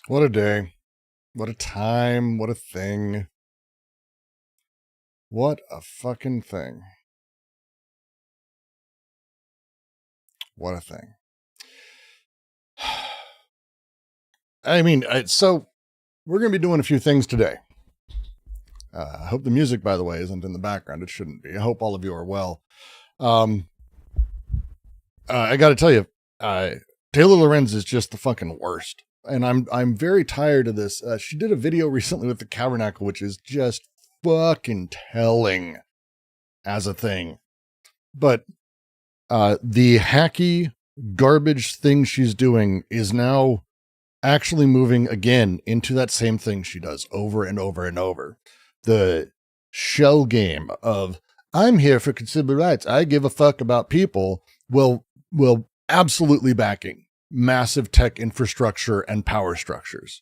What a day. What a time. What a thing. What a fucking thing. What a thing. So we're going to be doing a few things today. I hope the music, by the way, isn't in the background. It shouldn't be. I hope all of you are well. I got to tell you, Taylor Lorenz is just the fucking worst. And I'm very tired of this. She did a video recently with the Tabernacle, which is just fucking telling as a thing. But the hacky garbage thing she's doing is now actually moving again into that same thing she does over and over and over. The shell game of I'm here for consumer rights. I give a fuck about people will absolutely backing massive tech infrastructure and power structures.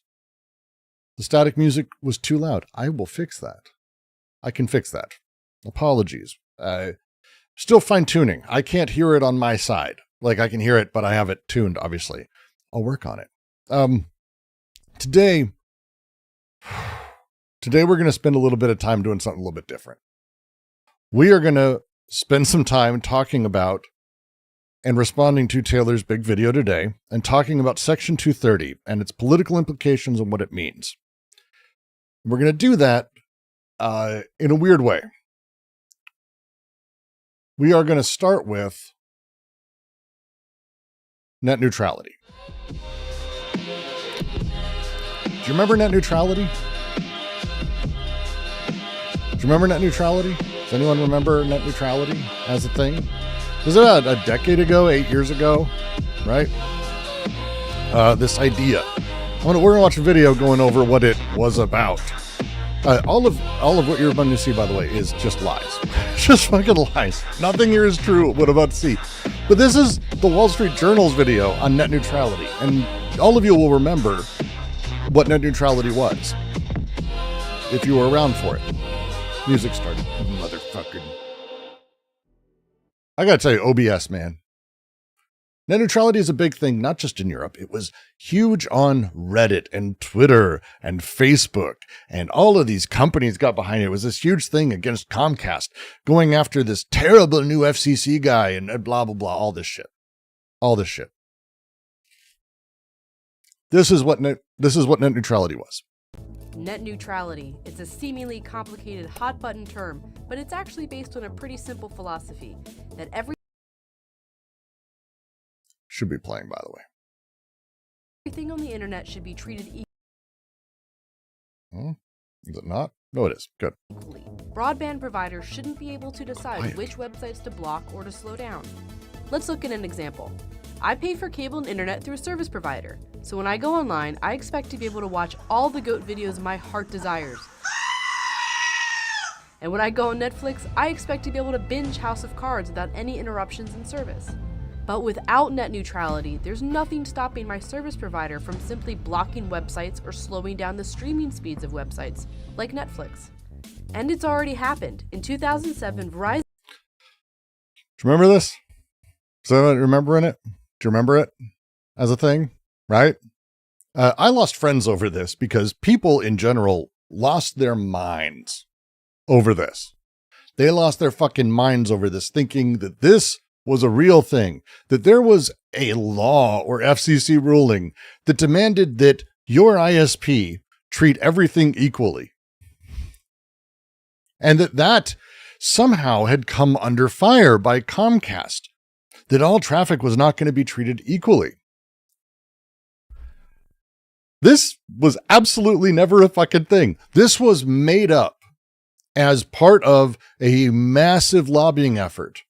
The static music was too loud. I will fix that. I can fix that. Apologies. Still fine tuning. I can't hear it on my side. Like I can hear it, but I have it tuned, obviously. I'll work on it. Today we're going to spend a little bit of time doing something a little bit different. We are going to spend some time talking about and responding to Taylor's big video today and talking about Section 230 and its political implications and what it means. We're going to do that in a weird way. We are going to start with net neutrality. Do you remember net neutrality? Do you remember net neutrality? Does anyone remember net neutrality as a thing? It was about a decade ago, 8 years ago, right? This idea. We're going to watch a video going over what it was about. All of what you're about to see, by the way, is just lies. Just fucking lies. Nothing here is true, what I'm about to see. But this is the Wall Street Journal's video on net neutrality. And all of you will remember what net neutrality was, if you were around for it. Music started. Motherfucker. I gotta tell you, OBS, man. Net neutrality is a big thing, not just in Europe. It was huge on Reddit and Twitter and Facebook, and all of these companies got behind it. It was this huge thing against Comcast, going after this terrible new FCC guy and blah, blah, blah, all this shit. All this shit. This is what net neutrality was. Net neutrality. It's a seemingly complicated hot-button term, but it's actually based on a pretty simple philosophy that should be playing, by the way. Everything on the internet should be treated equally. Is it not? No, it is. Good. Broadband providers shouldn't be able to decide which websites to block or to slow down. Let's look at an example. I pay for cable and internet through a service provider, so when I go online, I expect to be able to watch all the GOAT videos my heart desires. And when I go on Netflix, I expect to be able to binge House of Cards without any interruptions in service. But without net neutrality, there's nothing stopping my service provider from simply blocking websites or slowing down the streaming speeds of websites, like Netflix. And it's already happened. In 2007, Verizon... Do you remember this? Does anyone remember it? Do you remember it as a thing? Right? I lost friends over this because people in general lost their minds over this. They lost their fucking minds over this, thinking that this was a real thing, that there was a law or FCC ruling that demanded that your ISP treat everything equally. And that somehow had come under fire by Comcast, that all traffic was not going to be treated equally. This was absolutely never a fucking thing. This was made up as part of a massive lobbying effort.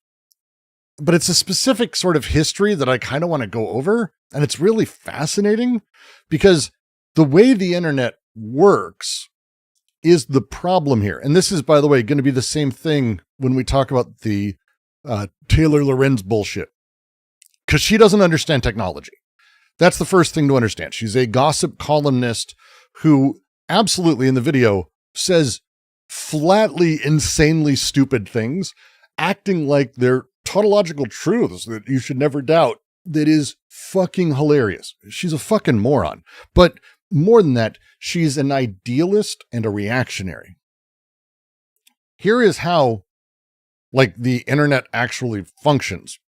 But it's a specific sort of history that I kind of want to go over. And it's really fascinating because the way the internet works is the problem here. And this is, by the way, going to be the same thing when we talk about the Taylor Lorenz bullshit, because she doesn't understand technology. That's the first thing to understand. She's a gossip columnist who absolutely in the video says flatly insanely stupid things, acting like they're tautological truths that you should never doubt. That is fucking hilarious. She's a fucking moron. But more than that, she's an idealist and a reactionary. Here is how, like, the internet actually functions.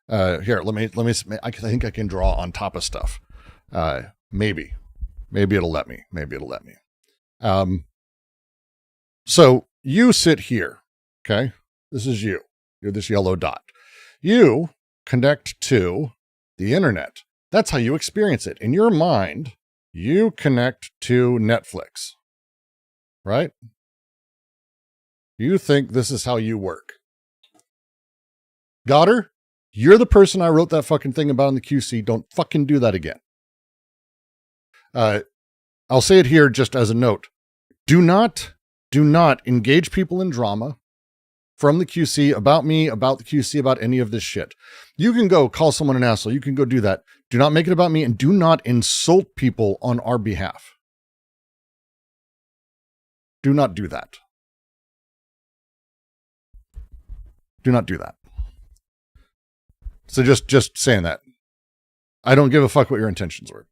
Here, let me. I think I can draw on top of stuff. Maybe it'll let me. So you sit here. Okay. This is you. You're this yellow dot. You connect to the internet. That's how you experience it. In your mind, you connect to Netflix, right? You think this is how you work. Got her? You're the person I wrote that fucking thing about in the QC. Don't fucking do that again. I'll say it here just as a note. Do not engage people in drama from the QC about me, about the QC, about any of this shit. You can go call someone an asshole. You can go do that. Do not make it about me, and do not insult people on our behalf. Do not do that. Do not do that. So just saying that. I don't give a fuck what your intentions were.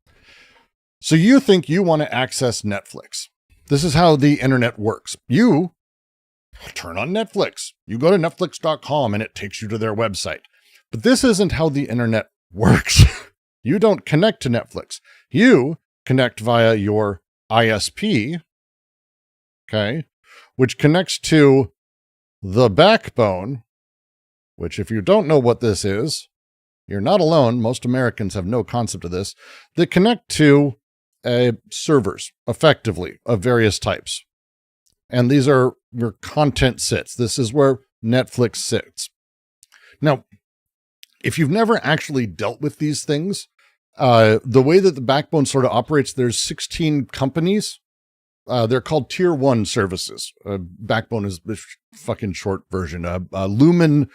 So you think you want to access Netflix. This is how the internet works. You turn on Netflix. You go to netflix.com and it takes you to their website. But this isn't how the internet works. You don't connect to Netflix. You connect via your ISP, okay, which connects to the backbone, which if you don't know what this is, you're not alone. Most Americans have no concept of this. They connect to servers, effectively, of various types. And these are your content sits. This is where Netflix sits. Now, if you've never actually dealt with these things, the way that the backbone sort of operates, there's 16 companies. They're called tier 1 services. Backbone is the fucking short version. Lumen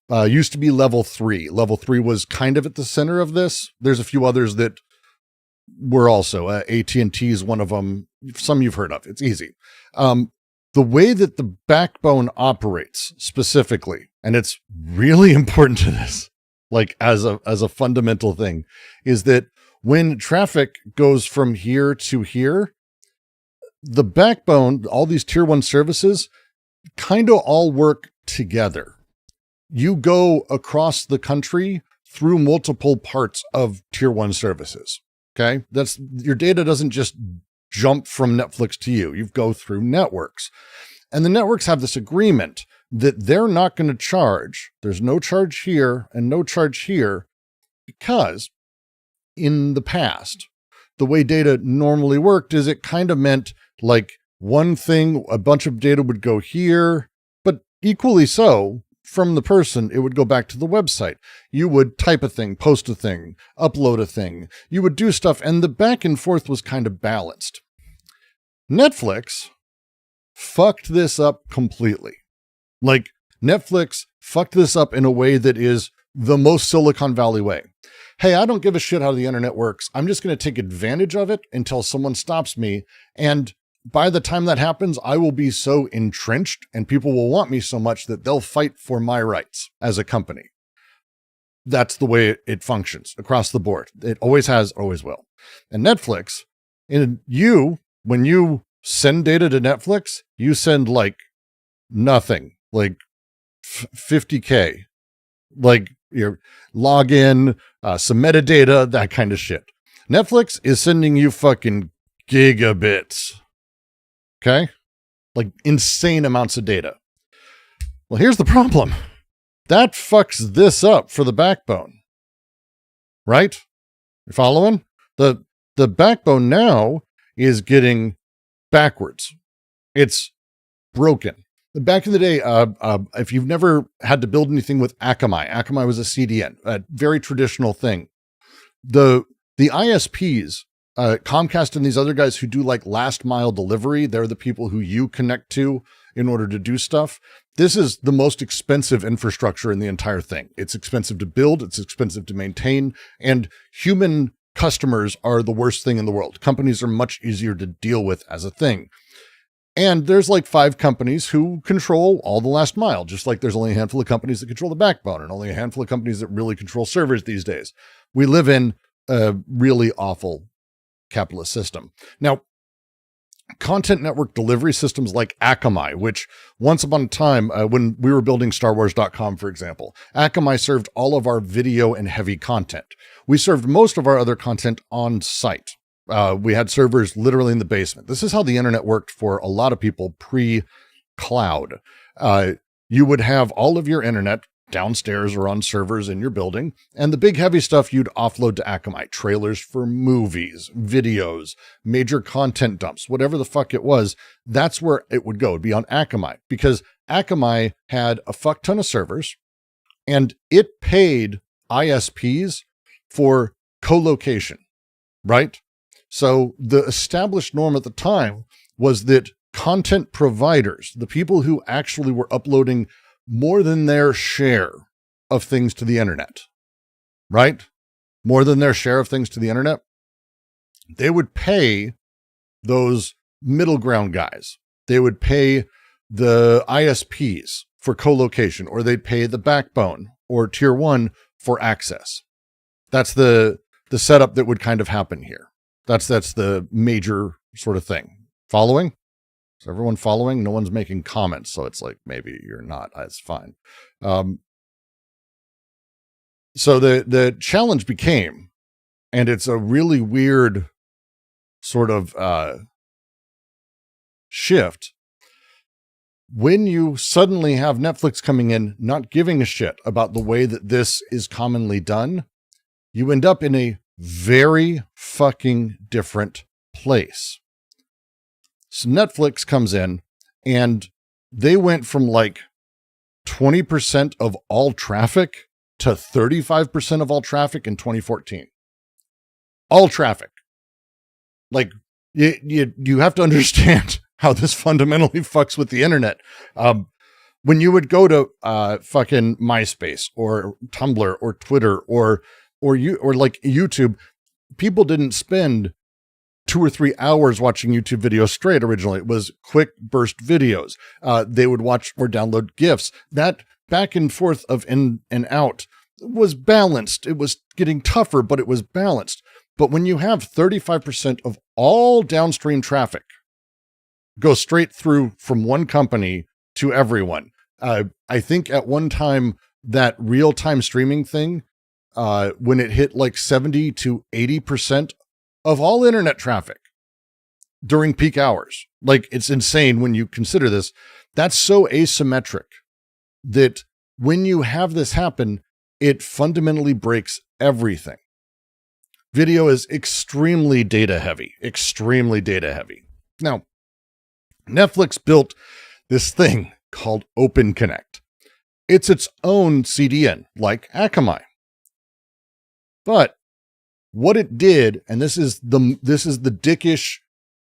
used to be level 3. Level 3 was kind of at the center of this. There's a few others that were also. AT&T is one of them. Some you've heard of. It's easy. The way that the backbone operates specifically, and it's really important to this, like as a fundamental thing, is that when traffic goes from here to here, the backbone, all these tier 1 services kind of all work together. You go across the country through multiple parts of tier 1 services. Okay. That's your data doesn't just jump from Netflix to you. You go through networks, and the networks have this agreement that they're not going to charge. There's no charge here and no charge here, because in the past, the way data normally worked is it kind of meant like one thing, a bunch of data would go here, but equally so from the person, it would go back to the website. You would type a thing, post a thing, upload a thing. You would do stuff, and the back and forth was kind of balanced. Netflix fucked this up completely. Like, Netflix fucked this up in a way that is the most Silicon Valley way. Hey, I don't give a shit how the internet works. I'm just going to take advantage of it until someone stops me. And by the time that happens, I will be so entrenched and people will want me so much that they'll fight for my rights as a company. That's the way it functions across the board. It always has, always will. And Netflix, when you send data to Netflix, you send like nothing, like 50K, like your login, some metadata, that kind of shit. Netflix is sending you fucking gigabits. Okay? Like insane amounts of data. Well, here's the problem. That fucks this up for the backbone. Right? You're following? The backbone now is getting backwards. It's broken. Back in the day, if you've never had to build anything with Akamai was a CDN, a very traditional thing. The ISPs, Comcast and these other guys who do like last mile delivery, they're the people who you connect to in order to do stuff. This is the most expensive infrastructure in the entire thing. It's expensive to build, it's expensive to maintain, and human customers are the worst thing in the world. Companies are much easier to deal with as a thing. And there's like 5 companies who control all the last mile, just like there's only a handful of companies that control the backbone and only a handful of companies that really control servers these days. We live in a really awful, capitalist system. Now, content network delivery systems like Akamai, which once upon a time, when we were building StarWars.com, for example, Akamai served all of our video and heavy content. We served most of our other content on site. We had servers literally in the basement. This is how the internet worked for a lot of people pre-cloud. You would have all of your internet downstairs or on servers in your building, and the big heavy stuff you'd offload to Akamai. Trailers for movies, videos, major content dumps, whatever the fuck it was, that's where it would go. It'd be on Akamai, because Akamai had a fuck ton of servers, and it paid ISPs for co-location, right? So the established norm at the time was that content providers, the people who actually were uploading more than their share of things to the internet, right? More than their share of things to the internet, they would pay those middle ground guys. They would pay the ISPs for co-location, or they'd pay the backbone or tier one for access. That's the setup that would kind of happen here. That's the major sort of thing. Following? Is everyone following? No one's making comments, so it's like, maybe you're not. That's fine. So the challenge became, and it's a really weird sort of shift, when you suddenly have Netflix coming in, not giving a shit about the way that this is commonly done, you end up in a very fucking different place. So Netflix comes in, and they went from like 20% of all traffic to 35% of all traffic in 2014. All traffic. Like, you have to understand how this fundamentally fucks with the internet. When you would go to fucking MySpace or Tumblr or Twitter or like YouTube, people didn't spend 2 or 3 hours watching YouTube videos straight originally. It was quick burst videos. They would watch or download GIFs. That back and forth of in and out was balanced. It was getting tougher, but it was balanced. But when you have 35% of all downstream traffic go straight through from one company to everyone, I think at one time that real-time streaming thing, when it hit like 70 to 80% of all internet traffic during peak hours. Like, it's insane when you consider this. That's so asymmetric that when you have this happen, it fundamentally breaks everything. Video is extremely data heavy. Now, Netflix built this thing called Open Connect. It's its own CDN, like Akamai. But what it did, and this is the dickish,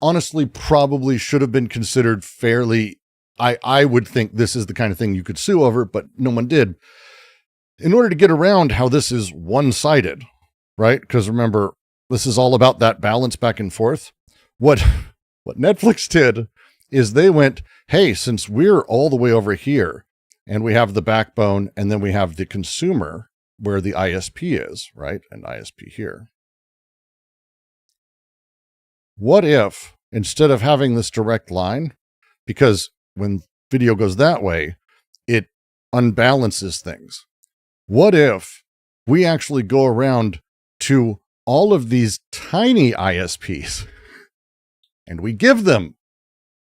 honestly, probably should have been considered fairly, I would think this is the kind of thing you could sue over, but no one did. In order to get around how this is one-sided, right? Because remember, this is all about that balance back and forth. What Netflix did is they went, hey, since we're all the way over here, and we have the backbone, and then we have the consumer, where the ISP is, right? And ISP here. What if, instead of having this direct line, because when video goes that way, it unbalances things. What if we actually go around to all of these tiny ISPs and we give them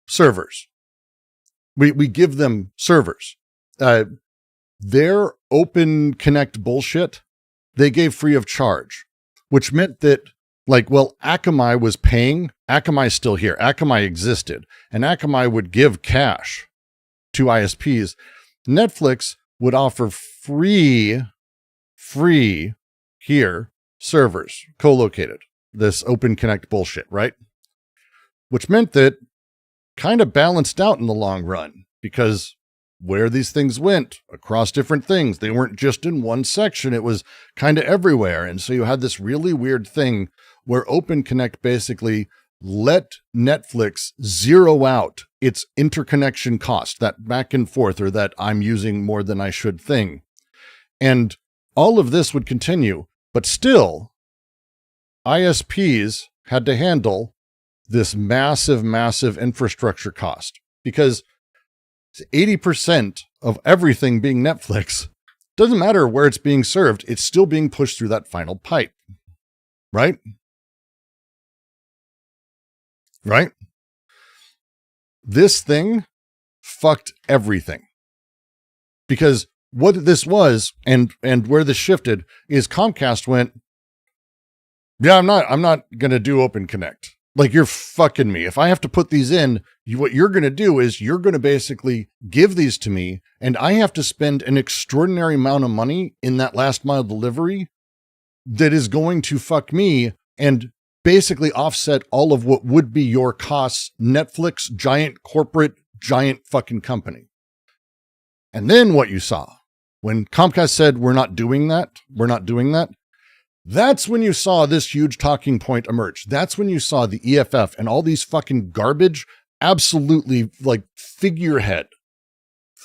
servers? We give them servers. Their Open Connect bullshit, they gave free of charge, which meant that, like, well, Akamai was paying. Akamai's still here. Akamai existed, and Akamai would give cash to ISPs. Netflix would offer free here servers co-located. This Open Connect bullshit, right? Which meant that kind of balanced out in the long run, because where these things went across different things, they weren't just in one section. It was kind of everywhere. And so you had this really weird thing where Open Connect basically let Netflix zero out its interconnection cost, that back and forth, or that I'm using more than I should thing. And all of this would continue, but still ISPs had to handle this massive, massive infrastructure cost, because 80% of everything being Netflix, doesn't matter where it's being served, it's still being pushed through that final pipe. Right? Right? This thing fucked everything. Because what this was, and where this shifted, is Comcast went, yeah, I'm not going to do Open Connect. Like, you're fucking me. If I have to put these in, what you're going to do is you're going to basically give these to me, and I have to spend an extraordinary amount of money in that last mile delivery that is going to fuck me and basically offset all of what would be your costs, Netflix, giant corporate, giant fucking company. And then what you saw, when Comcast said, we're not doing that, that's when you saw this huge talking point emerge. That's when you saw the EFF and all these fucking garbage, absolutely like figurehead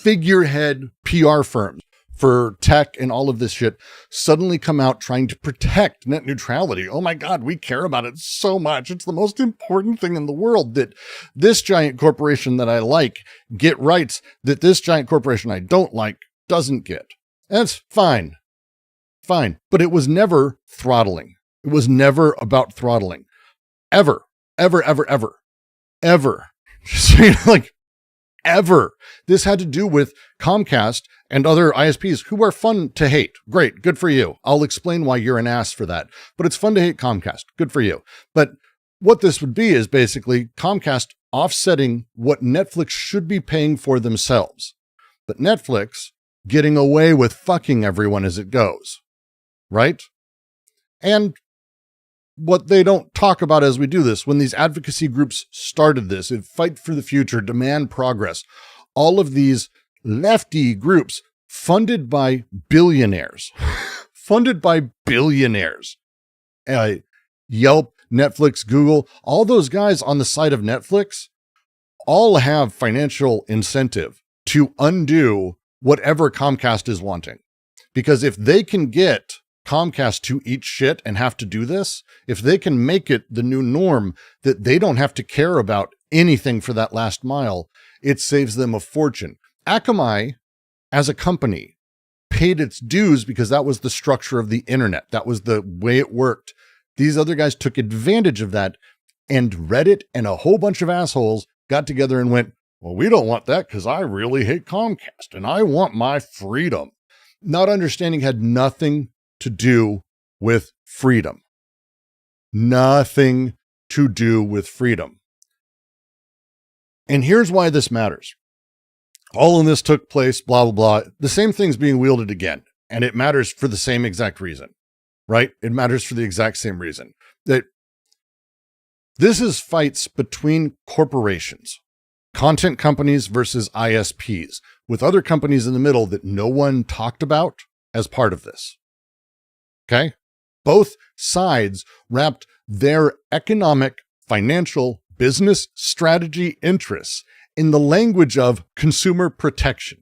PR firms for tech and all of this shit suddenly come out trying to protect net neutrality. Oh my God, we care about it so much. It's the most important thing in the world that this giant corporation that I like get rights that this giant corporation I don't like doesn't get. That's fine. Fine. But it was never throttling. It was never about throttling. Ever. Like, ever. This had to do with Comcast and other ISPs who are fun to hate. Great. Good for you. I'll explain why you're an ass for that. But it's fun to hate Comcast. Good for you. But what this would be is basically Comcast offsetting what Netflix should be paying for themselves. But Netflix getting away with fucking everyone as it goes. Right? And what they don't talk about as we do this, when these advocacy groups started this, Fight for the Future, Demand Progress, all of these lefty groups funded by billionaires, Yelp, Netflix, Google, all those guys on the side of Netflix all have financial incentive to undo whatever Comcast is wanting. Because if they can get Comcast to eat shit and have to do this, if they can make it the new norm that they don't have to care about anything for that last mile, it saves them a fortune. Akamai, as a company, paid its dues because that was the structure of the internet. That was the way it worked. These other guys took advantage of that, and Reddit and a whole bunch of assholes got together and went, well, we don't want that because I really hate Comcast and I want my freedom. Not understanding had nothing to do with freedom. Nothing to do with freedom. And here's why this matters. All of this took place, blah, blah, blah. The same thing's being wielded again. And it matters for the same exact reason, right? It matters for the exact same reason. That this is fights between corporations, content companies versus ISPs, with other companies in the middle that no one talked about as part of this. Okay? Both sides wrapped their economic, financial, business strategy interests in the language of consumer protection.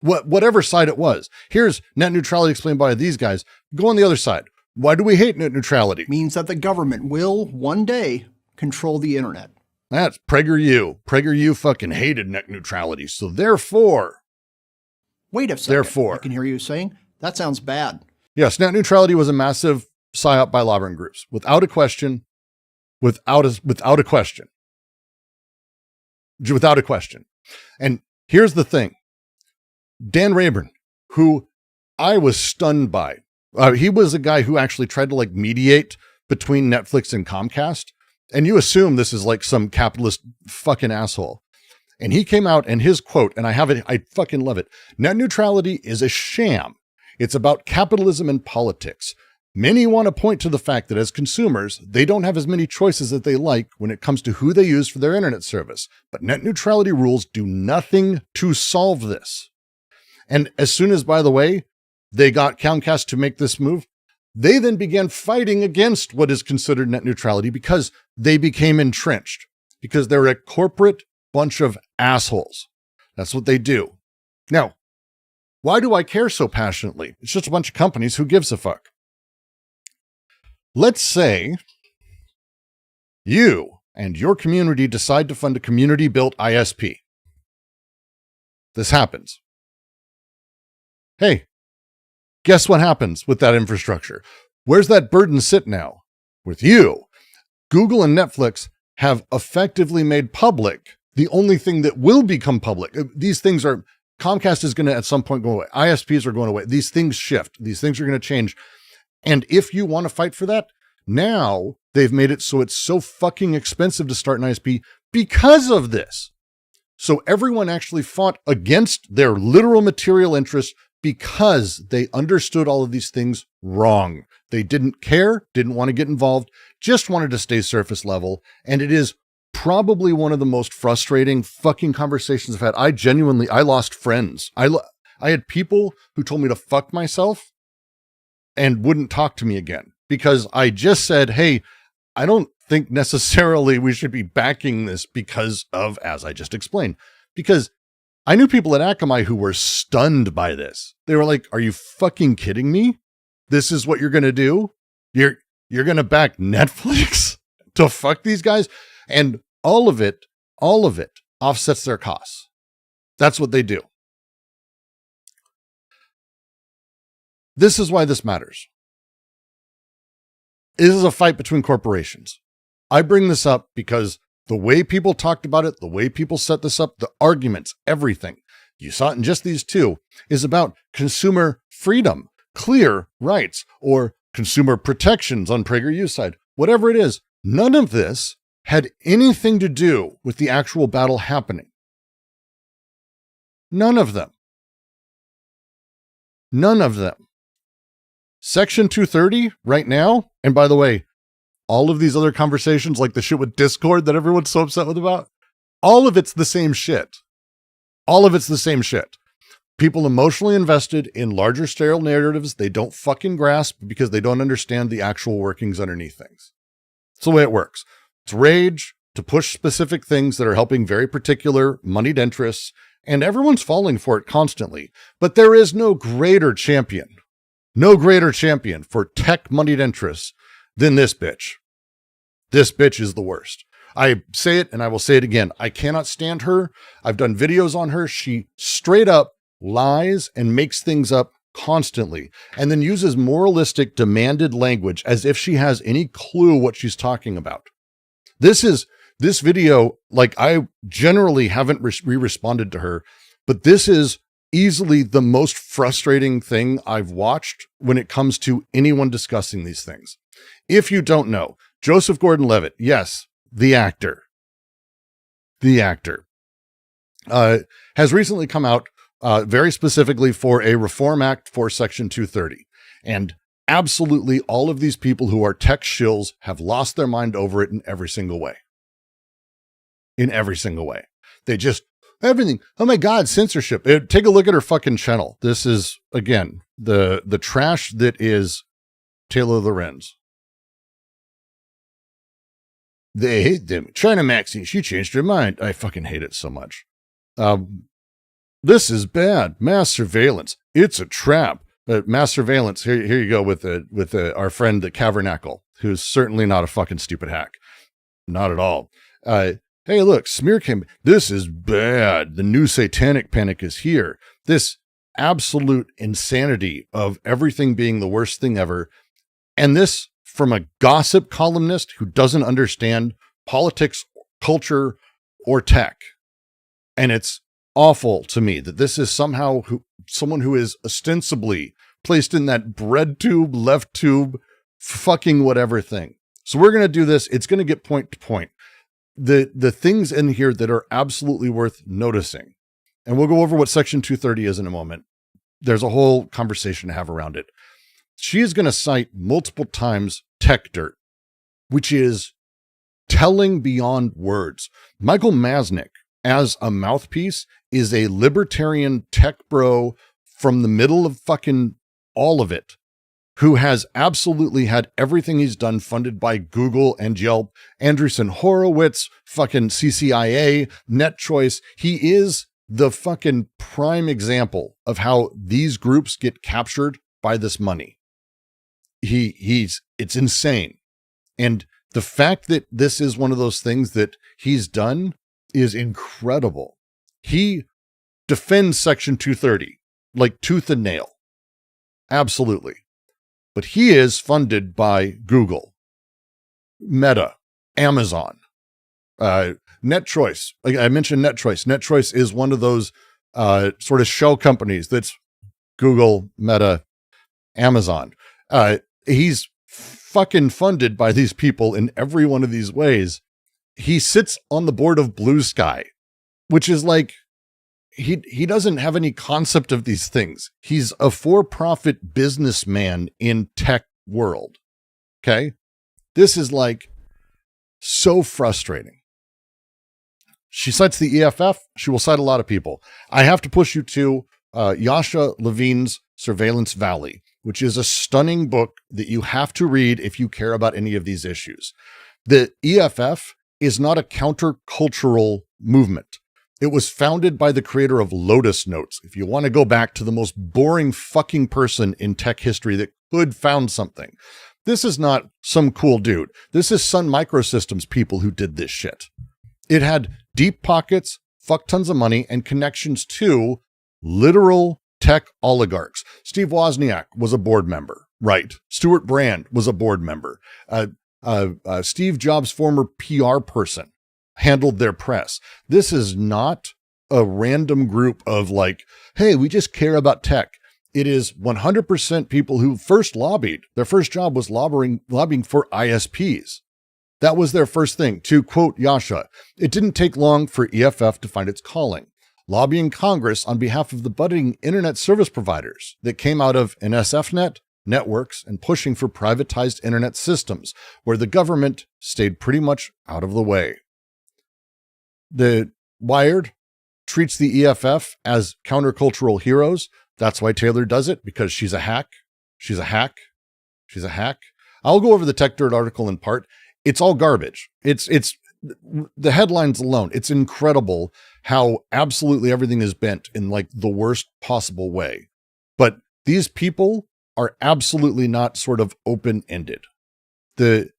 Whatever side it was. Here's net neutrality explained by these guys. Go on the other side. Why do we hate net neutrality? Means that the government will one day control the internet. That's PragerU. PragerU fucking hated net neutrality. So therefore... Wait a second. I can hear you saying, that sounds bad. Yes, net neutrality was a massive psyop by lobbying groups. Without a question. Without a question. And here's the thing. Dan Rayburn, who I was stunned by. He was a guy who actually tried to mediate between Netflix and Comcast. And you assume this is like some capitalist fucking asshole. And he came out and his quote, and I have it, I fucking love it. Net neutrality is a sham. It's about capitalism and politics. Many want to point to the fact that as consumers, they don't have as many choices that they like when it comes to who they use for their internet service. But net neutrality rules do nothing to solve this. And as soon as, by the way, they got Comcast to make this move, they then began fighting against what is considered net neutrality because they became entrenched, because they're a corporate bunch of assholes. That's what they do. Now, why do I care so passionately? It's just a bunch of companies. Who gives a fuck? Let's say you and your community decide to fund a community-built ISP. This happens. Hey, guess what happens with that infrastructure? Where's that burden sit now? With you. Google and Netflix have effectively made public the only thing that will become public. These things are, Comcast is going to at some point go away. ISPs are going away. These things shift. These things are going to change. And if you want to fight for that, now they've made it so it's so fucking expensive to start an ISP because of this. So everyone actually fought against their literal material interests because they understood all of these things wrong. They didn't care, didn't want to get involved, just wanted to stay surface level. And it is probably one of the most frustrating fucking conversations I've had. I lost friends. I had people who told me to fuck myself and wouldn't talk to me again because I just said, hey, I don't think necessarily we should be backing this because of, as I just explained, because I knew people at Akamai who were stunned by this. They were like, are you fucking kidding me? This is what you're going to do? You're going to back Netflix to fuck these guys? And all of it offsets their costs. That's what they do. This is why this matters. This is a fight between corporations. I bring this up because the way people talked about it, the way people set this up, the arguments, everything, you saw it in just these two, is about consumer freedom, clear rights, or consumer protections on PragerU's side. Whatever it is, none of this had anything to do with the actual battle happening. None of them. None of them. Section 230 right now, and by the way, all of these other conversations, like the shit with Discord that everyone's so upset with about, all of it's the same shit. All of it's the same shit. People emotionally invested in larger scale narratives they don't fucking grasp because they don't understand the actual workings underneath things. It's the way it works. It's rage to push specific things that are helping very particular moneyed interests, and everyone's falling for it constantly. But there is no greater champion for tech moneyed interests than this bitch. This bitch is the worst. I say it and I will say it again. I cannot stand her. I've done videos on her. She straight up lies and makes things up constantly and then uses moralistic demanded language as if she has any clue what she's talking about. This video, like, I generally haven't responded to her, but this is easily the most frustrating thing I've watched when it comes to anyone discussing these things. If you don't know, Joseph Gordon-Levitt, yes, the actor, has recently come out very specifically for a Reform Act for Section 230. And absolutely all of these people who are tech shills have lost their mind over it in every single way. In every single way. They just, everything. Oh my God, censorship. Take a look at her fucking channel. This is, again, the trash that is Taylor Lorenz. They hate them. China Maxine, she changed her mind. I fucking hate it so much. This is bad. Mass surveillance. It's a trap. Mass surveillance. Here you go with our friend the Cavernacle, who's certainly not a fucking stupid hack. Not at all. Hey, look, smear campaign. This is bad. The new satanic panic is here. This absolute insanity of everything being the worst thing ever. And this from a gossip columnist who doesn't understand politics, culture, or tech. And it's awful to me that this is somehow someone who is ostensibly placed in that bread tube, left tube, fucking whatever thing. So we're going to do this. It's going to get point to point. The things in here that are absolutely worth noticing. And we'll go over what Section 230 is in a moment. There's a whole conversation to have around it. She is going to cite multiple times tech dirt, which is telling beyond words. Michael Masnick, as a mouthpiece, is a libertarian tech bro from the middle of fucking all of it, who has absolutely had everything he's done funded by Google and Yelp, Andreessen Horowitz, fucking CCIA, NetChoice. He is the fucking prime example of how these groups get captured by this money. It's insane. And The fact that this is one of those things that he's done is incredible. He defends Section 230 like tooth and nail. Absolutely. But he is funded by Google, Meta, Amazon, NetChoice. I mentioned NetChoice. NetChoice is one of those sort of shell companies that's Google, Meta, Amazon. He's fucking funded by these people in every one of these ways. He sits on the board of Blue Sky, which is like, he doesn't have any concept of these things. He's a for-profit businessman in tech world. Okay. This is like so frustrating. She cites the EFF. She will cite a lot of people. I have to push you to Yasha Levine's Surveillance Valley, which is a stunning book that you have to read if you care about any of these issues. The EFF is not a countercultural movement. It was founded by the creator of Lotus Notes. If you want to go back to the most boring fucking person in tech history that could found something, this is not some cool dude. This is Sun Microsystems people who did this shit. It had deep pockets, fuck tons of money, and connections to literal tech oligarchs. Steve Wozniak was a board member, right? Stuart Brand was a board member. Steve Jobs' former PR person handled their press. This is not a random group of like, hey, we just care about tech. It is 100% people who first lobbied. Their first job was lobbying for ISPs. That was their first thing. To quote Yasha, it didn't take long for EFF to find its calling, lobbying Congress on behalf of the budding internet service providers that came out of NSFNet, networks, and pushing for privatized internet systems where the government stayed pretty much out of the way. The Wired treats the EFF as countercultural heroes. That's why Taylor does it, because she's a hack. She's a hack. She's a hack. I'll go over the Tech Dirt article in part. It's all garbage. It's the headlines alone. It's incredible how absolutely everything is bent in like the worst possible way. But these people are absolutely not sort of open-ended. The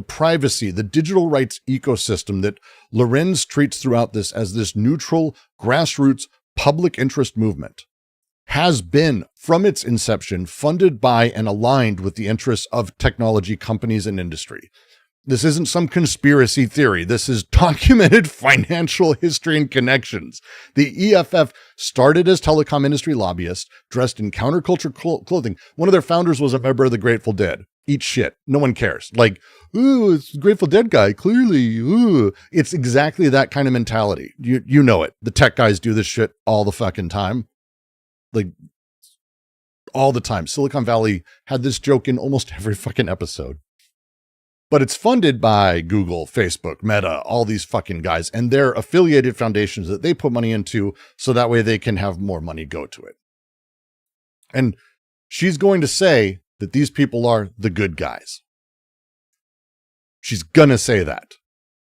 privacy, the digital rights ecosystem that Lorenz treats throughout this as this neutral, grassroots, public interest movement has been, from its inception, funded by and aligned with the interests of technology companies and industry. This isn't some conspiracy theory. This is documented financial history and connections. The EFF started as telecom industry lobbyists dressed in counterculture clothing. One of their founders was a member of the Grateful Dead. Eat shit. No one cares. Like, ooh, it's the Grateful Dead guy. Clearly, ooh. It's exactly that kind of mentality. You know it. The tech guys do this shit all the fucking time. Like, all the time. Silicon Valley had this joke in almost every fucking episode. But it's funded by Google, Facebook, Meta, all these fucking guys, and their affiliated foundations that they put money into so that way they can have more money go to it. And she's going to say that these people are the good guys. She's gonna say that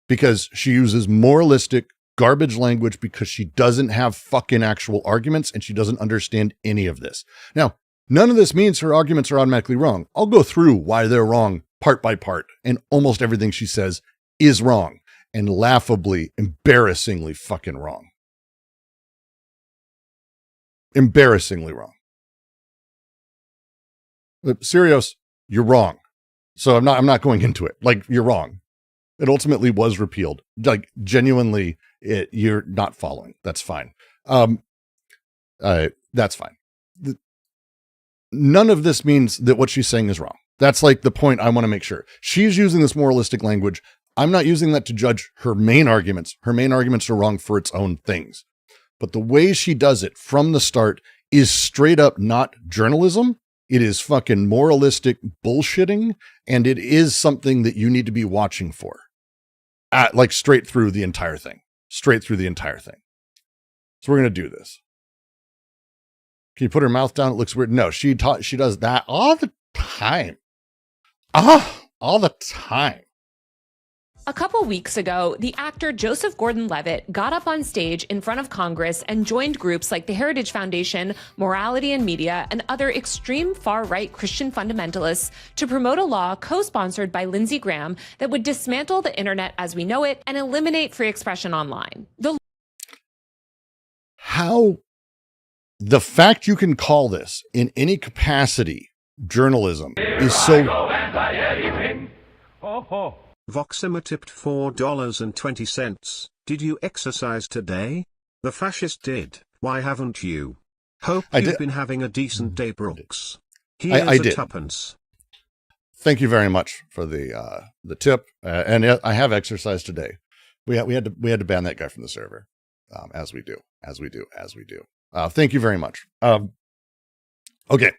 because she uses moralistic garbage language because she doesn't have fucking actual arguments and she doesn't understand any of this. Now, none of this means her arguments are automatically wrong. I'll go through why they're wrong part by part, and almost everything she says is wrong and laughably, embarrassingly fucking wrong. Embarrassingly wrong. But Sirius, you're wrong. So I'm not going into it. Like, you're wrong. It ultimately was repealed. Like, genuinely, you're not following. That's fine. That's fine. None of this means that what she's saying is wrong. That's like the point I want to make sure. She's using this moralistic language. I'm not using that to judge her main arguments. Her main arguments are wrong for its own things. But the way she does it from the start is straight up not journalism. It is fucking moralistic bullshitting. And it is something that you need to be watching for. Like straight through the entire thing. Straight through the entire thing. So we're going to do this. Can you put her mouth down? It looks weird. No, she does that all the time. All the time. A couple weeks ago, the actor Joseph Gordon-Levitt got up on stage in front of Congress and joined groups like the Heritage Foundation, Morality and Media, and other extreme far-right Christian fundamentalists to promote a law co-sponsored by Lindsey Graham that would dismantle the internet as we know it and eliminate free expression online. How the fact you can call this in any capacity journalism is so... Voxima tipped $4.20. Did you exercise today? The fascist did. Why haven't you? Hope you've been having a decent day, Brooks. Here's a tuppence. Thank you very much for the tip. And I have exercised today. We had to ban that guy from the server, as we do. Thank you very much. Okay.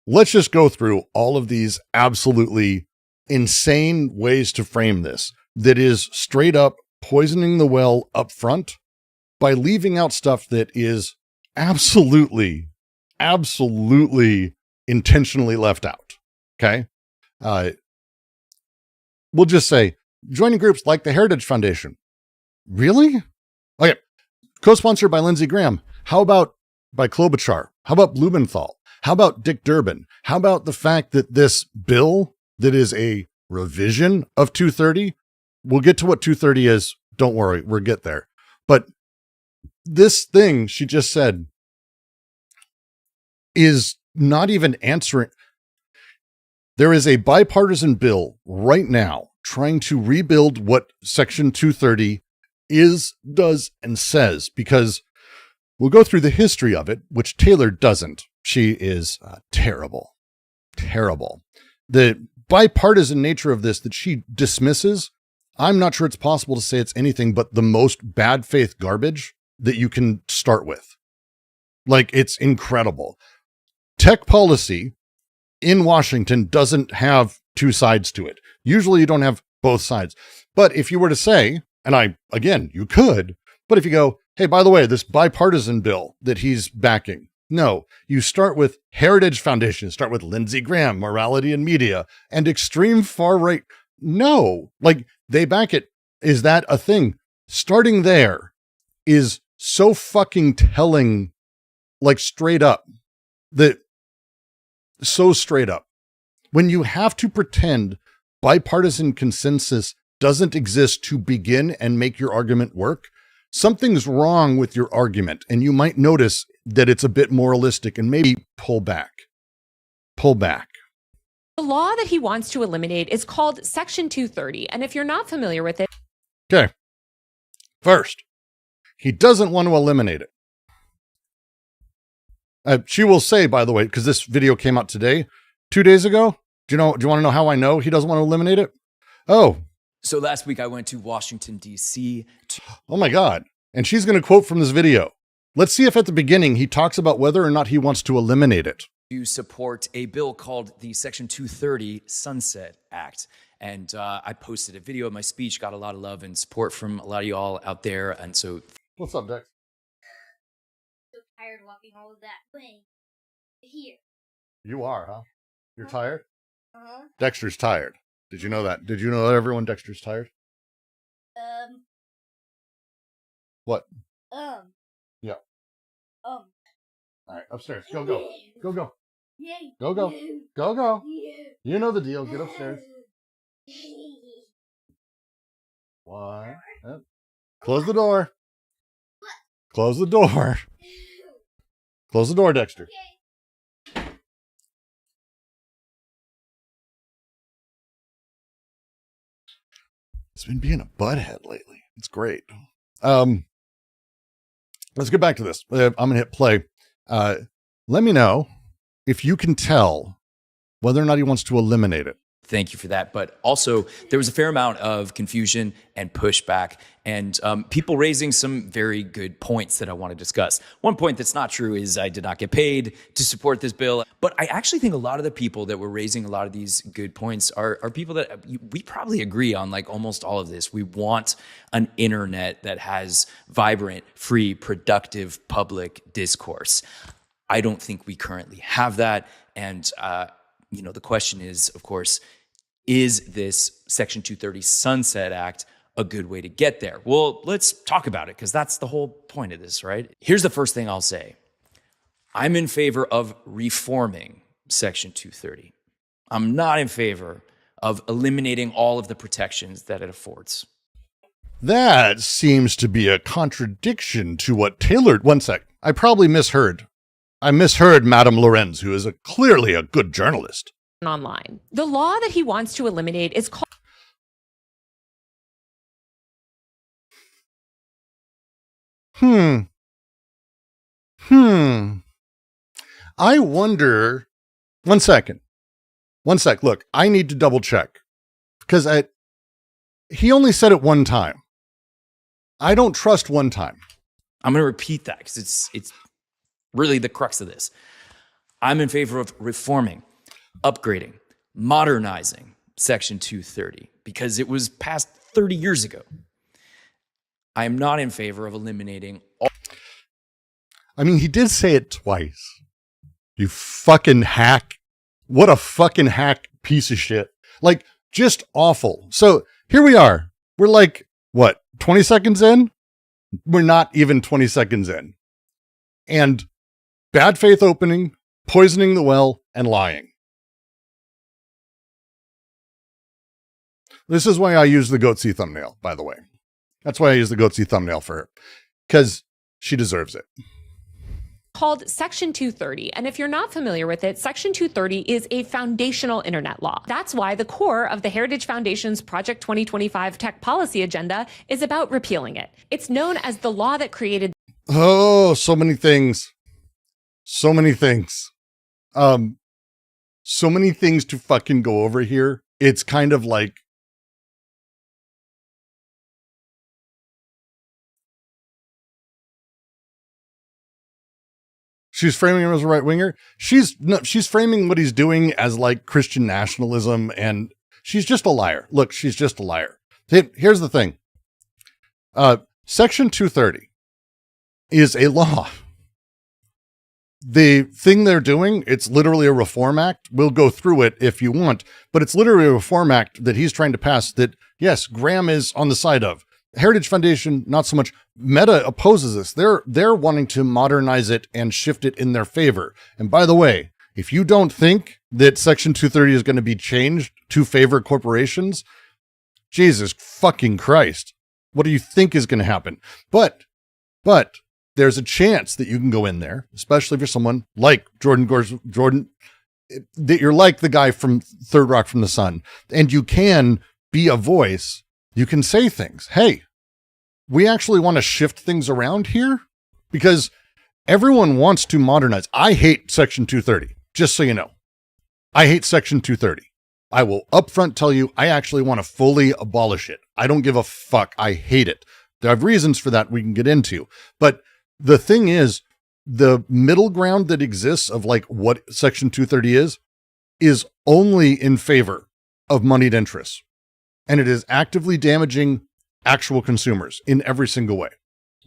Let's just go through all of these absolutely insane ways to frame this that is straight up poisoning the well up front by leaving out stuff that is absolutely intentionally left out. Okay. We'll just say joining groups like the Heritage Foundation. Really? Okay. Co-sponsored by Lindsey Graham. How about by Klobuchar? How about Blumenthal? How about Dick Durbin? How about the fact that this bill that is a revision of 230, we'll get to what 230 is. Don't worry, we'll get there. But this thing she just said is not even answering. There is a bipartisan bill right now trying to rebuild what Section 230 is, does, and says, because we'll go through the history of it, which Taylor doesn't. She is terrible. The bipartisan nature of this that she dismisses, I'm not sure it's possible to say it's anything but the most bad faith garbage that you can start with. Like, it's incredible. Tech policy in Washington doesn't have two sides to it. Usually you don't have both sides. But if you were to say, and you could, but if you go, hey, by the way, this bipartisan bill that he's backing, no, you start with Heritage Foundation, start with Lindsey Graham, Morality and Media, and extreme far right. No, like they back it. Is that a thing? Starting there is so fucking telling, like straight up, so straight up. When you have to pretend bipartisan consensus doesn't exist to begin and make your argument work, something's wrong with your argument, and you might notice that it's a bit moralistic and maybe pull back. The law that he wants to eliminate is called Section 230. And if you're not familiar with it. Okay. First, he doesn't want to eliminate it. She will say, by the way, because this video came out today, 2 days ago. Do you want to know how I know he doesn't want to eliminate it? Oh. So last week I went to Washington, D.C. Oh my God. And she's going to quote from this video. Let's see if at the beginning he talks about whether or not he wants to eliminate it. To support a bill called the Section 230 Sunset Act. And I posted a video of my speech, got a lot of love and support from a lot of y'all out there. And so... What's up, Dex? So tired walking all of that way to here. You are, huh? You're tired? Uh-huh. Dexter's tired. Did you know that? Did you know that everyone Dexter's tired? What? Yeah. All right, upstairs. Go. Go. You know the deal. Get upstairs. Why? Close the door. Close the door. Close the door, Dexter. It's been being a butthead lately. It's great. Let's get back to this. I'm going to hit play. Let me know if you can tell whether or not he wants to eliminate it. Thank you for that. But also, there was a fair amount of confusion and pushback and people raising some very good points that I want to discuss. One point that's not true is I did not get paid to support this bill. But I actually think a lot of the people that were raising a lot of these good points are people that we probably agree on, like almost all of this. We want an internet that has vibrant, free, productive public discourse. I don't think we currently have that. And, the question is, of course, Is this Section 230 Sunset Act a good way to get there? Well, let's talk about it, because that's the whole point of this, right? Here's the first thing I'll say. I'm in favor of reforming Section 230. I'm not in favor of eliminating all of the protections that it affords. That seems to be a contradiction to what Taylor... One sec. I probably misheard. I misheard Madame Lorenz, who is clearly a good journalist. Online. The law that he wants to eliminate is called... I wonder... One second. Look, I need to double check. Because he only said it one time. I don't trust one time. I'm going to repeat that because it's really the crux of this. I'm in favor of reforming, upgrading, modernizing Section 230 because it was passed 30 years ago. I am not in favor of eliminating all. I mean, he did say it twice. You fucking hack. What a fucking hack piece of shit. Like, just awful. So here we are. We're like, what, 20 seconds in? We're not even 20 seconds in. And bad faith opening, poisoning the well, and lying. This is why I use the Goatsy thumbnail, by the way. That's why I use the Goatsy thumbnail for her. Because she deserves it. Called Section 230. And if you're not familiar with it, Section 230 is a foundational internet law. That's why the core of the Heritage Foundation's Project 2025 tech policy agenda is about repealing it. It's known as the law that created... Oh, so many things. So many things. So many things to fucking go over here. It's kind of like... She's framing him as a right-winger. She's framing what he's doing as like Christian nationalism, and she's just a liar. Look, she's just a liar. Here's the thing. Section 230 is a law. The thing they're doing, it's literally a reform act. We'll go through it if you want, but it's literally a reform act that he's trying to pass that, yes, Graham is on the side of. Heritage Foundation, not so much. Meta opposes this. They're wanting to modernize it and shift it in their favor. And by the way, if you don't think that Section 230 is going to be changed to favor corporations, Jesus fucking Christ, what do you think is going to happen? But there's a chance that you can go in there, especially if you're someone like Jordan, that you're like the guy from Third Rock from the Sun, and you can be a voice. You can say things. Hey, we actually want to shift things around here because everyone wants to modernize. I hate Section 230, just so you know. I hate Section 230. I will upfront tell you, I actually want to fully abolish it. I don't give a fuck. I hate it. There are reasons for that we can get into. But the thing is, the middle ground that exists of like what Section 230 is only in favor of moneyed interests. And it is actively damaging actual consumers in every single way.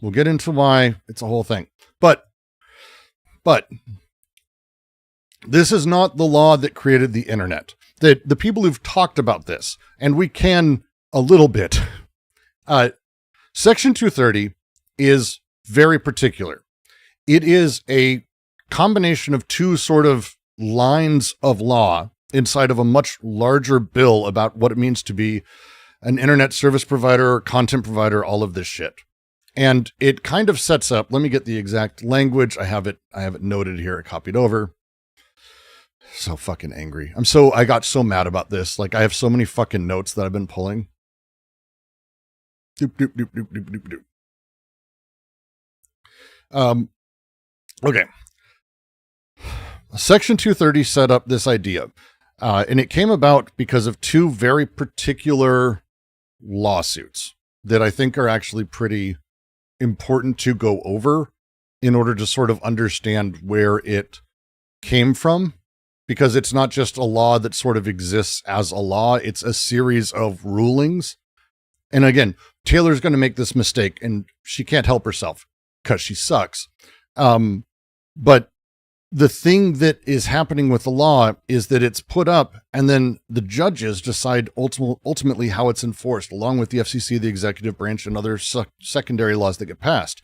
We'll get into why. It's a whole thing. But this is not the law that created the internet. The people who've talked about this, and we can a little bit. Section 230 is very particular. It is a combination of two sort of lines of law inside of a much larger bill about what it means to be an internet service provider, content provider, all of this shit. And it kind of sets up, let me get the exact language. I have it noted here, copied over. So fucking angry. I got so mad about this. Like I have so many fucking notes that I've been pulling. Doop, doop, doop, doop, doop, doop, doop. Okay. Section 230 set up this idea. And it came about because of two very particular lawsuits that I think are actually pretty important to go over in order to sort of understand where it came from. Because it's not just a law that sort of exists as a law. It's a series of rulings. And again, Taylor's going to make this mistake and she can't help herself because she sucks. But the thing that is happening with the law is that it's put up and then the judges decide ultimately how it's enforced, along with the FCC, the executive branch, and other secondary laws that get passed.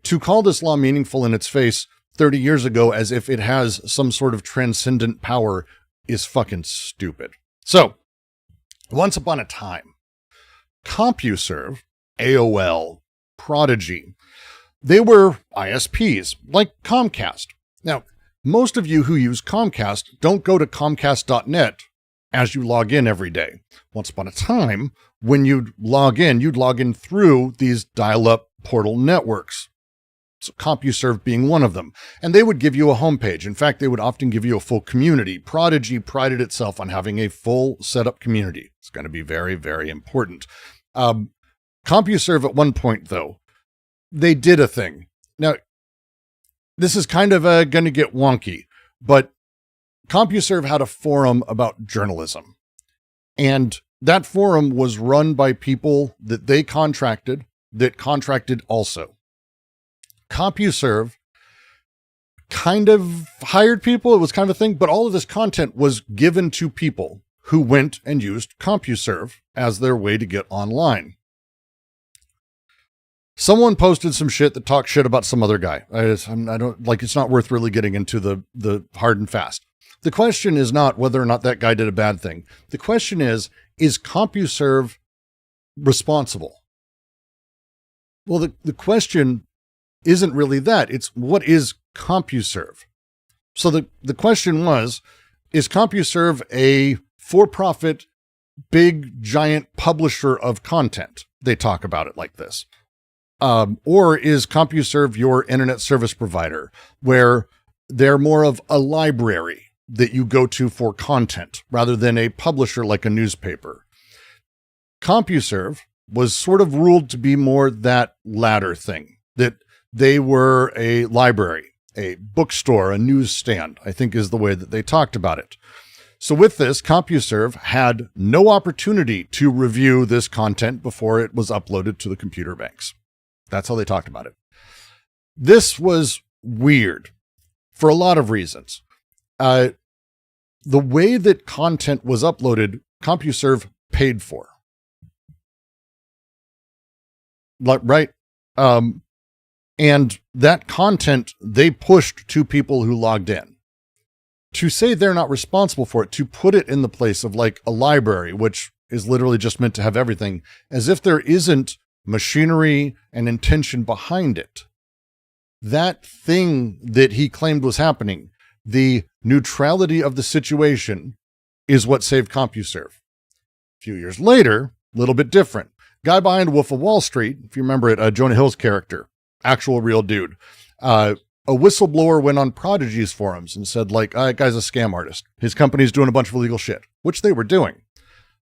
To call this law meaningful in its face 30 years ago as if it has some sort of transcendent power is fucking stupid. So, once upon a time, CompuServe, AOL, Prodigy, they were ISPs, like Comcast. Now, most of you who use Comcast don't go to Comcast.net as you log in every day. Once upon a time, when you'd log in through these dial-up portal networks. So CompuServe being one of them. And they would give you a homepage. In fact, they would often give you a full community. Prodigy prided itself on having a full setup community. It's going to be very, very important. CompuServe at one point, though, they did a thing. Now, this is kind of going to get wonky, but CompuServe had a forum about journalism. And that forum was run by people that they contracted, that contracted also. CompuServe kind of hired people. It was kind of a thing, but all of this content was given to people who went and used CompuServe as their way to get online. Someone posted some shit that talked shit about some other guy. I don't like, it's not worth really getting into the hard and fast. The question is not whether or not that guy did a bad thing. The question is CompuServe responsible? Well, the question isn't really that. It's what is CompuServe? So the question was, is CompuServe a for-profit, big, giant publisher of content? They talk about it like this. Or is CompuServe your internet service provider, where they're more of a library that you go to for content rather than a publisher like a newspaper? CompuServe was sort of ruled to be more that latter thing, that they were a library, a bookstore, a newsstand, I think is the way that they talked about it. So with this, CompuServe had no opportunity to review this content before it was uploaded to the computer banks. That's how they talked about it. This was weird for a lot of reasons. The way that content was uploaded, CompuServe paid for. Right? And that content they pushed to people who logged in. To say they're not responsible for it, to put it in the place of like a library, which is literally just meant to have everything, as if there isn't machinery and intention behind it. That thing that he claimed was happening, the neutrality of the situation, is what saved CompuServe. A few years later, a little bit different. Guy behind Wolf of Wall Street, if you remember it, Jonah Hill's character, actual real dude. A whistleblower went on Prodigy's forums and said, like, that guy's a scam artist. His company's doing a bunch of illegal shit, which they were doing.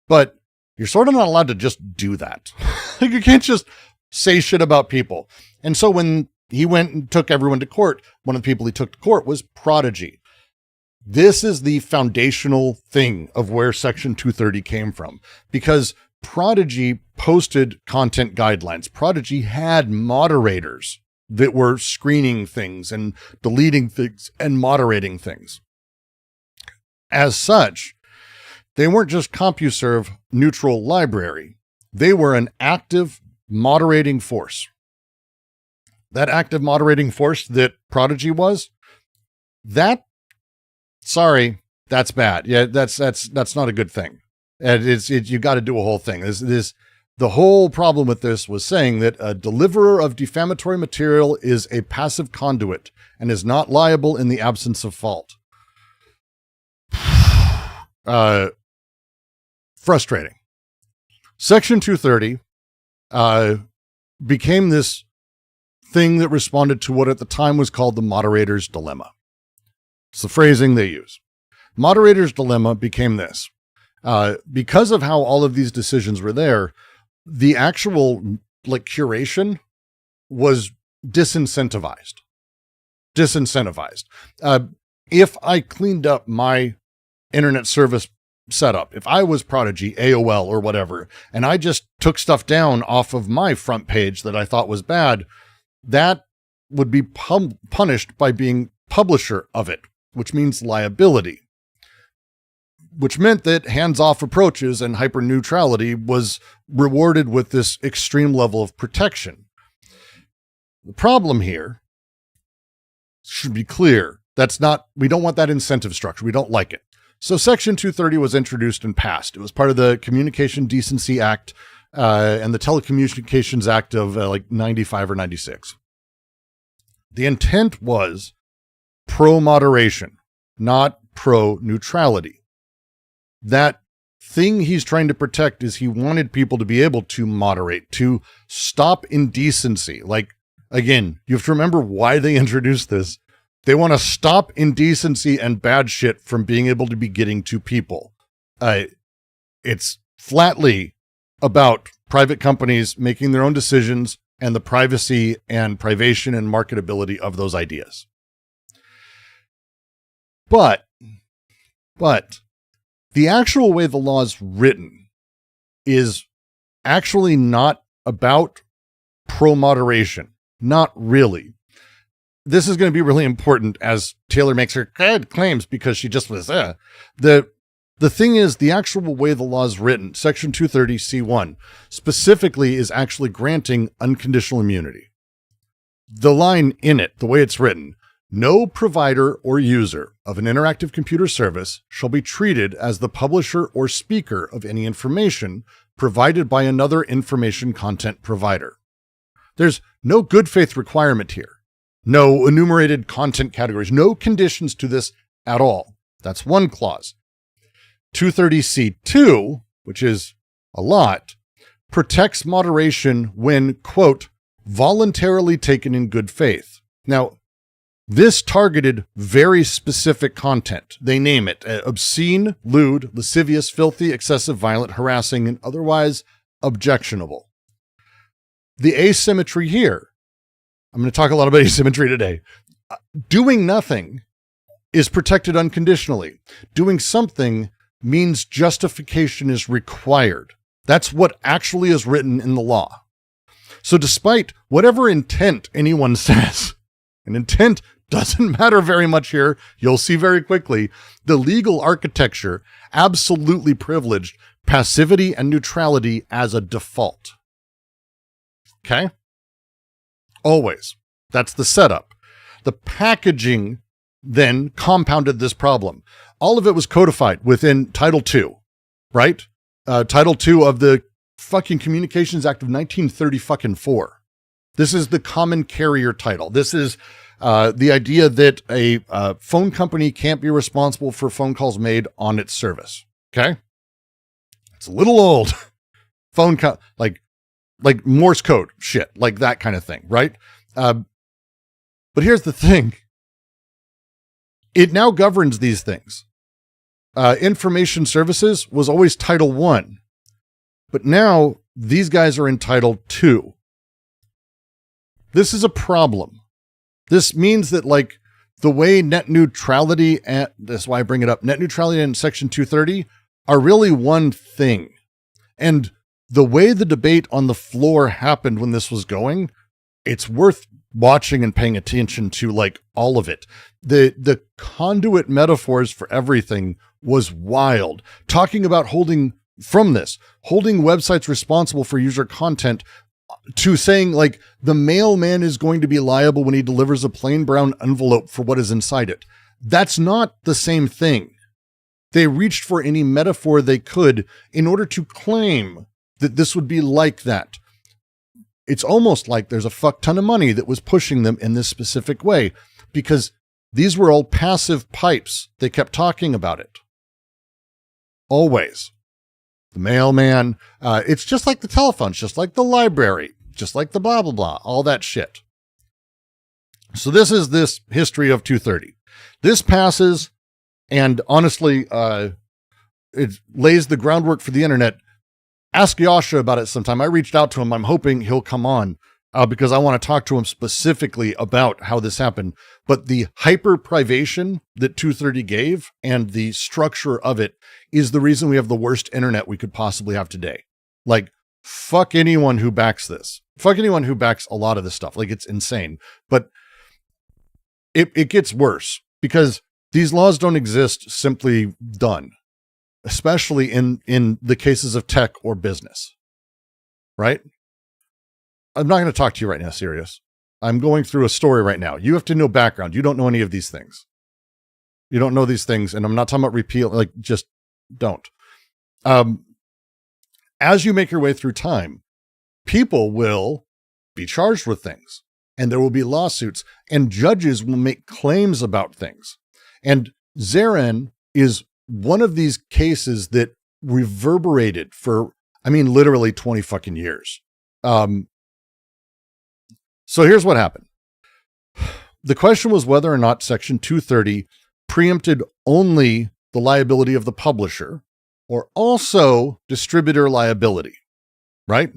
But you're sort of not allowed to just do that. Like, you can't just say shit about people. And so when he went and took everyone to court, one of the people he took to court was Prodigy. This is the foundational thing of where Section 230 came from, because Prodigy posted content guidelines. Prodigy had moderators that were screening things and deleting things and moderating things. As such, they weren't just CompuServe neutral library. They were an active moderating force. That active moderating force that Prodigy was, that's bad. Yeah, that's not a good thing. And you got to do a whole thing. The whole problem with this was saying that a deliverer of defamatory material is a passive conduit and is not liable in the absence of fault. Frustrating. Section 230 became this thing that responded to what at the time was called the moderator's dilemma. It's the phrasing they use. Moderator's dilemma became this. Because of how all of these decisions were there, the actual curation was disincentivized. If I cleaned up my internet service setup, if I was Prodigy, AOL, or whatever, and I just took stuff down off of my front page that I thought was bad, that would be punished by being publisher of it, which means liability, which meant that hands-off approaches and hyper-neutrality was rewarded with this extreme level of protection. The problem here should be clear. We don't want that incentive structure. We don't like it. So Section 230 was introduced and passed. It was part of the Communication Decency Act and the Telecommunications Act of 95 or 96. The intent was pro-moderation, not pro-neutrality. That thing he's trying to protect is he wanted people to be able to moderate, to stop indecency. Again, you have to remember why they introduced this. They want to stop indecency and bad shit from being able to be getting to people. It's flatly about private companies making their own decisions and the privacy and privation and marketability of those ideas. But the actual way the law is written is actually not about pro-moderation. Not really. This is going to be really important as Taylor makes her claims because she just was The thing is, the actual way the law is written, Section 230C1, specifically is actually granting unconditional immunity. The line in it, the way it's written, no provider or user of an interactive computer service shall be treated as the publisher or speaker of any information provided by another information content provider. There's no good faith requirement here. No enumerated content categories, no conditions to this at all. That's one clause. 230C2, which is a lot, protects moderation when, quote, voluntarily taken in good faith. Now, this targeted very specific content. They name it obscene, lewd, lascivious, filthy, excessive, violent, harassing, and otherwise objectionable. The asymmetry here, I'm going to talk a lot about asymmetry today. Doing nothing is protected unconditionally. Doing something means justification is required. That's what actually is written in the law. So despite whatever intent anyone says, and intent doesn't matter very much here, you'll see very quickly, the legal architecture absolutely privileged passivity and neutrality as a default. Okay? Always. That's the setup. The packaging then compounded this problem. All of it was codified within Title II, right? Title II of the fucking Communications Act of 1934. This is the common carrier title. This is the idea that a phone company can't be responsible for phone calls made on its service. Okay? It's a little old. Like Morse code shit, like that kind of thing, right? But here's the thing. It now governs these things. Information services was always Title I, but now these guys are in Title II. This is a problem. This means that the way net neutrality, and that's why I bring it up, net neutrality and Section 230 are really one thing. And the way the debate on the floor happened when this was going, it's worth watching and paying attention to all of it. The conduit metaphors for everything was wild. Talking about holding websites responsible for user content to saying the mailman is going to be liable when he delivers a plain brown envelope for what is inside it. That's not the same thing. They reached for any metaphor they could in order to claim that this would be like that. It's almost like there's a fuck ton of money that was pushing them in this specific way because these were all passive pipes. They kept talking about it. Always. The mailman, it's just like the telephone, it's just like the library, just like the blah, blah, blah, all that shit. So this is this history of 230. This passes, and honestly, it lays the groundwork for the internet. Ask Yasha about it sometime. I reached out to him. I'm hoping he'll come on because I want to talk to him specifically about how this happened. But the hyper privation that 230 gave and the structure of it is the reason we have the worst internet we could possibly have today. Fuck anyone who backs this. Fuck anyone who backs a lot of this stuff. It's insane. But it gets worse because these laws don't exist simply done, especially in the cases of tech or business, right? I'm not going to talk to you right now, serious. I'm going through a story right now. You have to know background. You don't know any of these things. You don't know these things. And I'm not talking about repeal, like just don't. As you make your way through time, people will be charged with things and there will be lawsuits and judges will make claims about things. And Zarin is one of these cases that reverberated for, I mean, literally 20 fucking years. So here's what happened. The question was whether or not Section 230 preempted only the liability of the publisher or also distributor liability, right?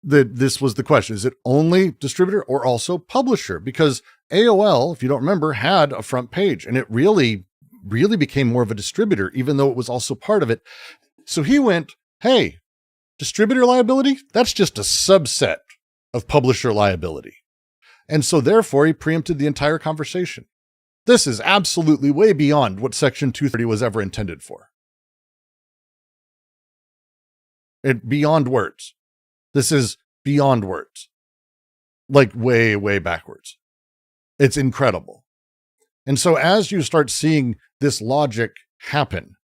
This was the question. Is it only distributor or also publisher? Because AOL, if you don't remember, had a front page and it really became more of a distributor, even though it was also part of it. So he went, hey, distributor liability, that's just a subset of publisher liability. And so therefore he preempted the entire conversation. This is absolutely way beyond what Section 230 was ever intended for. Beyond words. This is beyond words. Like way, way backwards. It's incredible. And so as you start seeing this logic happen,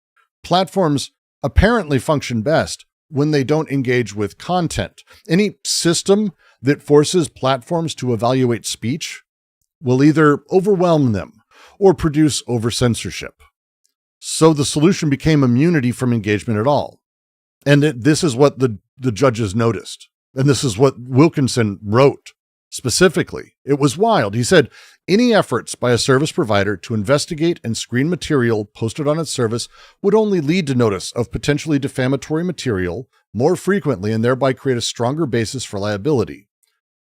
platforms apparently function best when they don't engage with content. Any system that forces platforms to evaluate speech will either overwhelm them or produce over-censorship. So the solution became immunity from engagement at all. And this is what the judges noticed. And this is what Wilkinson wrote specifically. It was wild. He said, any efforts by a service provider to investigate and screen material posted on its service would only lead to notice of potentially defamatory material more frequently and thereby create a stronger basis for liability.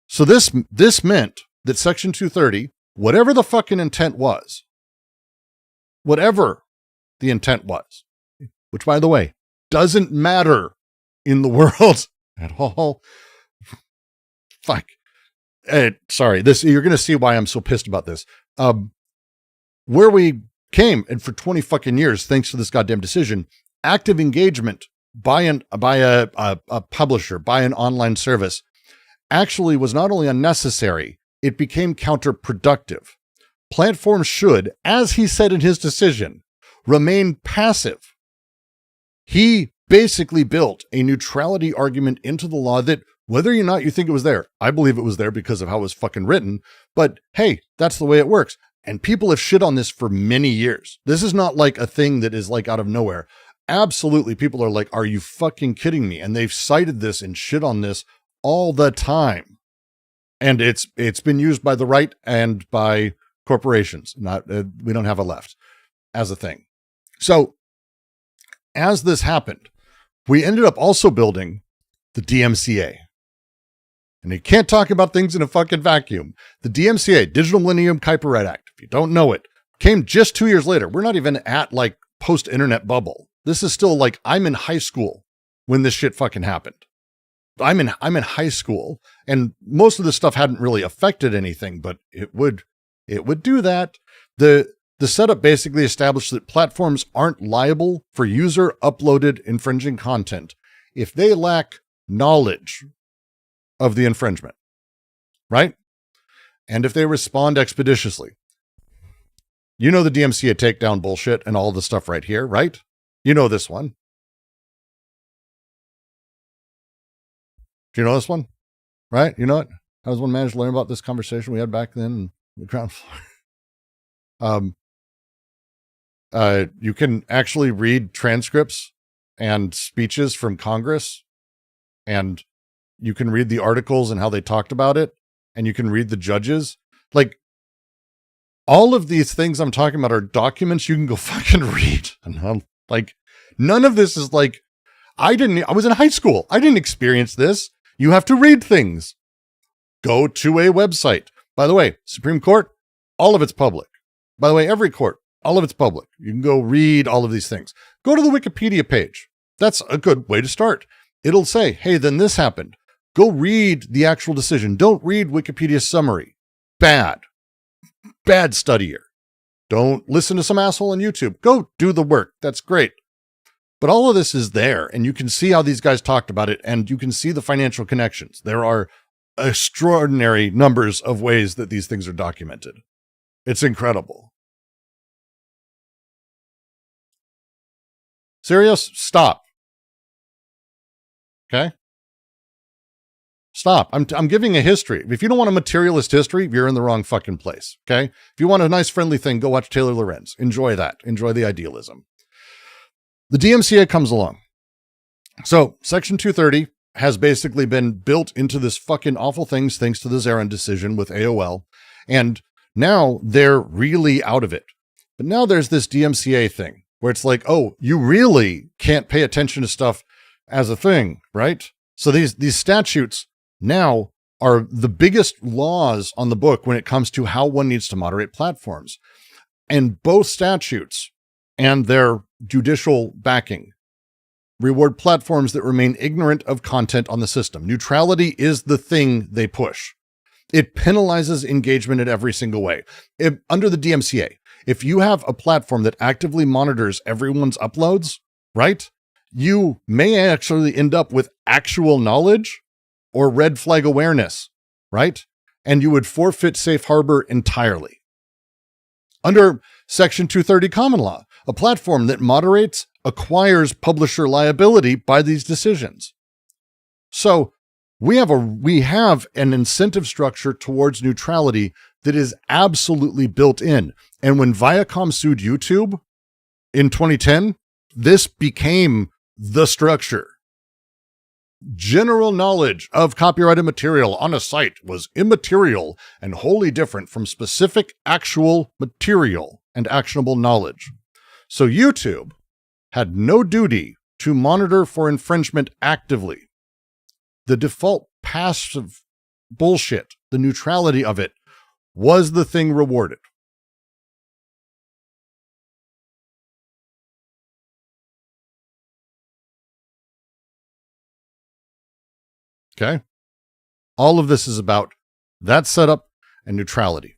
So this meant that Section 230, whatever the fucking intent was, whatever the intent was, which by the way, doesn't matter in the world at all. Fuck. Sorry, you're going to see why I'm so pissed about this. Where we came, and for 20 fucking years, thanks to this goddamn decision, active engagement by a publisher, by an online service, actually was not only unnecessary, it became counterproductive. Platforms should, as he said in his decision, remain passive. He basically built a neutrality argument into the law that whether or not you think it was there, I believe it was there because of how it was fucking written, but hey, that's the way it works. And people have shit on this for many years. This is not like a thing that is like out of nowhere. Absolutely, people are like, are you fucking kidding me? And they've cited this and shit on this all the time. And it's been used by the right and by corporations. We don't have a left as a thing. So as this happened, we ended up also building the DMCA. And you can't talk about things in a fucking vacuum. The DMCA, Digital Millennium Copyright Act, if you don't know it, came just 2 years later. We're not even at like post-internet bubble. This is still like I'm in high school when this shit fucking happened. I'm in high school, and most of this stuff hadn't really affected anything, but it would do that. The setup basically established that platforms aren't liable for user uploaded infringing content if they lack knowledge of the infringement, right? And if they respond expeditiously. You know the DMCA takedown bullshit and all the stuff right here, right? You know this one. Do you know this one? Right? You know it? How does one manage to learn about this conversation we had back then in the ground floor? You can actually read transcripts and speeches from Congress, and you can read the articles and how they talked about it, and you can read the judges. Like, all of these things I'm talking about are documents you can go fucking read. And like, none of this is like, I was in high school. I didn't experience this. You have to read things. Go to a website. By the way, Supreme Court, all of it's public. By the way, every court, all of it's public. You can go read all of these things. Go to the Wikipedia page. That's a good way to start. It'll say, hey, then this happened. Go read the actual decision. Don't read Wikipedia's summary. Bad. bad studier. Don't listen to some asshole on YouTube. Go do the work. That's great. But all of this is there, and you can see how these guys talked about it, and you can see the financial connections. There are extraordinary numbers of ways that these things are documented. It's incredible. Serious? Stop. Okay? Stop. I'm giving a history. If you don't want a materialist history, you're in the wrong fucking place. Okay? If you want a nice friendly thing, go watch Taylor Lorenz. Enjoy that. Enjoy the idealism. The DMCA comes along. So Section 230 has basically been built into this fucking awful things thanks to the Zarin decision with AOL. And now they're really out of it. But now there's this DMCA thing where it's like, oh, you really can't pay attention to stuff as a thing, right? So these statutes now are the biggest laws on the book when it comes to how one needs to moderate platforms. And both statutes and their judicial backing reward platforms that remain ignorant of content on the system. Neutrality is the thing they push. It penalizes engagement in every single way. Under the DMCA, if you have a platform that actively monitors everyone's uploads, right, you may actually end up with actual knowledge or red flag awareness, right? And you would forfeit safe harbor entirely. Under Section 230 common law, a platform that moderates acquires publisher liability by these decisions. So we have an incentive structure towards neutrality that is absolutely built in. And when Viacom sued YouTube in 2010, this became the structure. General knowledge of copyrighted material on a site was immaterial and wholly different from specific actual material and actionable knowledge. So YouTube had no duty to monitor for infringement actively. The default passive bullshit, the neutrality of it, was the thing rewarded. Okay? All of this is about that setup and neutrality.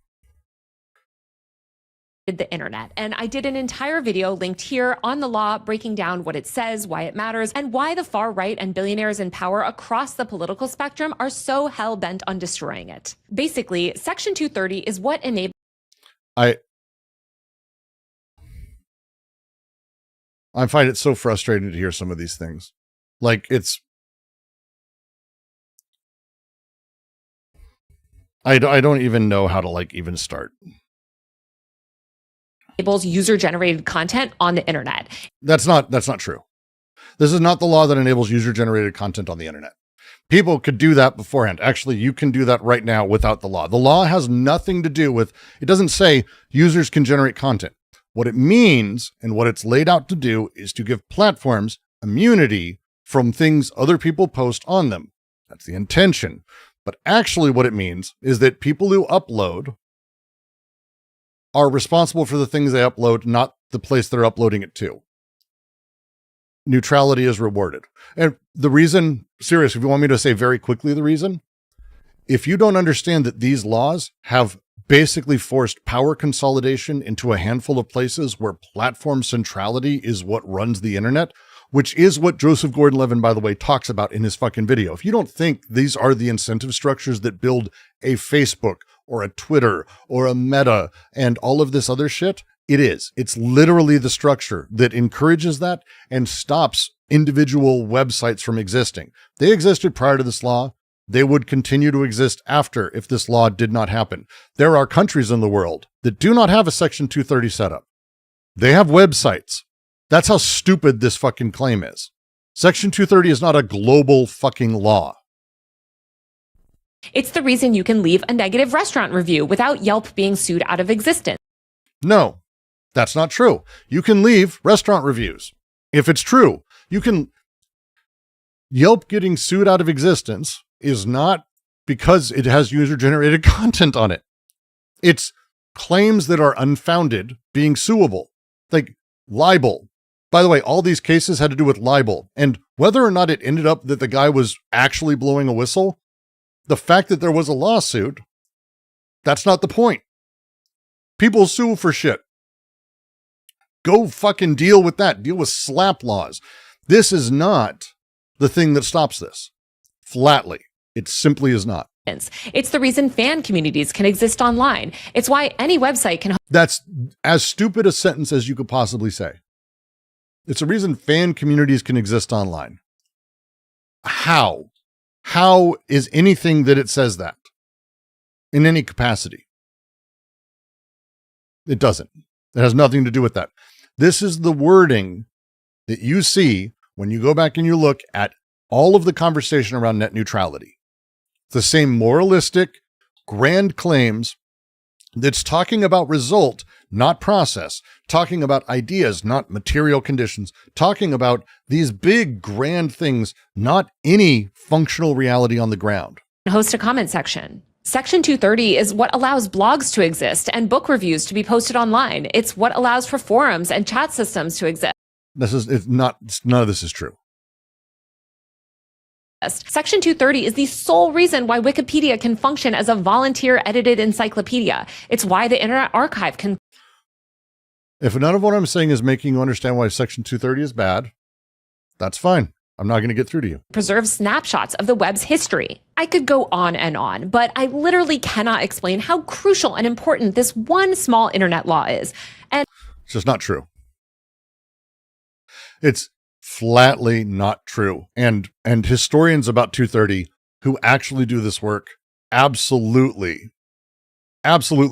The internet. And I did an entire video linked here on the law, breaking down what it says, why it matters, and why the far right and billionaires in power across the political spectrum are so hell-bent on destroying it. Basically, Section 230 is what enables... I find it so frustrating to hear some of these things. Like, it's... I don't even know how to, even start. Enables user-generated content on the internet. That's not true. This is not the law that enables user-generated content on the internet. People could do that beforehand. Actually, you can do that right now without the law. The law has nothing to do with, it doesn't say users can generate content. What it means and what it's laid out to do is to give platforms immunity from things other people post on them. That's the intention. But actually what it means is that people who upload are responsible for the things they upload, not the place they're uploading it to. Neutrality is rewarded. And the reason, serious, if you want me to say very quickly the reason, if you don't understand that these laws have basically forced power consolidation into a handful of places where platform centrality is what runs the internet, which is what Joseph Gordon-Levitt, by the way, talks about in his fucking video. If you don't think these are the incentive structures that build a Facebook or a Twitter or a Meta and all of this other shit, it is. It's literally the structure that encourages that and stops individual websites from existing. They existed prior to this law. They would continue to exist after if this law did not happen. There are countries in the world that do not have a Section 230 setup. They have websites. That's how stupid this fucking claim is. Section 230 is not a global fucking law. It's the reason you can leave a negative restaurant review without Yelp being sued out of existence. No, that's not true. You can leave restaurant reviews. If it's true, you can... Yelp getting sued out of existence is not because it has user-generated content on it. It's claims that are unfounded being suable. Like libel. By the way, all these cases had to do with libel. And whether or not it ended up that the guy was actually blowing a whistle, the fact that there was a lawsuit, that's not the point. People sue for shit. Go fucking deal with that. Deal with slap laws. This is not the thing that stops this. Flatly. It simply is not. It's the reason fan communities can exist online. It's why any website can... That's as stupid a sentence as you could possibly say. It's the reason fan communities can exist online. How? How is anything that it says that in any capacity? It doesn't. It has nothing to do with that. This is the wording that you see when you go back and you look at all of the conversation around net neutrality. It's the same moralistic, grand claims that's talking about result, not process, talking about ideas, not material conditions, talking about these big, grand things, not any functional reality on the ground. Host a comment section. Section 230 is what allows blogs to exist and book reviews to be posted online. It's what allows for forums and chat systems to exist. None of this is true. Section 230 is the sole reason why Wikipedia can function as a volunteer-edited encyclopedia. It's why the Internet Archive can... If none of what I'm saying is making you understand why Section 230 is bad, that's fine. I'm not going to get through to you. Preserve snapshots of the web's history. I could go on, but I literally cannot explain how crucial and important this one small internet law is. And it's just not true. It's flatly not true. And historians about 230 who actually do this work absolutely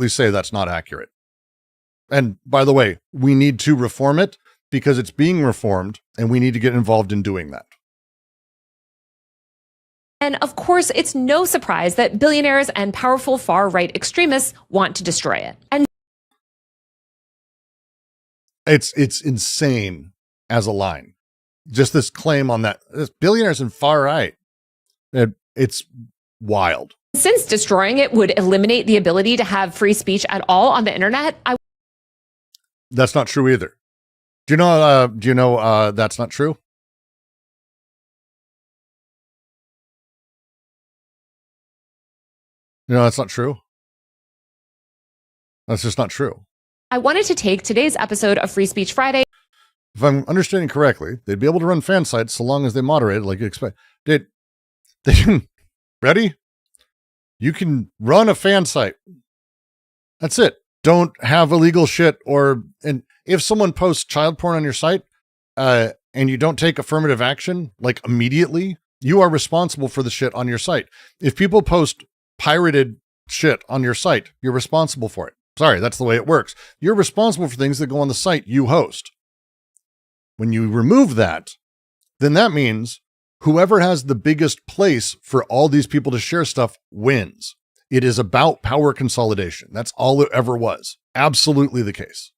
say that's not accurate. And by the way, we need to reform it because it's being reformed and we need to get involved in doing that. And of course, it's no surprise that billionaires and powerful far-right extremists want to destroy it. And it's insane as a line. Just this claim on that. Billionaires and far-right. It's wild. Since destroying it would eliminate the ability to have free speech at all on the internet, that's not true either. Do you know that's not true? That's not true. That's just not true. I wanted to take today's episode of Free Speech Friday. If I'm understanding correctly, they'd be able to run fan sites so long as they moderate it like you expect. Ready? You can run a fan site. That's it. Don't have illegal shit and if someone posts child porn on your site, and you don't take affirmative action, like immediately, you are responsible for the shit on your site. If people post pirated shit on your site, you're responsible for it. Sorry, that's the way it works. You're responsible for things that go on the site you host. When you remove that, then that means whoever has the biggest place for all these people to share stuff wins. It is about power consolidation. That's all it ever was. Absolutely the case.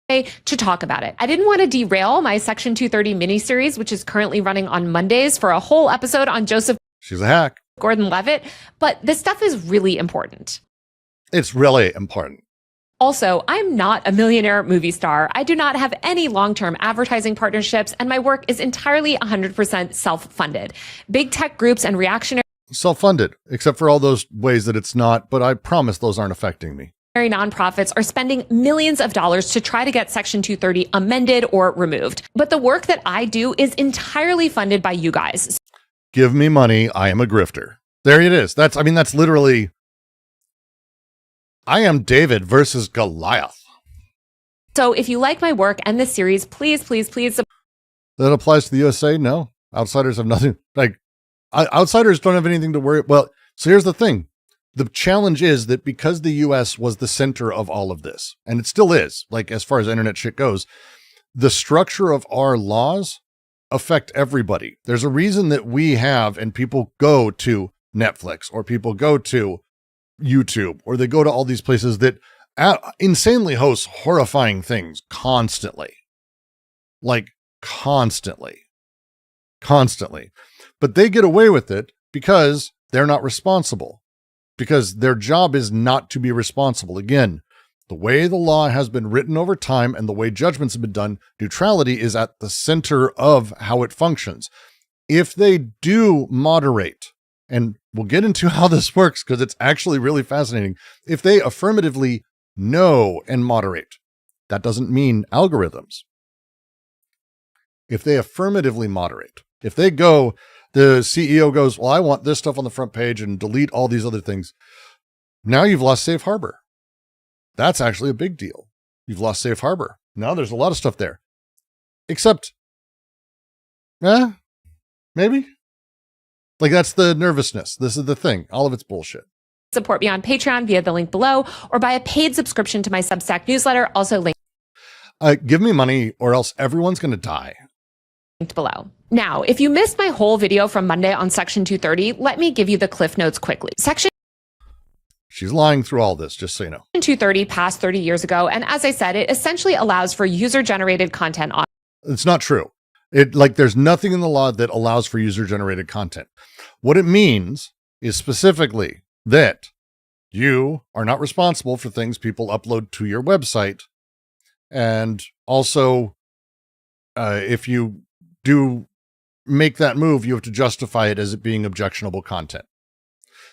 To talk about it. I didn't want to derail my Section 230 miniseries, which is currently running on Mondays, for a whole episode on Joseph She's a hack. Gordon-Levitt, but this stuff is really important. It's really important. Also, I'm not a millionaire movie star. I do not have any long-term advertising partnerships, and my work is entirely 100% self-funded. Big tech groups and reactionary self-funded, except for all those ways that it's not, but I promise those aren't affecting me. Nonprofits are spending millions of dollars to try to get Section 230 amended or removed. But the work that I do is entirely funded by you guys. Give me money. I am a grifter. There it is. That's literally, I am David versus Goliath. So if you like my work and this series, please. That applies to the USA? No. Outsiders have nothing. Outsiders don't have anything to worry. Well, so here's the thing. The challenge is that because the US was the center of all of this, and it still is, as far as internet shit goes, the structure of our laws affect everybody. There's a reason that we have, and people go to Netflix, or people go to YouTube, or they go to all these places that insanely host horrifying things constantly. Constantly. But they get away with it because they're not responsible. Because their job is not to be responsible. Again, the way the law has been written over time and the way judgments have been done, neutrality is at the center of how it functions. If they do moderate and We'll get into how this works because it's actually really fascinating. If they affirmatively know and moderate, that doesn't mean algorithms. If they affirmatively moderate, if they go, the CEO goes, well, I want this stuff on the front page and delete all these other things. Now you've lost safe harbor. That's actually a big deal. You've lost safe harbor. Now there's a lot of stuff there. Except, maybe. Like, that's the nervousness. This is the thing. All of it's bullshit. Support me on Patreon via the link below, or buy a paid subscription to my Substack newsletter, also linked. Give me money or else everyone's going to die. Linked below. Now, if you missed my whole video from Monday on Section 230, let me give you the cliff notes quickly. She's lying through all this, just so you know. 230 passed 30 years ago, and as I said, it essentially allows for user-generated content on. It's not true. There's nothing in the law that allows for user-generated content. What it means is specifically that you are not responsible for things people upload to your website. And also, if you do make that move, you have to justify it as it being objectionable content.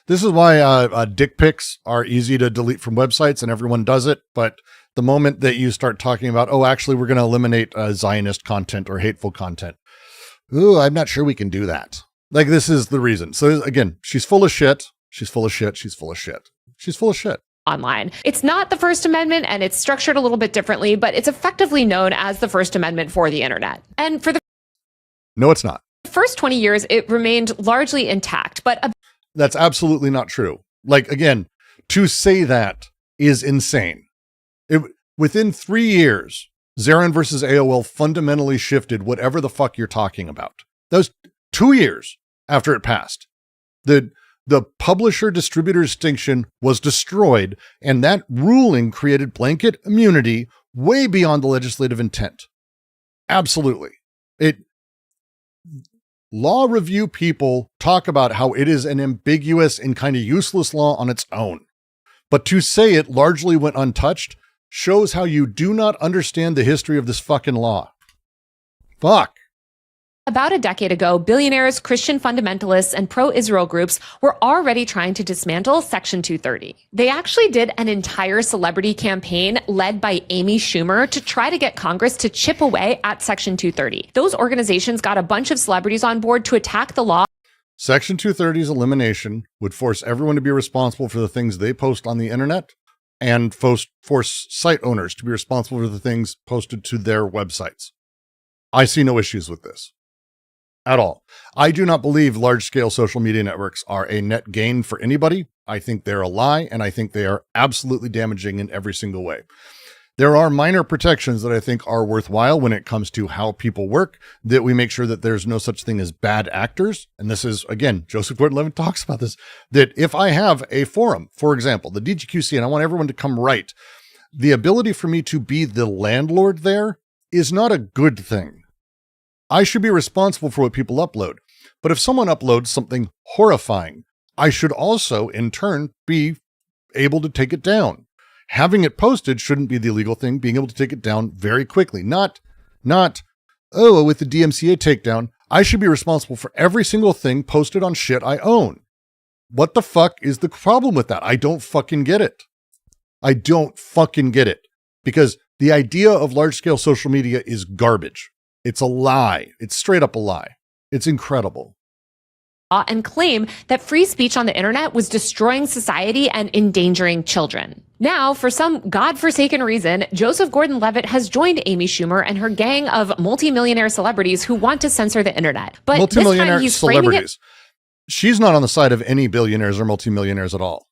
This is why dick pics are easy to delete from websites and everyone does it. But the moment that you start talking about, oh, actually, we're going to eliminate Zionist content or hateful content. Ooh, I'm not sure we can do that. Like, this is the reason. So again, she's full of shit. She's full of shit. She's full of shit. She's full of shit. Online. It's not the First Amendment, and it's structured a little bit differently, but it's effectively known as the First Amendment for the internet. And for the No, it's not. first 20 years, it remained largely intact, but that's absolutely not true. Like, again, to say that is insane. Within 3 years, Zarin versus AOL fundamentally shifted whatever the fuck you're talking about. That was 2 years after it passed. The publisher-distributor distinction was destroyed, and that ruling created blanket immunity way beyond the legislative intent. Absolutely. Law review people talk about how it is an ambiguous and kind of useless law on its own. But to say it largely went untouched shows how you do not understand the history of this fucking law. Fuck. about a decade ago, billionaires, Christian fundamentalists, and pro-Israel groups were already trying to dismantle Section 230. They actually did an entire celebrity campaign led by Amy Schumer to try to get Congress to chip away at Section 230. Those organizations got a bunch of celebrities on board to attack the law. Section 230's elimination would force everyone to be responsible for the things they post on the internet and force site owners to be responsible for the things posted to their websites. I see no issues with this at all. I do not believe large-scale social media networks are a net gain for anybody. I think they're a lie, and I think they are absolutely damaging in every single way. There are minor protections that I think are worthwhile when it comes to how people work, that we make sure that there's no such thing as bad actors. And this is, again, Joseph Gordon-Levitt talks about this, that if I have a forum, for example, the DGQC, and I want everyone to come write, the ability for me to be the landlord there is not a good thing. I should be responsible for what people upload. But if someone uploads something horrifying, I should also, in turn, be able to take it down. Having it posted shouldn't be the illegal thing. Being able to take it down very quickly. Not, with the DMCA takedown, I should be responsible for every single thing posted on shit I own. What the fuck is the problem with that? I don't fucking get it. I don't fucking get it. Because the idea of large-scale social media is garbage. It's a lie. It's straight up a lie. It's incredible. And claim that free speech on the internet was destroying society and endangering children. Now, for some godforsaken reason, Joseph Gordon-Levitt has joined Amy Schumer and her gang of multimillionaire celebrities who want to censor the internet. But this time he's framing it. She's not on the side of any billionaires or multimillionaires at all.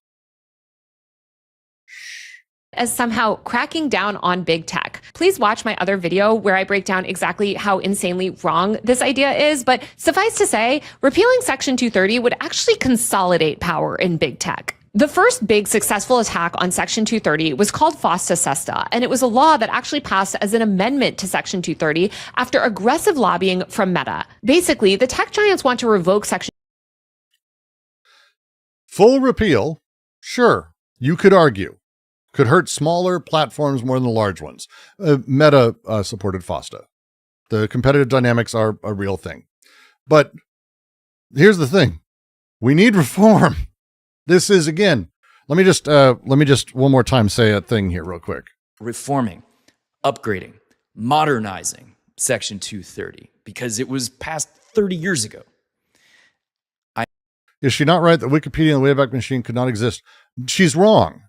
As somehow cracking down on big tech. Please watch my other video where I break down exactly how insanely wrong this idea is. But suffice to say, repealing Section 230 would actually consolidate power in big tech. The first big successful attack on Section 230 was called FOSTA SESTA, and it was a law that actually passed as an amendment to Section 230 after aggressive lobbying from Meta. Basically, the tech giants want to revoke Section. Full repeal, sure, you could argue. Could hurt smaller platforms more than the large ones. Meta supported FOSTA. The competitive dynamics are a real thing. But here's the thing. We need reform. This is, again, let me just one more time say a thing here real quick. Reforming, upgrading, modernizing Section 230 because it was passed 30 years ago. Is she not right that Wikipedia and the Wayback Machine could not exist? She's wrong.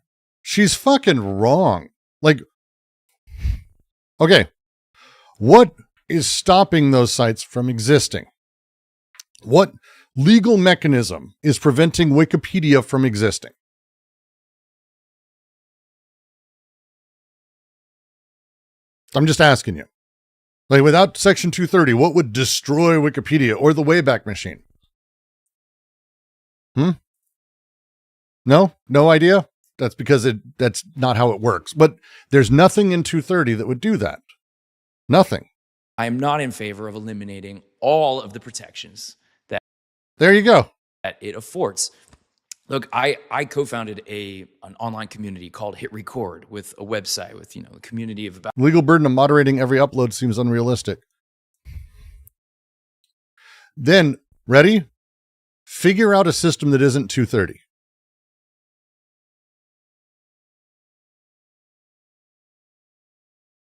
She's fucking wrong. Like, okay, what is stopping those sites from existing? What legal mechanism is preventing Wikipedia from existing? I'm just asking you. Like, without Section 230, what would destroy Wikipedia or the Wayback Machine? No idea? That's because that's not how it works. But there's nothing in 230 that would do that. Nothing. I am not in favor of eliminating all of the protections that there you go. That it affords. Look, I co-founded an online community called Hit Record with a website with, a community of about... Legal burden of moderating every upload seems unrealistic. Then, ready? Figure out a system that isn't 230.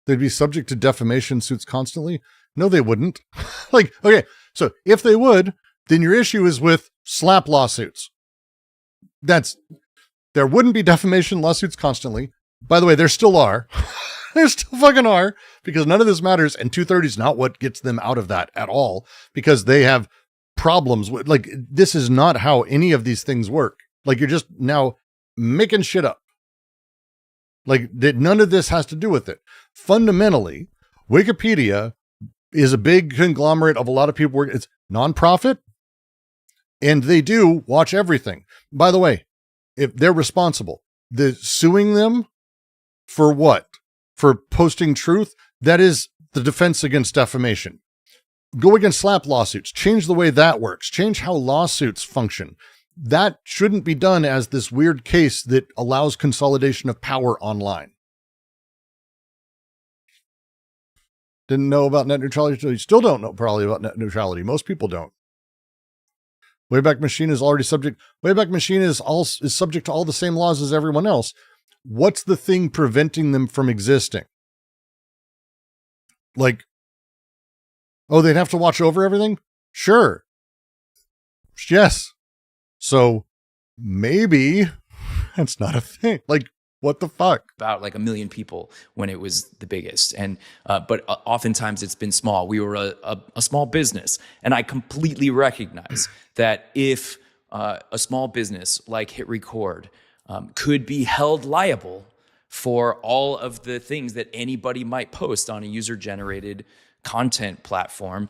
They'd be subject to defamation suits constantly? No, they wouldn't. Like, okay, so if they would, then your issue is with slap lawsuits. There wouldn't be defamation lawsuits constantly. By the way, there still are. There still fucking are, because none of this matters, and 230 is not what gets them out of that at all, because they have problems with, like, this is not how any of these things work. Like, you're just now making shit up. Like, none of this has to do with it. Fundamentally, Wikipedia is a big conglomerate of a lot of people. It's nonprofit, and they do watch everything. By the way, if they're responsible, suing them for what? For posting truth? That is the defense against defamation. Go against slap lawsuits. Change the way that works. Change how lawsuits function. That shouldn't be done as this weird case that allows consolidation of power online. Didn't know about net neutrality. You still don't know probably about net neutrality. Most people don't. Wayback Machine is already subject. Wayback Machine is subject to all the same laws as everyone else. What's the thing preventing them from existing? Like, oh, they'd have to watch over everything? Sure. Yes. So maybe that's not a thing. Like, what the fuck? About like 1 million people when it was the biggest. And, but oftentimes it's been small. We were a small business. And I completely recognize that if a small business like Hit Record could be held liable for all of the things that anybody might post on a user-generated content platform,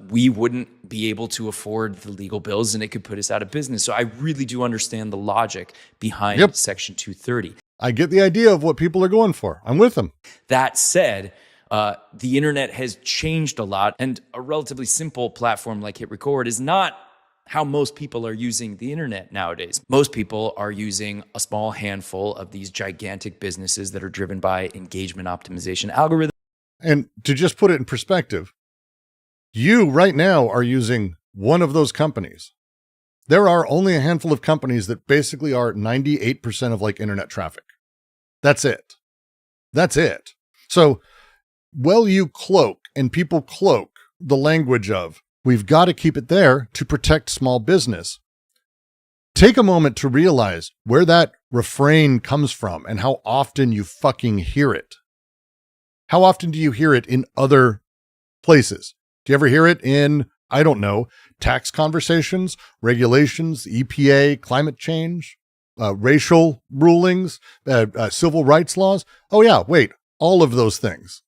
we wouldn't be able to afford the legal bills and it could put us out of business. So I really do understand the logic behind Section 230. I get the idea of what people are going for. I'm with them. That said, the internet has changed a lot, and a relatively simple platform like Hit Record is not how most people are using the internet nowadays. Most people are using a small handful of these gigantic businesses that are driven by engagement optimization algorithms. And to just put it in perspective, you right now are using one of those companies. There are only a handful of companies that basically are 98% of like internet traffic. That's it. That's it. So, well, you cloak and people cloak the language of, we've got to keep it there to protect small business. Take a moment to realize where that refrain comes from and how often you fucking hear it. How often do you hear it in other places? Do you ever hear it in, I don't know, tax conversations, regulations, EPA, climate change, racial rulings, civil rights laws? Oh yeah, wait, all of those things.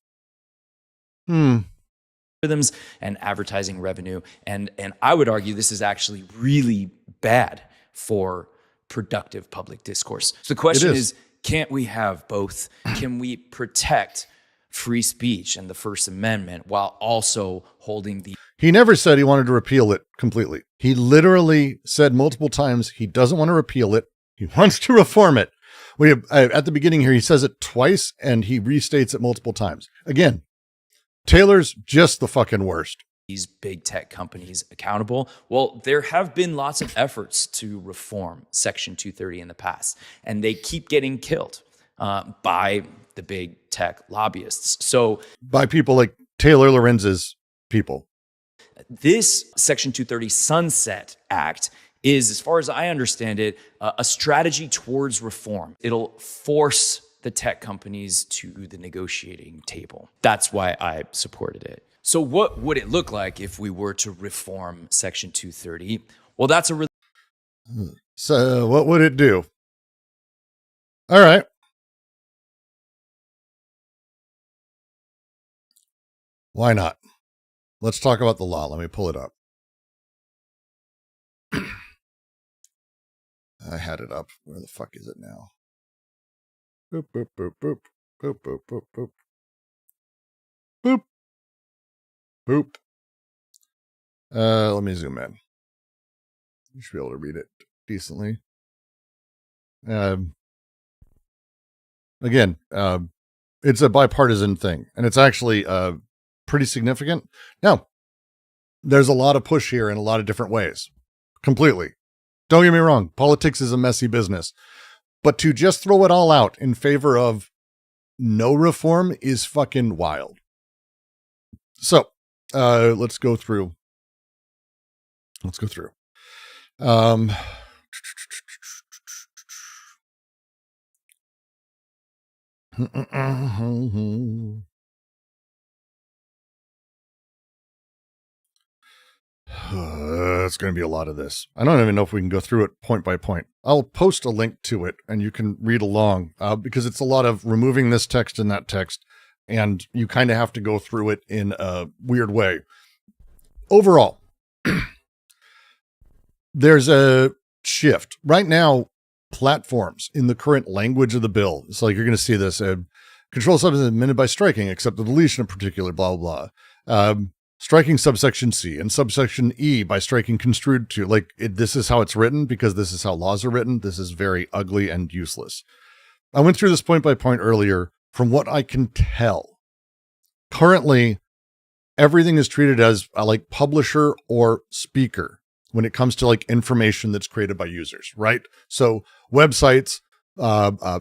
Rhythms and advertising revenue. And I would argue this is actually really bad for productive public discourse. So the question is, can't we have both? Can we protect free speech and the First Amendment while also holding the... He never said he wanted to repeal it completely. He literally said multiple times he doesn't want to repeal it. He wants to reform it. At the beginning here, he says it twice and he restates it multiple times. Again, Taylor's just the fucking worst. these big tech companies accountable? Well, there have been lots of efforts to reform Section 230 in the past, and they keep getting killed by the big tech lobbyists. So by people like Taylor Lorenz's people. This Section 230 Sunset Act is, as far as I understand it, a strategy towards reform. It'll force the tech companies to the negotiating table. That's why I supported it. So what would it look like if we were to reform Section 230? Well, that's a So what would it do? All right. Why not? Let's talk about the law. Let me pull it up. I had it up. Where the fuck is it now? Boop, boop, boop, boop. Boop, boop, boop, boop. Boop. Boop. Let me zoom in. You should be able to read it decently. Again, it's a bipartisan thing, and it's actually pretty significant. Now, there's a lot of push here in a lot of different ways. Completely. Don't get me wrong. Politics is a messy business. But to just throw it all out in favor of no reform is fucking wild. So, let's go through. It's going to be a lot of this. I don't even know if we can go through it point by point. I'll post a link to it and you can read along because it's a lot of removing this text and that text, and you kind of have to go through it in a weird way. Overall, there's a shift. Right now, platforms in the current language of the bill, it's like you're going to see this, control substance admitted by striking, except the deletion of particular, blah, blah, blah. Striking subsection C and subsection E by striking construed to, this is how it's written because this is how laws are written. This is very ugly and useless. I went through this point by point earlier. From what I can tell, currently, everything is treated as like publisher or speaker when it comes to like information that's created by users, right? So websites,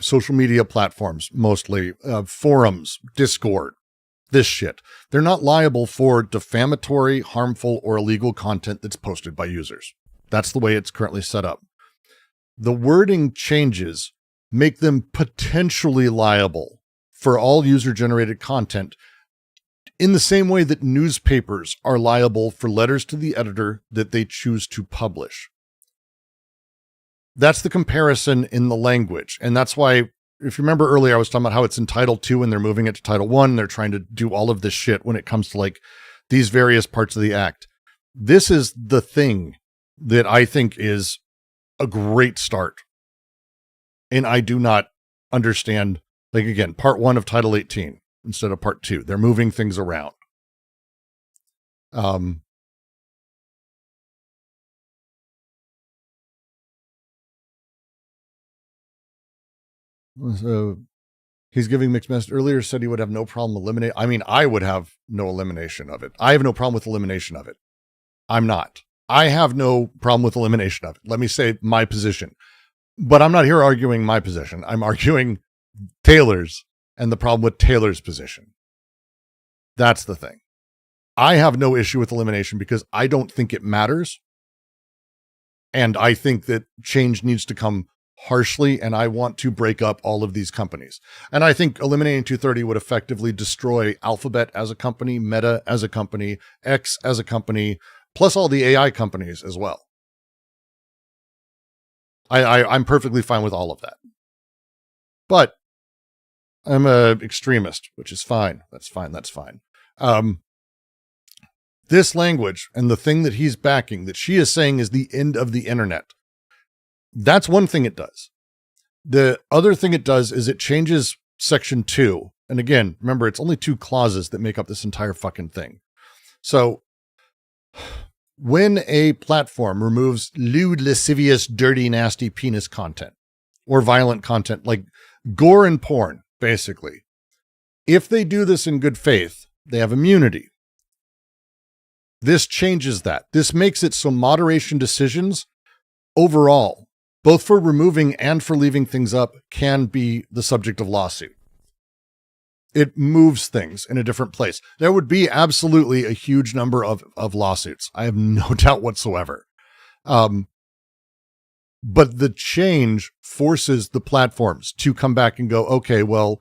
social media platforms, mostly forums, Discord, this shit. They're not liable for defamatory, harmful, or illegal content that's posted by users. That's the way it's currently set up. The wording changes make them potentially liable for all user-generated content in the same way that newspapers are liable for letters to the editor that they choose to publish. That's the comparison in the language. And that's why, if you remember earlier, I was talking about how it's in Title II and they're moving it to Title I. They're trying to do all of this shit when it comes to like these various parts of the act. This is the thing that I think is a great start. And I do not understand, like, again, Part 1 of Title 18 instead of Part 2. They're moving things around. So he's giving mixed message. Earlier said he would have no problem eliminating. I mean, I would have no elimination of it. I have no problem with elimination of it. I'm not. I have no problem with elimination of it. Let me say my position. But I'm not here arguing my position. I'm arguing Taylor's and the problem with Taylor's position. That's the thing. I have no issue with elimination because I don't think it matters. And I think that change needs to come harshly, and I want to break up all of these companies. And I think eliminating 230 would effectively destroy Alphabet as a company, Meta as a company, X as a company, plus all the AI companies as well. I'm perfectly fine with all of that. But I'm an extremist, which is fine. That's fine. That's fine. This language and the thing that he's backing, that she is saying is the end of the internet, that's one thing it does. The other thing it does is it changes Section 2. And again, remember, it's only 2 clauses that make up this entire fucking thing. So when a platform removes lewd, lascivious, dirty, nasty penis content or violent content like gore and porn, basically, if they do this in good faith, they have immunity. This changes that. This makes it so moderation decisions overall, both for removing and for leaving things up, can be the subject of lawsuit. It moves things in a different place. There would be absolutely a huge number of lawsuits. I have no doubt whatsoever. But the change forces the platforms to come back and go, okay, well,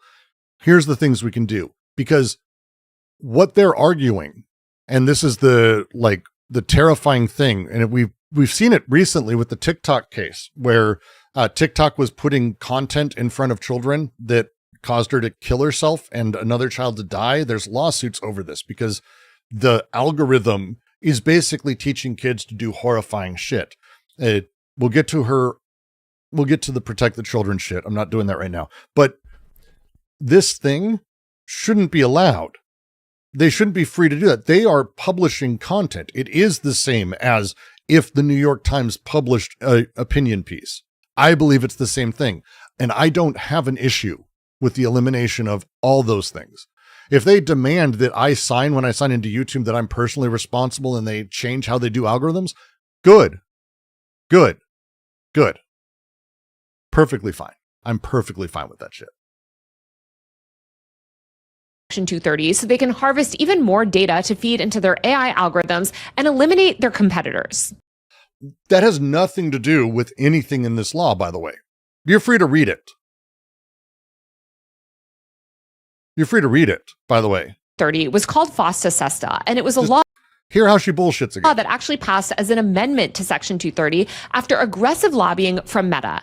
here's the things we can do. Because what they're arguing, and this is the terrifying thing, and we've seen it recently with the TikTok case, where TikTok was putting content in front of children that caused her to kill herself and another child to die. There's lawsuits over this because the algorithm is basically teaching kids to do horrifying shit. We'll get to the protect the children shit. I'm not doing that right now. But this thing shouldn't be allowed. They shouldn't be free to do that. They are publishing content. It is the same as if the New York Times published an opinion piece. I believe it's the same thing. And I don't have an issue with the elimination of all those things. If they demand that I sign when I sign into YouTube that I'm personally responsible and they change how they do algorithms, good. Perfectly fine. I'm perfectly fine with that shit. Section 230 so they can harvest even more data to feed into their AI algorithms and eliminate their competitors. That has nothing to do with anything in this law, by the way. You're free to read it. By the way. 30 was called FOSTA SESTA, and it was a law. Hear how she bullshits again. That actually passed as an amendment to Section 230 after aggressive lobbying from Meta.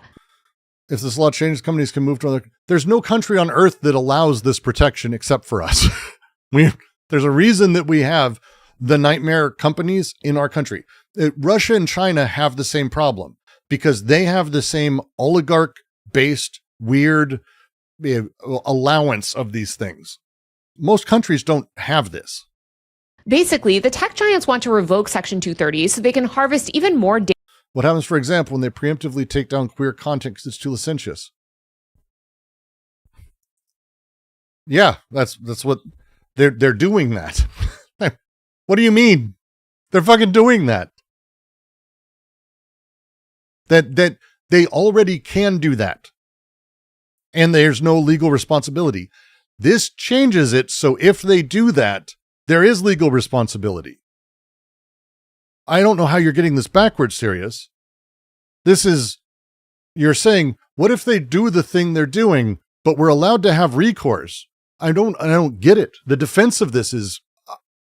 If this law changes, companies can move to other. There's no country on earth that allows this protection except for us. There's a reason that we have the nightmare companies in our country. Russia and China have the same problem because they have the same oligarch-based weird allowance of these things. Most countries don't have this. Basically, the tech giants want to revoke Section 230 so they can harvest even more data. What happens, for example, when they preemptively take down queer content because it's too licentious? Yeah, that's what they're doing that. What do you mean? They're fucking doing that. That they already can do that. And there's no legal responsibility. This changes it so if they do that, there is legal responsibility. I don't know how you're getting this backwards, Sirius. You're saying, what if they do the thing they're doing, but we're allowed to have recourse? I don't get it. The defense of this is,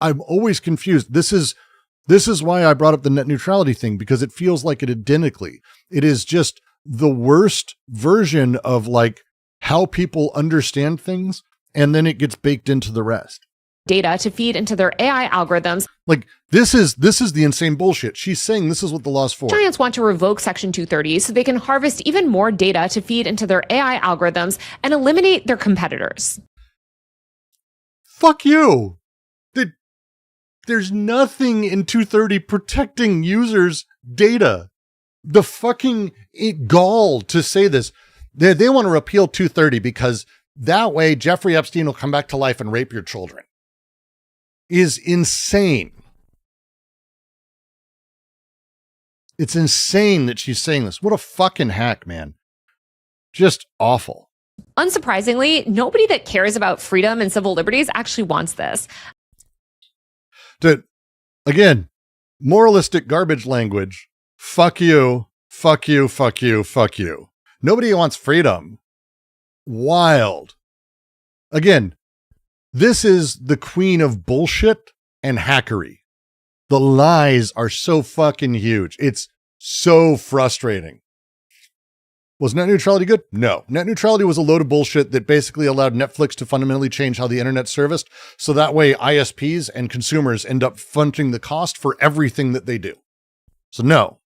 I'm always confused. This is why I brought up the net neutrality thing, because it feels like it identically. It is just the worst version of like how people understand things, and then it gets baked into the rest. Data to feed into their AI algorithms. Like this is the insane bullshit. She's saying this is what the law's for. Giants want to revoke Section 230 so they can harvest even more data to feed into their AI algorithms and eliminate their competitors. Fuck you. There's nothing in 230 protecting users' data. The fucking gall to say this. They want to repeal 230 because that way Jeffrey Epstein will come back to life and rape your children. Is insane. It's insane that she's saying this. What a fucking hack, man. Just awful. Unsurprisingly, nobody that cares about freedom and civil liberties actually wants this. Again, moralistic garbage language. Fuck you, fuck you, fuck you, fuck you. Nobody wants freedom. Wild. Again, this is the queen of bullshit and hackery. The lies are so fucking huge. It's so frustrating. Was net neutrality good? No. Net neutrality was a load of bullshit that basically allowed Netflix to fundamentally change how the internet serviced. So that way ISPs and consumers end up funding the cost for everything that they do. So no.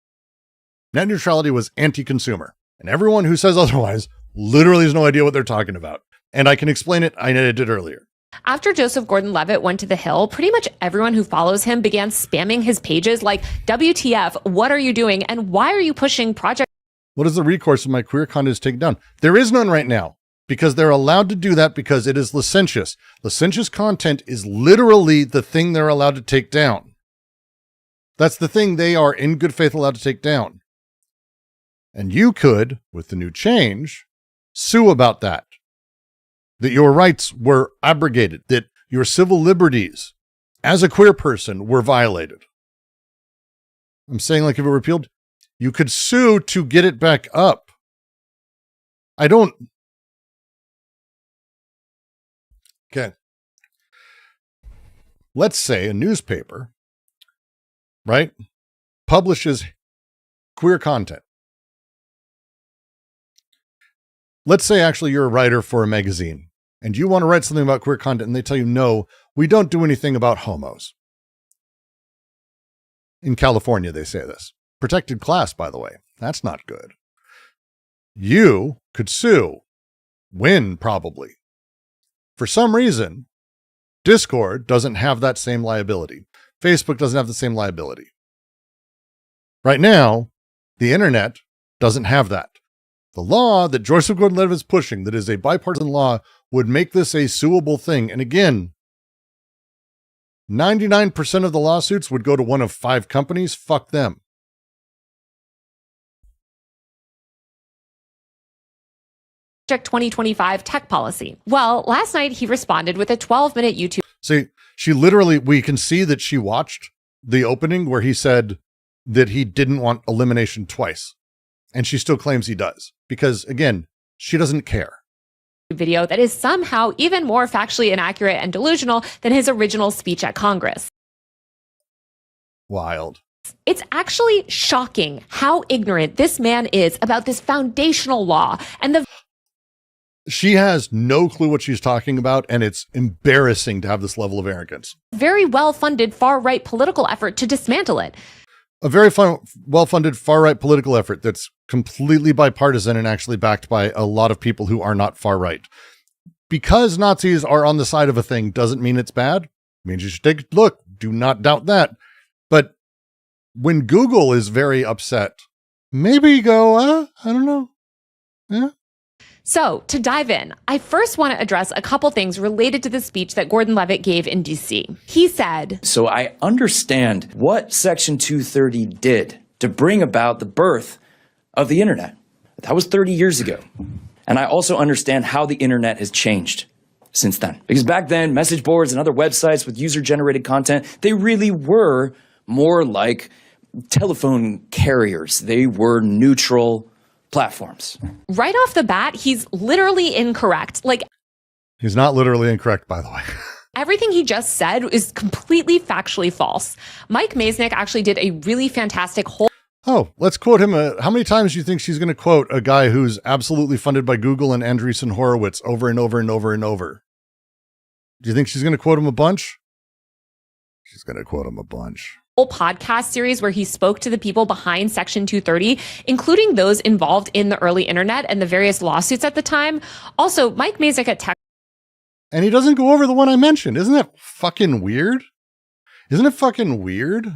Net neutrality was anti-consumer. And everyone who says otherwise literally has no idea what they're talking about. And I can explain it. I did earlier. After Joseph Gordon-Levitt went to the Hill, pretty much everyone who follows him began spamming his pages like, WTF, what are you doing? And why are you pushing Project? What is the recourse if my queer content is taken down? There is none right now because they're allowed to do that because it is licentious. Licentious content is literally the thing they're allowed to take down. That's the thing they are in good faith allowed to take down. And you could, with the new change, sue about that. That your rights were abrogated, that your civil liberties as a queer person were violated. I'm saying, like, if it were repealed, you could sue to get it back up. Okay. Let's say a newspaper, right, publishes queer content. Let's say actually you're a writer for a magazine and you want to write something about queer content and they tell you, no, we don't do anything about homos. In California, they say this. Protected class, by the way. That's not good. You could sue, win probably. For some reason, Discord doesn't have that same liability. Facebook doesn't have the same liability. Right now, the internet doesn't have that. The law that Joseph Gordon-Levitt is pushing, that is a bipartisan law, would make this a suable thing. And again, 99% of the lawsuits would go to one of 5 companies. Fuck them. Project 2025 tech policy. Well, last night he responded with a 12-minute YouTube. See, she literally, we can see that she watched the opening where he said that he didn't want elimination twice. And she still claims he does. Because again, she doesn't care. Video that is somehow even more factually inaccurate and delusional than his original speech at Congress. Wild. It's actually shocking how ignorant this man is about this foundational law and the She has no clue what she's talking about, and it's embarrassing to have this level of arrogance. very well-funded far-right political effort to dismantle it. A very well-funded far-right political effort that's completely bipartisan and actually backed by a lot of people who are not far-right. Because Nazis are on the side of a thing doesn't mean it's bad. It means you should take a look. Do not doubt that. But when Google is very upset, maybe go, I don't know. Yeah. So, to dive in, I first want to address a couple things related to the speech that Gordon-Levitt gave in D.C. He said, So I understand what Section 230 did to bring about the birth of the internet. That was 30 years ago. And I also understand how the internet has changed since then. Because back then, message boards and other websites with user-generated content, they really were more like telephone carriers. They were neutral platforms. Right off the bat, he's literally incorrect. Like, he's not literally incorrect, by the way. Everything he just said is completely factually false. Mike Maisnick actually did a really fantastic whole. Oh, let's quote him. How many times do you think she's going to quote a guy who's absolutely funded by Google and Andreessen Horowitz over and over and over and over? Do you think she's going to quote him a bunch? She's going to quote him a bunch. Whole podcast series where he spoke to the people behind Section 230, including those involved in the early internet and the various lawsuits at the time. Also, Mike Maisnick at Tech. And he doesn't go over the one I mentioned. Isn't that fucking weird? Isn't it fucking weird?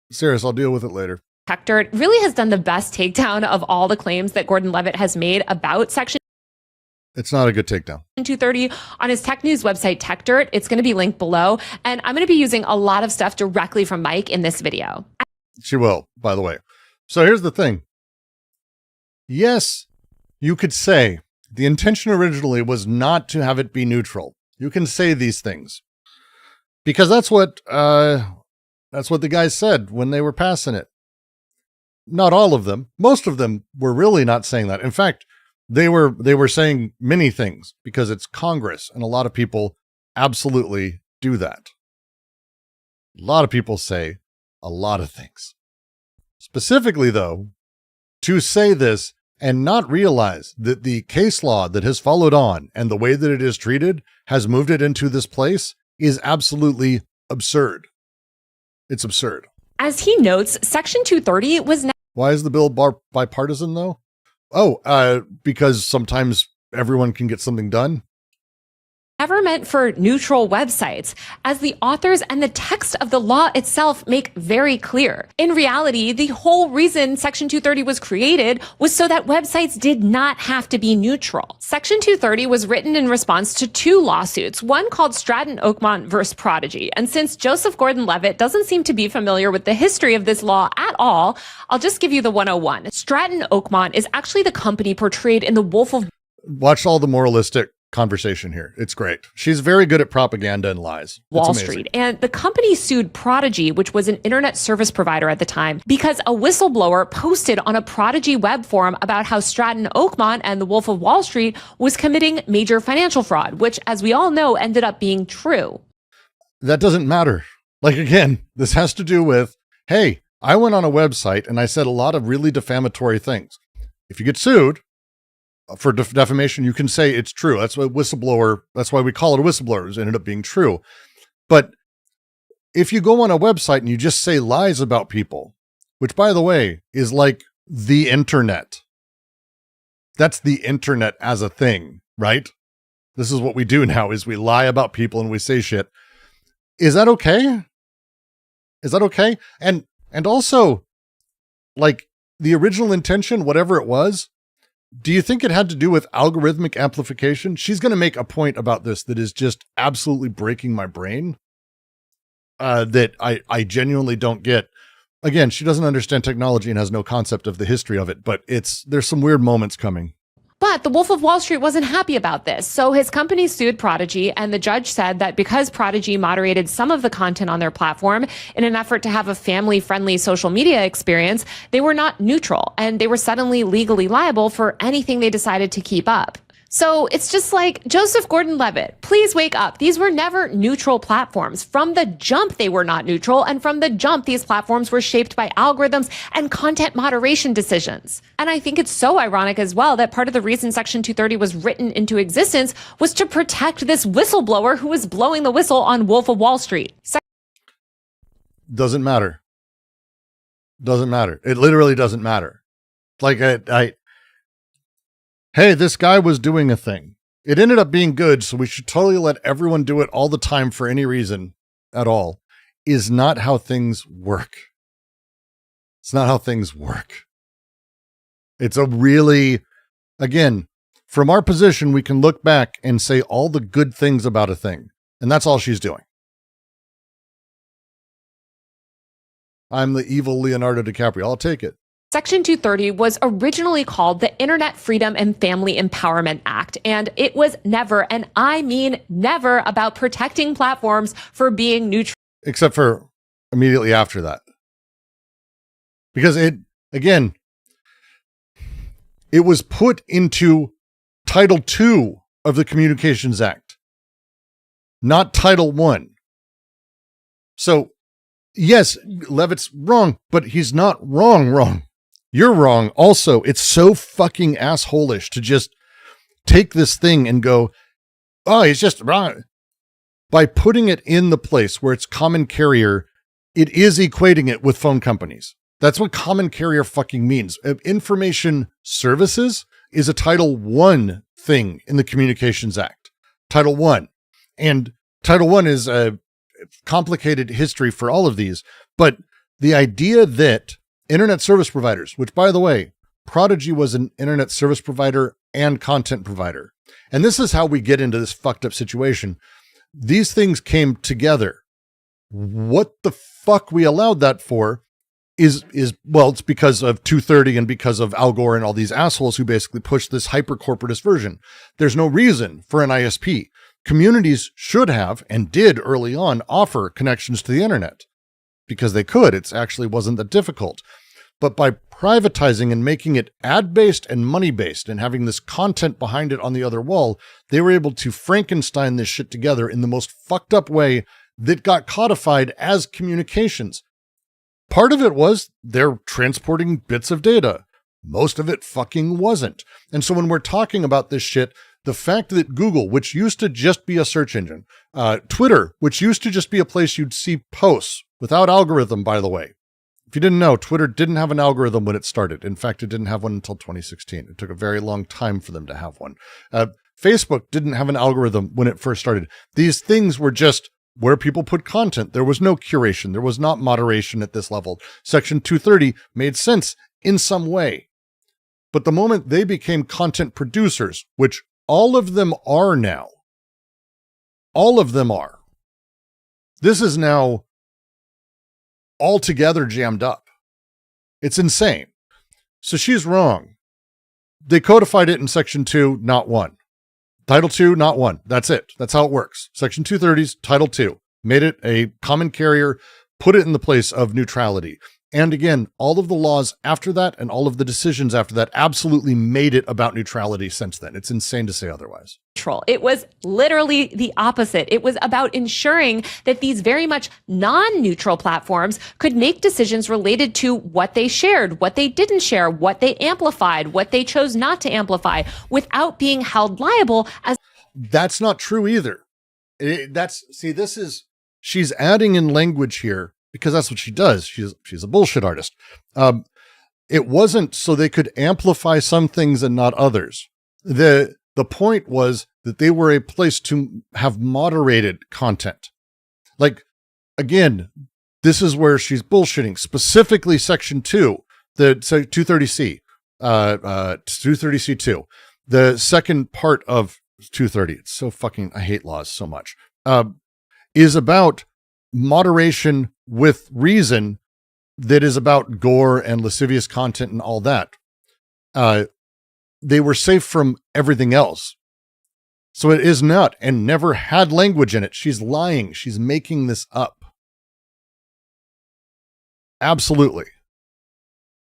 Serious, I'll deal with it later. Techdirt really has done the best takedown of all the claims that Gordon-Levitt has made about Section. It's not a good takedown. 230 on his tech news website, Techdirt. It's going to be linked below. And I'm going to be using a lot of stuff directly from Mike in this video. She will, by the way. So here's the thing. Yes, you could say the intention originally was not to have it be neutral. You can say these things because that's what the guys said when they were passing it. Not all of them. Most of them were really not saying that. In fact, they were saying many things because it's Congress and a lot of people absolutely do that. A lot of people say a lot of things. Specifically, though, to say this and not realize that the case law that has followed on and the way that it is treated has moved it into this place is absolutely absurd. It's absurd. As he notes, Section 230 was Why is the bill bipartisan, though? Oh, because sometimes everyone can get something done. ever meant for neutral websites, as the authors and the text of the law itself make very clear. In reality, the whole reason Section 230 was created was so that websites did not have to be neutral. Section 230 was written in response to two lawsuits, one called Stratton Oakmont versus Prodigy. And since Joseph Gordon-Levitt doesn't seem to be familiar with the history of this law at all, I'll just give you the 101. Stratton Oakmont is actually the company portrayed in The Wolf of... Watch all the moralistic conversation here. It's great. She's very good at propaganda and lies. Wall Street. And the company sued Prodigy, which was an internet service provider at the time, because a whistleblower posted on a Prodigy web forum about how Stratton Oakmont and the Wolf of Wall Street was committing major financial fraud, which, as we all know, ended up being true. That doesn't matter. Like, again, this has to do with, hey, I went on a website and I said a lot of really defamatory things. If you get sued for defamation, you can say it's true. That's why we call it a whistleblower. It ended up being true. But if you go on a website and you just say lies about people, which, by the way, is like the internet. That's the internet as a thing, right? This is what we do now, is we lie about people and we say shit. Is that okay? Is that okay? And also, like, the original intention, whatever it was, do you think it had to do with algorithmic amplification? She's going to make a point about this that is just absolutely breaking my brain, that I genuinely don't get. Again, she doesn't understand technology and has no concept of the history of it, but there's some weird moments coming. But the Wolf of Wall Street wasn't happy about this, so his company sued Prodigy, and the judge said that because Prodigy moderated some of the content on their platform in an effort to have a family-friendly social media experience, they were not neutral, and they were suddenly legally liable for anything they decided to keep up. So it's just like, Joseph Gordon-Levitt, please wake up. These were never neutral platforms. From the jump, they were not neutral. And from the jump, these platforms were shaped by algorithms and content moderation decisions. And I think it's so ironic as well that part of the reason Section 230 was written into existence was to protect this whistleblower who was blowing the whistle on Wolf of Wall Street. Doesn't matter. Doesn't matter. It literally doesn't matter. Like, hey, this guy was doing a thing. It ended up being good, so we should totally let everyone do it all the time for any reason at all, is not how things work. It's not how things work. It's a really, again, from our position, we can look back and say all the good things about a thing, and that's all she's doing. I'm the evil Leonardo DiCaprio. I'll take it. Section 230 was originally called the Internet Freedom and Family Empowerment Act, and it was never, and I mean never, about protecting platforms for being neutral. Except for immediately after that. Because it was put into Title II of the Communications Act, not Title I. So, yes, Levitt's wrong, but he's not wrong. You're wrong. Also, it's so fucking asshole-ish to just take this thing and go, oh, he's just wrong. By putting it in the place where it's common carrier, it is equating it with phone companies. That's what common carrier fucking means. Information services is a Title I thing in the Communications Act. Title I. And Title I is a complicated history for all of these. But the idea that internet service providers, which, by the way, Prodigy was an internet service provider and content provider. And this is how we get into this fucked up situation. These things came together. What the fuck we allowed that for is well, it's because of 230 and because of Al Gore and all these assholes who basically pushed this hyper-corporatist version. There's no reason for an ISP. Communities should have, and did early on, offer connections to the internet. Because they could. It actually wasn't that difficult. But by privatizing and making it ad-based and money-based and having this content behind it on the other wall, they were able to Frankenstein this shit together in the most fucked up way that got codified as communications. Part of it was they're transporting bits of data. Most of it fucking wasn't. And so when we're talking about this shit, the fact that Google, which used to just be a search engine, Twitter, which used to just be a place you'd see posts without algorithm, by the way. If you didn't know, Twitter didn't have an algorithm when it started. In fact, it didn't have one until 2016. It took a very long time for them to have one. Facebook didn't have an algorithm when it first started. These things were just where people put content. There was no curation. There was not moderation at this level. Section 230 made sense in some way. But the moment they became content producers, which all of them are now, all of them are, this is now altogether jammed up. It's insane. So she's wrong. They codified it in Section 2, not 1. Title 2, not 1. That's it. That's how it works. Section 230's Title 2 made it a common carrier, put it in the place of neutrality. And again, all of the laws after that and all of the decisions after that absolutely made it about neutrality since then. It's insane to say otherwise. It was literally the opposite. It was about ensuring that these very much non-neutral platforms could make decisions related to what they shared, what they didn't share, what they amplified, what they chose not to amplify, without being held liable as... That's not true either. She's adding in language here because that's what she does. She's a bullshit artist. It wasn't so they could amplify some things and not others. The point was that they were a place to have moderated content. Like, again, this is where she's bullshitting. Specifically, Section 2, the 230C, 230C2, the second part of 230. It's so fucking, I hate laws so much. Is about moderation with reason that is about gore and lascivious content and all that. They were safe from everything else. So it is not and never had language in it. She's lying. She's making this up. Absolutely.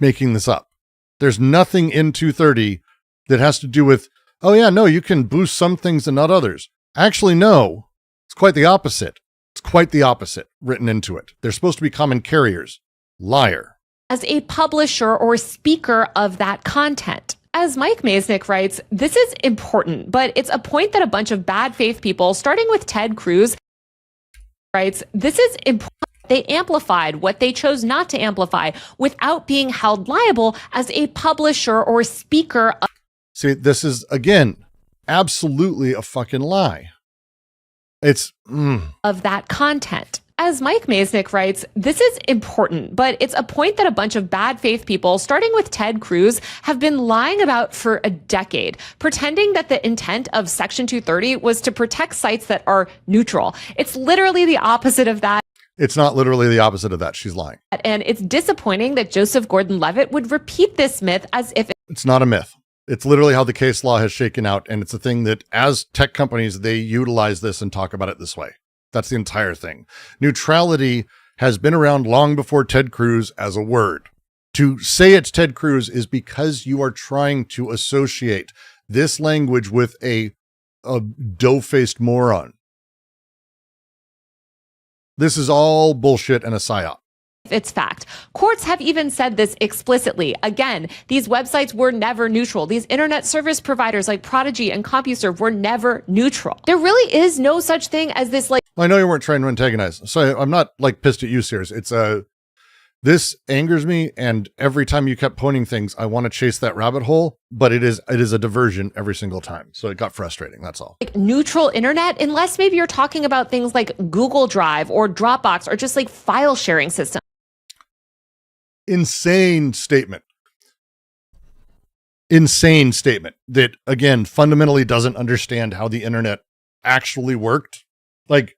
Making this up. There's nothing in 230 that has to do with, oh yeah, no, you can boost some things and not others. Actually, no. It's quite the opposite. It's quite the opposite written into it. They're supposed to be common carriers. Liar. As a publisher or speaker of that content. As Mike Masnick writes, this is important, but it's a point that a bunch of bad faith people, starting with Ted Cruz, writes, this is important. They amplified what they chose not to amplify without being held liable as a publisher or speaker. See, this is, again, absolutely a fucking lie. It's of that content. As Mike Masnick writes, this is important, but it's a point that a bunch of bad faith people, starting with Ted Cruz, have been lying about for a decade, pretending that the intent of Section 230 was to protect sites that are neutral. It's literally the opposite of that. It's not literally the opposite of that. She's lying. And it's disappointing that Joseph Gordon-Levitt would repeat this myth as if it's not a myth. It's literally how the case law has shaken out. And it's a thing that as tech companies, they utilize this and talk about it this way. That's the entire thing. Neutrality has been around long before Ted Cruz as a word. To say it's Ted Cruz is because you are trying to associate this language with a dough-faced moron. This is all bullshit and a psyop. It's fact. Courts have even said this explicitly. Again, these websites were never neutral. These internet service providers like Prodigy and CompuServe were never neutral. There really is no such thing as this like... I know you weren't trying to antagonize, so I'm not like pissed at you, Sears. It's this angers me, and every time you kept pointing things, I want to chase that rabbit hole, but it is a diversion every single time. So it got frustrating, that's all. Like neutral internet, unless maybe you're talking about things like Google Drive or Dropbox or just like file sharing systems. Insane statement that, again, fundamentally doesn't understand how the internet actually worked. Like,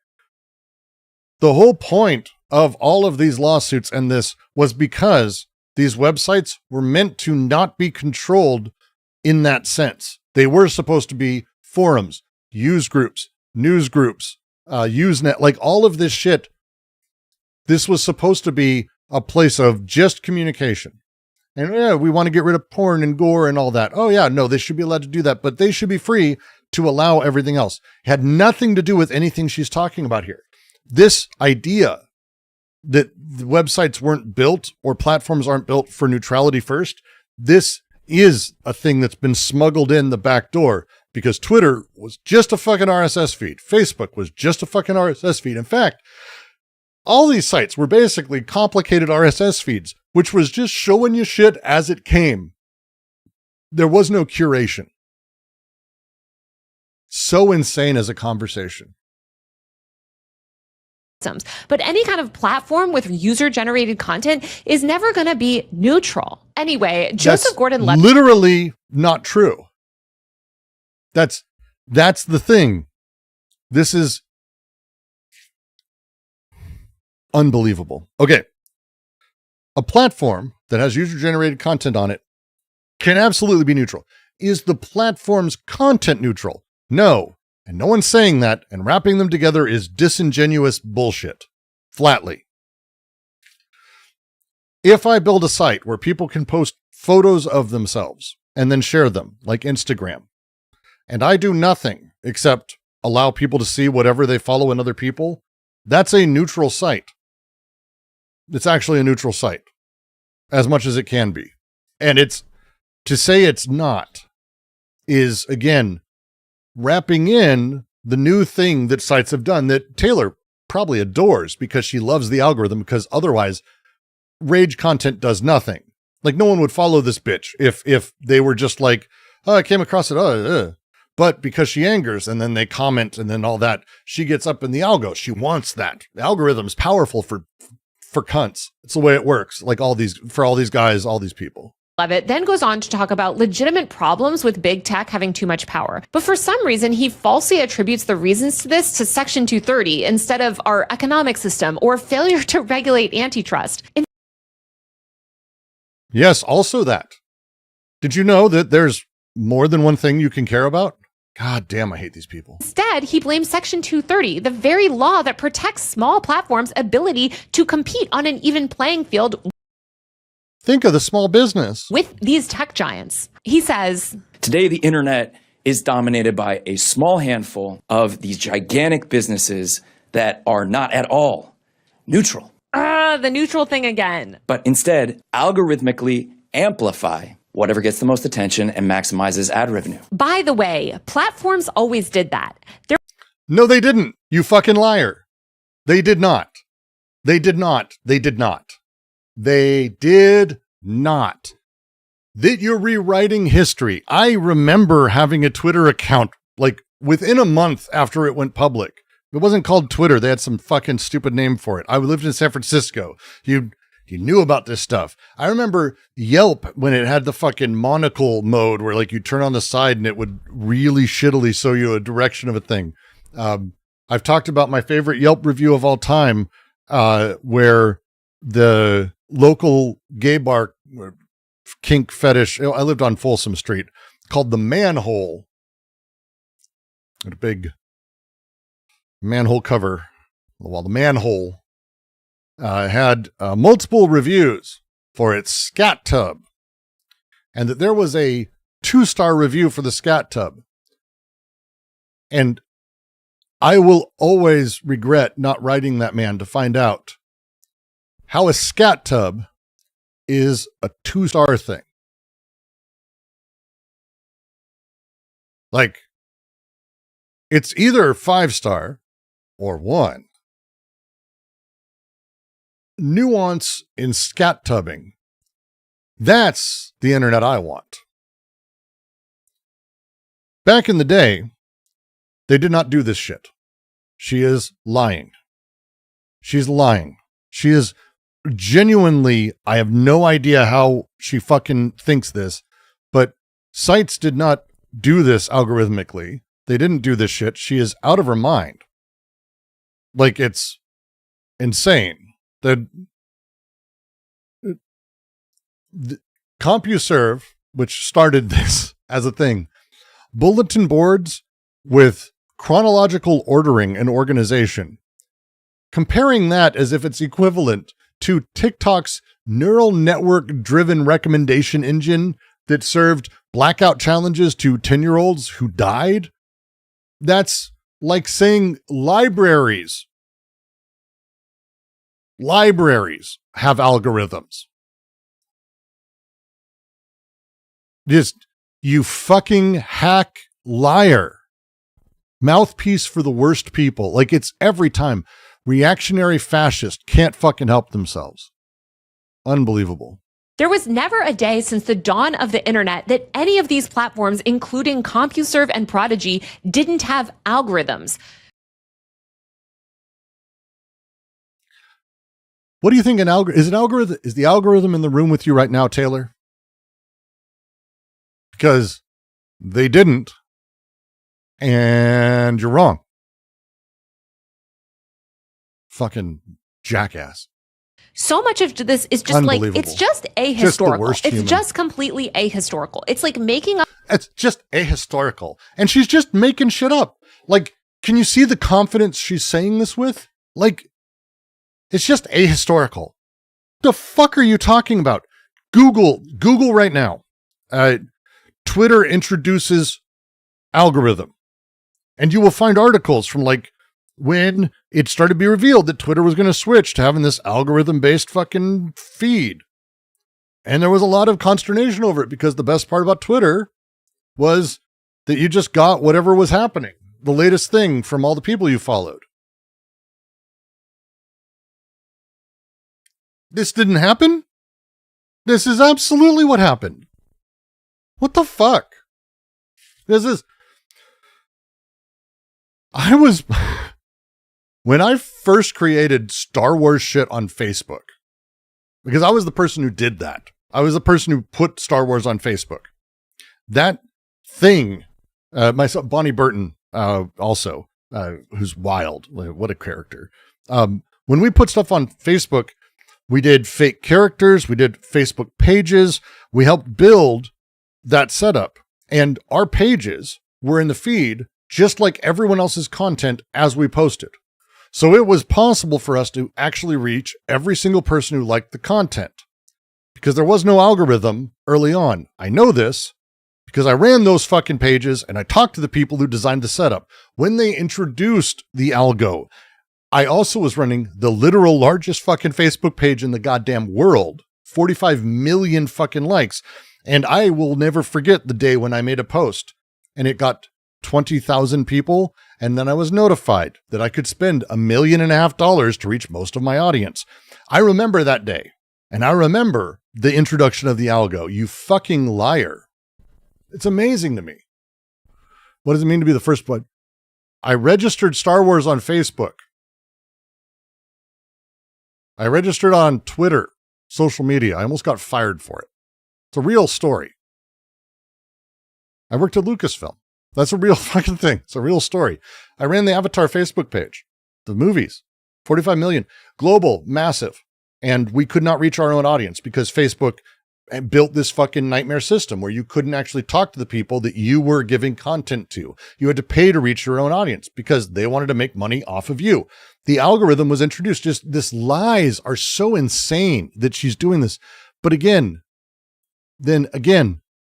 the whole point of all of these lawsuits and this was because these websites were meant to not be controlled in that sense. They were supposed to be forums, use groups, news groups, Usenet, like all of this shit. This was supposed to be a place of just communication. And yeah, we want to get rid of porn and gore and all that. Oh yeah, no, they should be allowed to do that, but they should be free to allow everything else. It had nothing to do with anything she's talking about here. This idea that the websites weren't built or platforms aren't built for neutrality first, this is a thing that's been smuggled in the back door because Twitter was just a fucking RSS feed. Facebook was just a fucking RSS feed. In fact, all these sites were basically complicated RSS feeds, which was just showing you shit as it came. There was no curation. so insane as a conversation. But any kind of platform with user-generated content is never going to be neutral. Anyway, Joseph Gordon-Levitt... literally not true. That's the thing. This is unbelievable. Okay. A platform that has user-generated content on it can absolutely be neutral. Is the platform's content neutral? No. And no one's saying that, and wrapping them together is disingenuous bullshit. Flatly. If I build a site where people can post photos of themselves and then share them, like Instagram, and I do nothing except allow people to see whatever they follow in other people, that's a neutral site. It's actually a neutral site, as much as it can be. And to say it's not is, again, wrapping in the new thing that sites have done that Taylor probably adores because she loves the algorithm, because otherwise rage content does nothing. Like, no one would follow this bitch if they were just like, oh, I came across it. But because she angers and then they comment and then all that, she gets up in the algo. She wants that. The algorithm's powerful for cunts. It's the way it works. Like for all these guys, all these people. Levitt then goes on to talk about legitimate problems with big tech having too much power. But for some reason, he falsely attributes the reasons to this to Section 230 instead of our economic system or failure to regulate antitrust. Yes, also that. Did you know that there's more than one thing you can care about? God damn, I hate these people. Instead, he blames Section 230, the very law that protects small platforms' ability to compete on an even playing field. Think of the small business With these tech giants. He says, today, the internet is dominated by a small handful of these gigantic businesses that are not at all neutral. The neutral thing again. But instead, algorithmically amplify whatever gets the most attention and maximizes ad revenue. By the way, platforms always did that. No, they didn't. You fucking liar. They did not. They did not. They did not. They did not. That you're rewriting history. I remember having a Twitter account like within a month after it went public. It wasn't called Twitter. They had some fucking stupid name for it. I lived in San Francisco. You knew about this stuff. I remember Yelp when it had the fucking monocle mode where like you turn on the side and it would really shittily show you a direction of a thing. I've talked about my favorite Yelp review of all time, where the local gay bar kink fetish, I lived on Folsom Street, called the Manhole. A big manhole cover. Well, the Manhole had multiple reviews for its scat tub, and that there was a 2-star review for the scat tub. And I will always regret not writing that man to find out how a scat tub is a 2-star thing. Like, it's either 5-star or 1. Nuance in scat tubbing. That's the internet I want. Back in the day, they did not do this shit. She is lying. She's lying. She is genuinely, I have no idea how she fucking thinks this, but sites did not do this algorithmically. They didn't do this shit. She is out of her mind. Like, it's insane. The CompuServe, which started this as a thing, bulletin boards with chronological ordering and organization, comparing that as if it's equivalent to TikTok's neural network driven recommendation engine that served blackout challenges to 10-year-olds who died. That's like saying libraries have algorithms. Just, you fucking hack liar. Mouthpiece for the worst people. Like, it's every time. Reactionary fascist can't fucking help themselves. Unbelievable. There was never a day since the dawn of the internet that any of these platforms, including CompuServe and Prodigy, didn't have algorithms. What do you think is the algorithm in the room with you right now, Taylor? Because they didn't, and you're wrong. Fucking jackass. So much of this is just like, it's just ahistorical. It's just completely ahistorical. It's like making up. It's just ahistorical. And she's just making shit up. Like, can you see the confidence she's saying this with? Like, it's just ahistorical. The fuck are you talking about? Google right now. Twitter introduces algorithm. And you will find articles from like when it started to be revealed that Twitter was going to switch to having this algorithm-based fucking feed. And there was a lot of consternation over it because the best part about Twitter was that you just got whatever was happening, the latest thing from all the people you followed. This didn't happen? This is absolutely what happened. What the fuck? When I first created Star Wars shit on Facebook, because I was the person who did that. I was the person who put Star Wars on Facebook. That thing, myself, Bonnie Burton, also, who's wild. What a character. When we put stuff on Facebook, we did fake characters. We did Facebook pages. We helped build that setup. And our pages were in the feed just like everyone else's content as we posted. So it was possible for us to actually reach every single person who liked the content because there was no algorithm early on. I know this because I ran those fucking pages and I talked to the people who designed the setup. When they introduced the algo, I also was running the literal largest fucking Facebook page in the goddamn world, 45 million fucking likes. And I will never forget the day when I made a post and it got 20,000 people. And then I was notified that I could spend $1.5 million to reach most of my audience. I remember that day. And I remember the introduction of the algo. You fucking liar. It's amazing to me. What does it mean to be the first one? I registered Star Wars on Facebook. I registered on Twitter, social media. I almost got fired for it. It's a real story. I worked at Lucasfilm. That's a real fucking thing. It's a real story. I ran the Avatar Facebook page, the movies, 45 million, global, massive. And we could not reach our own audience because Facebook built this fucking nightmare system where you couldn't actually talk to the people that you were giving content to. You had to pay to reach your own audience because they wanted to make money off of you. The algorithm was introduced. Just this lies are so insane that she's doing this. But again,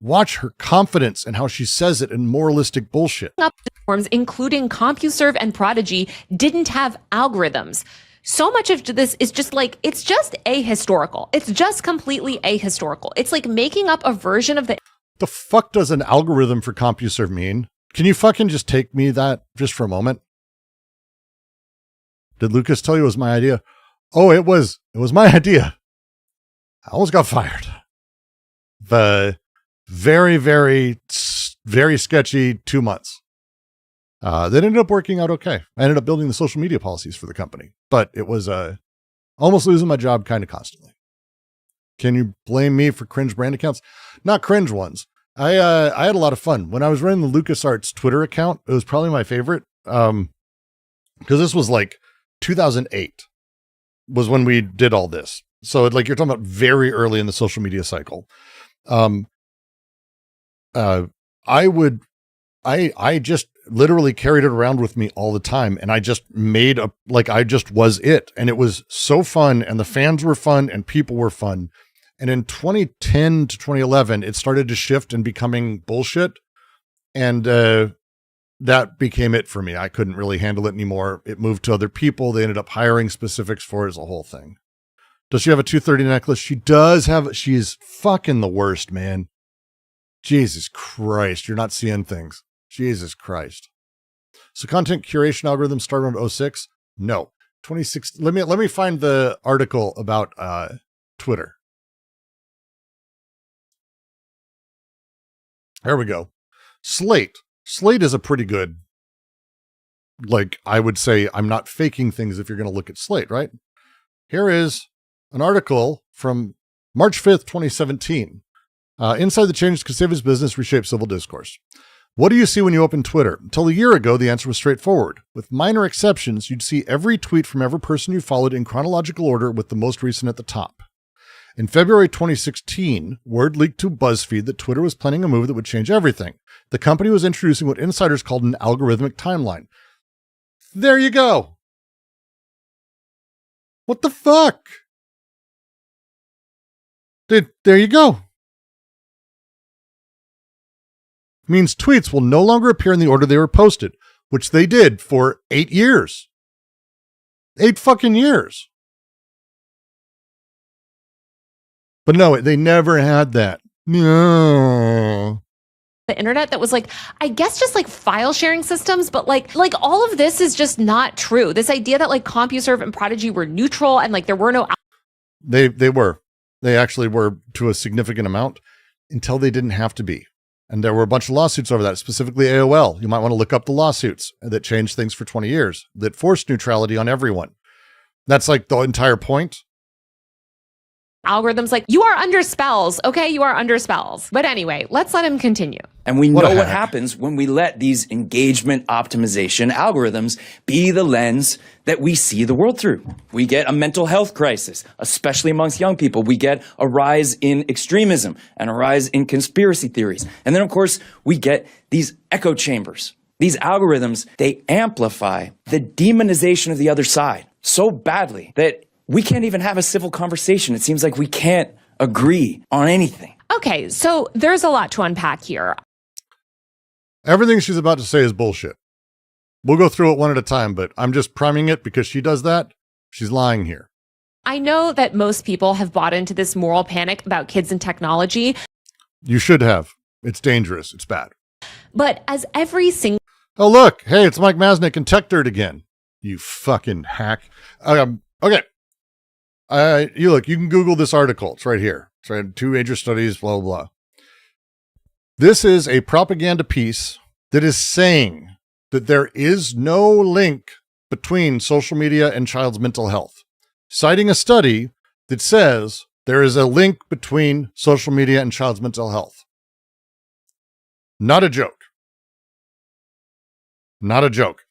watch her confidence and how she says it in moralistic bullshit. Platforms, including CompuServe and Prodigy, didn't have algorithms. So much of this is just like, it's just ahistorical. It's just completely ahistorical. It's like making up a version of the fuck does an algorithm for CompuServe mean? Can you fucking just take me that just for a moment? Did Lucas tell you it was my idea? Oh, it was my idea. I almost got fired. The very, very, very sketchy 2 months. That ended up working out okay. I ended up building the social media policies for the company, but it was almost losing my job kind of constantly. Can you blame me for cringe brand accounts? Not cringe ones. I had a lot of fun when I was running the LucasArts Twitter account. It was probably my favorite because this was like 2008 was when we did all this. So like you're talking about very early in the social media cycle. I just literally carried it around with me all the time. And I just I just was it. And it was so fun. And the fans were fun and people were fun. And in 2010 to 2011, it started to shift and becoming bullshit. And, that became it for me. I couldn't really handle it anymore. It moved to other people. They ended up hiring specifics for it as a whole thing. Does she have a 230 necklace? She does have, she's fucking the worst, man. Jesus Christ. You're not seeing things. Jesus Christ. So content curation algorithm started around 06? No. 2016. Let me find the article about Twitter. There we go. Slate. Slate is a pretty good, like, I would say I'm not faking things if you're going to look at Slate, right? Here is an article from March 5th, 2017. Inside the Changes Could Save His Business, Reshape Civil Discourse. What do you see when you open Twitter? Until a year ago, the answer was straightforward. With minor exceptions, you'd see every tweet from every person you followed in chronological order with the most recent at the top. In February 2016, word leaked to BuzzFeed that Twitter was planning a move that would change everything. The company was introducing what insiders called an algorithmic timeline. There you go. What the fuck? There you go. Means tweets will no longer appear in the order they were posted, which they did for 8 years. 8 fucking years. But no, they never had that. No. The internet that was like, I guess just like file sharing systems, but like all of this is just not true. This idea that like CompuServe and Prodigy were neutral and like there were no... They were. They actually were to a significant amount until they didn't have to be. And there were a bunch of lawsuits over that, specifically AOL. You might want to look up the lawsuits that changed things for 20 years, that forced neutrality on everyone. That's like the entire point. Algorithms like, you are under spells. Okay, you are under spells. But anyway, let's let him continue. And we know what happens when we let these engagement optimization algorithms be the lens that we see the world through. We get a mental health crisis, especially amongst young people. We get a rise in extremism and a rise in conspiracy theories. And then, of course, we get these echo chambers. These algorithms, they amplify the demonization of the other side so badly that we can't even have a civil conversation. It seems like we can't agree on anything. Okay, so there's a lot to unpack here. Everything she's about to say is bullshit. We'll go through it one at a time, but I'm just priming it because she does that. She's lying here. I know that most people have bought into this moral panic about kids and technology. You should have. It's dangerous. It's bad. But as every single... Oh, look. Hey, it's Mike Masnick and Tech Dirt again. You fucking hack. Okay. You look, you can Google this article. It's right here. It's right. 2 major studies, blah, blah, blah. This is a propaganda piece that is saying that there is no link between social media and child's mental health, citing a study that says there is a link between social media and child's mental health. Not a joke. Not a joke.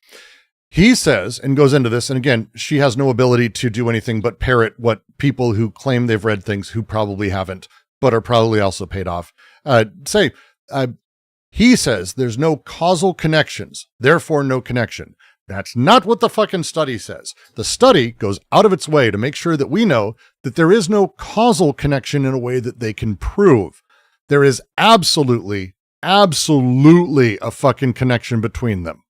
He says, and goes into this, and again, she has no ability to do anything but parrot what people who claim they've read things who probably haven't, but are probably also paid off, say. He says there's no causal connections, therefore no connection. That's not what the fucking study says. The study goes out of its way to make sure that we know that there is no causal connection in a way that they can prove. There is absolutely a fucking connection between them.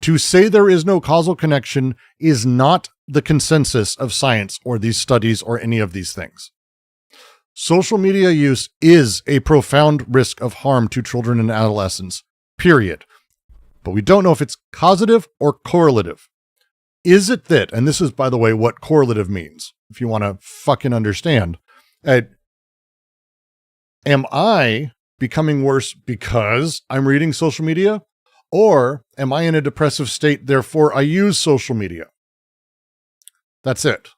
To say there is no causal connection is not the consensus of science or these studies or any of these things. Social media use is a profound risk of harm to children and adolescents, period. But we don't know if it's causative or correlative. Is it that, and this is, by the way, what correlative means, if you want to fucking understand, am I becoming worse because I'm reading social media? Or am I in a depressive state, therefore I use social media? That's it.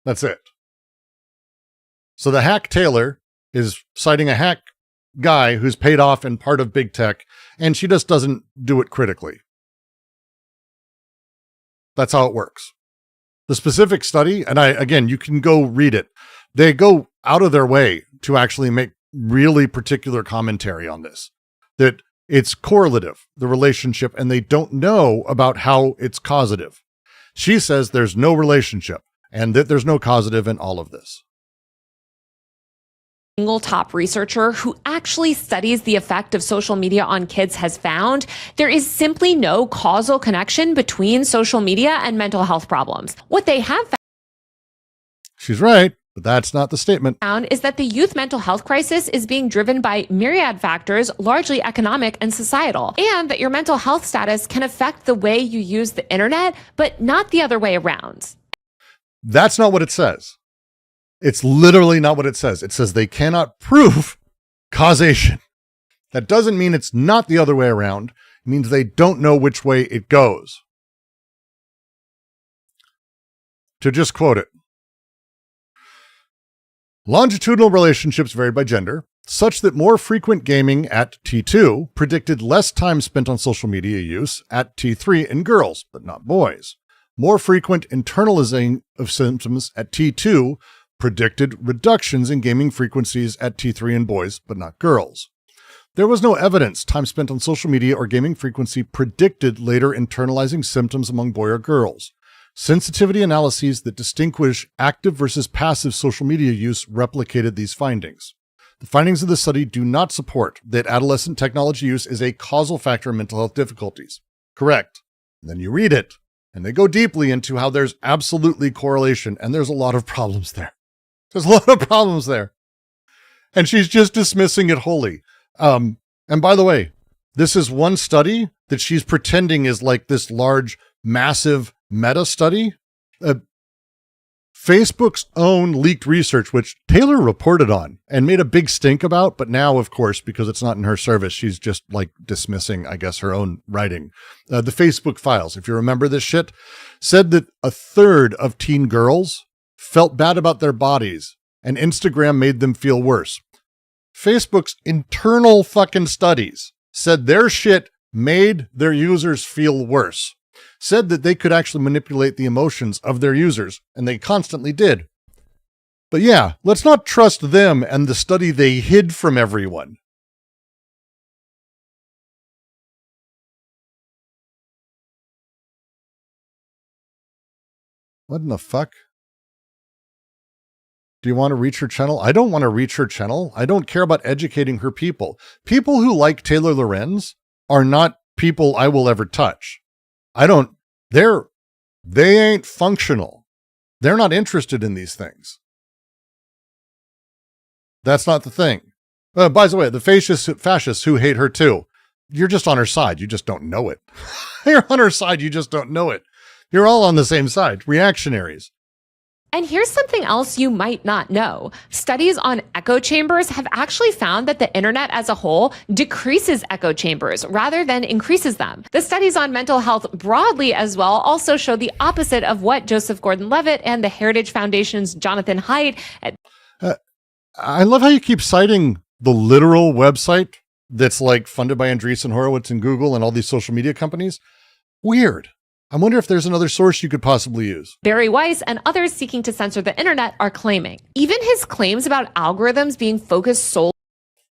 That's it. So the hack Taylor is citing a hack guy who's paid off and part of big tech, and she just doesn't do it critically. That's how it works. The specific study, and again, you can go read it. They go out of their way to actually make really particular commentary on this, that it's correlative, the relationship, and they don't know about how it's causative. She says there's no relationship and that there's no causative in all of this. Single top researcher who actually studies the effect of social media on kids has found there is simply no causal connection between social media and mental health problems. What they have found, she's right, but that's not the statement, is that the youth mental health crisis is being driven by myriad factors, largely economic and societal, and that your mental health status can affect the way you use the internet, but not the other way around. That's not what it says. It's literally not what it says. It says they cannot prove causation. That doesn't mean it's not the other way around. It means they don't know which way it goes. To just quote it, longitudinal relationships vary by gender, such that more frequent gaming at T2 predicted less time spent on social media use at T3 in girls, but not boys. More frequent internalizing of symptoms at T2 predicted reductions in gaming frequencies at T3 in boys, but not girls. There was no evidence time spent on social media or gaming frequency predicted later internalizing symptoms among boy or girls. Sensitivity analyses that distinguish active versus passive social media use replicated these findings. The findings of the study do not support that adolescent technology use is a causal factor in mental health difficulties. Correct. And then you read it, and they go deeply into how there's absolutely correlation, and there's a lot of problems there. There's a lot of problems there. And she's just dismissing it wholly. And by the way, this is one study that she's pretending is like this large, massive meta study. Facebook's own leaked research, which Taylor reported on and made a big stink about, but now, of course, because it's not in her service, she's just like dismissing, I guess, her own writing. The Facebook files, if you remember this shit, said that a third of teen girls felt bad about their bodies and Instagram made them feel worse. Facebook's internal fucking studies said their shit made their users feel worse. Said that they could actually manipulate the emotions of their users, and they constantly did. But yeah, let's not trust them and the study they hid from everyone. What in the fuck? Do you want to reach her channel? I don't want to reach her channel. I don't care about educating her people. People who like Taylor Lorenz are not people I will ever touch. They ain't functional. They're not interested in these things. That's not the thing. By the way, the fascists who hate her too, you're just on her side. You just don't know it. You're on her side. You just don't know it. You're all on the same side. Reactionaries. And here's something else you might not know. Studies on echo chambers have actually found that the internet as a whole decreases echo chambers rather than increases them. The studies on mental health broadly as well also show the opposite of what Joseph Gordon-Levitt and the Heritage Foundation's Jonathan Haidt. I love how you keep citing the literal website that's like funded by Andreessen Horowitz and Google and all these social media companies. Weird. I wonder if there's another source you could possibly use. Barry Weiss and others seeking to censor the internet are claiming. Even his claims about algorithms being focused solely.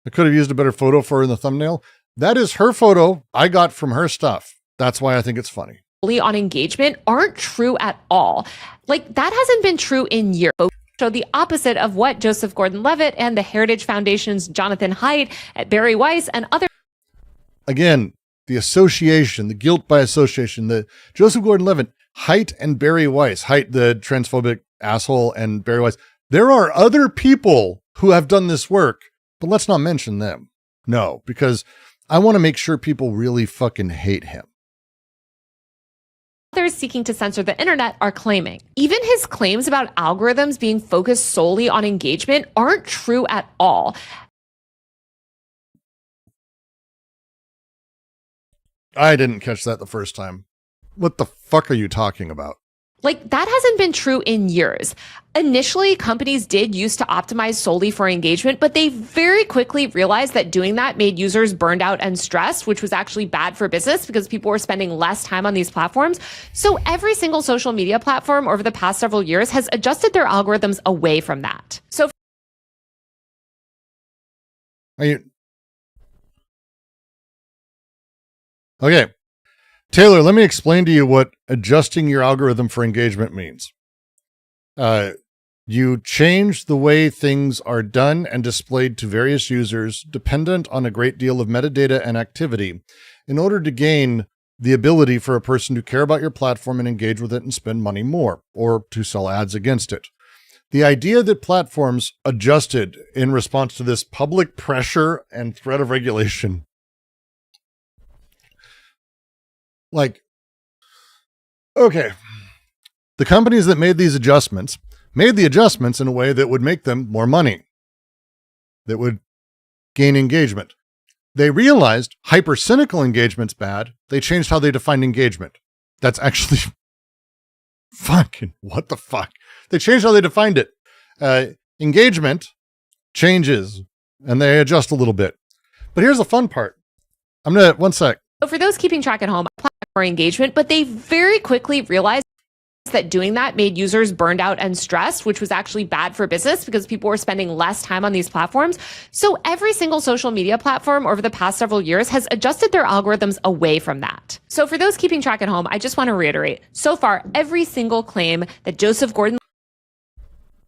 I could have used a better photo for her in the thumbnail. That is her photo I got from her stuff. That's why I think it's funny. On engagement aren't true at all. Like, that hasn't been true in years. So the opposite of what Joseph Gordon-Levitt and the Heritage Foundation's Jonathan Haidt at Barry Weiss and others. Again, the association, the guilt by association, the Joseph Gordon-Levitt, Haidt and Barry Weiss, Haidt, the transphobic asshole, and Barry Weiss. There are other people who have done this work, but let's not mention them. No, because I want to make sure people really fucking hate him. Others seeking to censor the internet are claiming. Even his claims about algorithms being focused solely on engagement aren't true at all. I didn't catch that the first time. What the fuck are you talking about? Like, that hasn't been true in years. Initially, companies did used to optimize solely for engagement, but they very quickly realized that doing that made users burned out and stressed, which was actually bad for business because people were spending less time on these platforms. So every single social media platform over the past several years has adjusted their algorithms away from that. So Okay. Taylor, let me explain to you what adjusting your algorithm for engagement means. You change the way things are done and displayed to various users dependent on a great deal of metadata and activity in order to gain the ability for a person to care about your platform and engage with it and spend money more, or to sell ads against it. The idea that platforms adjusted in response to this public pressure and threat of regulation, like, okay, the companies that made these adjustments made the adjustments in a way that would make them more money, that would gain engagement. They realized hyper cynical engagement's bad. They changed how they defined engagement. That's actually fucking what the fuck. They changed how they defined it. Engagement changes and they adjust a little bit. But here's the fun part. One sec. So for those keeping track at home, I applied for engagement, but they very quickly realized that doing that made users burned out and stressed, which was actually bad for business because people were spending less time on these platforms. So every single social media platform over the past several years has adjusted their algorithms away from that. So for those keeping track at home, I just want to reiterate, so far, every single claim that Joseph Gordon...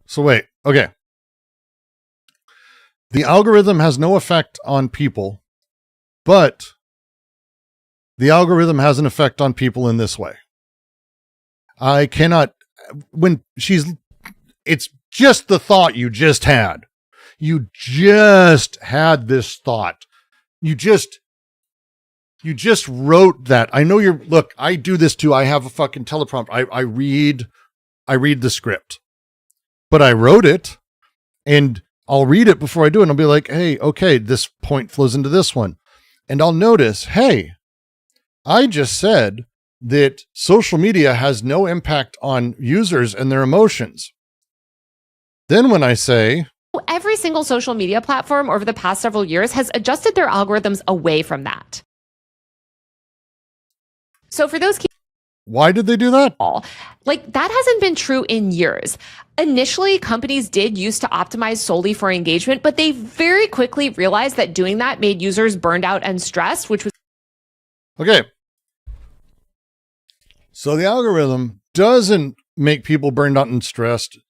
So wait, okay. The algorithm has no effect on people, but the algorithm has an effect on people in this way. I cannot, it's just the thought you just had. You just had this thought. You just wrote that. I know look, I do this too. I have a fucking teleprompter. I read the script, but I wrote it and I'll read it before I do it. And I'll be like, hey, okay, this point flows into this one. And I'll notice, hey, I just said that social media has no impact on users and their emotions. Then when I say... Every single social media platform over the past several years has adjusted their algorithms away from that. So for those... Why did they do that? Like, that hasn't been true in years. Initially, companies did used to optimize solely for engagement, but they very quickly realized that doing that made users burned out and stressed, which was... Okay. So the algorithm doesn't make people burned out and stressed,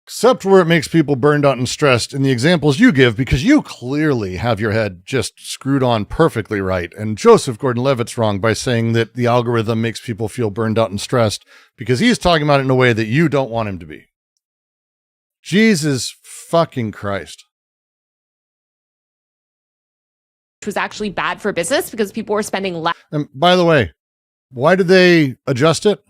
except where it makes people burned out and stressed in the examples you give, because you clearly have your head just screwed on perfectly right. And Joseph Gordon-Levitt's wrong by saying that the algorithm makes people feel burned out and stressed because he's talking about it in a way that you don't want him to be. Jesus fucking Christ. Which was actually bad for business because people were spending less. And by the way, why did they adjust it?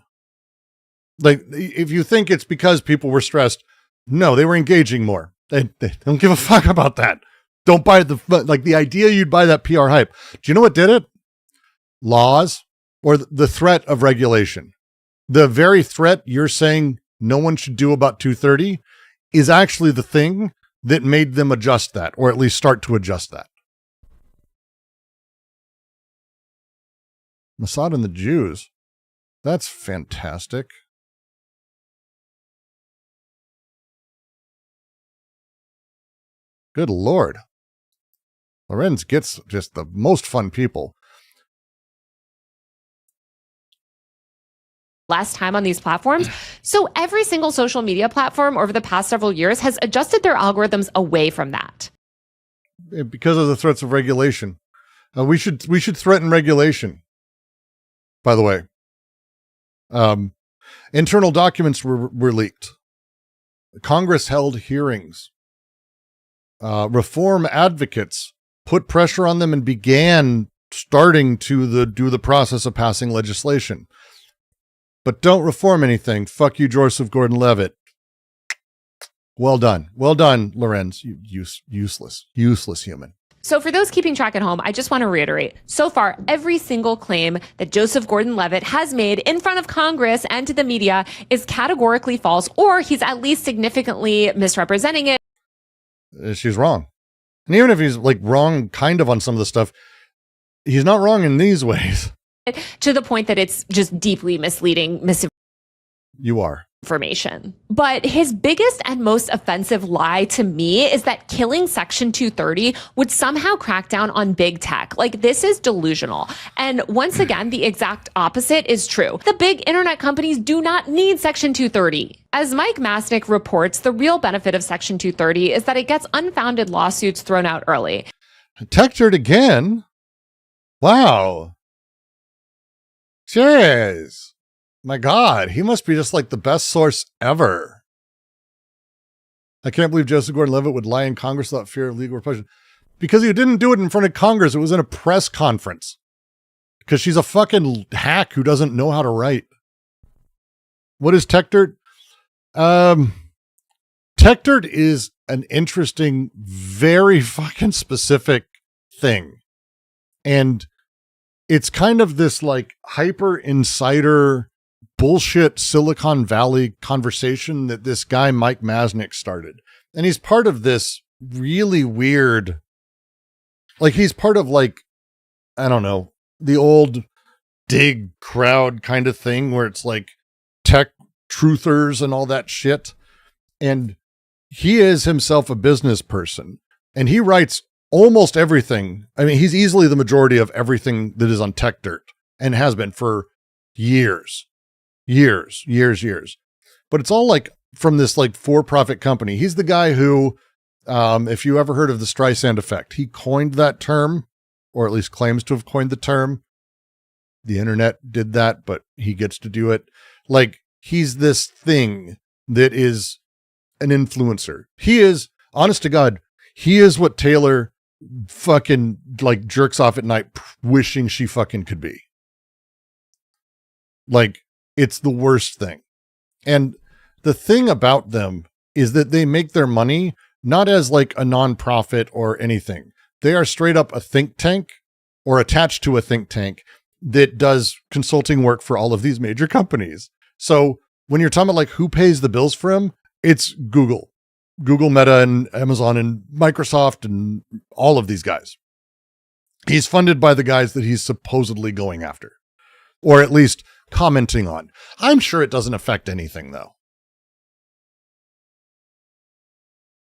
Like, if you think it's because people were stressed, no, they were engaging more. They don't give a fuck about that. Don't buy the idea you'd buy that PR hype. Do you know what did it? Laws or the threat of regulation. The very threat you're saying no one should do about 230 is actually the thing that made them adjust that, or at least start to adjust that. Mossad and the Jews. That's fantastic. Good Lord. Lorenz gets just the most fun people. Less time on these platforms. So every single social media platform over the past several years has adjusted their algorithms away from that. Because of the threats of regulation. We should threaten regulation. By the way, internal documents were leaked. Congress held hearings. Reform advocates put pressure on them and began starting to do the process of passing legislation. But don't reform anything. Fuck you, Joseph Gordon-Levitt. Well done. Well done, Lorenz. You useless human. So for those keeping track at home, I just want to reiterate, so far, every single claim that Joseph Gordon-Levitt has made in front of Congress and to the media is categorically false, or he's at least significantly misrepresenting it. She's wrong. And even if he's wrong kind of on some of the stuff, he's not wrong in these ways. To the point that it's just deeply misleading misinformation. You are. But his biggest and most offensive lie to me is that killing Section 230 would somehow crack down on big tech. This is delusional. And once again, the exact opposite is true. The big internet companies do not need Section 230. As Mike Masnick reports, the real benefit of Section 230 is that it gets unfounded lawsuits thrown out early. Textured again? Wow. Jeez. My God, he must be just the best source ever. I can't believe Joseph Gordon-Levitt would lie in Congress without fear of legal repercussion. Because he didn't do it in front of Congress. It was in a press conference. Because she's a fucking hack who doesn't know how to write. What is Tech Dirt? Tech Dirt is an interesting, very fucking specific thing. And it's kind of this like hyper insider bullshit Silicon Valley conversation that this guy, Mike Masnick, started. And he's part of this really weird, like he's part of like, I don't know, the old dig crowd kind of thing where it's like tech truthers and all that shit. And he is himself a business person and he writes almost everything. I mean, he's easily the majority of everything that is on Tech Dirt and has been for years. But it's all like from this like for-profit company. He's the guy who, if you ever heard of the Streisand effect, he coined that term, or at least claims to have coined the term. The internet did that, but he gets to do it. Like he's this thing that is an influencer. He is, honest to God, he is what Taylor fucking like jerks off at night wishing she fucking could be. Like, it's the worst thing. And the thing about them is that they make their money not as like a nonprofit or anything. They are straight up a think tank or attached to a think tank that does consulting work for all of these major companies. So when you're talking about like who pays the bills for him, it's Google, Meta and Amazon and Microsoft and all of these guys. He's funded by the guys that he's supposedly going after, or at least commenting on. I'm sure it doesn't affect anything though.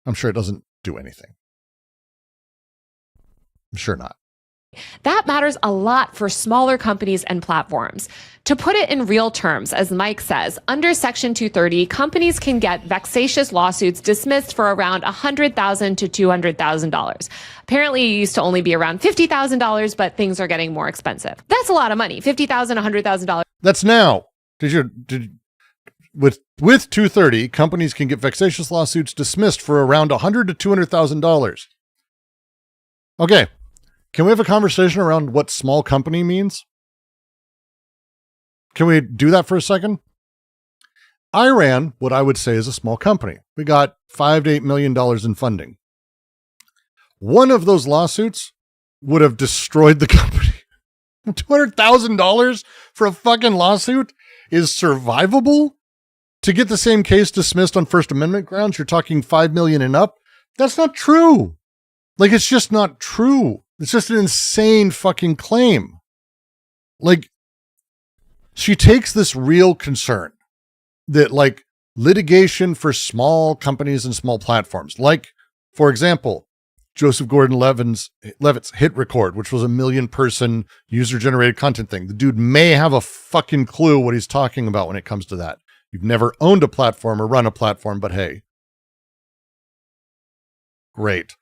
I'm sure it doesn't do anything. I'm sure not. That matters a lot for smaller companies and platforms. To put it in real terms, as Mike says, under Section 230, companies can get vexatious lawsuits dismissed for around $100,000 to $200,000. Apparently, it used to only be around $50,000, but things are getting more expensive. That's a lot of money, $50,000, $100,000. That's now. With 230, companies can get vexatious lawsuits dismissed for around $100,000 to $200,000. Okay. Can we have a conversation around what small company means? Can we do that for a second? I ran what I would say is a small company. We got $5 to $8 million in funding. One of those lawsuits would have destroyed the company. $200,000 for a fucking lawsuit is survivable? To get the same case dismissed on First Amendment grounds, you're talking $5 million and up? That's not true. Like, it's just not true. It's just an insane fucking claim. Like, she takes this real concern that, like, litigation for small companies and small platforms, like, for example, Joseph Gordon-Levitt's Hit Record, which was a 1 million person user-generated content thing. The dude may have a fucking clue what he's talking about when it comes to that. You've never owned a platform or run a platform, but hey. Great.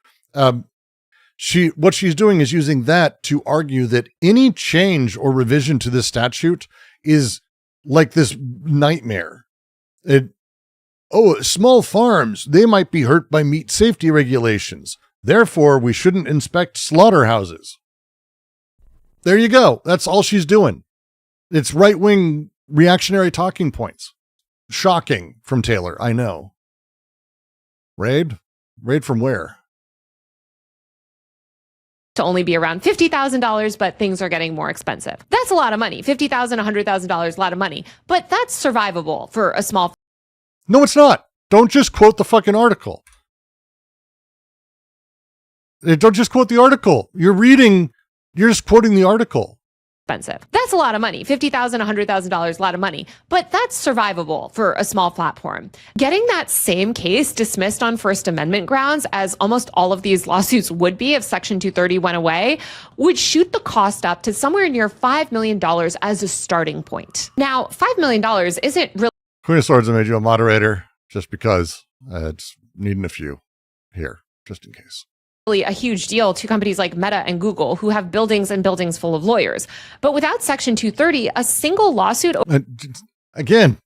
What she's doing is using that to argue that any change or revision to this statute is like this nightmare. Small farms, they might be hurt by meat safety regulations. Therefore, we shouldn't inspect slaughterhouses. There you go. That's all she's doing. It's right-wing reactionary talking points. Shocking from Taylor, I know. Raid? Raid from where? To only be around $50,000, but things are getting more expensive. That's a lot of money. $50,000, $100,000, a lot of money. But that's survivable for a small... No, it's not. Don't just quote the fucking article. Don't just quote the article. You're just quoting the article. Expensive. That's a lot of money. $50,000, $100,000, a lot of money. But that's survivable for a small platform. Getting that same case dismissed on First Amendment grounds, as almost all of these lawsuits would be if Section 230 went away, would shoot the cost up to somewhere near $5 million as a starting point. Now, $5 million isn't really... Queen of Swords, I made you a moderator just because it's needing a few here, just in case. A huge deal to companies like Meta and Google, who have buildings and buildings full of lawyers. But without Section 230, a single lawsuit... Again,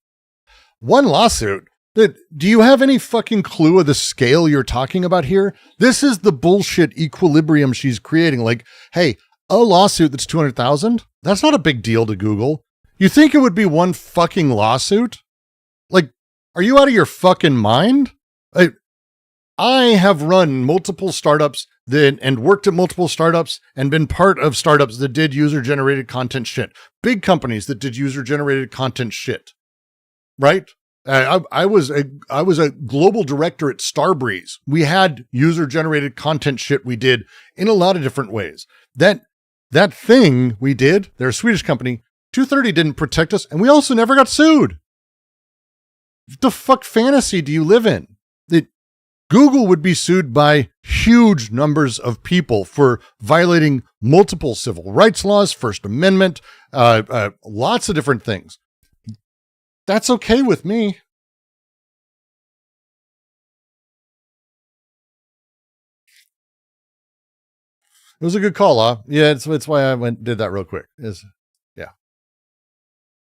one lawsuit? Do you have any fucking clue of the scale you're talking about here? This is the bullshit equilibrium she's creating. Like, hey, a lawsuit that's $200,000? That's not a big deal to Google. You think it would be one fucking lawsuit? Like, Are you out of your fucking mind? I have run multiple startups and worked at multiple startups and been part of startups that did user-generated content shit. Big companies that did user-generated content shit. Right? I was a global director at Starbreeze. We had user-generated content shit we did in a lot of different ways. That thing we did, they're a Swedish company, 230 didn't protect us, and we also never got sued. What the fuck fantasy do you live in? That Google would be sued by huge numbers of people for violating multiple civil rights laws, First Amendment, lots of different things. That's okay with me. It was a good call, huh? Yeah, it's why I did that real quick.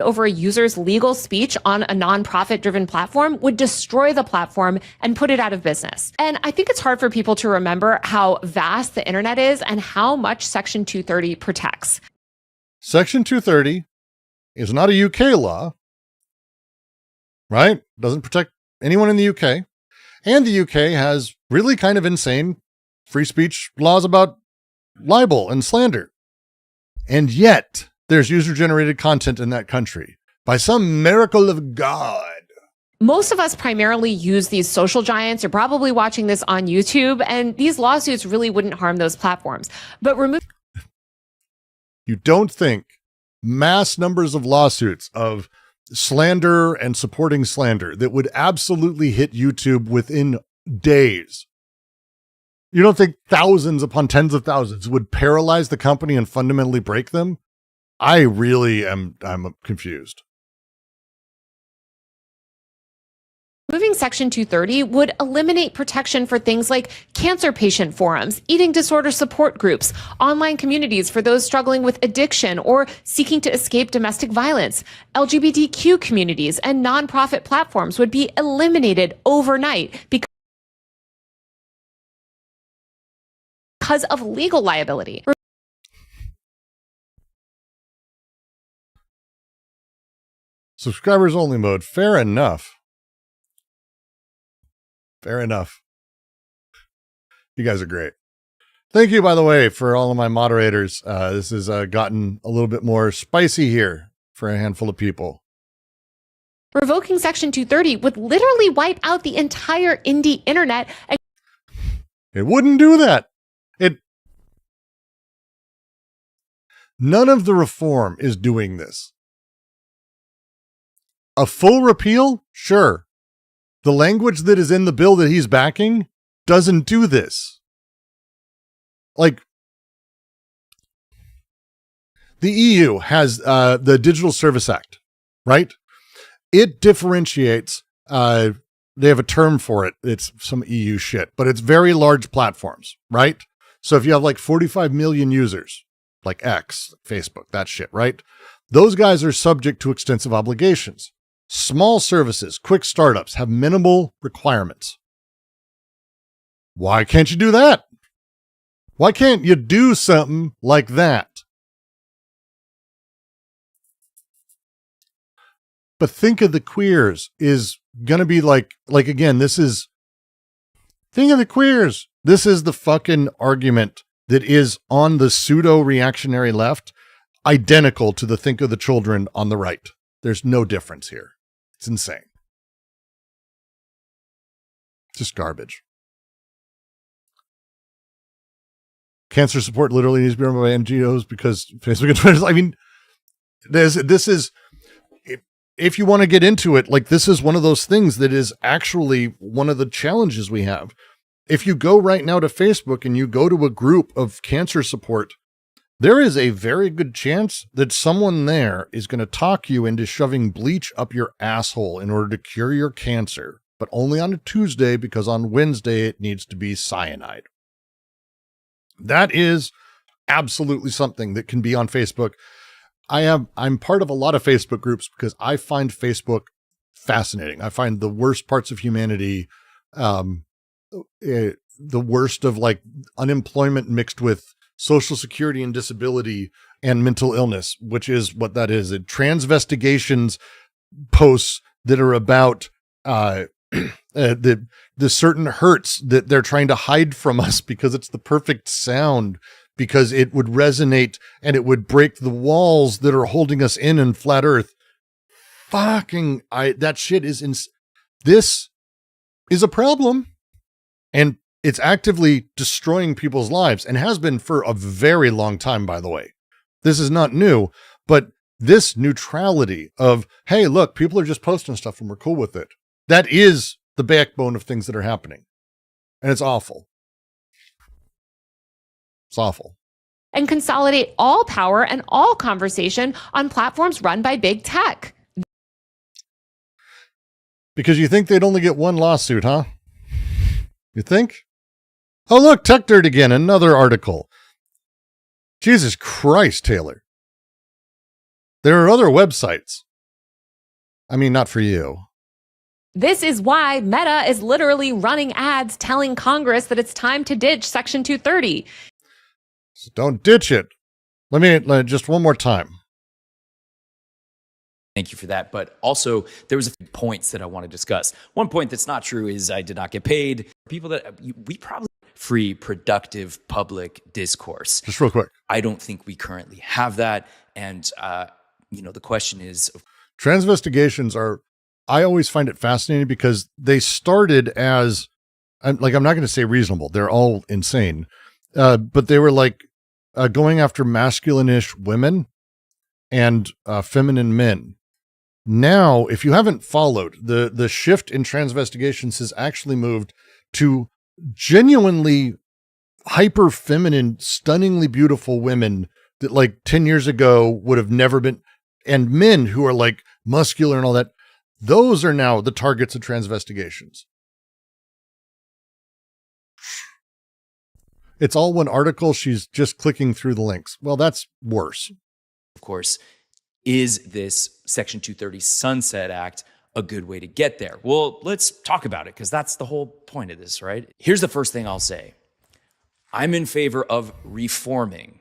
Over a user's legal speech on a nonprofit-driven platform would destroy the platform and put it out of business. And I think it's hard for people to remember how vast the internet is and how much Section 230 protects. Section 230 is not a UK law, right? Doesn't protect anyone in the UK. And the UK has really kind of insane free speech laws about libel and slander. And yet, there's user-generated content in that country by some miracle of God. Most of us primarily use these social giants. You're probably watching this on YouTube, and these lawsuits really wouldn't harm those platforms. But You don't think mass numbers of lawsuits of slander and supporting slander that would absolutely hit YouTube within days. You don't think thousands upon tens of thousands would paralyze the company and fundamentally break them? I really I'm confused. Removing Section 230 would eliminate protection for things like cancer patient forums, eating disorder support groups, online communities for those struggling with addiction or seeking to escape domestic violence. LGBTQ communities and nonprofit platforms would be eliminated overnight because of legal liability. Subscribers only mode. Fair enough. Fair enough. You guys are great. Thank you, by the way, for all of my moderators. This has gotten a little bit more spicy here for a handful of people. Revoking Section 230 would literally wipe out the entire indie internet. It wouldn't do that. None of the reform is doing this. A full repeal? Sure. The language that is in the bill that he's backing doesn't do this. Like, the EU has the Digital Service Act, right? It differentiates, they have a term for it. It's some EU shit, but it's very large platforms, right? So if you have like 45 million users, like X, Facebook, that shit, right? Those guys are subject to extensive obligations. Small services, quick startups have minimal requirements. Why can't you do that? Why can't you do something like that? But think of the queers is going to be like again, think of the queers. This is the fucking argument that is on the pseudo-reactionary left, identical to the think of the children on the right. There's no difference here. It's insane. Just garbage. Cancer support literally needs to be run by NGOs because Facebook and Twitter. I mean, this is, if you want to get into it, like this is one of those things that is actually one of the challenges we have. If you go right now to Facebook and you go to a group of cancer support, there is a very good chance that someone there is going to talk you into shoving bleach up your asshole in order to cure your cancer, but only on a Tuesday because on Wednesday it needs to be cyanide. That is absolutely something that can be on Facebook. I'm part of a lot of Facebook groups because I find Facebook fascinating. I find the worst parts of humanity, the worst of like unemployment mixed with Social Security and disability and mental illness, which is what that is. Transvestigations posts that are about the certain hertz that they're trying to hide from us because it's the perfect sound, because it would resonate and it would break the walls that are holding us in flat earth. That shit is this is a problem, and it's actively destroying people's lives and has been for a very long time, by the way. This is not new, but this neutrality of, hey, look, people are just posting stuff and we're cool with it. That is the backbone of things that are happening. And it's awful. It's awful. And consolidate all power and all conversation on platforms run by big tech. Because you think they'd only get one lawsuit, huh? You think? Oh, look, Tech Dirt again, another article. Jesus Christ, Taylor. There are other websites. I mean, not for you. This is why Meta is literally running ads telling Congress that it's time to ditch Section 230. So don't ditch it. Let me just one more time. Thank you for that. But also, there was a few points that I want to discuss. One point that's not true is I did not get paid. People that we probably free, productive public discourse. Just real quick. I don't think we currently have that. And, the question is... Transvestigations are... I always find it fascinating because they started as... I'm not going to say reasonable. They're all insane. But they were going after masculine-ish women and feminine men. Now, if you haven't followed, the shift in transvestigations has actually moved to genuinely hyper feminine, stunningly beautiful women that 10 years ago would have never been, and men who are muscular and all that. Those are now the targets of transvestigations. It's all one article. She's just clicking through the links. Well, that's worse. Of course, is this Section 230 Sunset Act a good way to get there? Well, let's talk about it because that's the whole point of this, right? Here's the first thing I'll say. I'm in favor of reforming.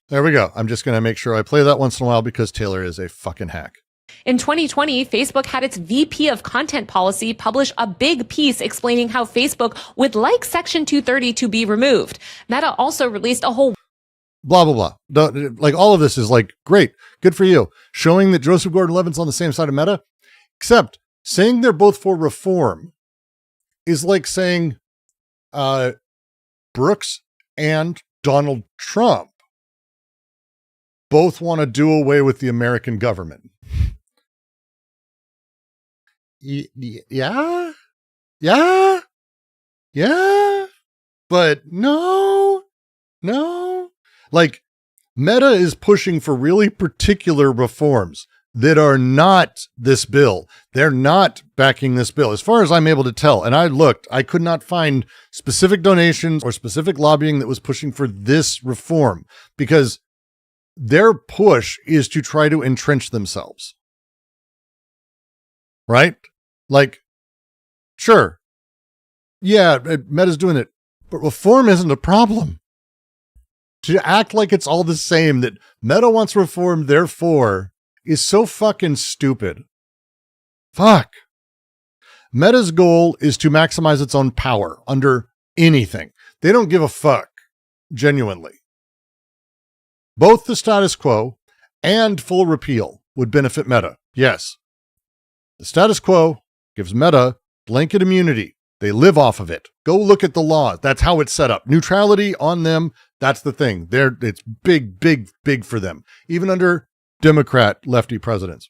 There we go. I'm just going to make sure I play that once in a while because Taylor is a fucking hack. In 2020, Facebook had its VP of content policy publish a big piece explaining how Facebook would like Section 230 to be removed. Meta also released a whole blah, blah, blah. All of this is great. Good for you. Showing that Joseph Gordon-Levitt's on the same side of Meta. Except saying they're both for reform is like saying Brooks and Donald Trump both want to do away with the American government. Yeah. But no. Meta is pushing for really particular reforms that are not this bill. They're not backing this bill. As far as I'm able to tell, and I looked, I could not find specific donations or specific lobbying that was pushing for this reform because their push is to try to entrench themselves. Right? Sure. Yeah, Meta's doing it, but reform isn't a problem. To act like it's all the same, that Meta wants reform, therefore, is so fucking stupid. Fuck. Meta's goal is to maximize its own power under anything. They don't give a fuck, genuinely. Both the status quo and full repeal would benefit Meta, yes. The status quo gives Meta blanket immunity. They live off of it. Go look at the law. That's how it's set up. Neutrality on them. That's the thing. It's big for them. Even under Democrat lefty presidents,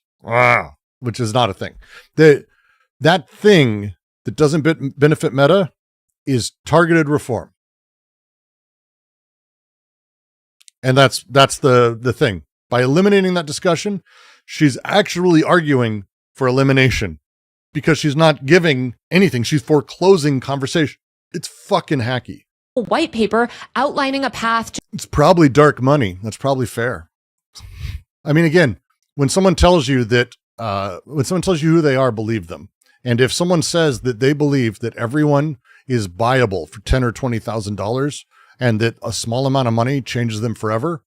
which is not a thing. That thing that doesn't benefit Meta is targeted reform. And that's the thing. By eliminating that discussion, she's actually arguing for elimination because she's not giving anything. She's foreclosing conversation. It's fucking hacky. White paper outlining a path to... It's probably dark money. That's probably fair. I mean, again, when someone tells you who they are, believe them. And if someone says that they believe that everyone is buyable for $10,000 or $20,000 and that a small amount of money changes them forever,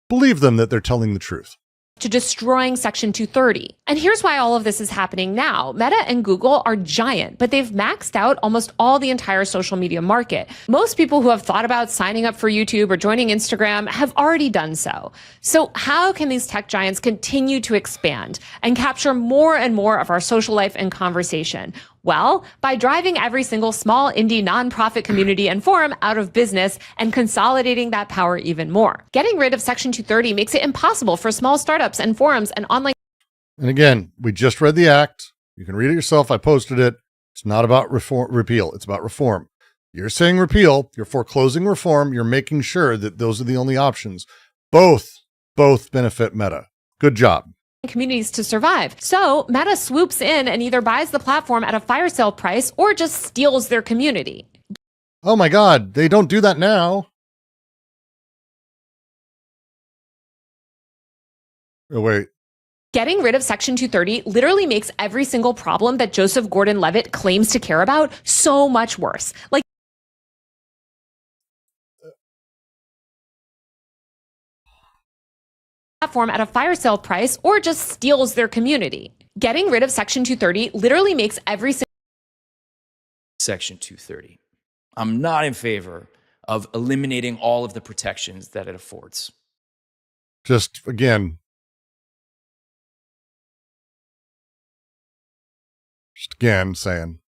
believe them that they're telling the truth. to destroying Section 230. And here's why all of this is happening now. Meta and Google are giant, but they've maxed out almost all the entire social media market. Most people who have thought about signing up for YouTube or joining Instagram have already done so. So how can these tech giants continue to expand and capture more and more of our social life and conversation? Well, by driving every single small indie nonprofit community and forum out of business and consolidating that power even more. Getting rid of Section 230 makes it impossible for small startups and forums and online. And again, we just read the act. You can read it yourself. I posted it. It's not about repeal. It's about reform. You're saying repeal. You're foreclosing reform. You're making sure that those are the only options. Both benefit Meta. Good job. Communities to survive. So Meta swoops in and either buys the platform at a fire sale price or just steals their community. Oh my God, they don't do that now. Oh, wait. Getting rid of Section 230 literally makes every single problem that Joseph Gordon-Levitt claims to care about so much worse. Like, platform at a fire sale price or just steals their community. Getting rid of Section 230 literally makes every Section 230. I'm not in favor of eliminating all of the protections that it affords. Just again saying.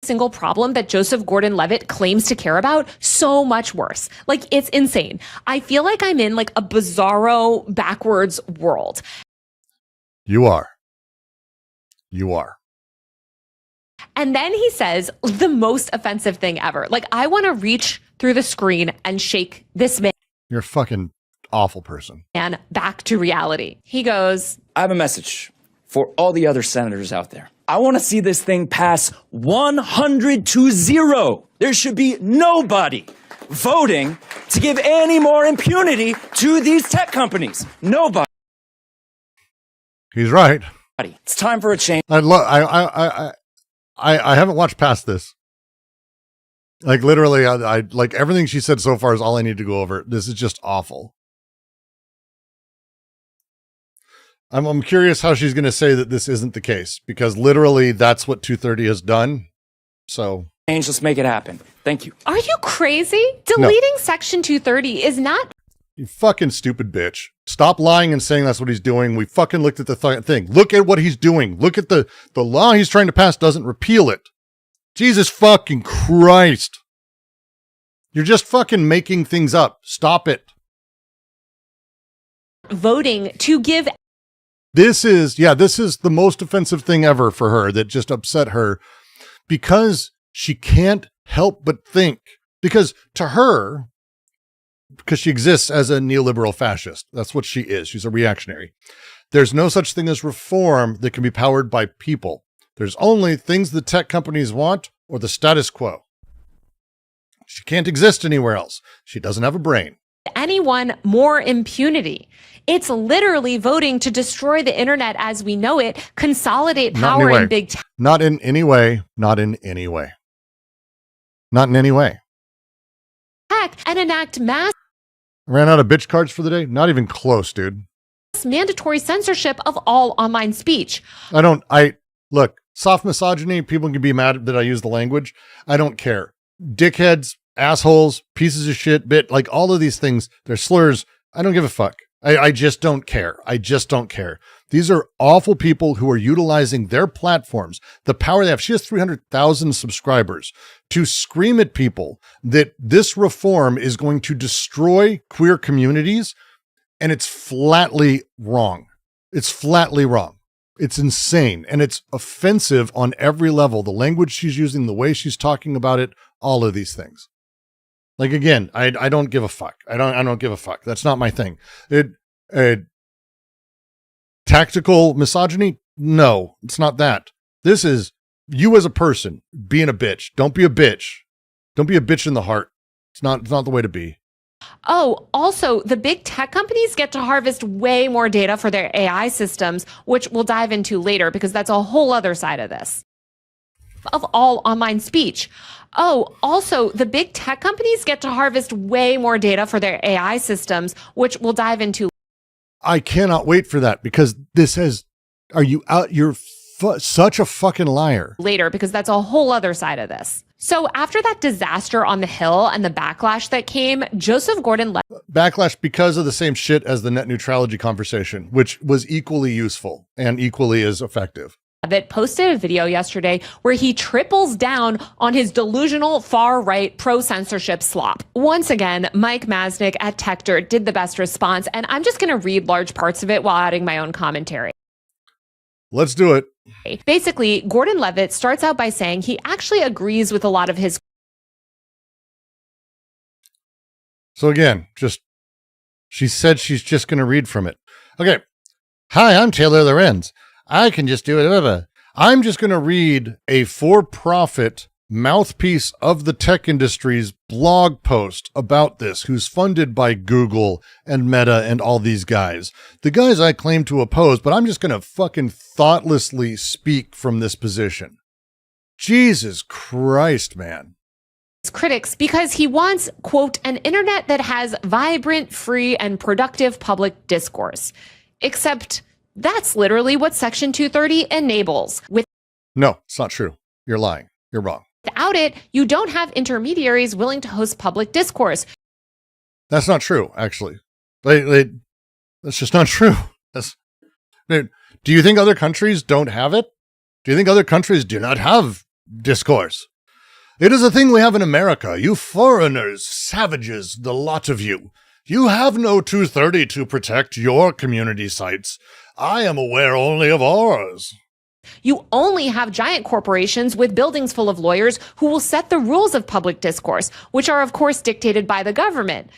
Single problem that Joseph Gordon-Levitt claims to care about so much worse. Like, it's insane. I feel like I'm in like a bizarro backwards world. You are. And then he says the most offensive thing ever. Like, I want to reach through the screen and shake this man. You're a fucking awful person. And back to reality. He goes, I have a message for all the other senators out there. I want to see this thing pass 100-0. There should be nobody voting to give any more impunity to these tech companies. Nobody. He's right. It's time for a change. I haven't watched past this. Like literally, I like everything she said so far is all I need to go over. This is just awful. I'm curious how she's going to say that this isn't the case, because literally that's what 230 has done. So let's make it happen. Thank you. Are you crazy? Deleting Section 230 is not. You fucking stupid bitch. Stop lying and saying that's what he's doing. We fucking looked at the thing. Look at what he's doing. Look at the law he's trying to pass doesn't repeal it. Jesus fucking Christ. You're just fucking making things up. Stop it. Voting to give. This is the most offensive thing ever for her that just upset her, because she can't help but think, because to her, because she exists as a neoliberal fascist. That's what she is. She's a reactionary. There's no such thing as reform that can be powered by people. There's only things the tech companies want or the status quo. She can't exist anywhere else. She doesn't have a brain. Anyone more impunity. It's literally voting to destroy the internet as we know it, consolidate power in big tech. Not in any way. Not in any way. Not in any way. And enact mass. Ran out of bitch cards for the day? Not even close, dude. Mandatory censorship of all online speech. Look, soft misogyny, people can be mad that I use the language. I don't care. Dickheads, assholes, pieces of shit, like all of these things, they're slurs. I don't give a fuck. I just don't care. I just don't care. These are awful people who are utilizing their platforms, the power they have. She has 300,000 subscribers, to scream at people that this reform is going to destroy queer communities. And it's flatly wrong. It's flatly wrong. It's insane. And it's offensive on every level. The language she's using, the way she's talking about it, all of these things. Like, again, I don't give a fuck. I don't give a fuck. That's not my thing. Tactical misogyny? No, it's not that. This is you as a person being a bitch. Don't be a bitch. Don't be a bitch in the heart. It's not the way to be. Oh, also, the big tech companies get to harvest way more data for their AI systems, which we'll dive into later because that's a whole other side of this. Of all online speech. Oh, also, the big tech companies get to harvest way more data for their AI systems, which we'll dive into. I cannot wait for that because this has, are you out? You're such a fucking liar. Later, because that's a whole other side of this. So after that disaster on the Hill and the backlash that came, Joseph Gordon-Levitt. Backlash because of the same shit as the net neutrality conversation, which was equally useful and equally as effective. That posted a video yesterday where he triples down on his delusional far-right pro-censorship slop. Once again, Mike Masnick at Techdirt did the best response, and I'm just going to read large parts of it while adding my own commentary. Let's do it. Basically, Gordon-Levitt starts out by saying he actually agrees with a lot of his. So again, she said she's just going to read from it. Okay. Hi, I'm Taylor Lorenz. I can just do it. I'm just going to read a for-profit mouthpiece of the tech industry's blog post about this, who's funded by Google and Meta and all these guys. The guys I claim to oppose, but I'm just going to fucking thoughtlessly speak from this position. Jesus Christ, man. Critics because he wants, quote, an internet that has vibrant, free, and productive public discourse. Except that's literally what Section 230 enables. No, it's not true. You're lying. You're wrong. Without it, you don't have intermediaries willing to host public discourse. That's not true, actually. That's just not true. Do you think other countries don't have it? Do you think other countries do not have discourse? It is a thing we have in America. You foreigners, savages, the lot of you. You have no 230 to protect your community sites. I am aware only of ours. You only have giant corporations with buildings full of lawyers who will set the rules of public discourse, which are, of course, dictated by the government.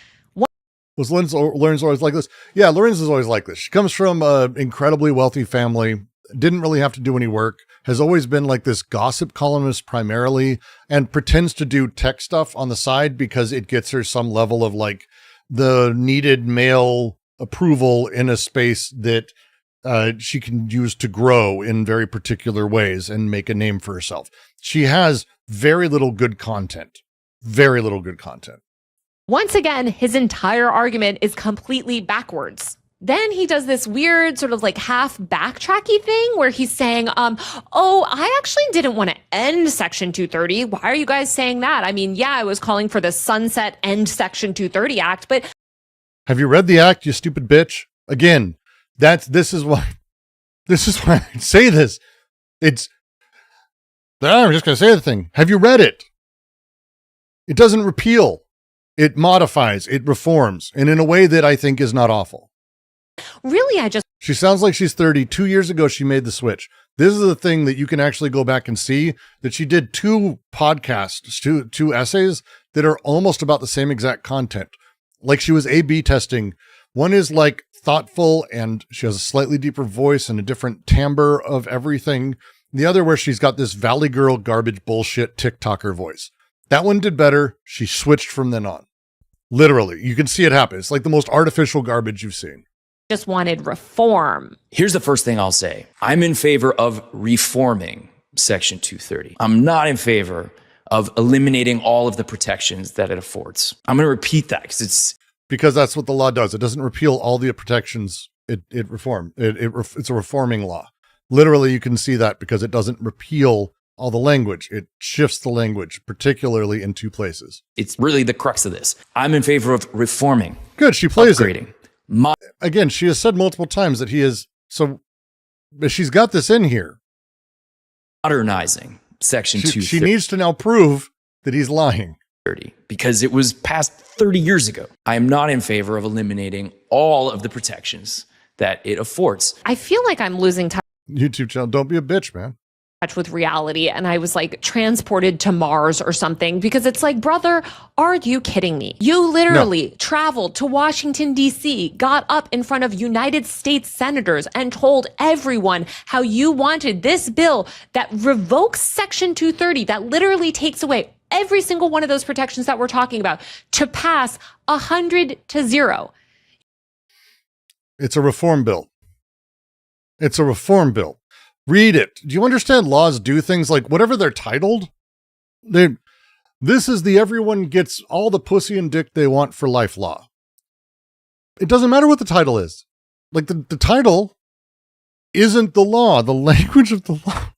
Was Lauren's always like this? Yeah, Lauren's is always like this. She comes from an incredibly wealthy family, didn't really have to do any work, has always been like this gossip columnist primarily, and pretends to do tech stuff on the side because it gets her some level of like the needed male approval in a space that she can use to grow in very particular ways and make a name for herself. She has very little good content. Very little good content. Once again, his entire argument is completely backwards. Then he does this weird sort of like half backtracky thing where he's saying, oh, I actually didn't want to end Section 230. Why are you guys saying that? I mean, yeah, I was calling for the sunset end Section 230 Act, but... Have you read the act, you stupid bitch? Again, this is why I say this. I'm just going to say the thing. Have you read it? It doesn't repeal. It modifies, it reforms, and in a way that I think is not awful. Really, She sounds like she's 30. 2 years ago, she made the switch. This is the thing that you can actually go back and see, that she did 2 podcasts, two essays that are almost about the same exact content. Like she was A/B testing. One is like thoughtful and she has a slightly deeper voice and a different timbre of everything. The other where she's got this Valley Girl garbage bullshit TikToker voice. That one did better. She switched from then on. Literally, you can see it happen. It's like the most artificial garbage you've seen. Just wanted reform. Here's the first thing I'll say. I'm in favor of reforming Section 230. I'm not in favor of eliminating all of the protections that it affords. I'm going to repeat that because that's what the law does. It doesn't repeal all the protections. It's a reforming law. Literally, you can see that because it doesn't repeal all the language. It shifts the language, particularly in 2 places. It's really the crux of this. I'm in favor of reforming. Good. She plays upgrading. It. Again, she has said multiple times that he is. So she's got this in here. Modernizing Section 230. She needs to now prove that he's lying. Because it was passed 30 years ago. I am not in favor of eliminating all of the protections that it affords. I feel like I'm losing touch. YouTube channel, don't be a bitch, man. With reality, and I was like transported to Mars or something, because it's like, brother, are you kidding me? You literally traveled to Washington, D.C., got up in front of United States senators and told everyone how you wanted this bill that revokes Section 230, that literally takes away every single one of those protections that we're talking about, to pass 100-0. It's a reform bill. It's a reform bill. Read it. Do you understand laws do things like whatever they're titled? This is the everyone gets all the pussy and dick they want for life law. It doesn't matter what the title is. Like the title isn't the law, the language of the law.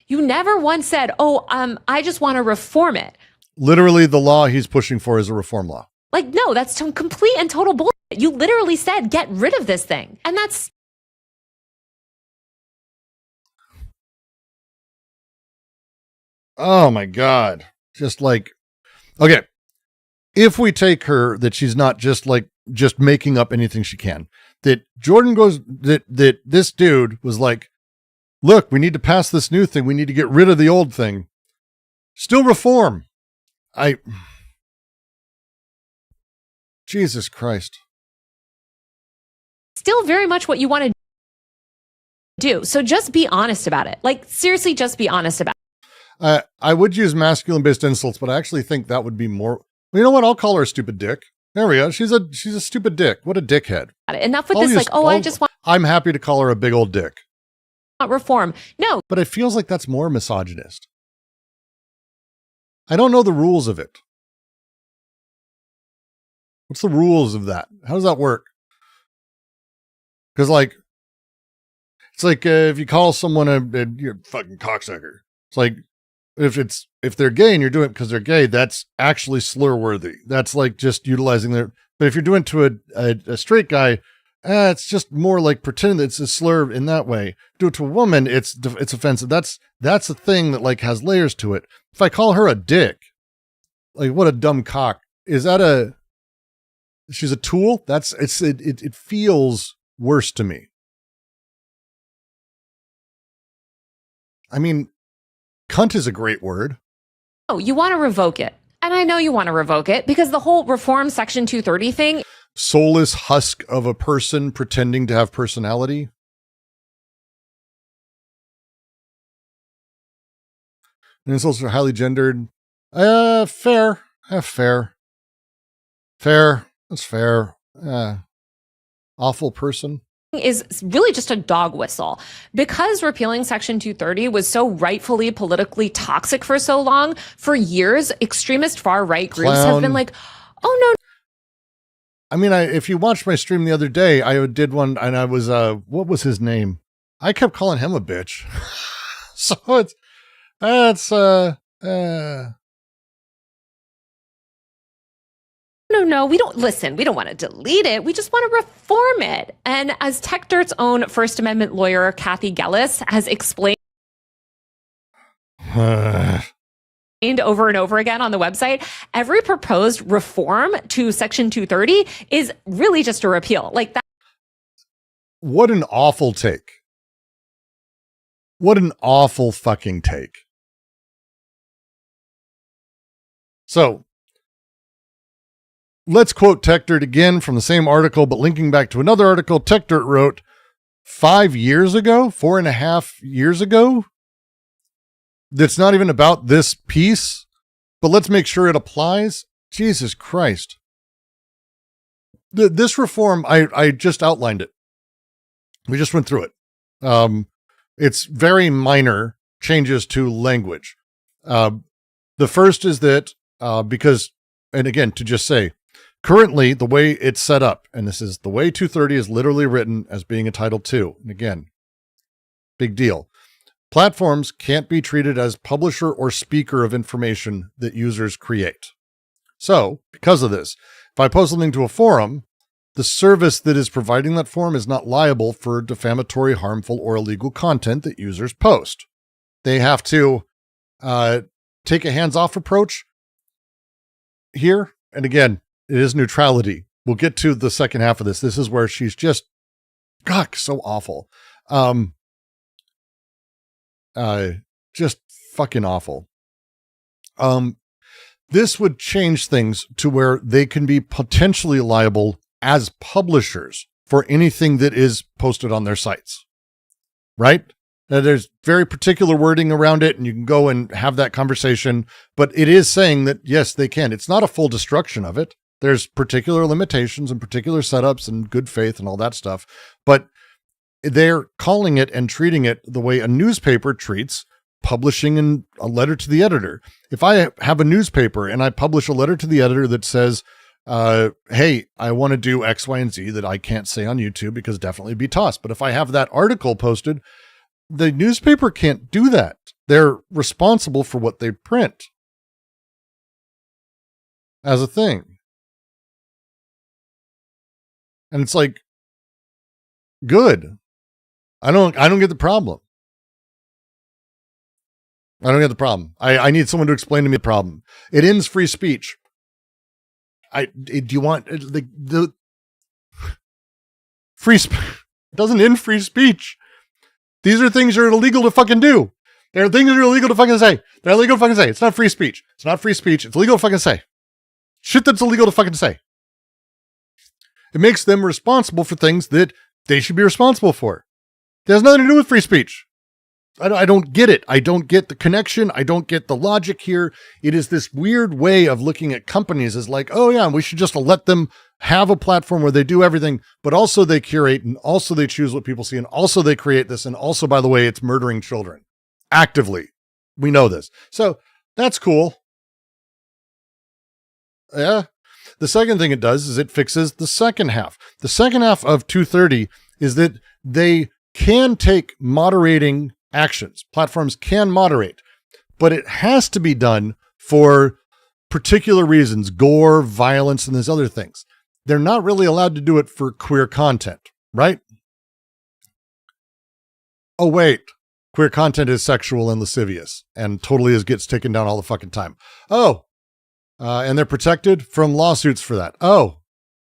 You never once said, I just want to reform it. Literally, the law he's pushing for is a reform law. Like, no, that's complete and total bullshit. You literally said, get rid of this thing. And that's... Oh my God. Just like, okay. If we take her that she's not just making up anything she can, that Jordan goes, that this dude was like, look, we need to pass this new thing. We need to get rid of the old thing. Still reform. Jesus Christ. Still very much what you want to do. So just be honest about it. Like, seriously, just be honest about it. I would use masculine-based insults, but I actually think that would be more... Well, you know what? I'll call her a stupid dick. There we go. She's a stupid dick. What a dickhead. Enough with this, I just want... I'm happy to call her a big old dick. Reform. No. But it feels like that's more misogynist. I don't know the rules of it. What's the rules of that? How does that work? Because it's like if you call someone you're a fucking cocksucker. It's like if they're gay and you're doing it because they're gay, that's actually slur worthy. That's like just utilizing their. But if you're doing it to a straight guy, it's just more like pretending that it's a slur in that way. Do it to a woman, it's offensive. That's a thing that like has layers to it. If I call her a dick, like what a dumb cock. Is that she's a tool? It feels worse to me. I mean, cunt is a great word. Oh, you want to revoke it. And I know you want to revoke it because the whole reform Section 230 thing. Soulless husk of a person pretending to have personality. And insults are highly gendered. Fair. Fair. That's fair. Awful person. Is really just a dog whistle. Because repealing Section 230 was so rightfully politically toxic for so long, for years, extremist far-right groups have been like, oh no. I mean, if you watched my stream the other day, I did one and I was, what was his name? I kept calling him a bitch. So No, we don't want to delete it. We just want to reform it. And as TechDirt's own First Amendment lawyer, Kathy Gellis, has explained over and over again on the website, every proposed reform to Section 230 is really just a repeal. Like that. What an awful take. What an awful fucking take. So, let's quote TechDirt again from the same article, but linking back to another article TechDirt wrote 4.5 years ago. That's not even about this piece, but let's make sure it applies. Jesus Christ. This reform, I just outlined it. We just went through it. It's very minor changes to language. The first is that because, and again, to just say, currently, the way it's set up, and this is the way 230 is literally written as being a Title II. And again, big deal. Platforms can't be treated as publisher or speaker of information that users create. So, because of this, if I post something to a forum, the service that is providing that forum is not liable for defamatory, harmful, or illegal content that users post. They have to take a hands-off approach here. And again, it is neutrality. We'll get to the second half of this. This is where she's just, God, so awful. Just fucking awful. This would change things to where they can be potentially liable as publishers for anything that is posted on their sites. Right? Now, there's very particular wording around it, and you can go and have that conversation, but it is saying that, yes, they can. It's not a full destruction of it. There's particular limitations and particular setups and good faith and all that stuff, but they're calling it and treating it the way a newspaper treats publishing a letter to the editor. If I have a newspaper and I publish a letter to the editor that says, hey, I want to do X, Y, and Z that I can't say on YouTube because definitely be tossed. But if I have that article posted, the newspaper can't do that. They're responsible for what they print as a thing. And it's like, good. I don't get the problem. I don't get the problem. I need someone to explain to me the problem. It ends free speech. Do you want the free speech? It doesn't end free speech. These are things that are illegal to fucking do. There are things that are illegal to fucking say. They're illegal to fucking say. It's not free speech. It's not free speech. It's illegal to fucking say. Shit that's illegal to fucking say. It makes them responsible for things that they should be responsible for. It has nothing to do with free speech. I don't get it. I don't get the connection. I don't get the logic here. It is this weird way of looking at companies as like, oh yeah, we should just let them have a platform where they do everything, but also they curate, and also they choose what people see, and also they create this, and also, by the way, it's murdering children. Actively. We know this. So that's cool. Yeah. The second thing it does is it fixes the second half. The second half of 230 is that they can take moderating actions. Platforms can moderate, but it has to be done for particular reasons, gore, violence, and these other things. They're not really allowed to do it for queer content, right? Oh, wait. Queer content is sexual and lascivious and totally gets taken down all the fucking time. Oh, and they're protected from lawsuits for that. Oh,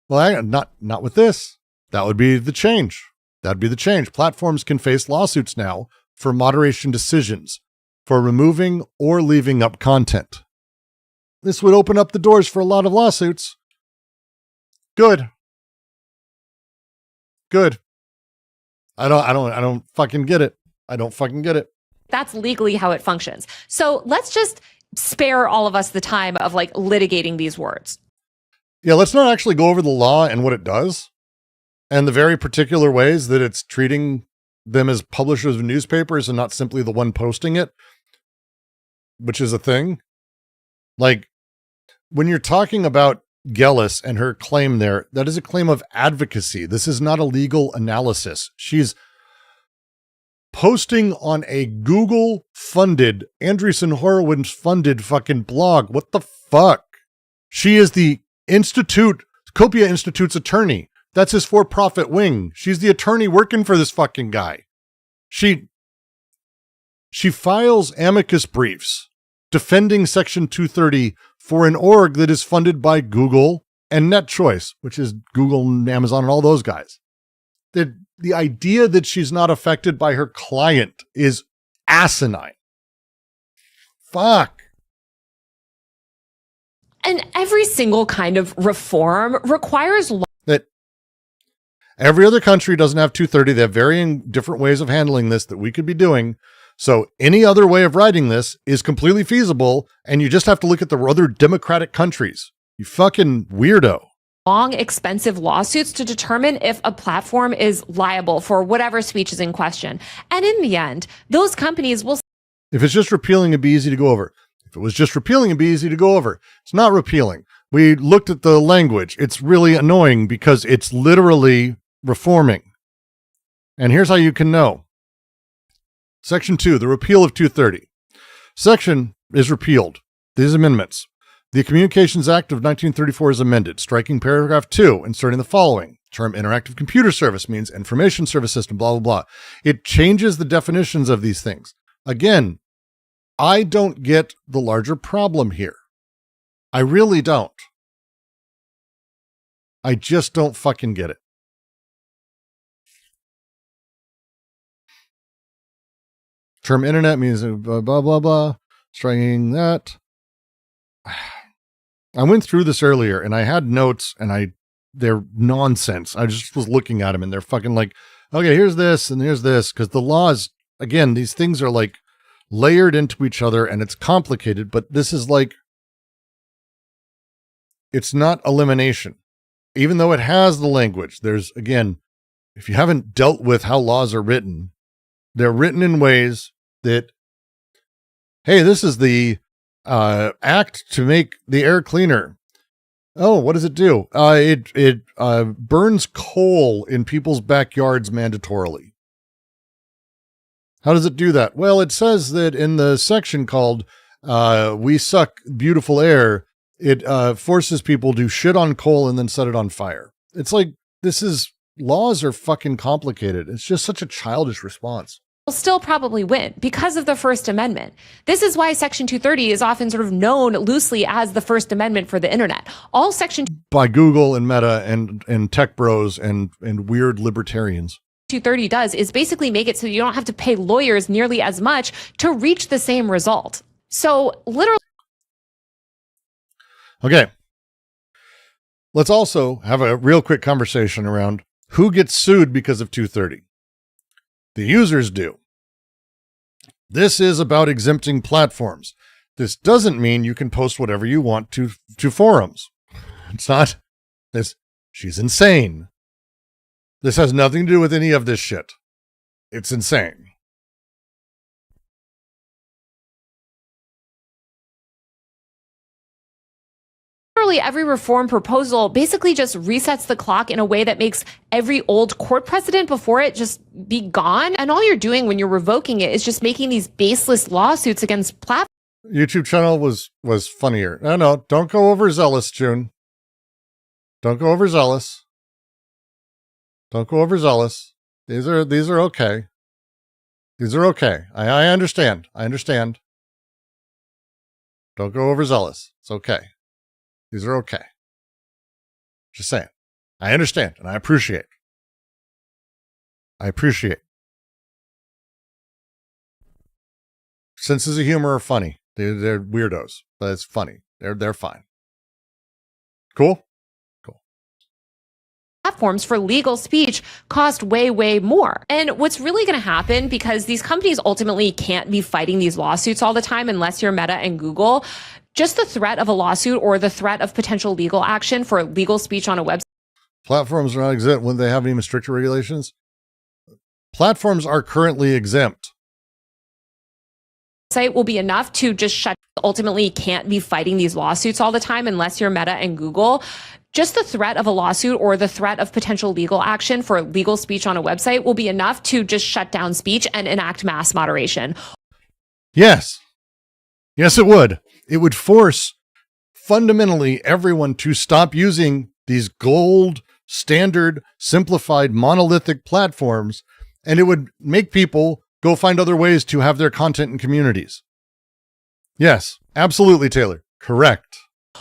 well, not with this. That would be the change. That'd be the change. Platforms can face lawsuits now for moderation decisions, for removing or leaving up content. This would open up the doors for a lot of lawsuits. Good. Good. I don't fucking get it. I don't fucking get it. That's legally how it functions. So let's just spare all of us the time of like litigating these words. Yeah, let's not actually go over the law and what it does and the very particular ways that it's treating them as publishers of newspapers and not simply the one posting it, which is a thing. Like, when you're talking about Gellis and her claim there, that is a claim of advocacy. This is not a legal analysis. She's posting on a Google-funded, Andreessen Horowitz-funded fucking blog. What the fuck? She is the Copia Institute's attorney. That's his for-profit wing. She's the attorney working for this fucking guy. She files amicus briefs defending Section 230 for an org that is funded by Google and NetChoice, which is Google and Amazon and all those guys. The idea that she's not affected by her client is asinine. Fuck. And every single kind of reform requires that every other country doesn't have 230. They have varying different ways of handling this that we could be doing. So any other way of writing this is completely feasible, and you just have to look at the other democratic countries. You fucking weirdo. Long, expensive lawsuits to determine if a platform is liable for whatever speech is in question. And in the end, those companies will... If it's just repealing, it'd be easy to go over. If it was just repealing, it'd be easy to go over. It's not repealing. We looked at the language. It's really annoying because it's literally reforming. And here's how you can know. Section 2, the repeal of 230. Section is repealed. These amendments. The Communications Act of 1934 is amended, striking paragraph 2, inserting the following. Term interactive computer service means information service system, blah, blah, blah. It changes the definitions of these things. Again, I don't get the larger problem here. I really don't. I just don't fucking get it. Term internet means blah, blah, blah, blah. Striking that. I went through this earlier and I had notes and they're nonsense. I just was looking at them and they're fucking like, okay, here's this and here's this. Because the laws, again, these things are like layered into each other and it's complicated, but this is like, it's not elimination. Even though it has the language, there's, again, if you haven't dealt with how laws are written, they're written in ways that Hey, this is the act to make the air cleaner. Oh, what does it do? It burns coal in people's backyards mandatorily. How does it do that? Well, it says that in the section called We Suck Beautiful Air, it forces people to shit on coal and then set it on fire. It's like, laws are fucking complicated. It's just such a childish response. Will still probably win because of the First Amendment. This is why Section 230 is often sort of known loosely as the First Amendment for the internet. All Section by Google and Meta and tech bros and weird libertarians. 230 does is basically make it so you don't have to pay lawyers nearly as much to reach the same result. So literally. Okay. Let's also have a real quick conversation around who gets sued because of 230. The users do. This is about exempting platforms. This doesn't mean you can post whatever you want to forums. It's not this. She's insane. This has nothing to do with any of this shit. It's insane. Literally every reform proposal basically just resets the clock in a way that makes every old court precedent before it just be gone. And all you're doing when you're revoking it is just making these baseless lawsuits against platforms. YouTube channel was funnier. No, don't go overzealous, June. Don't go overzealous. Don't go overzealous. These are okay. These are okay. I understand. I understand. Don't go overzealous. It's okay. These are okay. Just saying. I understand and I appreciate. I appreciate. Senses of humor are funny. They're weirdos, but it's funny. They're fine. Cool? Cool. Platforms for legal speech cost way, way more. And what's really going to happen, because these companies ultimately can't be fighting these lawsuits all the time unless you're Meta and Google, just the threat of a lawsuit or the threat of potential legal action for legal speech on a website. Platforms are not exempt when they have any stricter regulations. Platforms are currently exempt. Site will be enough to just shut. Ultimately can't be fighting these lawsuits all the time unless you're Meta and Google. Just the threat of a lawsuit or the threat of potential legal action for legal speech on a website will be enough to just shut down speech and enact mass moderation. Yes. Yes, it would. It would force fundamentally everyone to stop using these gold, standard, simplified, monolithic platforms, and it would make people go find other ways to have their content in communities. Yes, absolutely, Taylor. Correct.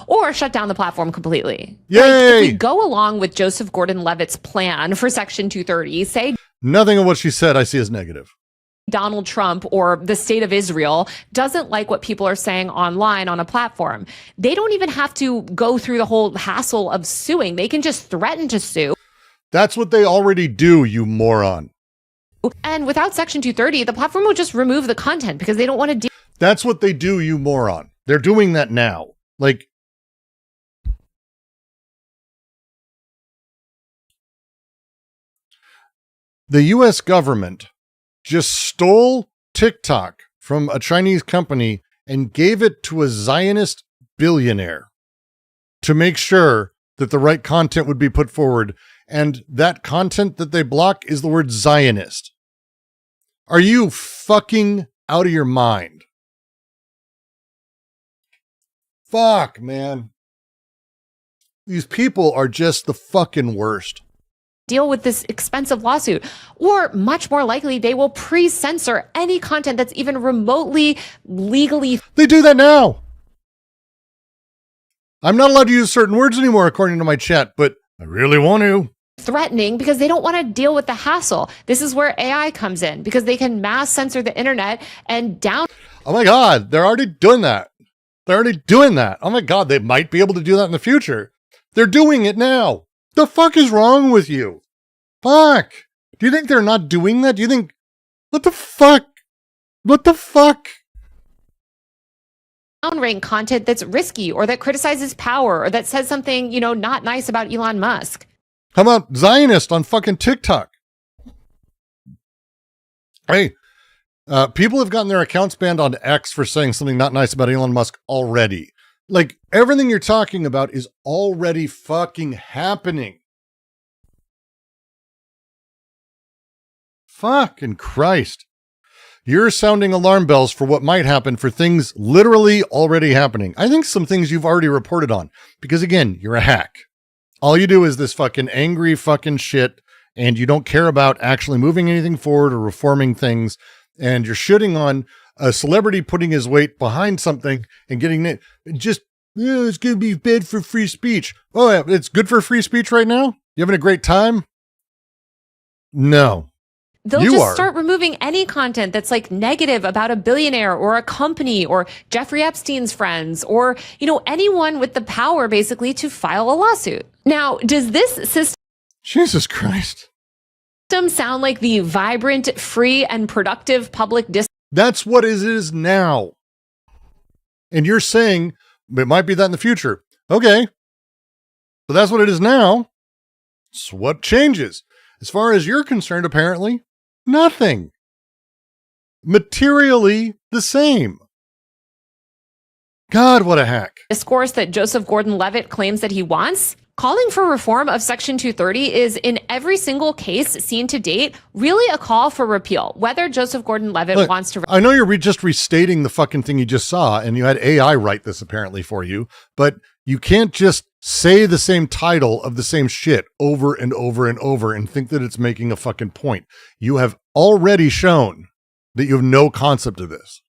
Or shut down the platform completely. Yay! Like, if we go along with Joseph Gordon-Levitt's plan for Section 230, say nothing of what she said I see as negative. Donald Trump or the state of Israel doesn't like what people are saying online on a platform. They don't even have to go through the whole hassle of suing. They can just threaten to sue. That's what they already do, you moron. And without Section 230, the platform will just remove the content because they don't want to deal. That's what they do, you moron. They're doing that now. Like, the US government just stole TikTok from a Chinese company and gave it to a Zionist billionaire to make sure that the right content would be put forward. And that content that they block is the word Zionist. Are you fucking out of your mind? Fuck, man. These people are just the fucking worst. Deal with this expensive lawsuit, or much more likely they will pre-censor any content that's even remotely legally. They do that now. I'm not allowed to use certain words anymore according to my chat, but I really want to. Threatening because they don't want to deal with the hassle. This is where AI comes in because they can mass censor the internet and down. Oh my God, they're already doing that. They're already doing that. Oh my God, they might be able to do that in the future. They're doing it now. The fuck is wrong with you? Fuck. Do you think they're not doing that? Do you think, what the fuck? What the fuck? Downrank content that's risky or that criticizes power or that says something, not nice about Elon Musk. How about Zionist on fucking TikTok? Hey, People have gotten their accounts banned on X for saying something not nice about Elon Musk already. Like, everything you're talking about is already fucking happening. Fucking Christ. You're sounding alarm bells for what might happen for things literally already happening. I think some things you've already reported on, because again, you're a hack. All you do is this fucking angry fucking shit, and you don't care about actually moving anything forward or reforming things, and you're shitting on a celebrity putting his weight behind something and getting it. Just, it's going to be bad for free speech. Oh, yeah, it's good for free speech right now? You having a great time? No. They'll start removing any content that's like negative about a billionaire or a company or Jeffrey Epstein's friends or, anyone with the power basically to file a lawsuit. Now, does this system Jesus Christ sound like the vibrant, free, and productive public discourse? That's what it is now. And you're saying it might be that in the future. Okay. So that's what it is now. So what changes? As far as you're concerned, apparently, nothing. Materially the same. God, what a hack. Discourse that Joseph Gordon-Levitt claims that he wants? Calling for reform of Section 230 is, in every single case seen to date, really a call for repeal. Whether Joseph Gordon-Levitt wants to... I know you're just restating the fucking thing you just saw, and you had AI write this apparently for you, but you can't just say the same title of the same shit over and over and over and think that it's making a fucking point. You have already shown that you have no concept of this.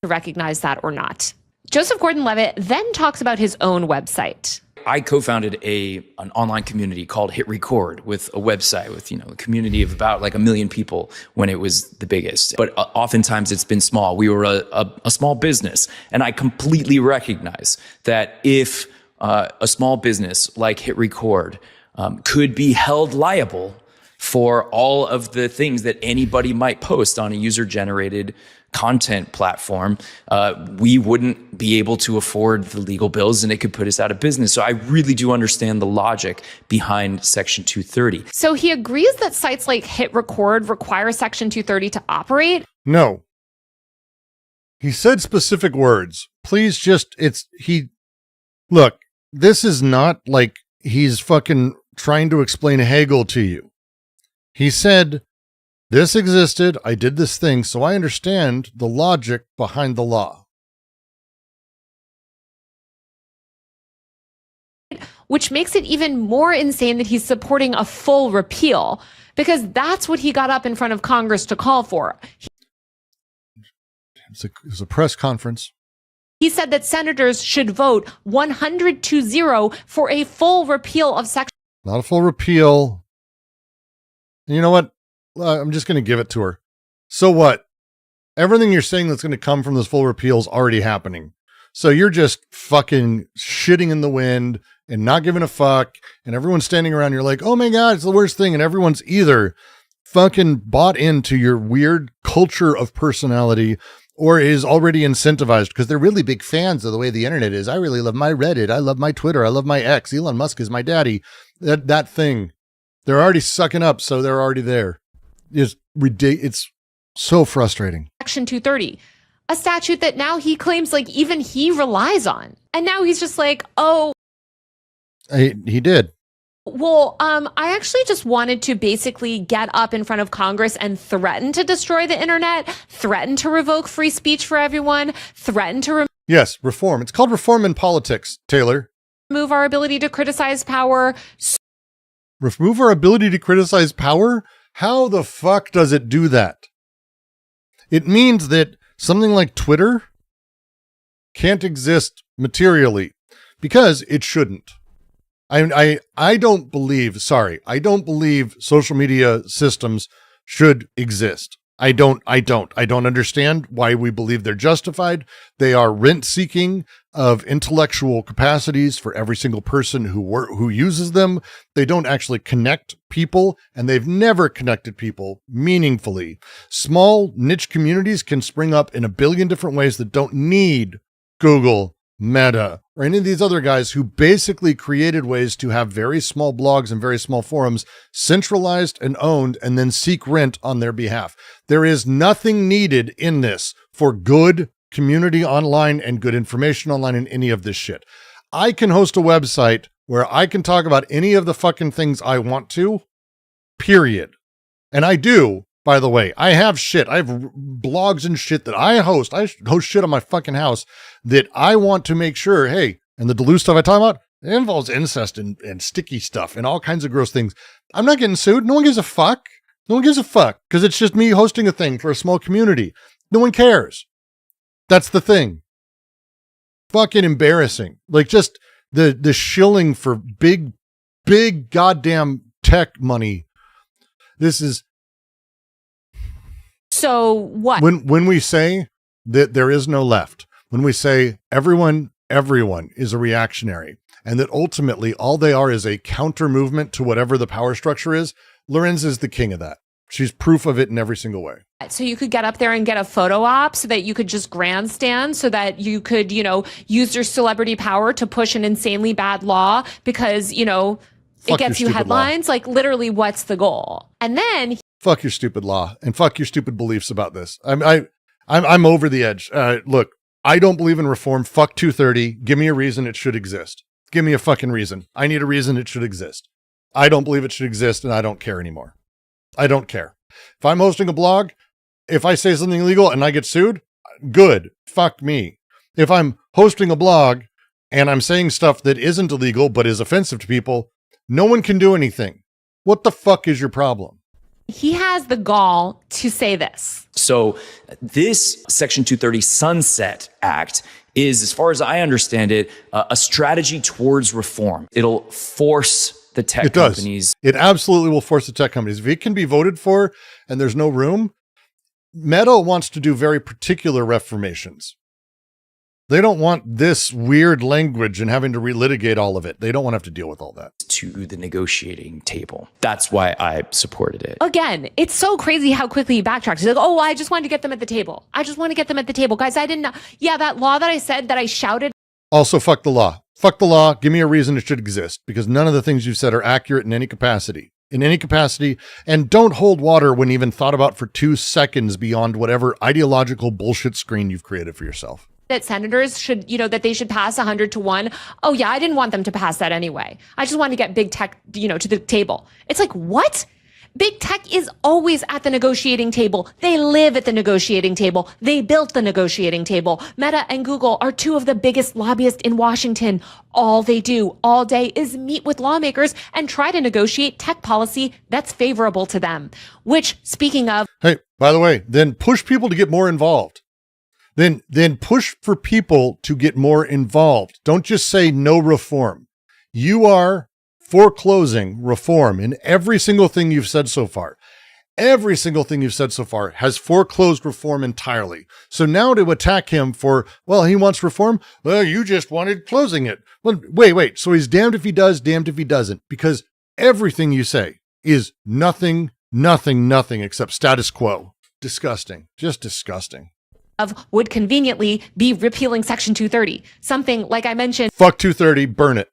To recognize that or not. Joseph Gordon-Levitt then talks about his own website. I co-founded an online community called Hit Record with a website with, a community of about like 1 million people when it was the biggest. But oftentimes it's been small. We were a small business. And I completely recognize that if a small business like Hit Record could be held liable for all of the things that anybody might post on a user-generated content platform, we wouldn't be able to afford the legal bills and it could put us out of business. So I really do understand the logic behind Section 230. So he agrees that sites like Hit Record require Section 230 to operate? No. He said specific words. Please look, this is not like he's fucking trying to explain Hegel to you. He said, this existed, I did this thing, so I understand the logic behind the law. Which makes it even more insane that he's supporting a full repeal, because that's what he got up in front of Congress to call for. It was a press conference. He said that senators should vote 100-0 for a full repeal of Section... Not a full repeal. And you know what? I'm just going to give it to her. So what? Everything you're saying that's going to come from this full repeal is already happening. So you're just fucking shitting in the wind and not giving a fuck. And everyone's standing around. You're like, oh my God, it's the worst thing. And everyone's either fucking bought into your weird culture of personality or is already incentivized because they're really big fans of the way the internet is. I really love my Reddit. I love my Twitter. I love my X. Elon Musk is my daddy. That thing. They're already sucking up. So they're already there. It's so frustrating. Section 230, a statute that now he claims like even he relies on. And now he's just like, oh. He did. Well, I actually just wanted to basically get up in front of Congress and threaten to destroy the internet, threaten to revoke free speech for everyone, threaten to yes, reform. It's called reform in politics, Taylor. Remove our ability to criticize power. Remove our ability to criticize power? How the fuck does it do that? It means that something like Twitter can't exist materially because it shouldn't. I don't believe social media systems should exist. I don't understand why we believe they're justified. They are rent-seeking of intellectual capacities for every single person who uses them. They don't actually connect people, and they've never connected people meaningfully. Small niche communities can spring up in a billion different ways that don't need Google Meta, or any of these other guys who basically created ways to have very small blogs and very small forums centralized and owned and then seek rent on their behalf. There is nothing needed in this for good community online and good information online and any of this shit. I can host a website where I can talk about any of the fucking things I want to, period. And I do, by the way. I have shit. I have blogs and shit that I host. I host shit on my fucking house that I want to make sure, hey, and the Duluth stuff I talk about, it involves incest and sticky stuff and all kinds of gross things. I'm not getting sued. No one gives a fuck. No one gives a fuck because it's just me hosting a thing for a small community. No one cares. That's the thing. Fucking embarrassing. Like just the shilling for big goddamn tech money. This is. So what? When we say that there is no left, when we say everyone is a reactionary, and that ultimately all they are is a counter movement to whatever the power structure is, Lorenz is the king of that. She's proof of it in every single way. So you could get up there and get a photo op so that you could just grandstand so that you could, use your celebrity power to push an insanely bad law because, it gets you headlines. Law. Like literally what's the goal? And then fuck your stupid law and fuck your stupid beliefs about this. I'm over the edge. Look, I don't believe in reform. Fuck 230. Give me a reason it should exist. Give me a fucking reason. I need a reason it should exist. I don't believe it should exist and I don't care anymore. I don't care. If I'm hosting a blog, if I say something illegal and I get sued, good. Fuck me. If I'm hosting a blog and I'm saying stuff that isn't illegal but is offensive to people, no one can do anything. What the fuck is your problem? He has the gall to say this. So this Section 230 Sunset Act is, as far as I understand it, a strategy towards reform. It'll force the tech companies. It absolutely will force the tech companies. If it can be voted for and there's no room, Meta wants to do very particular reformations. They don't want this weird language and having to relitigate all of it. They don't want to have to deal with all that. To the negotiating table. That's why I supported it. Again, it's so crazy how quickly he backtracks. He's like, oh, I just wanted to get them at the table. I just want to get them at the table. Guys, I didn't know. Yeah, that law that I said that I shouted. Also, fuck the law. Fuck the law. Give me a reason it should exist because none of the things you've said are accurate in any capacity. And don't hold water when even thought about for 2 seconds beyond whatever ideological bullshit screen you've created for yourself. That senators should, that they should pass 100-1. Oh yeah, I didn't want them to pass that anyway. I just wanted to get big tech, to the table. It's like, what? Big tech is always at the negotiating table. They live at the negotiating table. They built the negotiating table. Meta and Google are 2 of the biggest lobbyists in Washington. All they do all day is meet with lawmakers and try to negotiate tech policy that's favorable to them. Which, speaking of... Hey, by the way, then push people to get more involved. Then push for people to get more involved. Don't just say no reform. You are foreclosing reform in every single thing you've said so far. Every single thing you've said so far has foreclosed reform entirely. So now to attack him for, well, he wants reform. Well, you just wanted closing it. Well, wait. So he's damned if he does, damned if he doesn't, because everything you say is nothing except status quo. Disgusting. Just disgusting. Would conveniently be repealing Section 230. Something, like I mentioned, fuck 230, burn it.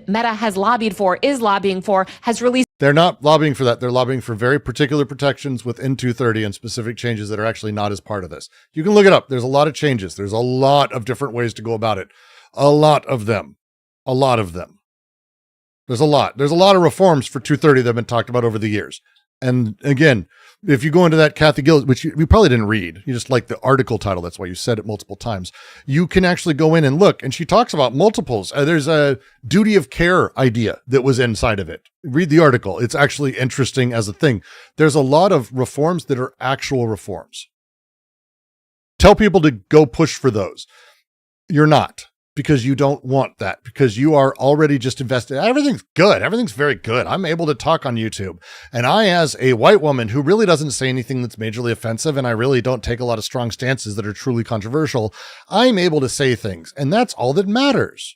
Meta has lobbied for, is lobbying for, has released. They're not lobbying for that. They're lobbying for very particular protections within 230 and specific changes that are actually not as part of this. You can look it up. There's a lot of changes. There's a lot of different ways to go about it. A lot of them. There's a lot of reforms for 230 that have been talked about over the years. And again, if you go into that Kathy Gill, which you probably didn't read, you just like the article title. That's why you said it multiple times. You can actually go in and look, and she talks about multiples. There's a duty of care idea that was inside of it. Read the article. It's actually interesting as a thing. There's a lot of reforms that are actual reforms. Tell people to go push for those. You're not. Because you don't want that, because you are already just invested. Everything's good. Everything's very good. I'm able to talk on YouTube. And I, as a white woman who really doesn't say anything that's majorly offensive, and I really don't take a lot of strong stances that are truly controversial, I'm able to say things. And that's all that matters.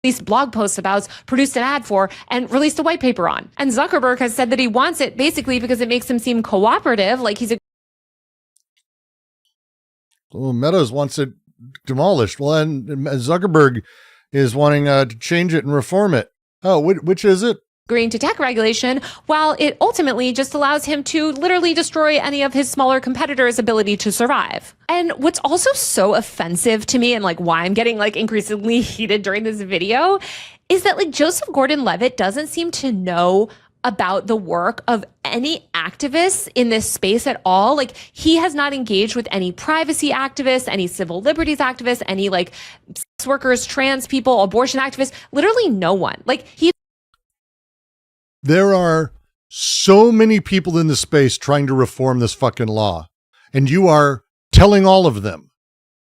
Released blog posts about, produced an ad for, and released a white paper on. And Zuckerberg has said that he wants it basically because it makes him seem cooperative, like he's a Well, Meadows wants it demolished. Well, and Zuckerberg is wanting to change it and reform it. Oh, which is it? Agreeing to tech regulation, while it ultimately just allows him to literally destroy any of his smaller competitors' ability to survive. And what's also so offensive to me, and like why I'm getting like increasingly heated during this video, is that like Joseph Gordon-Levitt doesn't seem to know about the work of any activists in this space at all. Like, he has not engaged with any privacy activists, any civil liberties activists, any like sex workers, trans people, abortion activists, literally no one. Like, there are so many people in the space trying to reform this fucking law, and you are telling all of them,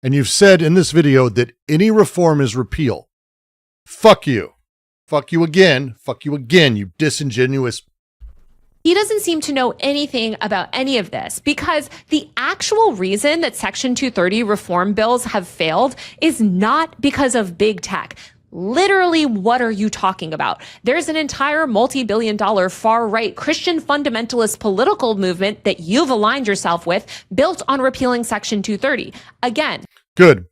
and you've said in this video that any reform is repeal. Fuck you. Fuck you again. Fuck you again, you disingenuous. He doesn't seem to know anything about any of this, because the actual reason that Section 230 reform bills have failed is not because of big tech. Literally, what are you talking about? There's an entire multi-billion-dollar far-right Christian fundamentalist political movement that you've aligned yourself with, built on repealing Section 230. Again. Good.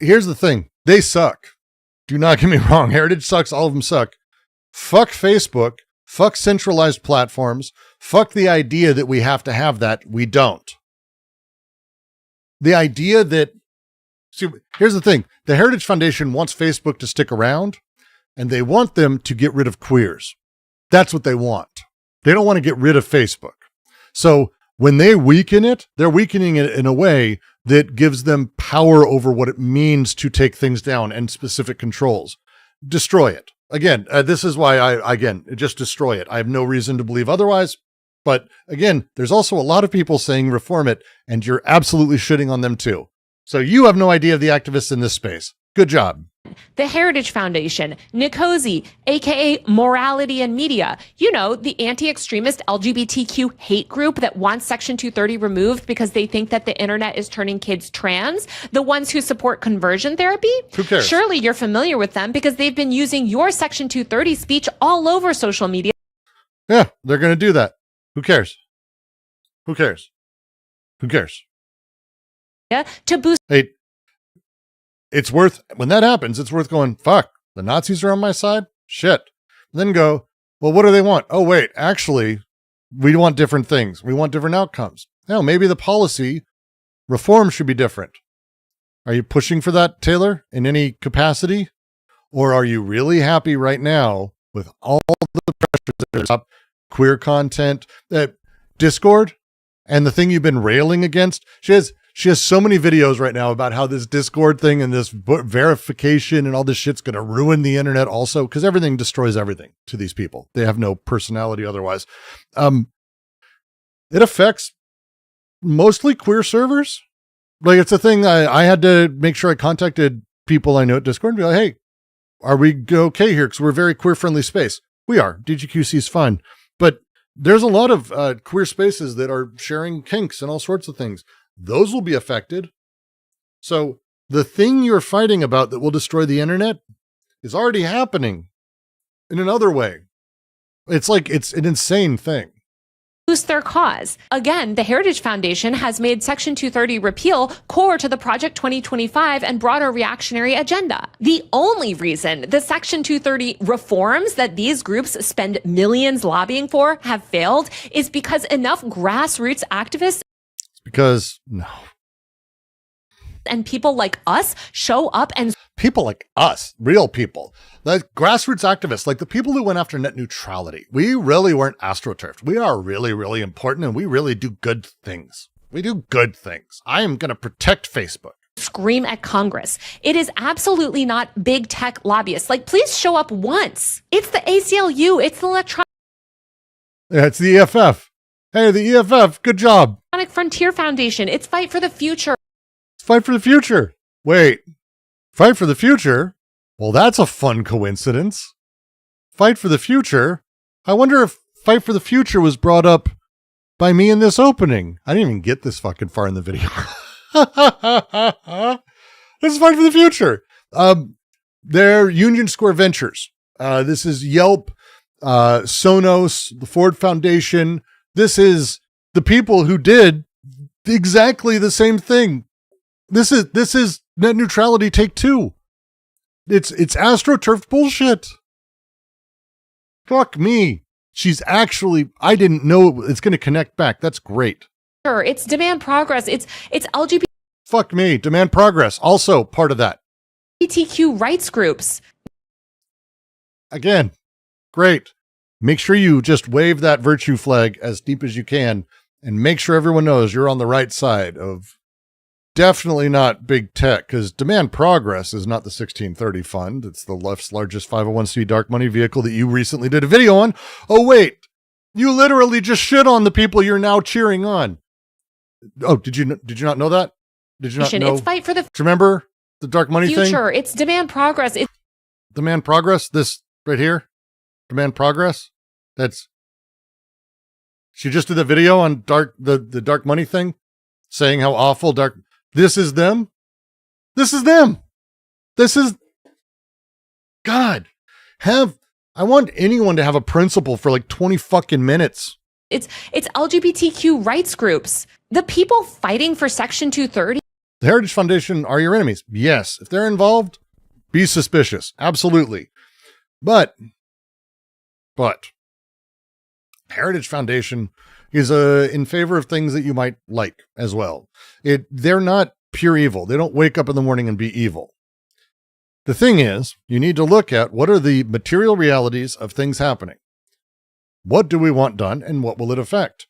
Here's the thing. They suck. Do not get me wrong. Heritage sucks. All of them suck. Fuck Facebook. Fuck centralized platforms. Fuck the idea that we have to have that. We don't. The idea that, see, here's the thing. The Heritage Foundation wants Facebook to stick around, and they want them to get rid of queers. That's what they want. They don't want to get rid of Facebook. So when they weaken it, they're weakening it in a way that gives them power over what it means to take things down and specific controls. Destroy it. Again, this is why just destroy it. I have no reason to believe otherwise. But again, there's also a lot of people saying reform it, and you're absolutely shitting on them too. So you have no idea of the activists in this space. Good job. The Heritage Foundation, Nikosi, aka Morality and Media, you know, the anti-extremist LGBTQ hate group that wants Section 230 removed because they think that the internet is turning kids trans, the ones who support conversion therapy. Who cares? Surely you're familiar with them because they've been using your Section 230 speech all over social media. Yeah, they're going to do that. Who cares? To boost. Hey, it's worth, when that happens, it's worth going, fuck, the Nazis are on my side? Shit. Then go, well, what do they want? Oh, wait, actually, we want different things. We want different outcomes. Hell, maybe the policy reform should be different. Are you pushing for that, Taylor, in any capacity? Or are you really happy right now with all the pressures that are up, queer content, Discord, and the thing you've been railing against? She has so many videos right now about how this Discord thing and this verification and all this shit's going to ruin the internet also, because everything destroys everything to these people. They have no personality otherwise. It affects mostly queer servers. Like, it's a thing I had to make sure I contacted people I know at Discord and be like, hey, are we okay here? Because we're a very queer-friendly space. We are. DGQC is fine. But there's a lot of queer spaces that are sharing kinks and all sorts of things. Those will be affected. So the thing you're fighting about that will destroy the internet is already happening in another way. It's like, it's an insane thing. Boost their cause. Again, the Heritage Foundation has made Section 230 repeal core to the Project 2025 and broader reactionary agenda. The only reason the Section 230 reforms that these groups spend millions lobbying for have failed is because enough grassroots activists and people like us show up, and people like us, real people, the grassroots activists, like the people who went after net neutrality. We really weren't astroturfed. We are really, really important, and we really do good things. We do good things. I am going to protect Facebook. Scream at Congress. It is absolutely not big tech lobbyists. Like, please show up once. It's the ACLU. It's the Electronic. Yeah, it's the EFF. Hey, the EFF, good job. Frontier Foundation. It's Fight for the Future. Fight for the future. Wait, Fight for the future? Well, that's a fun coincidence. Fight for the future? I wonder if Fight for the future was brought up by me in this opening. I didn't even get this fucking far in the video. This is Fight for the future. They're Union Square Ventures. This is Yelp, Sonos, the Ford Foundation. This is the people who did exactly the same thing. This is net neutrality take 2. It's astroturf bullshit. Fuck me. She's actually, I didn't know it's going to connect back. That's great. It's demand progress. It's LGBT. Fuck me. Demand progress. Also part of that. LGBTQ rights groups. Again, great. Make sure you just wave that virtue flag as deep as you can and make sure everyone knows you're on the right side of definitely not big tech, because Demand Progress is not the 1630 fund. It's the left's largest 501c dark money vehicle that you recently did a video on. Oh, wait. You literally just shit on the people you're now cheering on. Oh, did you not know that? Did you not know? It's fight for the Do you remember the dark money future. thing? It's Demand Progress. It's Demand Progress? This right here? Demand Progress? That's... She just did a video on the dark money thing, saying how awful dark... This is them? This is them. This is... God. I want anyone to have a principle for like 20 fucking minutes. It's LGBTQ rights groups. The people fighting for Section 230. The Heritage Foundation are your enemies. Yes. If they're involved, be suspicious. Absolutely. But Heritage Foundation is in favor of things that you might like as well. They're not pure evil. They don't wake up in the morning and be evil. The thing is, you need to look at what are the material realities of things happening. What do we want done and what will it affect?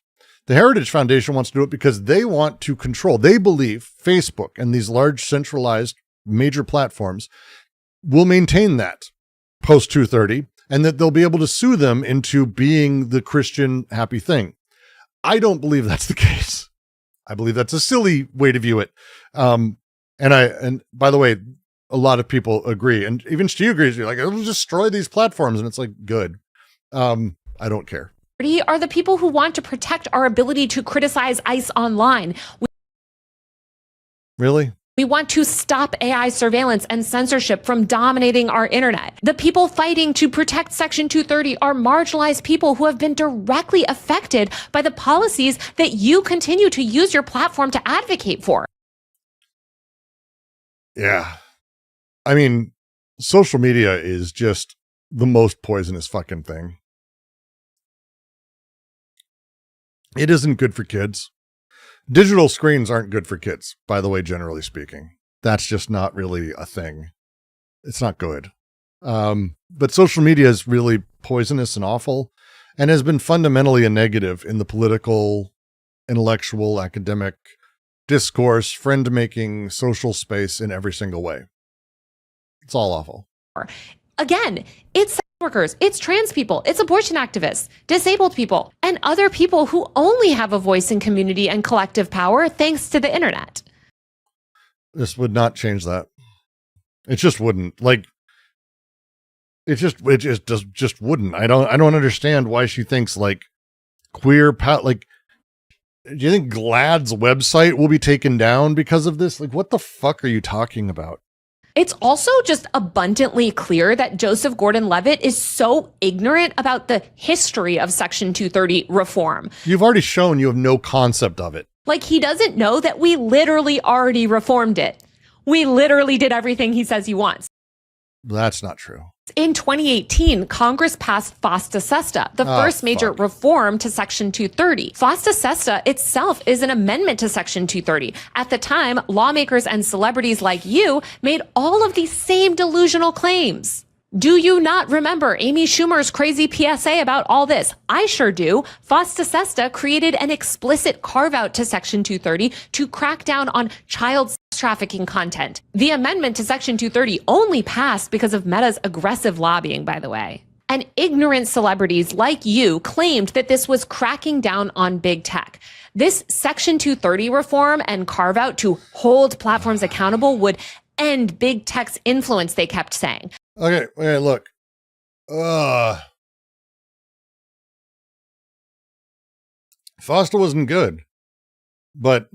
The Heritage Foundation wants to do it because they want to control. They believe Facebook and these large centralized major platforms will maintain that post 230 and that they'll be able to sue them into being the Christian happy thing. I don't believe that's the case. I believe that's a silly way to view it. And by the way, a lot of people agree, and even Stu agrees. You're like, it'll destroy these platforms, and it's like, good. I don't care. Are the people who want to protect our ability to criticize ICE online. Really? We want to stop AI surveillance and censorship from dominating our internet. The people fighting to protect Section 230 are marginalized people who have been directly affected by the policies that you continue to use your platform to advocate for. Yeah. I mean, social media is just the most poisonous fucking thing. It isn't good for kids. Digital screens aren't good for kids, by the way, generally speaking. That's just not really a thing. It's not good. But social media is really poisonous and awful and has been fundamentally a negative in the political, intellectual, academic discourse, friend-making, social space in every single way. It's all awful. Again, it's workers, it's trans people, it's abortion activists, disabled people, and other people who only have a voice in community and collective power thanks to the internet. This would not change that. It just wouldn't. Like, it just wouldn't. I don't understand why she thinks like queer like, do you think GLAAD's website will be taken down because of this? Like, what the fuck are you talking about? It's also just abundantly clear that Joseph Gordon-Levitt is so ignorant about the history of Section 230 reform. You've already shown you have no concept of it. Like, he doesn't know that we literally already reformed it. We literally did everything he says he wants. That's not true. In 2018, Congress passed FOSTA SESTA, the first major reform to Section 230. FOSTA SESTA itself is an amendment to Section 230. At the time, lawmakers and celebrities like you made all of these same delusional claims. Do you not remember Amy Schumer's crazy PSA about all this? I sure do. FOSTA SESTA created an explicit carve-out to Section 230 to crack down on child sex trafficking content. The amendment to Section 230 only passed because of Meta's aggressive lobbying, by the way. And ignorant celebrities like you claimed that this was cracking down on big tech. This Section 230 reform and carve-out to hold platforms accountable would end big tech's influence, they kept saying. Okay, look. FOSTA wasn't good, but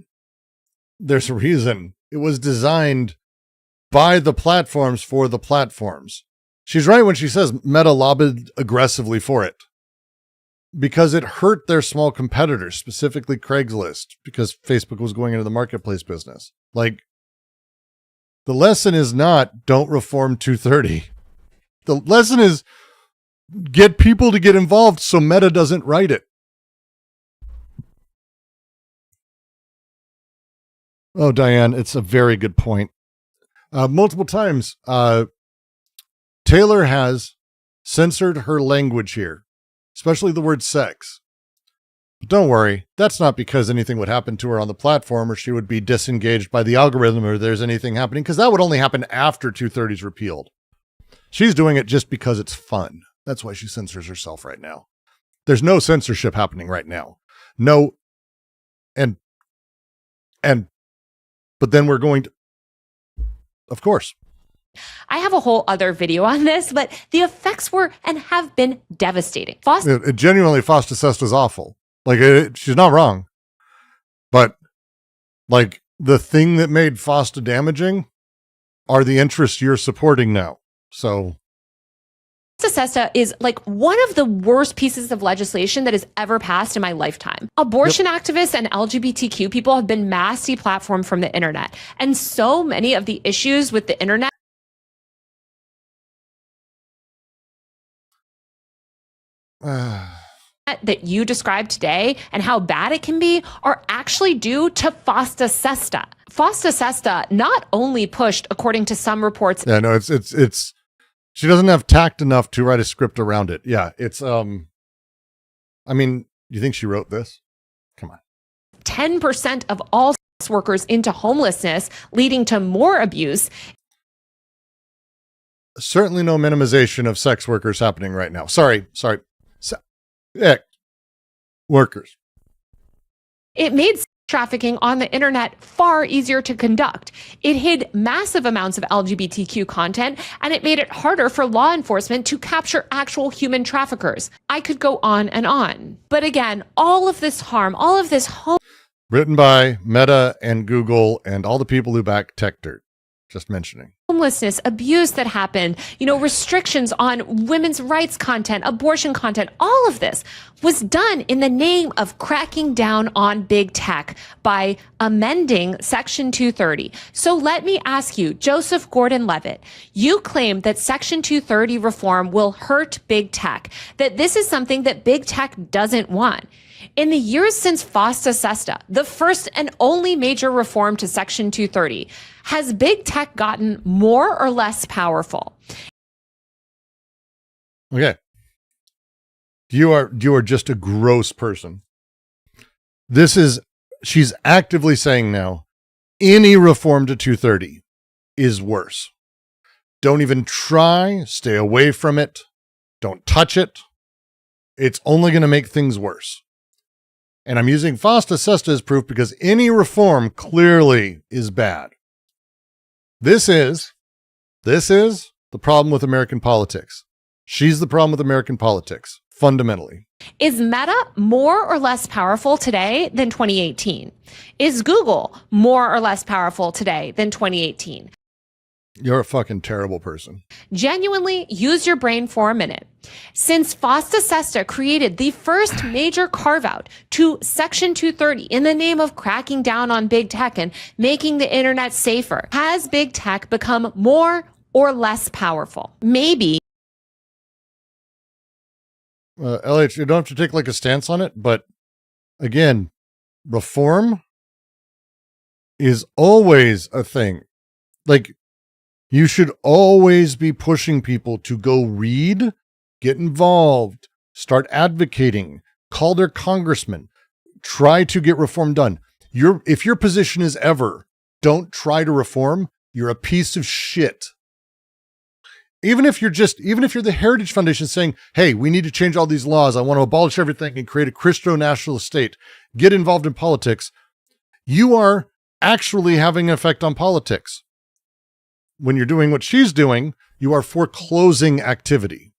there's a reason. It was designed by the platforms for the platforms. She's right when she says Meta lobbied aggressively for it. because it hurt their small competitors, specifically Craigslist, because Facebook was going into the marketplace business. Like, the lesson is not don't reform 230. The lesson is get people to get involved so Meta doesn't write it. Oh, Diane, it's a very good point. Multiple times, Taylor has censored her language here, especially the word sex. But don't worry, that's not because anything would happen to her on the platform or she would be disengaged by the algorithm or there's anything happening, because that would only happen after 230 is repealed. She's doing it just because it's fun. That's why she censors herself right now. There's no censorship happening right now. No, but then we're going to, of course. I have a whole other video on this, but the effects were and have been devastating. Genuinely, Fosta Sesta's awful. Like, she's not wrong. But, like, the thing that made Fosta damaging are the interests you're supporting now. So Sesta is like one of the worst pieces of legislation that has ever passed in my lifetime. Abortion activists and LGBTQ people have been mass deplatformed from the internet. And so many of the issues with the internet that you described today and how bad it can be are actually due to Fosta Sesta. Fosta Sesta not only pushed, according to some reports. Yeah, no, it's she doesn't have tact enough to write a script around it. Yeah, it's I mean, you think she wrote this? Come on. 10% of all sex workers into homelessness, leading to more abuse. Certainly no minimization of sex workers happening right now. Sorry. Workers. It made trafficking on the internet far easier to conduct. It hid massive amounts of LGBTQ content, and it made it harder for law enforcement to capture actual human traffickers. I could go on and on. But again, all of this harm, all of this written by Meta and Google and all the people who back Tech Dirt. Just mentioning. Homelessness, abuse that happened, restrictions on women's rights content, abortion content, all of this was done in the name of cracking down on big tech by amending Section 230. So let me ask you, Joseph Gordon-Levitt, you claim that Section 230 reform will hurt big tech, that this is something that big tech doesn't want. In the years since Fosta Sesta, the first and only major reform to Section 230, has big tech gotten more or less powerful? Okay. You are just a gross person. She's actively saying now, any reform to 230 is worse. Don't even try, stay away from it. Don't touch it. It's only going to make things worse. And I'm using Fosta Sesta as proof because any reform clearly is bad. This is the problem with American politics. She's the problem with American politics, fundamentally. Is Meta more or less powerful today than 2018? Is Google more or less powerful today than 2018? You're a fucking terrible person. Genuinely use your brain for a minute. Since Fosta Sesta created the first major carve-out to Section 230 in the name of cracking down on big tech and making the internet safer, has big tech become more or less powerful? Maybe. LH, you don't have to take like a stance on it, but again, reform is always a thing. Like, you should always be pushing people to go read, get involved, start advocating, call their congressman, try to get reform done. If your position is ever, don't try to reform, you're a piece of shit. Even if you're the Heritage Foundation saying, hey, we need to change all these laws, I want to abolish everything and create a Christo-national state, get involved in politics, you are actually having an effect on politics. When you're doing what she's doing, you are foreclosing activity.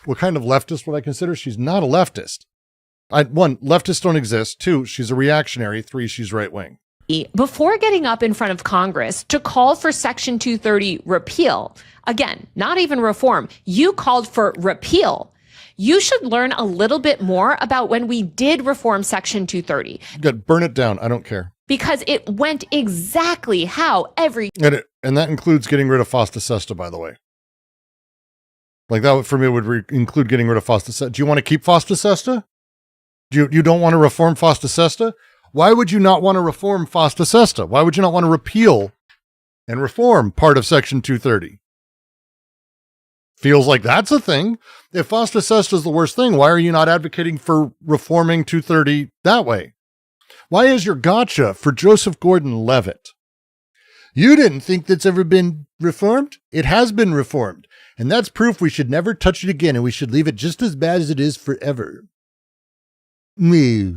What kind of leftist would I consider? She's not a leftist. One, leftists don't exist. Two, she's a reactionary. Three, she's right-wing. Before getting up in front of Congress to call for Section 230 repeal, again, not even reform, you called for repeal. You should learn a little bit more about when we did reform Section 230. Good, burn it down. I don't care. Because it went exactly how every... And that includes getting rid of FOSTA SESTA, by the way. Like that, for me, would include getting rid of FOSTA SESTA. Do you want to keep FOSTA SESTA? You don't want to reform FOSTA SESTA? Why would you not want to reform FOSTA SESTA? Why would you not want to repeal and reform part of Section 230? Feels like that's a thing. If FOSTA SESTA is the worst thing, why are you not advocating for reforming 230 that way? Why is your gotcha for Joseph Gordon-Levitt? You didn't think that's ever been reformed? It has been reformed. And that's proof we should never touch it again, and we should leave it just as bad as it is forever. Me.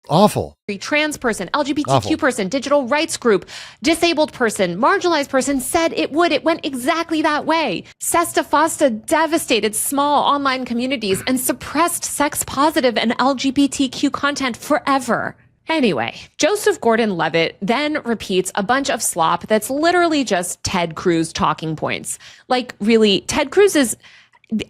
Awful. Trans person, LGBTQ person, digital rights group, disabled person, marginalized person said it would. It went exactly that way. SESTA FOSTA devastated small online communities and suppressed sex positive and LGBTQ content forever. Anyway, Joseph Gordon-Levitt then repeats a bunch of slop that's literally just Ted Cruz talking points. Like, really, Ted Cruz is...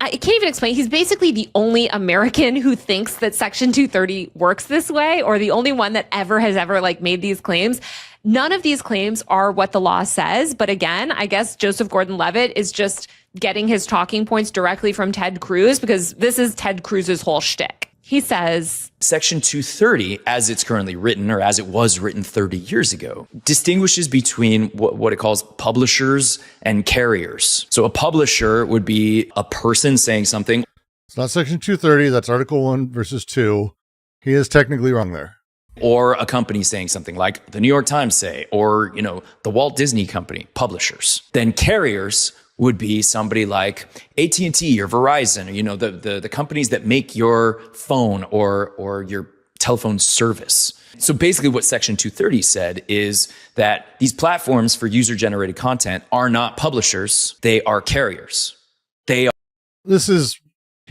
I can't even explain. He's basically the only American who thinks that Section 230 works this way, or the only one that has ever made these claims. None of these claims are what the law says. But again, I guess Joseph Gordon-Levitt is just getting his talking points directly from Ted Cruz, because this is Ted Cruz's whole shtick. He says, Section 230, as it's currently written, or as it was written 30 years ago, distinguishes between what it calls publishers and carriers. So a publisher would be a person saying something. It's not Section 230. That's Article 1 versus 2. He is technically wrong there. Or a company saying something like the New York Times say, or, the Walt Disney Company, publishers. Then carriers would be somebody like AT&T or Verizon, or, the companies that make your phone or your telephone service. So basically what Section 230 said is that these platforms for user-generated content are not publishers, they are carriers. He's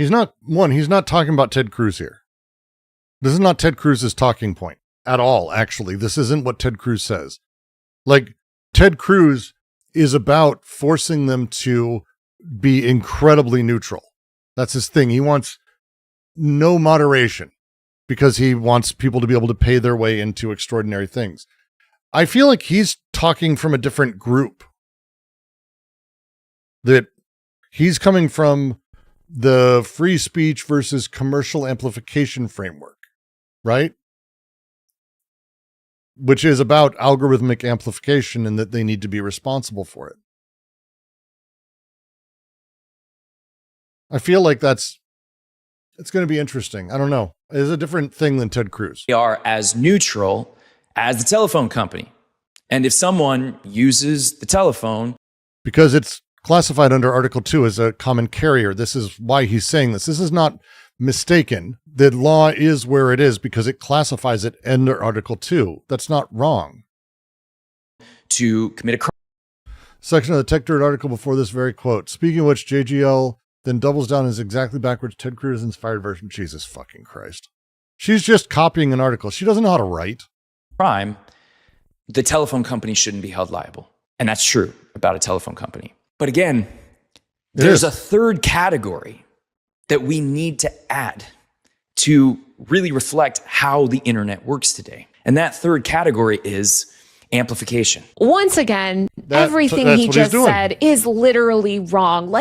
not talking about Ted Cruz here. This is not Ted Cruz's talking point at all, actually. This isn't what Ted Cruz says. Ted Cruz is about forcing them to be incredibly neutral. That's his thing. He wants no moderation because he wants people to be able to pay their way into extraordinary things. I feel like he's talking from a different group. That he's coming from the free speech versus commercial amplification framework, right? Which is about algorithmic amplification and that they need to be responsible for it. I feel like it's going to be interesting. I don't know. It's a different thing than Ted Cruz. They are as neutral as the telephone company. And if someone uses the telephone... Because it's classified under Article 2 as a common carrier. This is why he's saying this. This is not mistaken. The law is where it is because it classifies it under Article 2. That's not wrong. To commit a crime. Section of the Tech Dirt article before this very quote. Speaking of which, JGL then doubles down is exactly backwards Ted Cruz inspired version. Jesus fucking Christ. She's just copying an article. She doesn't know how to write. Crime, the telephone company shouldn't be held liable. And that's true about a telephone company. But again, there's a third category that we need to add to really reflect how the internet works today. And that third category is amplification. Once again, everything he just said is literally wrong.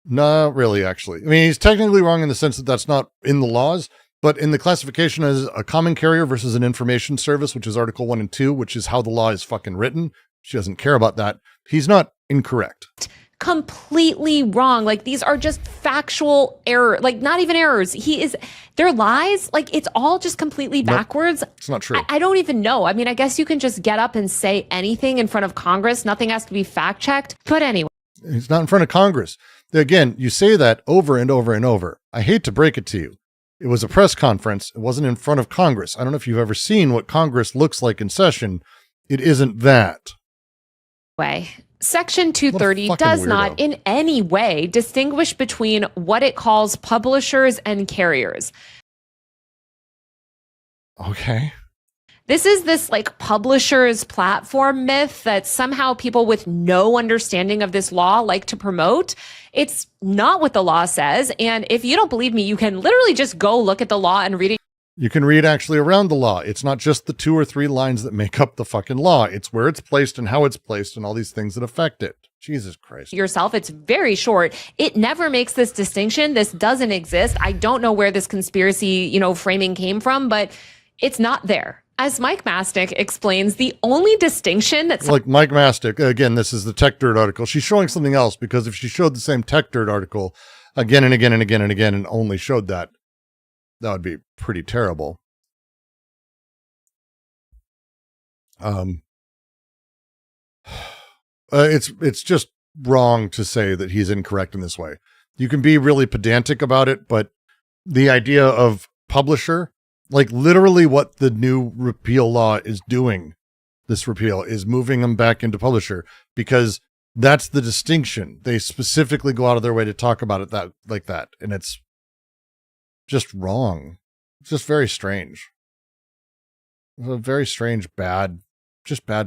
Not really, actually. I mean, he's technically wrong in the sense that that's not in the laws, but in the classification as a common carrier versus an information service, which is Article 1 and 2, which is how the law is fucking written. She doesn't care about that. He's not incorrect. Completely wrong. These are just factual error. Not even errors. They're lies. It's all just completely backwards. Nope, it's not true. I don't even know. I mean, I guess you can just get up and say anything in front of Congress. Nothing has to be fact checked. But anyway. He's not in front of Congress. Again, you say that over and over and over. I hate to break it to you. It was a press conference. It wasn't in front of Congress. I don't know if you've ever seen what Congress looks like in session. It isn't that. Section 230 does not in any way distinguish between what it calls publishers and carriers. Okay. This is this like publisher's platform myth that somehow people with no understanding of this law like to promote. It's not what the law says. And if you don't believe me, you can literally just go look at the law and read it. You can read actually around the law. It's not just the 2 or 3 lines that make up the fucking law. It's where it's placed and how it's placed and all these things that affect it. Jesus Christ. Yourself. It's very short. It never makes this distinction. This doesn't exist. I don't know where this conspiracy, framing came from, but it's not there. As Mike Mastick explains, the only distinction that's like Mike Mastick, again, this is the Tech Dirt article. She's showing something else, because if she showed the same Tech Dirt article again and again and again and again and only showed that, that would be pretty terrible. It's just wrong to say that he's incorrect in this way. You can be really pedantic about it, but the idea of publisher, like literally what the new repeal law is doing, this repeal is moving them back into publisher, because that's the distinction. They specifically go out of their way to talk about it that like that. And it's just wrong. It's just very strange. It's a very strange, bad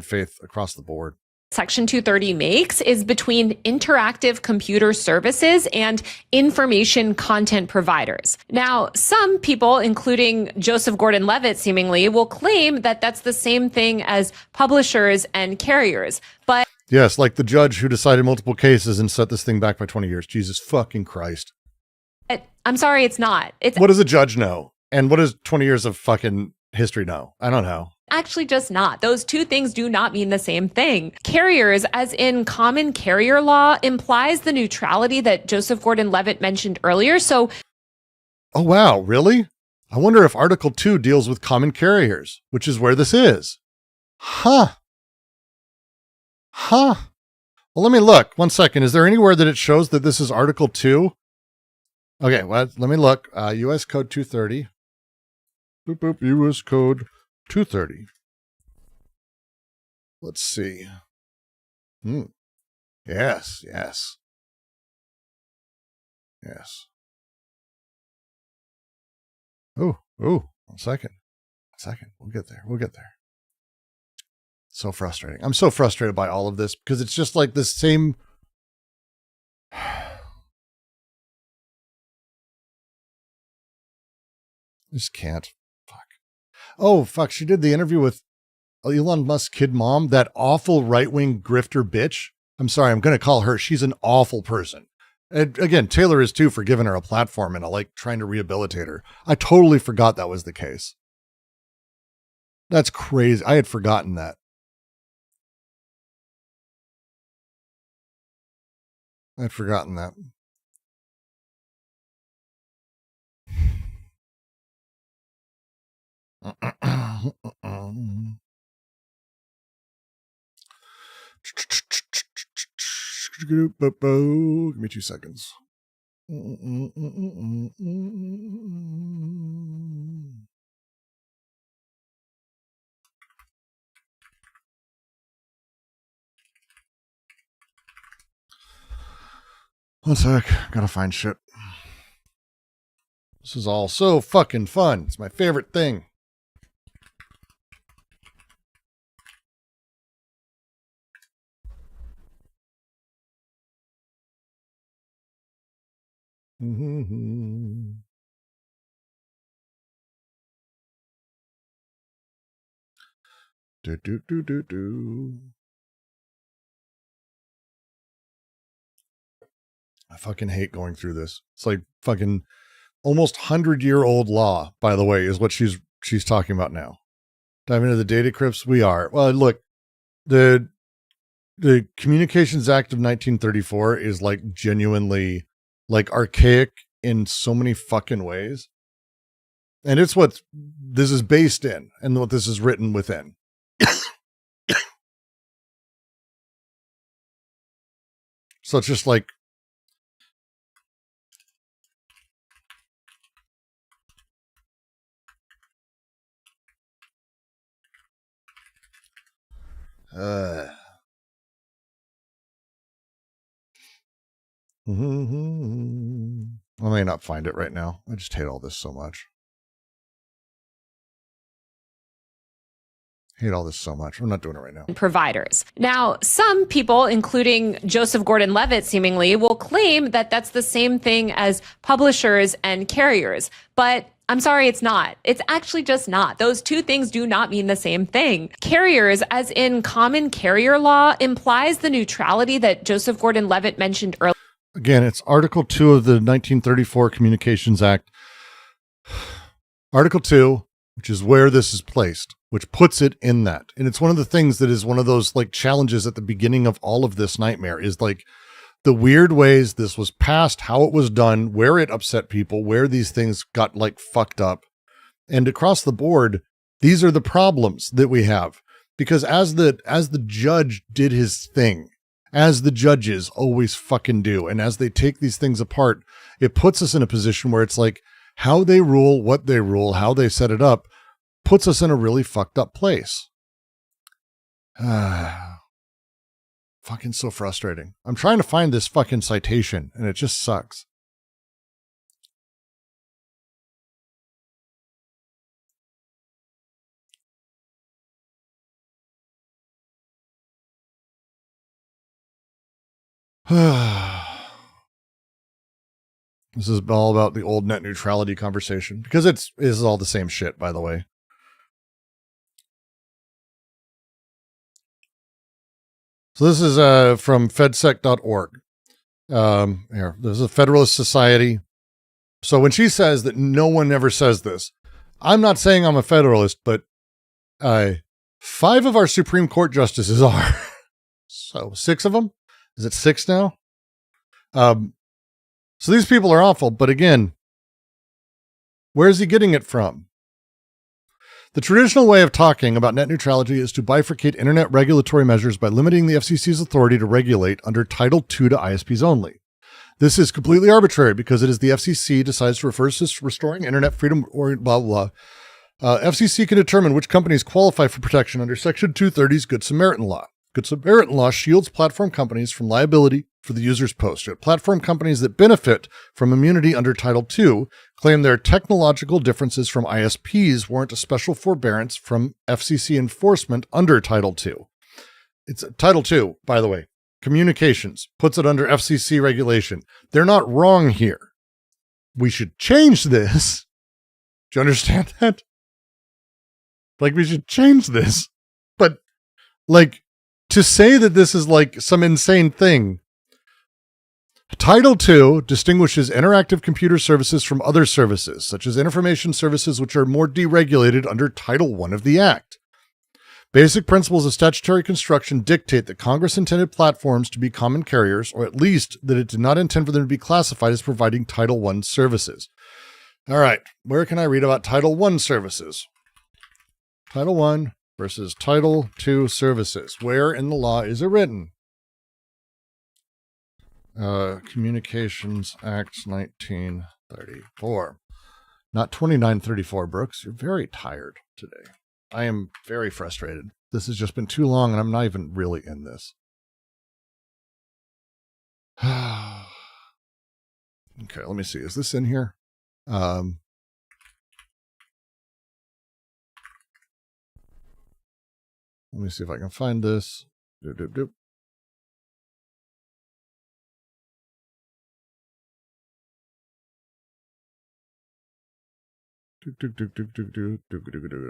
faith across the board. Section 230 makes is between interactive computer services and information content providers. Now, some people, including Joseph Gordon-Levitt seemingly, will claim that that's the same thing as publishers and carriers. But yes, like the judge who decided multiple cases and set this thing back by 20 years. Jesus fucking Christ. I'm sorry, it's not. What does a judge know? And what does 20 years of fucking history know? I don't know. Actually, just not. Those two things do not mean the same thing. Carriers, as in common carrier law, implies the neutrality that Joseph Gordon-Levitt mentioned earlier. So, oh, wow, really? I wonder if Article 2 deals with common carriers, which is where this is. Huh. Well, let me look. 1 second. Is there anywhere that it shows that this is Article 2? Okay, well, let me look. U.S. Code 230. Boop, boop, U.S. Code 230. Let's see. Yes. Oh, 1 second. We'll get there. So frustrating. I'm so frustrated by all of this, because it's just like this same. Just can't. Oh, fuck. She did the interview with Elon Musk's kid mom, that awful right-wing grifter bitch. I'm sorry, I'm going to call her. She's an awful person. And again, Taylor is too, for giving her a platform and trying to rehabilitate her. I totally forgot that was the case. That's crazy. I had forgotten that. I'd forgotten that. Give me 2 seconds. 1 sec. Gotta find shit. This is all so fucking fun. It's my favorite thing. I fucking hate going through this. It's like fucking almost 100-year-old law, by the way, is what she's talking about now. Dive into the data crypts. We are. Well, look, the Communications Act of 1934 is genuinely archaic in so many fucking ways. And it's what this is based in and what this is written within. So it's just I may not find it right now. I just hate all this so much. hate all this so much. I'm not doing it right now. Providers. Now, some people, including Joseph Gordon-Levitt, seemingly will claim that that's the same thing as publishers and carriers. But I'm sorry, it's not. It's actually just not. Those two things do not mean the same thing. Carriers, as in common carrier law, implies the neutrality that Joseph Gordon-Levitt mentioned earlier. Again, it's Article 2 of the 1934 Communications Act. Article 2, which is where this is placed, which puts it in that. And it's one of the things that is one of those like challenges at the beginning of all of this nightmare is like the weird ways this was passed, how it was done, where it upset people, where these things got like fucked up. And across the board, these are the problems that we have. Because as the judge did his thing, as the judges always fucking do, and as they take these things apart, it puts us in a position where it's like how they rule, what they rule, how they set it up, puts us in a really fucked up place. Fucking so frustrating. I'm trying to find this fucking citation, and it just sucks. This is all about the old net neutrality conversation, because this is all the same shit, by the way. So this is from fedsec.org. Here, this is a Federalist Society. So when she says that no one ever says this, I'm not saying I'm a Federalist, but 5 of our Supreme Court justices are. So 6 of them? Is it 6 now? So these people are awful, but again, where's he getting it from? The traditional way of talking about net neutrality is to bifurcate internet regulatory measures by limiting the FCC's authority to regulate under Title II to ISPs only. This is completely arbitrary because it is the FCC decides to refer to restoring internet freedom or blah, blah, blah. FCC can determine which companies qualify for protection under Section 230's Good Samaritan Law. Good Samaritan Law shields platform companies from liability for the user's post. Yet platform companies that benefit from immunity under Title II claim their technological differences from ISPs warrant a special forbearance from FCC enforcement under Title II. It's Title II, by the way. Communications puts it under FCC regulation. They're not wrong here. We should change this. Do you understand that? Like, we should change this. But, like, to say that this is like some insane thing. Title II distinguishes interactive computer services from other services, such as information services, which are more deregulated under Title I of the Act. Basic principles of statutory construction dictate that Congress intended platforms to be common carriers, or at least that it did not intend for them to be classified as providing Title I services. All right, where can I read about Title I services? Title I versus Title II services. Where in the law is it written? Communications Act 1934. Not 2934, Brooks. You're very tired today. I am very frustrated. This has just been too long, and I'm not even really in this. Okay, let me see. Is this in here? Let me see if I can find this. Doop, doop, doop.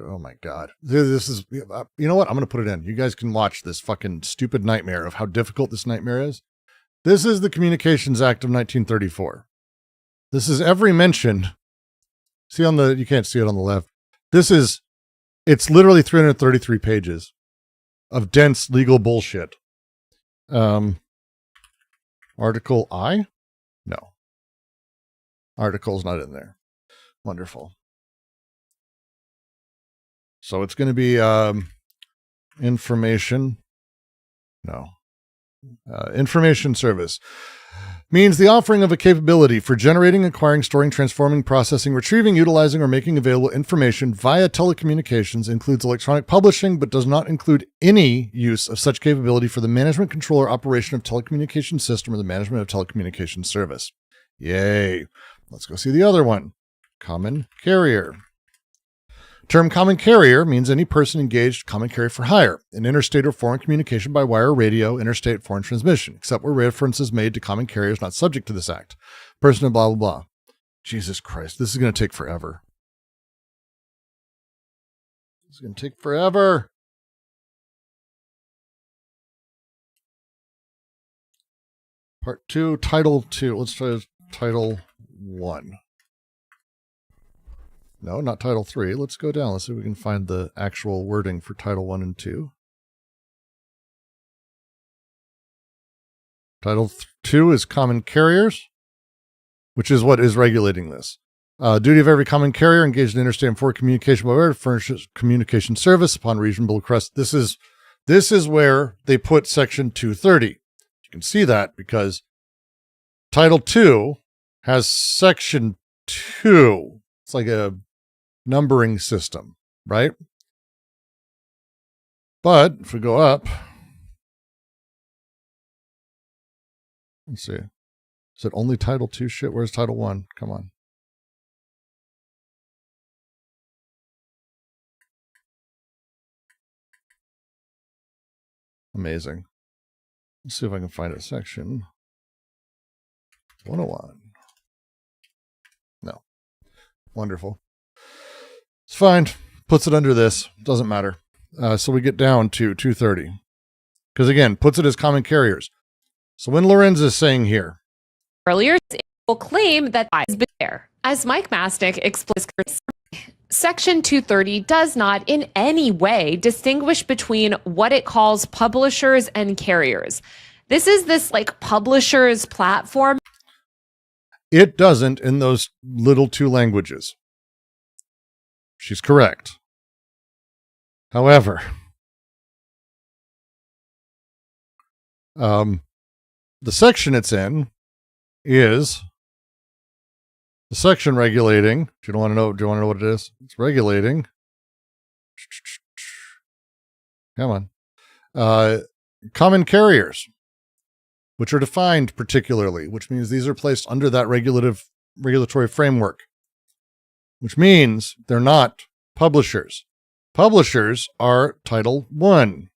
Oh my God. This is, you know what? I'm going to put it in. You guys can watch this fucking stupid nightmare of how difficult this nightmare is. This is the Communications Act of 1934. This is every mention. See on the, you can't see it on the left. It's literally 333 pages of dense legal bullshit. Article I? No. Article's not in there. Wonderful. So it's going to be information. No. Information service. Means the offering of a capability for generating, acquiring, storing, transforming, processing, retrieving, utilizing, or making available information via telecommunications, includes electronic publishing, but does not include any use of such capability for the management, control, or operation of telecommunications system or the management of telecommunications service. Yay. Let's go see the other one. Common carrier. Term common carrier means any person engaged common carrier for hire in interstate or foreign communication by wire or radio, interstate foreign transmission, except where reference is made to common carriers not subject to this act. Person and blah, blah, blah. Jesus Christ, this is going to take forever. This is going to take forever. Part 2, Title 2. Let's try Title 1. No, not Title 3. Let's go down. Let's see if we can find the actual wording for Title 1 and 2. Title 2 is Common Carriers, which is what is regulating this. Duty of every common carrier engaged in interstate and foreign communication by wire furnishes communication service upon reasonable request. This is where they put Section 230. You can see that because Title 2 has Section 2. It's like a numbering system, right? But if we go up, let's see. Is it only Title 2 shit? Where's Title 1? Come on. Amazing. Let's see if I can find a section. 101. No. Wonderful. It's fine. Puts it under this. Doesn't matter. So we get down to 230. Because again, puts it as common carriers. So when Lorenz is saying here. Earlier, will claim that has been there. As Mike Mastick explains, Section 230 does not in any way distinguish between what it calls publishers and carriers. This is this like publishers platform. It doesn't in those little two languages. She's correct. However, the section it's in is the section regulating. Do you want to know what it is? It's regulating. Come on. Common carriers, which are defined particularly, which means these are placed under that regulatory framework, which means they're not publishers. Publishers are Title 1.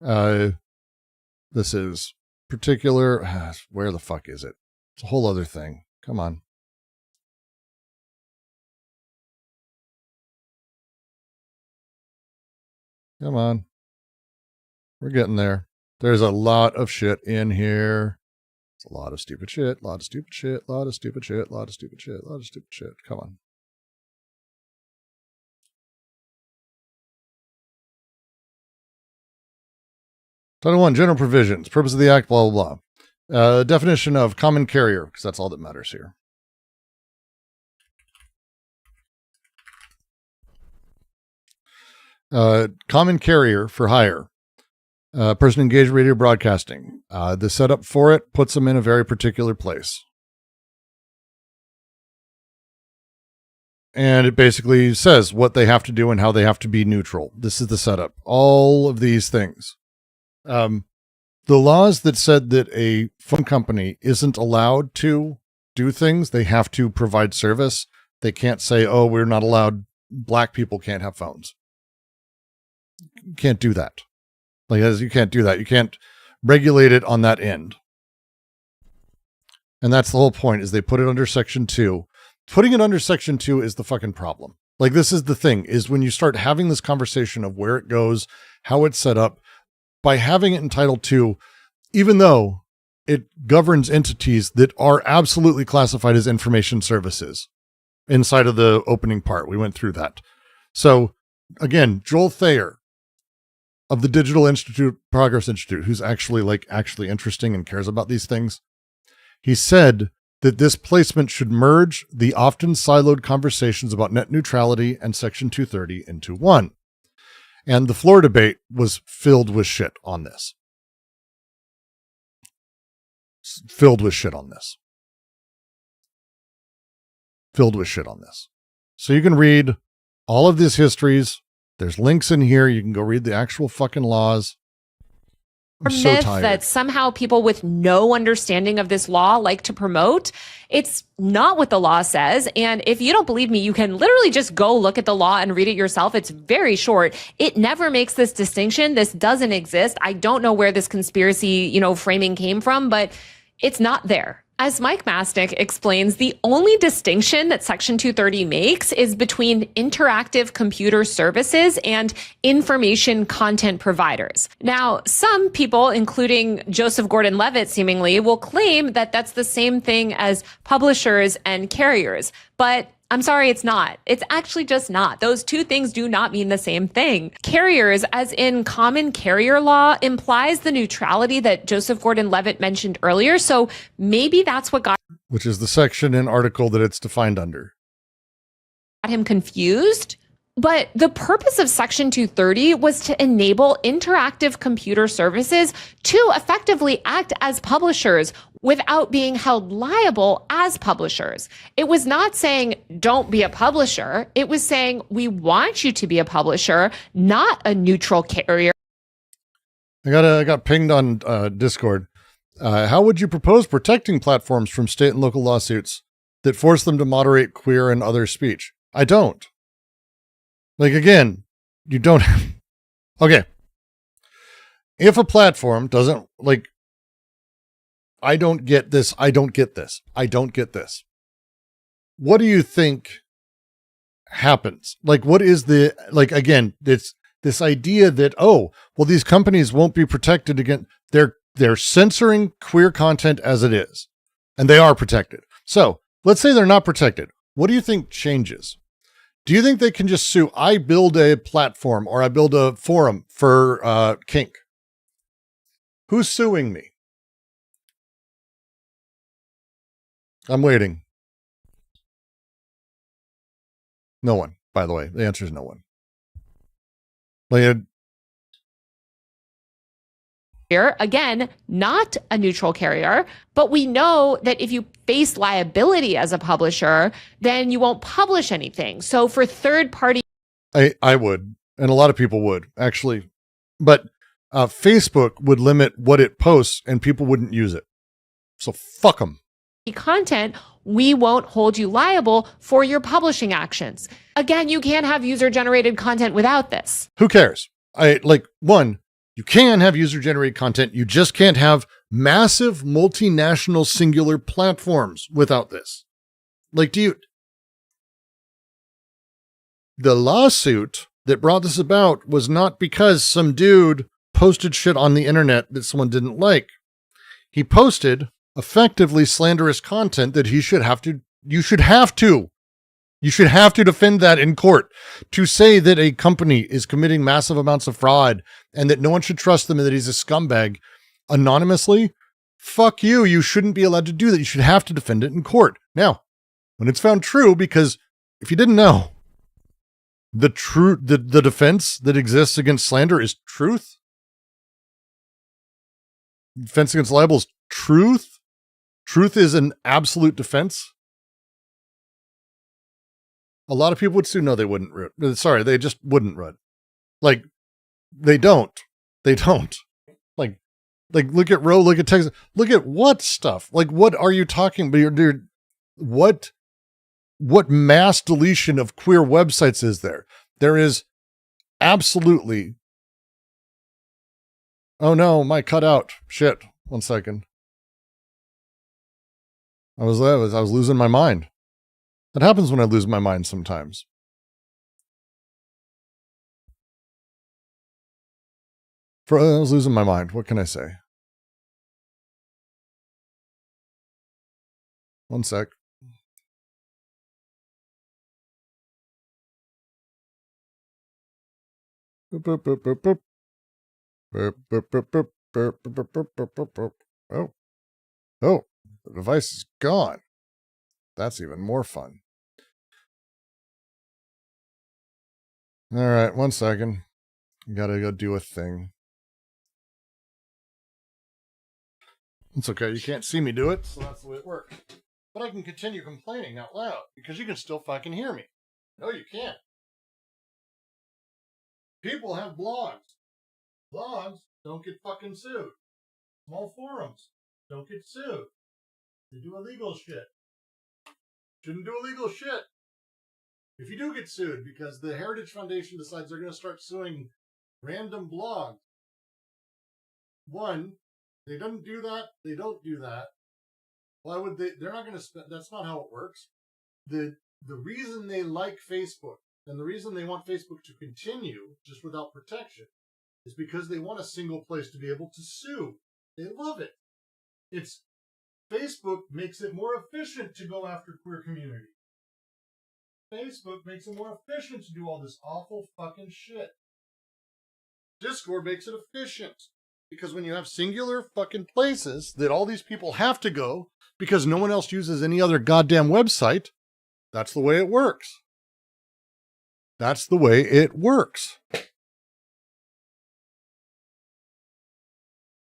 This is particular. Where the fuck is it? It's a whole other thing. Come on. Come on. We're getting there. There's a lot of shit in here. It's a lot of stupid shit, lot of stupid shit, lot of stupid shit, lot of stupid shit, lot of stupid shit. Come on. Title 1, General Provisions, Purpose of the Act, blah, blah, blah. Definition of common carrier, because that's all that matters here. Common carrier for hire. Person engaged in radio broadcasting. The setup for it puts them in a very particular place. And it basically says what they have to do and how they have to be neutral. This is the setup. All of these things. The laws that said that a phone company isn't allowed to do things, they have to provide service. They can't say, oh, we're not allowed, black people can't have phones. You can't do that. You can't do that. You can't regulate it on that end. And that's the whole point, is they put it under Section 2. Putting it under Section 2 is the fucking problem. Like, this is the thing, is when you start having this conversation of where it goes, how it's set up, by having it in Title 2, even though it governs entities that are absolutely classified as information services inside of the opening part. We went through that. So, again, Joel Thayer of the Digital Institute, Progress Institute, who's actually interesting and cares about these things, he said that this placement should merge the often siloed conversations about net neutrality and Section 230 into one. And the floor debate was filled with shit on this. Filled with shit on this. So you can read all of these histories. There's links in here. You can go read the actual fucking laws. myth that somehow people with no understanding of this law like to promote. It's not what the law says. And if you don't believe me, you can literally just go look at the law and read it yourself. It's very short. It never makes this distinction. This doesn't exist. I don't know where this conspiracy, framing came from, but it's not there. As Mike Mastick explains, the only distinction that Section 230 makes is between interactive computer services and information content providers. Now, some people, including Joseph Gordon-Levitt seemingly, will claim that that's the same thing as publishers and carriers. But I'm sorry, it's not. It's actually just not. Those two things do not mean the same thing. Carriers, as in common carrier law, implies the neutrality that Joseph Gordon-Levitt mentioned earlier. So maybe that's what got... Which is the section and article that it's defined under. ...got him confused. But the purpose of Section 230 was to enable interactive computer services to effectively act as publishers without being held liable as publishers. It was not saying, don't be a publisher. It was saying, we want you to be a publisher, not a neutral carrier. I got pinged on Discord. How would you propose protecting platforms from state and local lawsuits that force them to moderate queer and other speech? I don't. Like, again, you don't. Okay. If a platform doesn't, like, I don't get this. I don't get this. I don't get this. What do you think happens? Like, what is the, like, again, it's this idea that, oh, well, these companies won't be protected against, they're censoring queer content as it is, and they are protected. So let's say they're not protected. What do you think changes? Do you think they can just sue? I build a platform or I build a forum for kink. Who's suing me? I'm waiting. No one, by the way. The answer is no one. Like, again, not a neutral carrier, but we know that if you face liability as a publisher, then you won't publish anything. So for third party... I would, and a lot of people would, actually. But Facebook would limit what it posts and people wouldn't use it. So fuck them. Content, we won't hold you liable for your publishing actions. Again, you can't have user-generated content without this. Who cares? You can have user-generated content. You just can't have massive multinational singular platforms without this. Like, the lawsuit that brought this about was not because some dude posted shit on the internet that someone didn't like. He posted effectively slanderous content that you should have to defend that in court. To say that a company is committing massive amounts of fraud and that no one should trust them and that he's a scumbag anonymously, fuck you. You shouldn't be allowed to do that. You should have to defend it in court. Now, when it's found true, because if you didn't know, the defense that exists against slander is truth. Defense against libel is truth. Truth is an absolute defense. A lot of people would sue. No, they wouldn't. Sorry, they just wouldn't run. Like, they don't. They don't. Like, look at Roe, look at Texas. Look at what stuff? Like, what are you talking about? What mass deletion of queer websites is there? There is absolutely. Oh no, my cutout. Shit. 1 second. I was losing my mind. That happens when I lose my mind sometimes. I was losing my mind. What can I say? 1 sec. Oh, the device is gone. That's even more fun. All right, 1 second. Gotta go do a thing. It's okay. You can't see me do it, so that's the way it works. But I can continue complaining out loud because you can still fucking hear me. No, you can't. People have blogs. Blogs don't get fucking sued. Small forums don't get sued. They do illegal shit. Shouldn't do illegal shit. If you do get sued because the Heritage Foundation decides they're going to start suing random blogs, one, they don't do that. They don't do that. Why would they? They're not going to spend. That's not how it works. The reason they like Facebook and the reason they want Facebook to continue just without protection is because they want a single place to be able to sue. They love it. It's Facebook makes it more efficient to go after queer community. Facebook makes it more efficient to do all this awful fucking shit. Discord makes it efficient. Because when you have singular fucking places that all these people have to go because no one else uses any other goddamn website, that's the way it works. That's the way it works.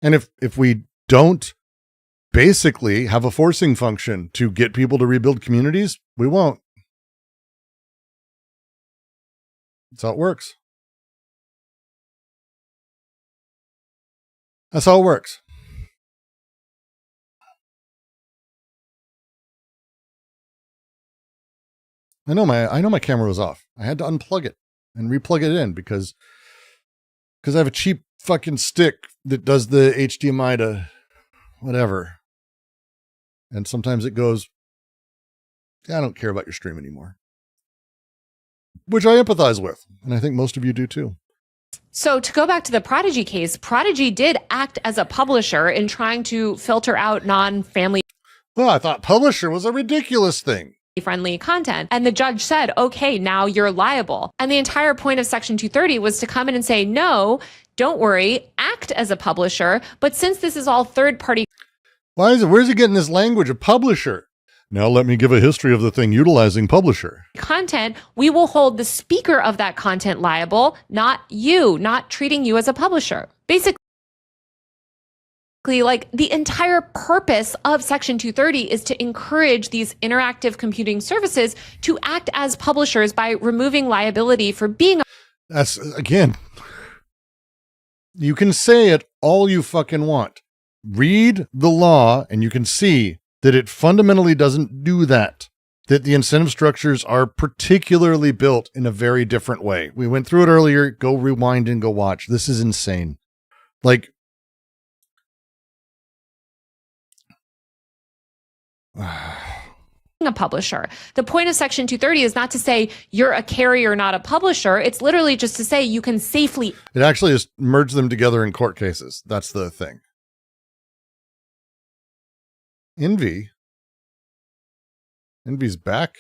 And if we don't basically have a forcing function to get people to rebuild communities, we won't. That's how it works. That's how it works. I know my camera was off. I had to unplug it and replug it in because I have a cheap fucking stick that does the HDMI to whatever. And sometimes it goes, I don't care about your stream anymore. Which I empathize with. And I think most of you do too. So to go back to the Prodigy case, Prodigy did act as a publisher in trying to filter out non-family. Well, I thought publisher was a ridiculous thing. Friendly content. And the judge said, okay, now you're liable. And the entire point of Section 230 was to come in and say, no, don't worry, act as a publisher. But since this is all third party. Where's he getting this language of publisher? Now let me give a history of the thing utilizing publisher. Content, we will hold the speaker of that content liable, not you, not treating you as a publisher. Basically, like the entire purpose of Section 230 is to encourage these interactive computing services to act as publishers by removing liability for being. That's, again, you can say it all you fucking want. Read the law and you can see that it fundamentally doesn't do that. That the incentive structures are particularly built in a very different way. We went through it earlier. Go rewind and go watch. This is insane. Like, a publisher. The point of Section 230 is not to say you're a carrier, not a publisher. It's literally just to say you can safely. It actually is merge them together in court cases. That's the thing. Envy's back.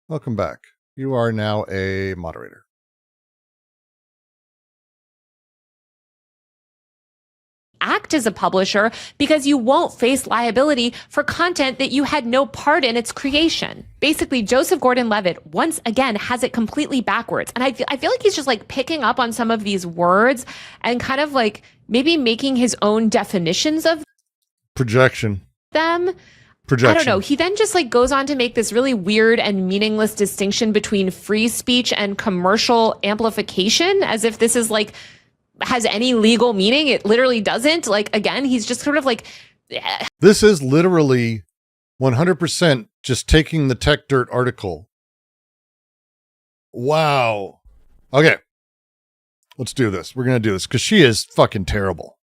Welcome back. You are now a moderator. Act as a publisher because you won't face liability for content that you had no part in its creation. Basically, Joseph Gordon-Levitt once again has it completely backwards. And I feel like he's just like picking up on some of these words and kind of like maybe making his own definitions of projection. Them. Projection. I don't know. He then just like goes on to make this really weird and meaningless distinction between free speech and commercial amplification, as if this is like has any legal meaning. It literally doesn't. Like, again, he's just sort of like. This is literally 100% just taking the Tech Dirt article. Wow. Okay. Let's do this. We're going to do this because she is fucking terrible.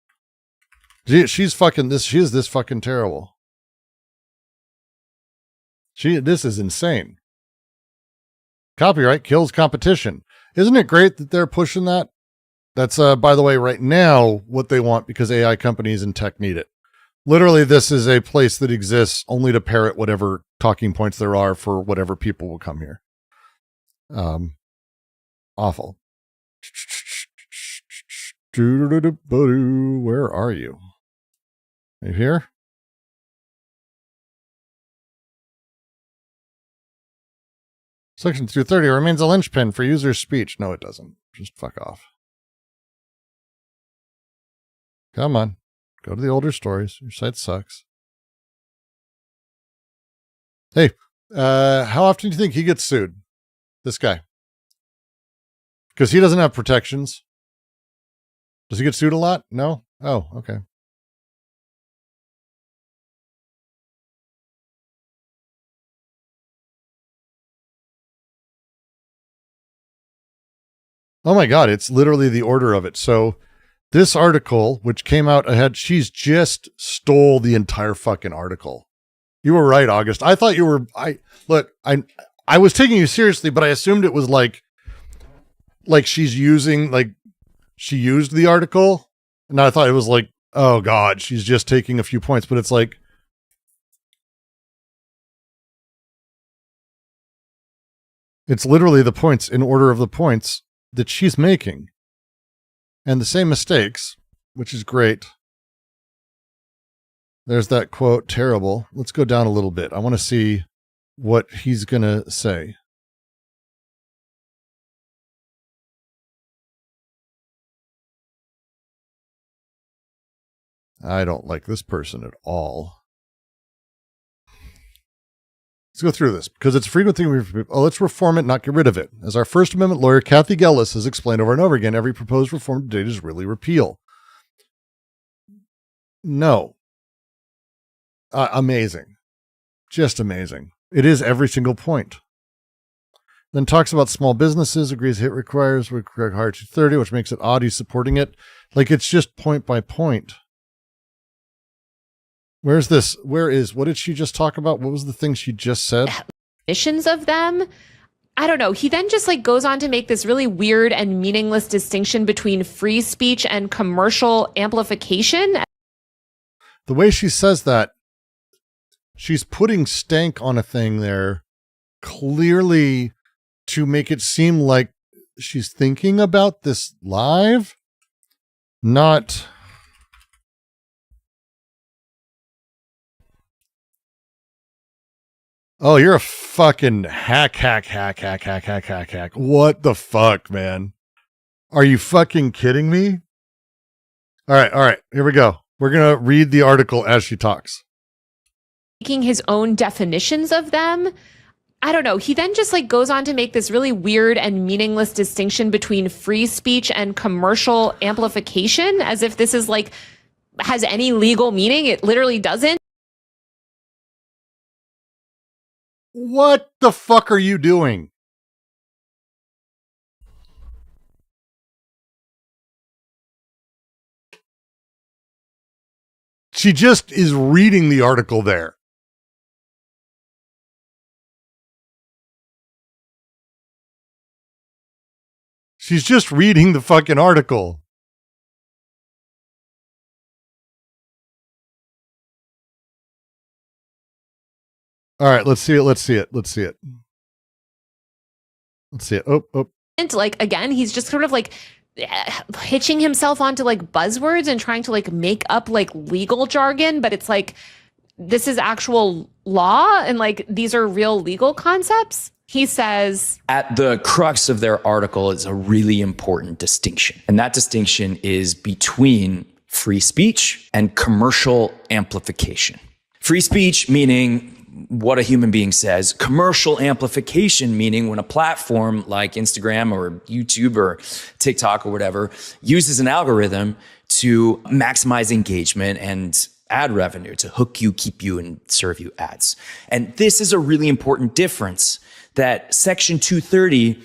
She's fucking this. She is this fucking terrible. This is insane. Copyright kills competition. Isn't it great that they're pushing that? That's, by the way, right now what they want because AI companies and tech need it. Literally, this is a place that exists only to parrot whatever talking points there are for whatever people will come here. Awful. Where are you? Are you here? Section 230 remains a linchpin for user speech. No, it doesn't. Just fuck off. Come on. Go to the older stories. Your site sucks. Hey, how often do you think he gets sued? This guy. Because he doesn't have protections. Does he get sued a lot? No? Oh, okay. Oh my God, it's literally the order of it. So this article, which came out ahead, she's just stole the entire fucking article. You were right, August. I thought you were, I was taking you seriously, but I assumed it was like she's using, like she used the article. And I thought it was like, oh God, she's just taking a few points, but it's like, it's literally the points in order of the points that she's making. And the same mistakes, which is great. There's that quote, terrible. Let's go down a little bit. I want to see what he's going to say. I don't like this person at all. Let's go through this because it's a frequent thing. Let's reform it, not get rid of it. As our First Amendment lawyer, Kathy Gellis, has explained over and over again, every proposed reform to date is really repeal. No. Amazing. Just amazing. It is every single point. Then talks about small businesses, agrees HIT requires hire 230, which makes it odd he's supporting it. Like it's just point by point. Where's this? What did she just talk about? What was the thing she just said? Definitions of them. I don't know. He then just like goes on to make this really weird and meaningless distinction between free speech and commercial amplification. The way she says that, she's putting stank on a thing there, clearly to make it seem like she's thinking about this live, not... Oh, you're a fucking hack. What the fuck, man? Are you fucking kidding me? All right, here we go. We're going to read the article as she talks. Making his own definitions of them. I don't know. He then just like goes on to make this really weird and meaningless distinction between free speech and commercial amplification, as if this is like, has any legal meaning. It literally doesn't. What the fuck are you doing? She just is reading the article there. She's just reading the fucking article. All right, let's see it. Oh. And like, again, he's just sort of like hitching himself onto like buzzwords and trying to like make up like legal jargon, but it's like, this is actual law and like, these are real legal concepts. He says, at the crux of their article is a really important distinction. And that distinction is between free speech and commercial amplification. Free speech meaning what a human being says. Commercial amplification meaning when a platform like Instagram or YouTube or TikTok or whatever uses an algorithm to maximize engagement and ad revenue, to hook you, keep you, and serve you ads. And this is a really important difference that Section 230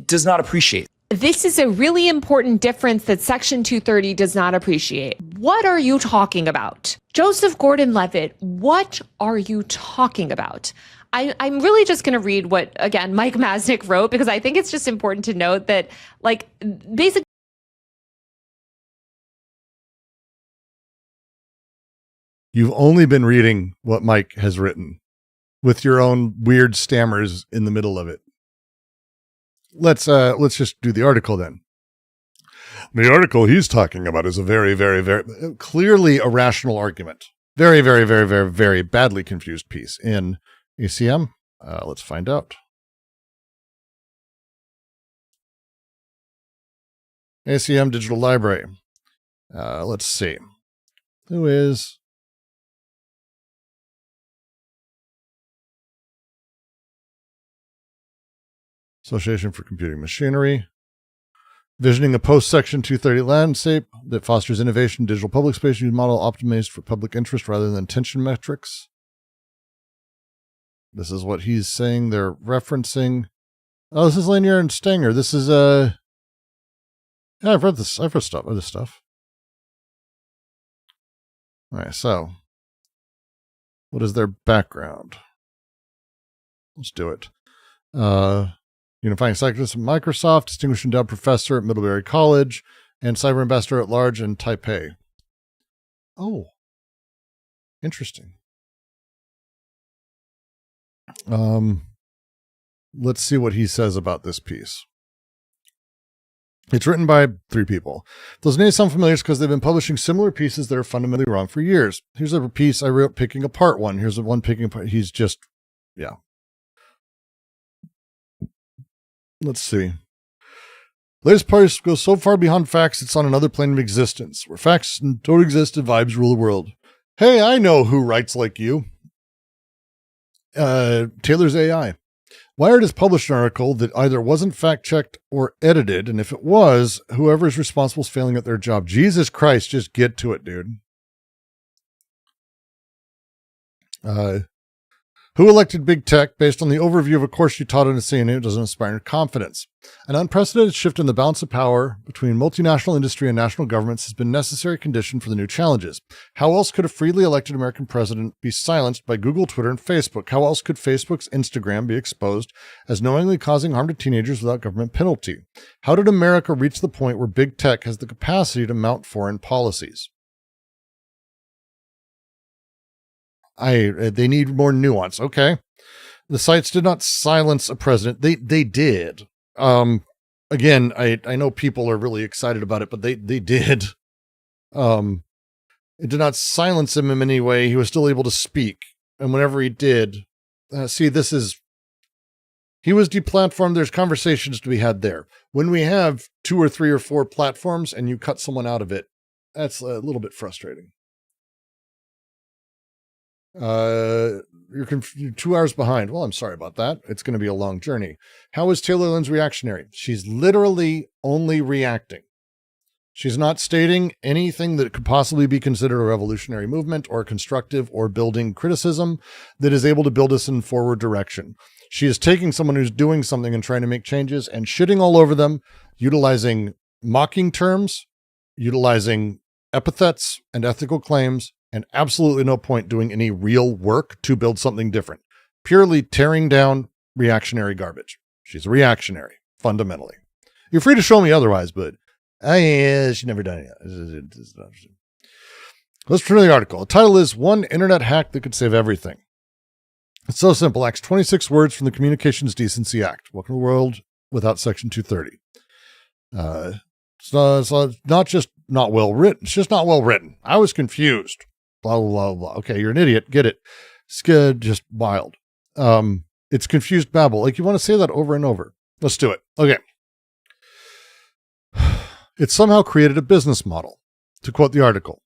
does not appreciate. This is a really important difference that Section 230 does not appreciate. What are you talking about? Joseph Gordon-Levitt, what are you talking about? I'm really just going to read what, again, Mike Masnick wrote, because I think it's just important to note that, like, basically, you've only been reading what Mike has written with your own weird stammers in the middle of it. Let's just do the article then. The article he's talking about is a very, very, very clearly a rational argument. Very, very, very, very, very badly confused piece in ACM. Let's find out. ACM Digital Library. Let's see. Who is... Association for Computing Machinery. Visioning a post-Section 230 landscape that fosters innovation, digital public space use model optimized for public interest rather than attention metrics. This is what he's saying they're referencing. Oh, this is Lanier and Stanger. This is yeah, I've read this. I've read this stuff. All right, so what is their background? Let's do it. Unifying Psychologist at Microsoft, Distinguished Endowed Professor at Middlebury College, and Cyber Ambassador at Large in Taipei. Oh, interesting. Let's see what he says about this piece. It's written by 3 people. Those names sound familiar because they've been publishing similar pieces that are fundamentally wrong for years. Here's a piece I wrote picking apart one. Here's the one picking apart. He's just, yeah. Let's see. Latest parties go so far beyond facts, it's on another plane of existence, where facts don't exist and vibes rule the world. Hey, I know who writes like you. Taylor's AI. Wired has published an article that either wasn't fact-checked or edited, and if it was, whoever is responsible is failing at their job. Jesus Christ, just get to it, dude. Who elected big tech based on the overview of a course you taught on a CNA doesn't inspire confidence. An unprecedented shift in the balance of power between multinational industry and national governments has been a necessary condition for the new challenges. How else could a freely elected American president be silenced by Google, Twitter, and Facebook? How else could Facebook's Instagram be exposed as knowingly causing harm to teenagers without government penalty? How did America reach the point where big tech has the capacity to mount foreign policies? They need more nuance. Okay. The sites did not silence a president. They did. Again, I know people are really excited about it, but they did. It did not silence him in any way. He was still able to speak. And whenever he did, he was deplatformed. There's conversations to be had there. When we have 2 or 3 or 4 platforms and you cut someone out of it, that's a little bit frustrating. You're 2 hours behind. Well, I'm sorry about that. It's going to be a long journey. How is Taylor Lynn's reactionary? She's literally only reacting. She's not stating anything that could possibly be considered a revolutionary movement or constructive or building criticism that is able to build us in forward direction. She is taking someone who's doing something and trying to make changes and shitting all over them, utilizing mocking terms, utilizing epithets and ethical claims, and absolutely no point doing any real work to build something different. Purely tearing down reactionary garbage. She's a reactionary, fundamentally. You're free to show me otherwise, but she's never done it. Let's turn to the article. The title is One Internet Hack That Could Save Everything. It's so simple. Acts 26 words from the Communications Decency Act. Welcome to the world without Section 230. It's not just not well written. It's just not well written. I was confused. Blah, blah, blah, blah. Okay, you're an idiot. Get it. It's good, just wild. It's confused babble. Like, you want to say that over and over. Let's do it. Okay. It somehow created a business model. To quote the article,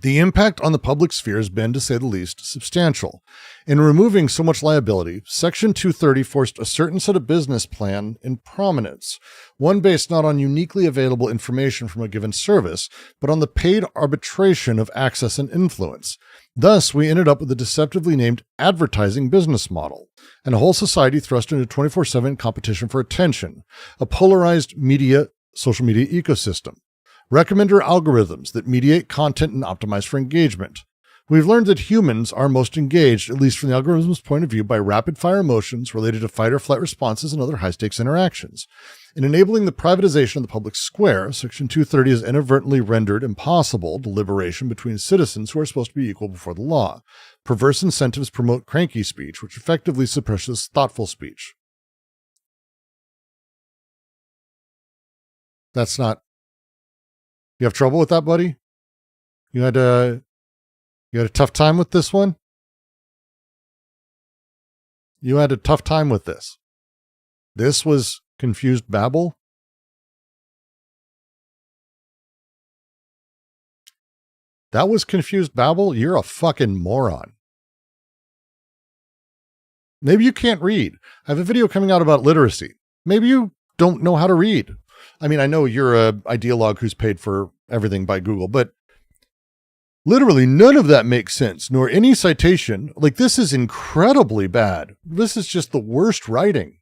the impact on the public sphere has been, to say the least, substantial. In removing so much liability, Section 230 forced a certain set of business plan in prominence, one based not on uniquely available information from a given service, but on the paid arbitration of access and influence. Thus, we ended up with a deceptively named advertising business model, and a whole society thrust into 24/7 competition for attention, a polarized social media ecosystem. Recommender algorithms that mediate content and optimize for engagement. We've learned that humans are most engaged, at least from the algorithm's point of view, by rapid-fire emotions related to fight or flight responses and other high-stakes interactions. In enabling the privatization of the public square, Section 230 has inadvertently rendered impossible deliberation between citizens who are supposed to be equal before the law. Perverse incentives promote cranky speech, which effectively suppresses thoughtful speech. That's not... You have trouble with that, buddy? You had a tough time with this one? You had a tough time with this. This was confused babble? That was confused babble? You're a fucking moron. Maybe you can't read. I have a video coming out about literacy. Maybe you don't know how to read. I mean, I know you're a ideologue who's paid for everything by Google, but literally none of that makes sense, nor any citation. Like, this is incredibly bad. This is just the worst writing.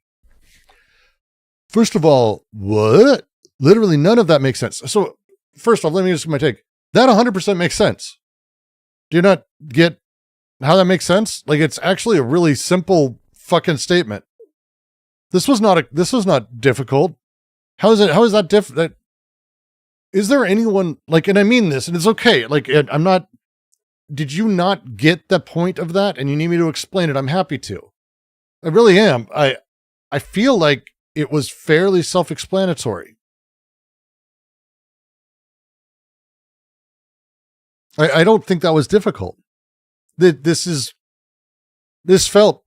First of all, what? Literally none of that makes sense. So first off, let me just get my take. That 100% makes sense. Do you not get how that makes sense? Like, it's actually a really simple fucking statement. This was not difficult. How is that different? Is there anyone, like, and I mean this, and it's okay. Like, did you not get the point of that? And you need me to explain it? I'm happy to. I really am. I feel like it was fairly self-explanatory. I don't think that was difficult. This felt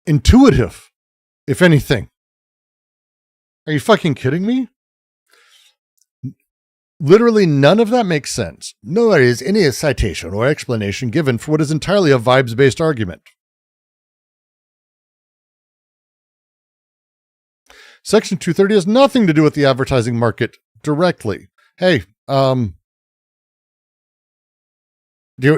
intuitive, if anything. Are you fucking kidding me? Literally none of that makes sense. Nor is any citation or explanation given for what is entirely a vibes-based argument. Section 230 has nothing to do with the advertising market directly. Hey, do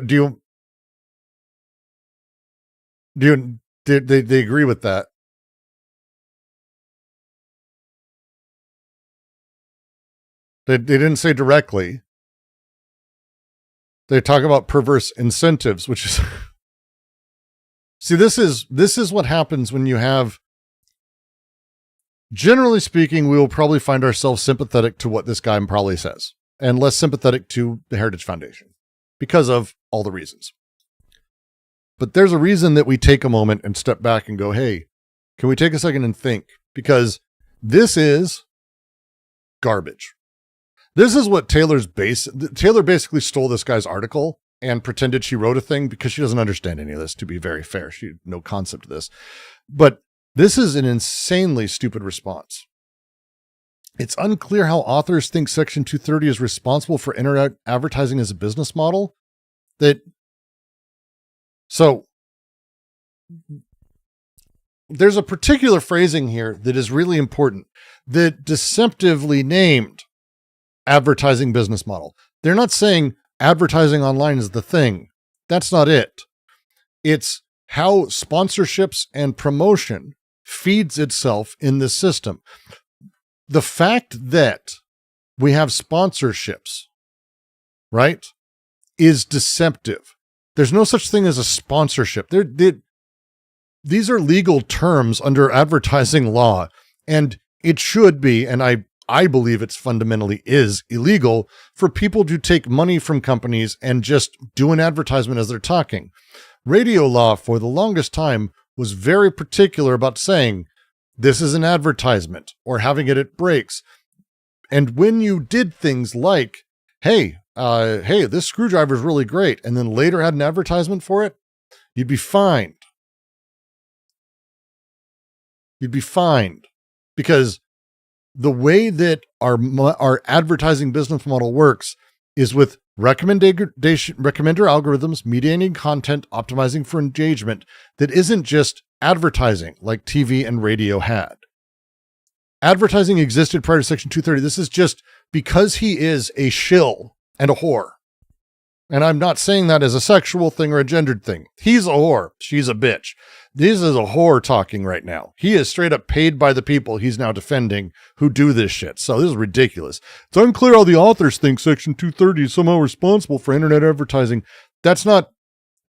they agree with that? They didn't say directly. They talk about perverse incentives, which is see, this is what happens when you have, generally speaking, we will probably find ourselves sympathetic to what this guy probably says and less sympathetic to the Heritage Foundation because of all the reasons. But there's a reason that we take a moment and step back and go, hey, can we take a second and think? Because this is garbage. This is what Taylor basically stole this guy's article and pretended she wrote a thing because she doesn't understand any of this, to be very fair. She had no concept of this. But this is an insanely stupid response. It's unclear how authors think Section 230 is responsible for internet advertising as a business model. So there's a particular phrasing here that is really important, that deceptively named advertising business model. They're not saying advertising online is the thing. That's not it. It's how sponsorships and promotion feeds itself in this system. The fact that we have sponsorships, right, is deceptive. There's no such thing as a sponsorship. These are legal terms under advertising law, and it should be, and I believe it's fundamentally is illegal for people to take money from companies and just do an advertisement as they're talking. Radio law for the longest time was very particular about saying this is an advertisement or having it at breaks. And when you did things like, hey, this screwdriver is really great, and then later had an advertisement for it, you'd be fined. You'd be fined because the way that our advertising business model works is with recommender algorithms, mediating content, optimizing for engagement that isn't just advertising like TV and radio had. Advertising existed prior to Section 230. This is just because he is a shill and a whore. And I'm not saying that as a sexual thing or a gendered thing. He's a whore. She's a bitch. This is a whore talking right now. He is straight up paid by the people he's now defending who do this shit. So this is ridiculous. It's unclear how the authors think Section 230 is somehow responsible for internet advertising. That's not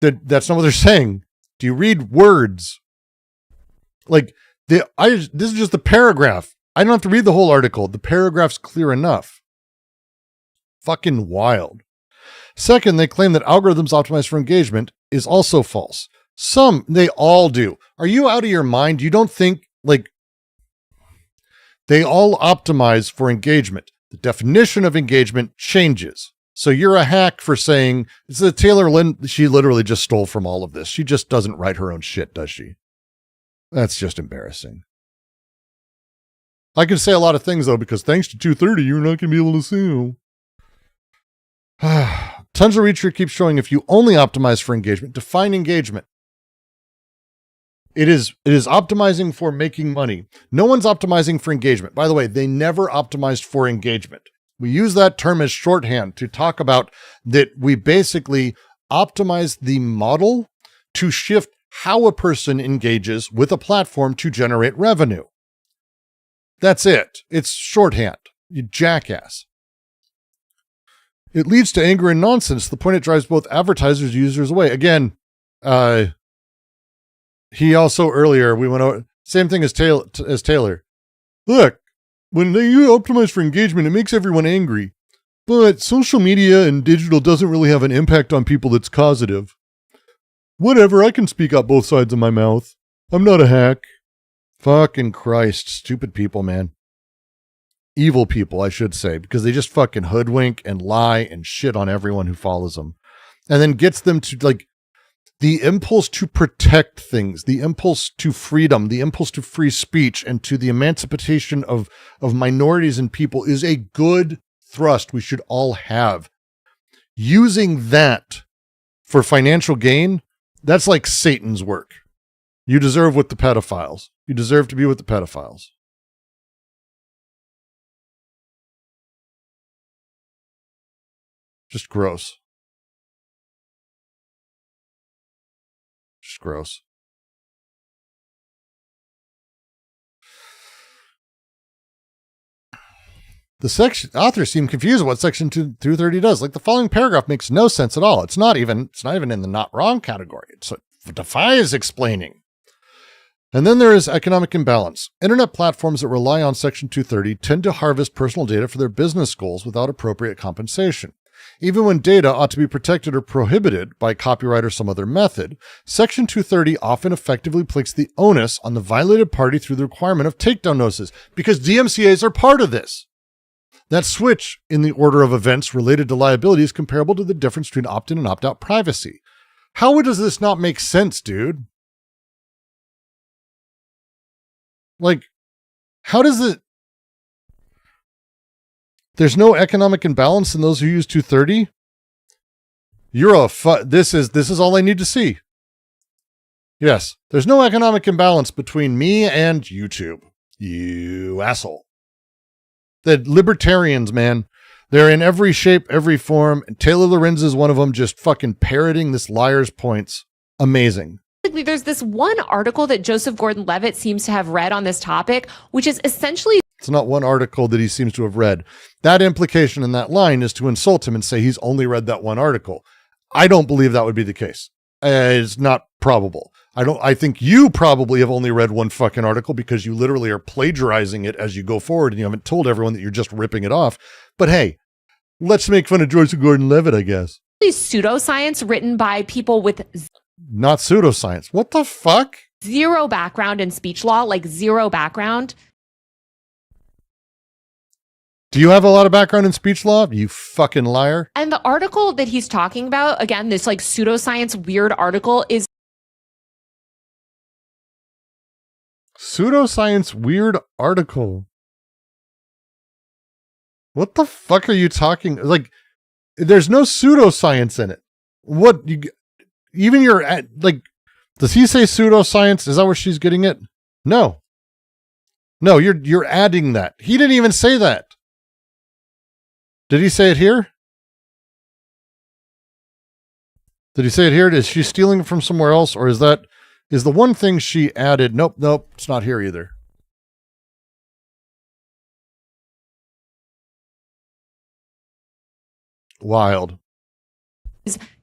what they're saying. Do you read words? Like, this is just the paragraph. I don't have to read the whole article. The paragraph's clear enough. Fucking wild. Second, they claim that algorithms optimized for engagement is also false. They all do. Are you out of your mind? You don't think, like, they all optimize for engagement. The definition of engagement changes. So you're a hack for saying, it's the Taylor Lynn, she literally just stole from all of this. She just doesn't write her own shit, does she? That's just embarrassing. I can say a lot of things, though, because thanks to 230, you're not going to be able to sue. Tons of research keeps showing if you only optimize for engagement, define engagement. It is optimizing for making money. No one's optimizing for engagement. By the way, they never optimized for engagement. We use that term as shorthand to talk about that we basically optimize the model to shift how a person engages with a platform to generate revenue. That's it. It's shorthand. You jackass. It leads to anger and nonsense to the point it drives both advertisers and users away. Again, he also earlier, we went over, same thing as Taylor. Look, when you optimize for engagement, it makes everyone angry. But social media and digital doesn't really have an impact on people that's causative. Whatever, I can speak out both sides of my mouth. I'm not a hack. Fucking Christ. Stupid people, man. Evil people, I should say, because they just fucking hoodwink and lie and shit on everyone who follows them. And then gets them to, like, the impulse to protect things, the impulse to freedom, the impulse to free speech, and to the emancipation of minorities and people is a good thrust we should all have. Using that for financial gain, that's like Satan's work. You deserve with the pedophiles. You deserve to be with the pedophiles. Just gross. Just gross. The authors seem confused what section 230 does. Like, the following paragraph makes no sense at all. It's not even in the not wrong category. It defies explaining. And then there is economic imbalance. Internet platforms that rely on section 230 tend to harvest personal data for their business goals without appropriate compensation. Even when data ought to be protected or prohibited by copyright or some other method, section 230 often effectively places the onus on the violated party through the requirement of takedown notices, because DMCAs are part of this. That switch in the order of events related to liability is comparable to the difference between opt-in and opt-out privacy. How does this not make sense, dude? Like, how does it... There's no economic imbalance in those who use 230? This is all I need to see. Yes, there's no economic imbalance between me and YouTube. You asshole. The libertarians, man, they're in every shape, every form. And Taylor Lorenz is one of them, just fucking parroting this liar's points. Amazing. There's this one article that Joseph Gordon-Levitt seems to have read on this topic, which is essentially... It's not one article that he seems to have read. That implication in that line is to insult him and say he's only read that one article. I don't believe that would be the case. It's not probable. I think you probably have only read one fucking article because you literally are plagiarizing it as you go forward and you haven't told everyone that you're just ripping it off. But hey, let's make fun of Joseph Gordon-Levitt, I guess. Pseudoscience written by people with... Not pseudoscience. What the fuck? Zero background in speech law, like zero background. Do you have a lot of background in speech law? You fucking liar. And the article that he's talking about, again, this like pseudoscience weird article is... Pseudoscience weird article. What the fuck are you talking? Like, there's no pseudoscience in it. What you... Even your, like, does he say pseudoscience? Is that where she's getting it? No. No, you're adding that. He didn't even say that. Did he say it here? Did he say it here? Is she stealing it from somewhere else? Or is the one thing she added? Nope, it's not here either. Wild.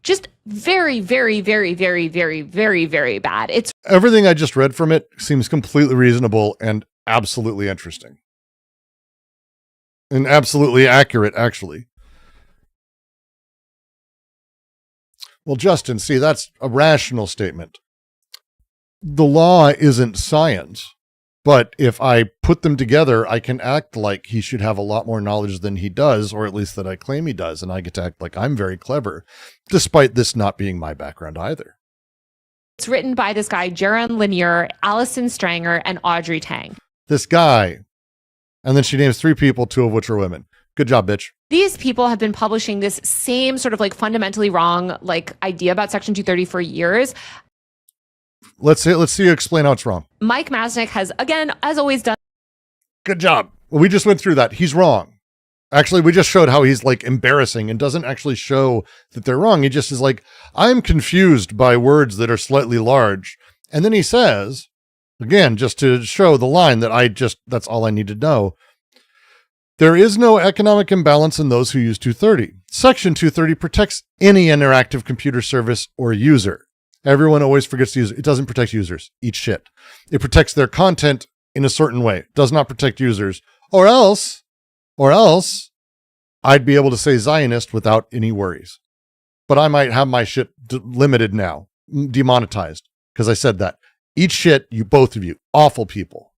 Just very, very, very, very, very, very, very bad. It's everything I just read from it seems completely reasonable and absolutely interesting. And absolutely accurate, actually. Well, Justin, see, that's a rational statement. The law isn't science. But if I put them together, I can act like he should have a lot more knowledge than he does, or at least that I claim he does, and I get to act like I'm very clever, despite this not being my background either. It's written by this guy, Jaron Lanier, Allison Stranger, and Audrey Tang. This guy. And then she names 3 people, 2 of which are women. Good job, bitch. These people have been publishing this same sort of like fundamentally wrong like idea about Section 230 for years. Let's see you explain how it's wrong. Mike Masnick has, again, as always, done. Good job. Well, we just went through that. He's wrong. Actually, we just showed how he's like embarrassing and doesn't actually show that they're wrong. He just is like, I'm confused by words that are slightly large. And then he says, again, just to show the line that that's all I need to know. There is no economic imbalance in those who use 230. Section 230 protects any interactive computer service or user. Everyone always forgets to use it. It doesn't protect users. Eat shit. It protects their content in a certain way. It does not protect users. Or else I'd be able to say Zionist without any worries. But I might have my shit limited now, demonetized, because I said that. Eat shit, you both of you. Awful people.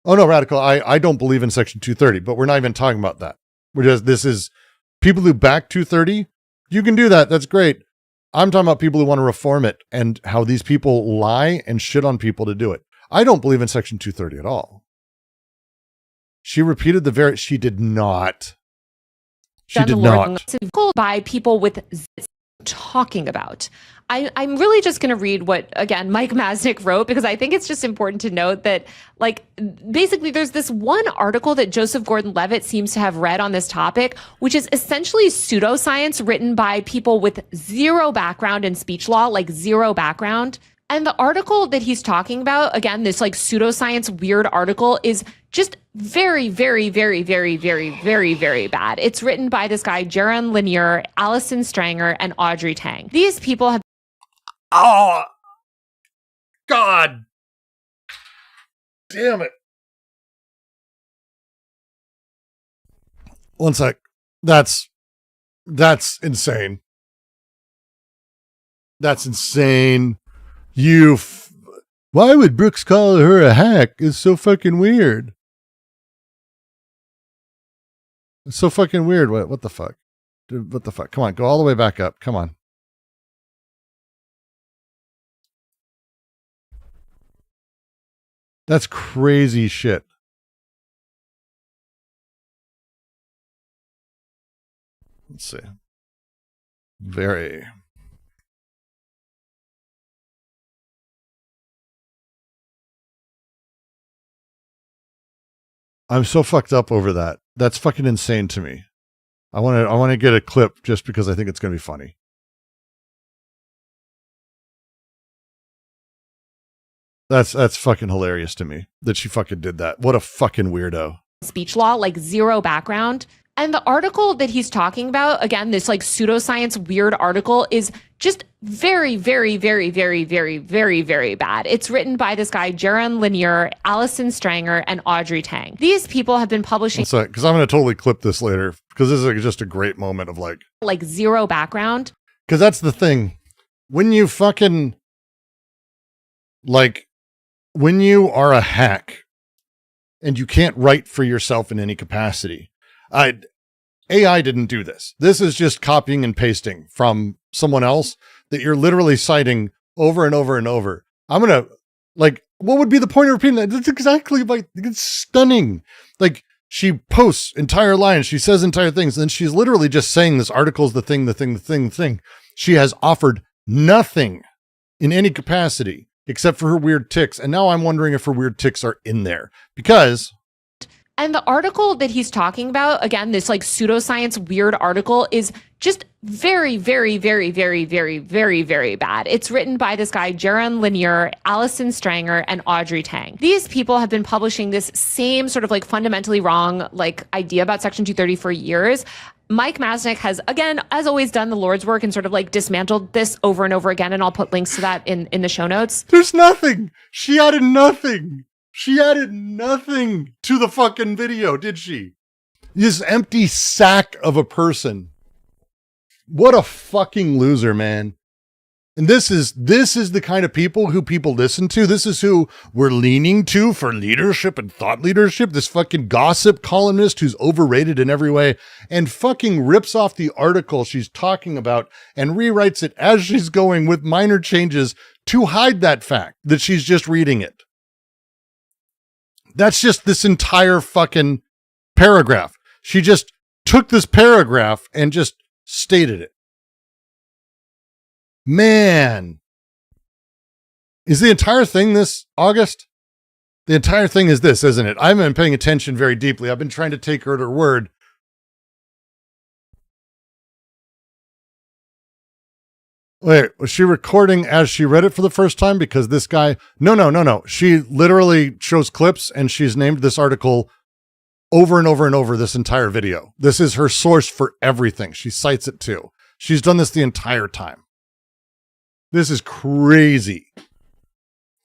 Oh no, Radical, I don't believe in Section 230, but we're not even talking about that. This is people who back 230. You can do that. That's great. I'm talking about people who want to reform it and how these people lie and shit on people to do it. I don't believe in Section 230 at all. She repeated she did not. She did not. By people with talking about. I'm really just going to read what, again, Mike Masnick wrote, because I think it's just important to note that, like, basically there's this one article that Joseph Gordon-Levitt seems to have read on this topic, which is essentially pseudoscience written by people with zero background in speech law, like zero background. And the article that he's talking about, again, this like pseudoscience weird article, is just very, very, very, very, very, very, very bad. It's written by this guy, Jaron Lanier, Allison Stranger, and Audrey Tang. These people have... Oh, God. Damn it. One sec. That's insane. That's insane. Why would Brooks call her a hack? It's so fucking weird. It's so fucking weird. What the fuck? Dude, what the fuck? Come on, go all the way back up. Come on. That's crazy shit. Let's see. Very. I'm so fucked up over that. That's fucking insane to me. I want to get a clip just because I think it's going to be funny. That's fucking hilarious to me that she fucking did that. What a fucking weirdo. Speech law, like zero background. And the article that he's talking about, again, this like pseudoscience weird article, is just very, very, very, very, very, very, very bad. It's written by this guy, Jaron Lanier, Allison Stranger, and Audrey Tang. These people have been publishing... Because I'm going to totally clip this later, because this is like just a great moment of like zero background. Because that's the thing. When you fucking... like, when you are a hack and you can't write for yourself in any capacity... AI didn't do this. This is just copying and pasting from someone else that you're literally citing over and over and over. I'm going to, like, what would be the point of repeating that? That's exactly like, it's stunning. Like, she posts entire lines, she says entire things, and then she's literally just saying this article's the thing. She has offered nothing in any capacity except for her weird ticks. And now I'm wondering if her weird ticks are in there because... And the article that he's talking about, again, this like pseudoscience weird article, is just very, very, very, very, very, very, very bad. It's written by this guy, Jaron Lanier, Allison Stranger, and Audrey Tang. These people have been publishing this same sort of like fundamentally wrong like idea about Section 230 for years. Mike Masnick has, again, as always, done the Lord's work and sort of like dismantled this over and over again. And I'll put links to that in the show notes. There's nothing. She added nothing. She added nothing to the fucking video, did she? This empty sack of a person. What a fucking loser, man. And this is the kind of people who people listen to. This is who we're leaning to for leadership and thought leadership. This fucking gossip columnist who's overrated in every way and fucking rips off the article she's talking about and rewrites it as she's going with minor changes to hide that fact that she's just reading it. That's just this entire fucking paragraph. She just took this paragraph and just stated it. Man. Is the entire thing this, August? The entire thing is this, isn't it? I haven't been paying attention very deeply. I've been trying to take her at her word. Wait, was she recording as she read it for the first time? Because this guy, no. She literally shows clips and she's named this article over and over and over this entire video. This is her source for everything. She cites it too. She's done this the entire time. This is crazy.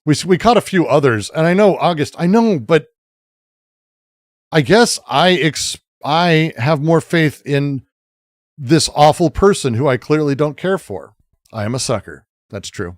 We caught a few others, and I know, August, I know, but I guess I have more faith in this awful person who I clearly don't care for. I am a sucker. That's true.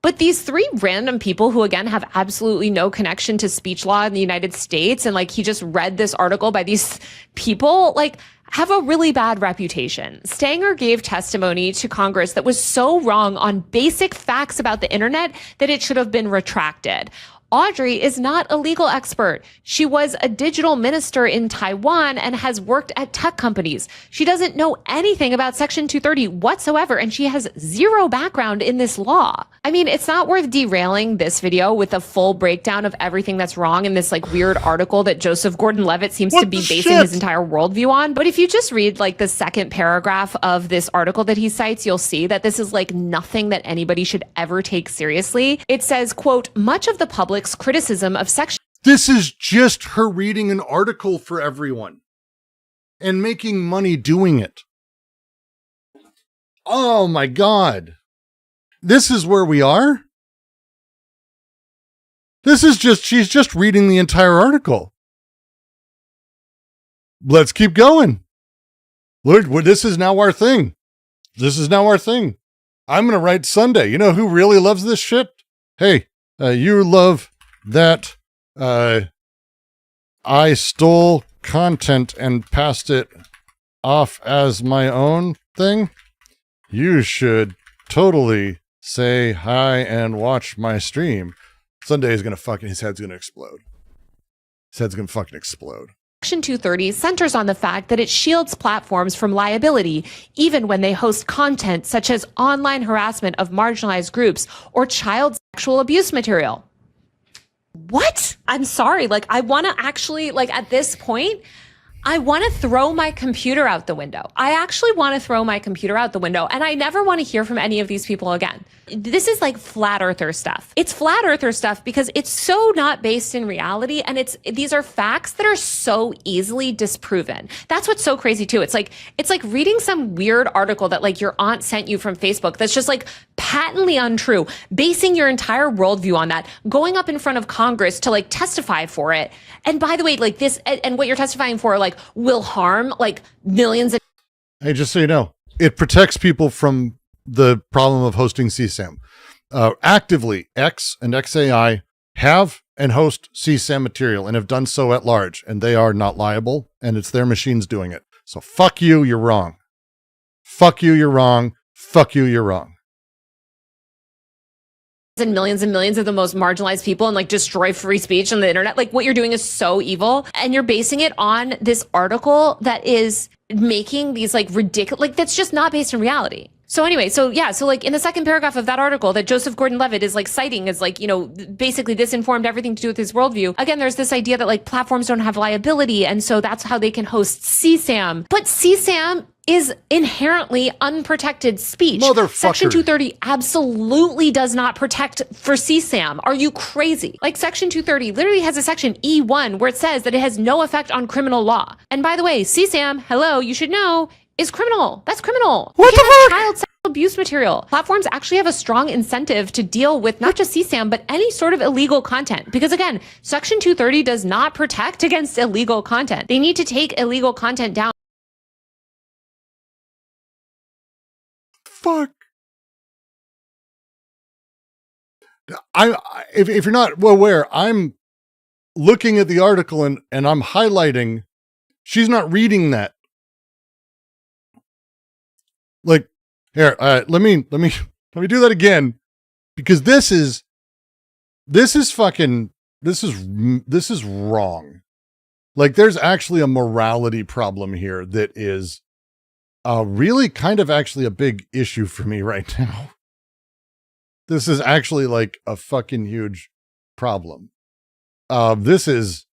But these three random people who, again, have absolutely no connection to speech law in the United States, and like he just read this article by these people, like have a really bad reputation. Stanger gave testimony to Congress that was so wrong on basic facts about the internet that it should have been retracted. Audrey is not a legal expert. She was a digital minister in Taiwan and has worked at tech companies. She doesn't know anything about Section 230 whatsoever, and she has zero background in this law. I mean, it's not worth derailing this video with a full breakdown of everything that's wrong in this like weird article that Joseph Gordon-Levitt seems to be basing his entire worldview on. But if you just read like the second paragraph of this article that he cites, you'll see that this is like nothing that anybody should ever take seriously. It says, quote, much of the public's criticism of Section. This is just her reading an article for everyone and making money doing it. Oh my God. This is where we are? She's just reading the entire article. Let's keep going. Lord, this is now our thing. I'm going to write Sunday. You know who really loves this shit? Hey, you love that I stole content and passed it off as my own thing? You should totally say hi and watch my stream. Sunday is going to his head's going to explode. His head's going to fucking explode. Section 230 centers on the fact that it shields platforms from liability, even when they host content such as online harassment of marginalized groups or child sexual abuse material. What? I'm sorry. Like, I want to actually, like, at this point, I want to throw my computer out the window. I actually want to throw my computer out the window, and I never want to hear from any of these people again. This is like flat earther stuff. It's flat earther stuff because it's so not based in reality, and these are facts that are so easily disproven. That's what's so crazy too. It's like reading some weird article that like your aunt sent you from Facebook that's just like patently untrue, basing your entire worldview on that, going up in front of Congress to like testify for it. And by the way, like this and what you're testifying for like will harm like millions of. Hey, just so you know, it protects people from the problem of hosting CSAM. Actively, X and XAI have and host CSAM material and have done so at large, and they are not liable, and it's their machines doing it. So fuck you, you're wrong. Fuck you, you're wrong. Fuck you, you're wrong. And millions of the most marginalized people and like destroy free speech on the internet. Like what you're doing is so evil, and you're basing it on this article that is making these like ridiculous, like that's just not based in reality. So anyway, so like in the second paragraph of that article that Joseph Gordon-Levitt is like citing as like, you know, basically this informed everything to do with his worldview. Again, there's this idea that like platforms don't have liability, and so that's how they can host CSAM. But CSAM is inherently unprotected speech. Motherfucker. Section 230 absolutely does not protect for CSAM. Are you crazy? Like Section 230 literally has a section E1 where it says that it has no effect on criminal law. And by the way, CSAM, hello, you should know, is criminal. That's criminal. What the fuck? Child sexual abuse material. Platforms actually have a strong incentive to deal with not just CSAM, but any sort of illegal content. Because again, Section 230 does not protect against illegal content. They need to take illegal content down. Fuck. If you're not aware, I'm looking at the article and I'm highlighting. She's not reading that. Like, here, let me do that again, because this is wrong. Like, there's actually a morality problem here that is really kind of actually a big issue for me right now. This is actually like a fucking huge problem. This is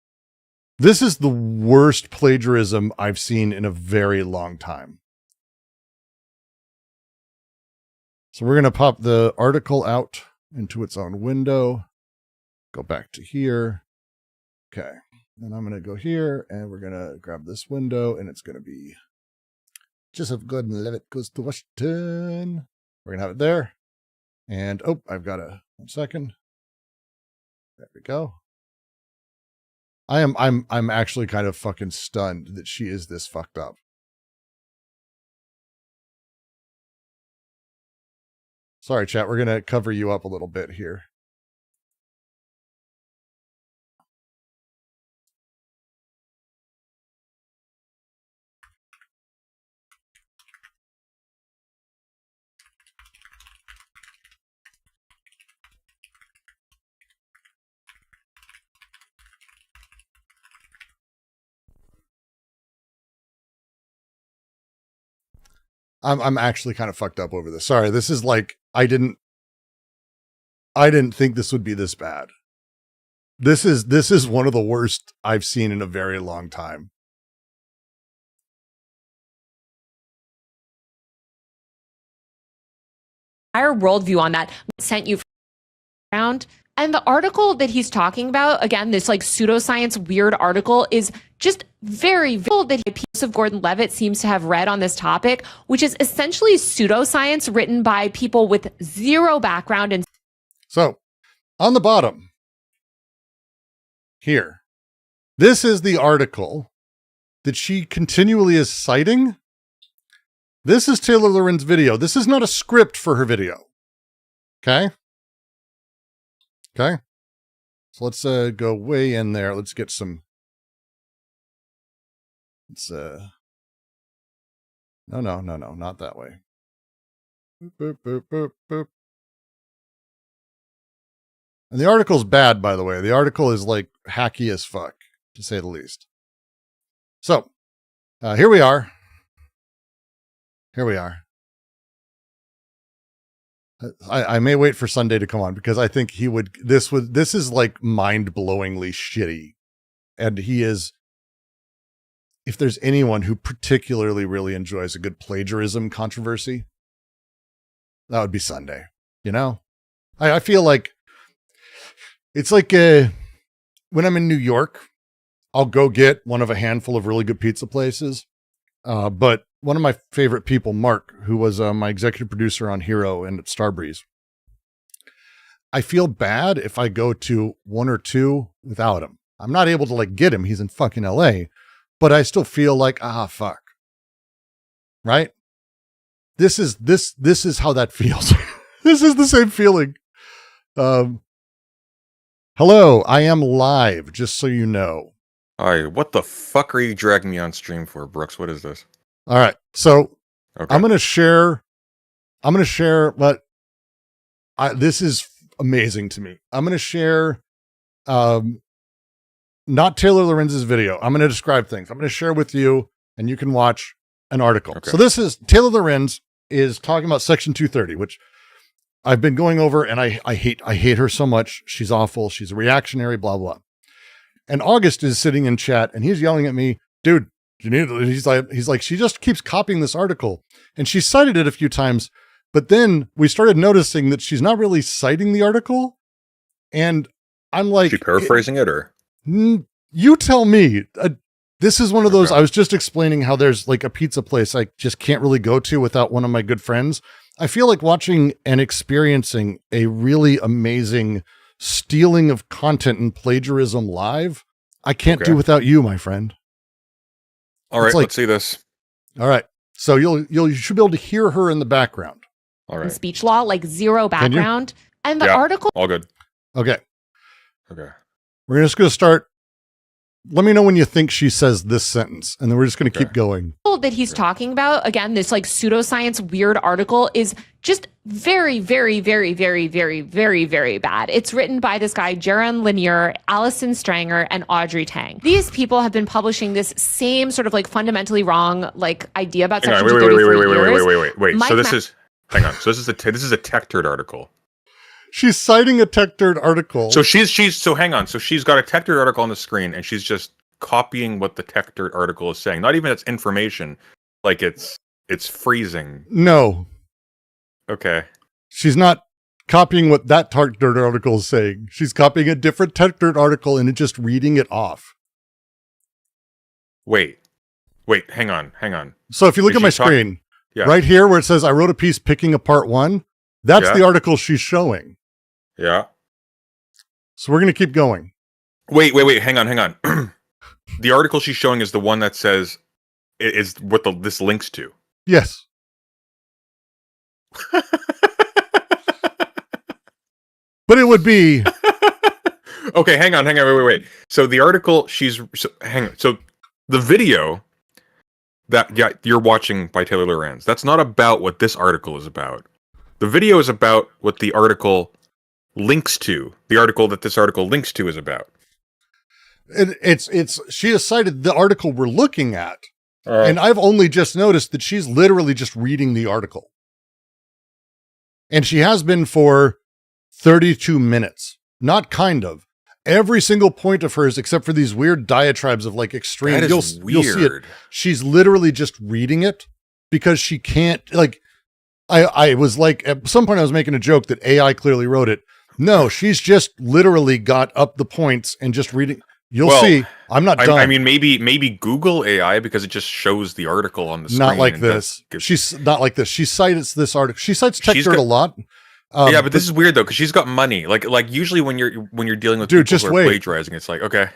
the worst plagiarism I've seen in a very long time. So we're going to pop the article out into its own window. Go back to here. Okay. Then I'm going to go here and we're going to grab this window and it's going to be Joseph Gordon-Levitt Goes to Washington. We're going to have it there. And, oh, I've got 1 second. There we go. I'm actually kind of fucking stunned that she is this fucked up. Sorry, chat. We're going to cover you up a little bit here. I'm actually kind of fucked up over this. Sorry, this is like I didn't think this would be this bad. This is one of the worst I've seen in a very long time. Our worldview on that sent you around. And the article that he's talking about, again, this like pseudoscience weird article, is just very visible that Joseph Gordon-Levitt seems to have read on this topic, which is essentially pseudoscience written by people with zero background in. So, on the bottom here, this is the article that she continually is citing. This is Taylor Loren's video. This is not a script for her video. Okay? Okay? So let's go way in there. Let's get some... Let's... No, not that way. Boop, boop, boop, boop, boop. And the article's bad, by the way. The article is like hacky as fuck, to say the least. So, here we are. Here we are. I may wait for Sunday to come on because I think he would. This is like mind-blowingly shitty, and he is. If there's anyone who particularly really enjoys a good plagiarism controversy, that would be Sunday. You know, I feel like it's like when I'm in New York, I'll go get one of a handful of really good pizza places, but one of my favorite people, Mark, who was my executive producer on Hero and at Starbreeze. I feel bad if I go to one or two without him. I'm not able to like get him. He's in fucking LA, but I still feel like, fuck. Right? This is how that feels. This is the same feeling. Hello, I am live, just so you know. Hi, what the fuck are you dragging me on stream for, Brooks? What is this? All right, so okay. I'm gonna share, but this is amazing to me. I'm gonna share, not Taylor Lorenz's video. I'm gonna describe things. I'm gonna share with you, and you can watch an article. Okay. So this is Taylor Lorenz is talking about Section 230, which I've been going over, and I hate her so much. She's awful. She's a reactionary. Blah blah. And August is sitting in chat, and he's yelling at me, dude. He's like, she just keeps copying this article, and she cited it a few times, but then we started noticing that she's not really citing the article. And I'm like, she paraphrasing it or you tell me. This is one of those, I was just explaining how there's like a pizza place I just can't really go to without one of my good friends. I feel like watching and experiencing a really amazing stealing of content and plagiarism live. I can't do without you, my friend. All right, let's see this. All right. So you should be able to hear her in the background. All right. Speech law, like zero background. And the article. All good. Okay. Okay. We're just going to start let me know when you think she says this sentence, and then we're just going to keep going. That he's talking about, again, this like pseudoscience weird article is just very, very, very, very, very, very, very bad. It's written by this guy, Jaron Lanier, Allison Stranger, and Audrey Tang. These people have been publishing this same sort of like fundamentally wrong like idea about Section 230 wait. So this is, hang on. So this is a TechTurd article. She's citing a TechTurd article. So so hang on. So she's got a TechTurd article on the screen, and she's just copying what the TechTurd article is saying. Not even its information, like it's freezing. No. Okay. She's not copying what that TechTurd article is saying. She's copying a different TechTurd article and just reading it off. Wait, hang on. So if you look at my screen, right here where it says I wrote a piece picking apart one, that's the article she's showing. Yeah. So we're going to keep going. Wait, hang on. The article she's showing is the one that says is what this links to. Yes. But it would be okay, hang on, wait. So the article so the video that you're watching by Taylor Lorenz, that's not about what this article is about. The video is about what the article links to. The article that this article links to is about. She has cited the article we're looking at, and I've only just noticed that she's literally just reading the article. And she has been for 32 minutes. Not kind of. Every single point of hers, except for these weird diatribes of like extreme, that is you'll see it. She's literally just reading it because she can't, like, I was like, at some point I was making a joke that AI clearly wrote it. No, she's just literally got up the points and just reading. You'll see. I'm not done. I mean, maybe Google AI because it just shows the article on the screen. Not like this. She's not like this. She cites this article. She cites TechTurd a lot. Yeah, but this is weird though because she's got money. Like usually when you're dealing with people who are plagiarizing, it's like okay.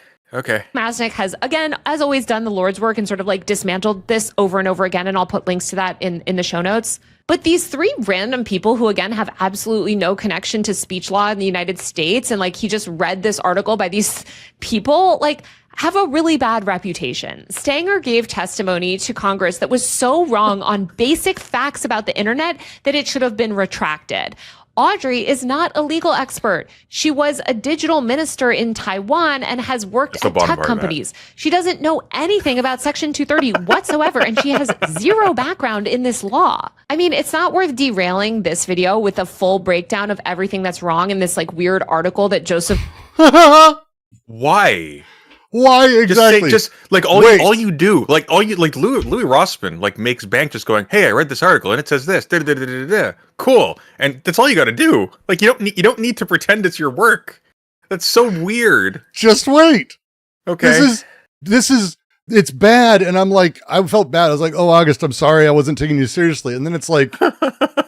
Masnick has, again, as always, done the Lord's work and sort of like dismantled this over and over again. And I'll put links to that in the show notes. But these three random people who, again, have absolutely no connection to speech law in the United States. And like he just read this article by these people, like have a really bad reputation. Stanger gave testimony to Congress that was so wrong on basic facts about the internet that it should have been retracted. Audrey is not a legal expert. She was a digital minister in Taiwan and has worked at tech companies. She doesn't know anything about Section 230 whatsoever, and she has zero background in this law. I mean, it's not worth derailing this video with a full breakdown of everything that's wrong in this like weird article that Joseph... Why? Why exactly? Just like all you do, like Louis Rossman like makes bank just going, "Hey, I read this article and it says this." Da, da, da, da, da. Cool, and that's all you got to do. Like you don't need to pretend it's your work. That's so weird. Just wait. Okay. This is it's bad, and I'm like, I felt bad. I was like, "Oh, August, I'm sorry, I wasn't taking you seriously." And then it's like,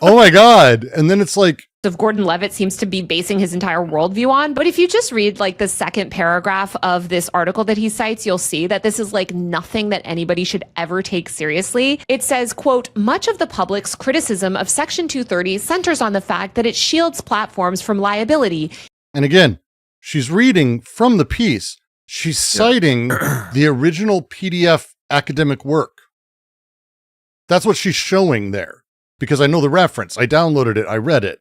"Oh my god!" And then it's like. Of Gordon Levitt seems to be basing his entire worldview on. But if you just read like the second paragraph of this article that he cites, you'll see that this is like nothing that anybody should ever take seriously. It says, quote, much of the public's criticism of Section 230 centers on the fact that it shields platforms from liability. And again, she's reading from the piece. She's citing the original PDF academic work. That's what she's showing there because I know the reference. I downloaded it. I read it.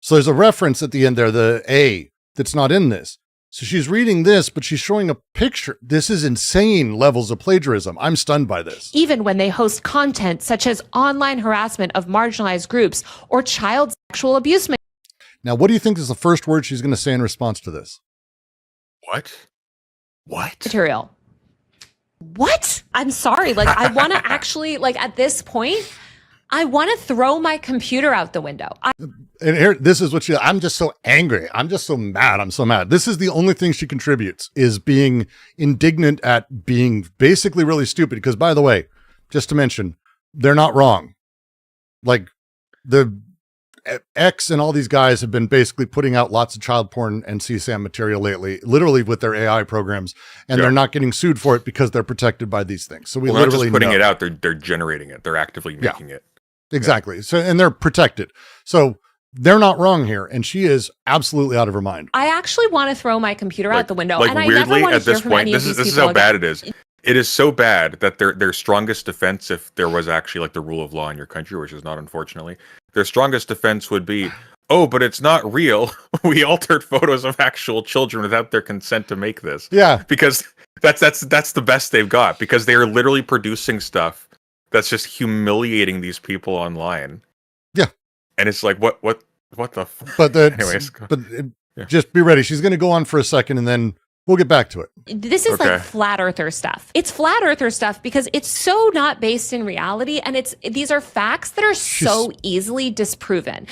So there's a reference at the end there, the A, that's not in this. So she's reading this, but she's showing a picture. This is insane levels of plagiarism. I'm stunned by this. Even when they host content such as online harassment of marginalized groups or child sexual abuse. Now, what do you think is the first word she's going to say in response to this? What? Material. What? I'm sorry. Like, I want to actually, like, at this point, I want to throw my computer out the window. And here, this is what I'm just so angry. I'm just so mad. I'm so mad. This is the only thing she contributes is being indignant at being basically really stupid. Because by the way, just to mention, they're not wrong. Like the X and all these guys have been basically putting out lots of child porn and CSAM material lately, literally with their AI programs, and they're not getting sued for it because they're protected by these things. So we literally not just putting it out; they're generating it. They're actively making it. Exactly. So, and they're protected. So they're not wrong here, and she is absolutely out of her mind. I actually want to throw my computer out the window, like and I weirdly, never want at to hear this from point, any this of is these this is people how again. bad it is. It is so bad that their strongest defense, if there was actually like the rule of law in your country, which is not, unfortunately, their strongest defense would be, oh, but it's not real. We altered photos of actual children without their consent to make this. Yeah, because that's the best they've got, because they are literally producing stuff that's just humiliating these people online. Yeah, and it's like what the. But anyways, just be ready. She's going to go on for a second, and then we'll get back to it. This is like flat earther stuff. It's flat earther stuff because it's so not based in reality, and these are facts that are so easily disproven.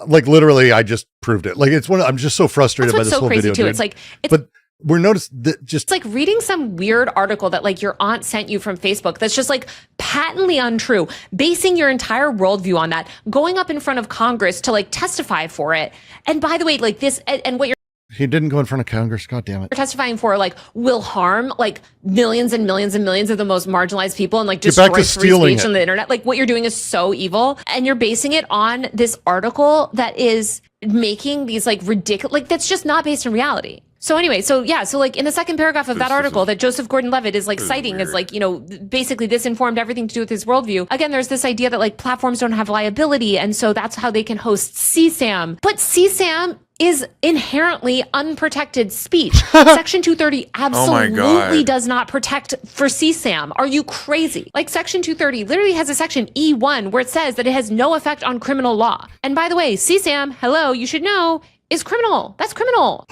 Like literally, I just proved it. Like I'm just so frustrated by this whole video. Too. Dude. It's like, but we're noticed that it's like reading some weird article that like your aunt sent you from Facebook that's just like patently untrue, basing your entire worldview on that, going up in front of Congress to like testify for it. And by the way, like this and what he didn't go in front of Congress. God damn it. You're testifying for like will harm like millions and millions and millions of the most marginalized people and like destroy free speech on the internet. Like what you're doing is so evil, and you're basing it on this article that is making these like ridiculous, like that's just not based in reality. So anyway, so like in the second paragraph of that article that Joseph Gordon-Levitt is like citing as like, you know, basically this informed everything to do with his worldview. Again, there's this idea that like platforms don't have liability, and so that's how they can host CSAM. But CSAM is inherently unprotected speech. Section 230 absolutely does not protect for CSAM. Are you crazy? Like Section 230 literally has a section E1 where it says that it has no effect on criminal law. And by the way, CSAM, hello, you should know, is criminal. That's criminal.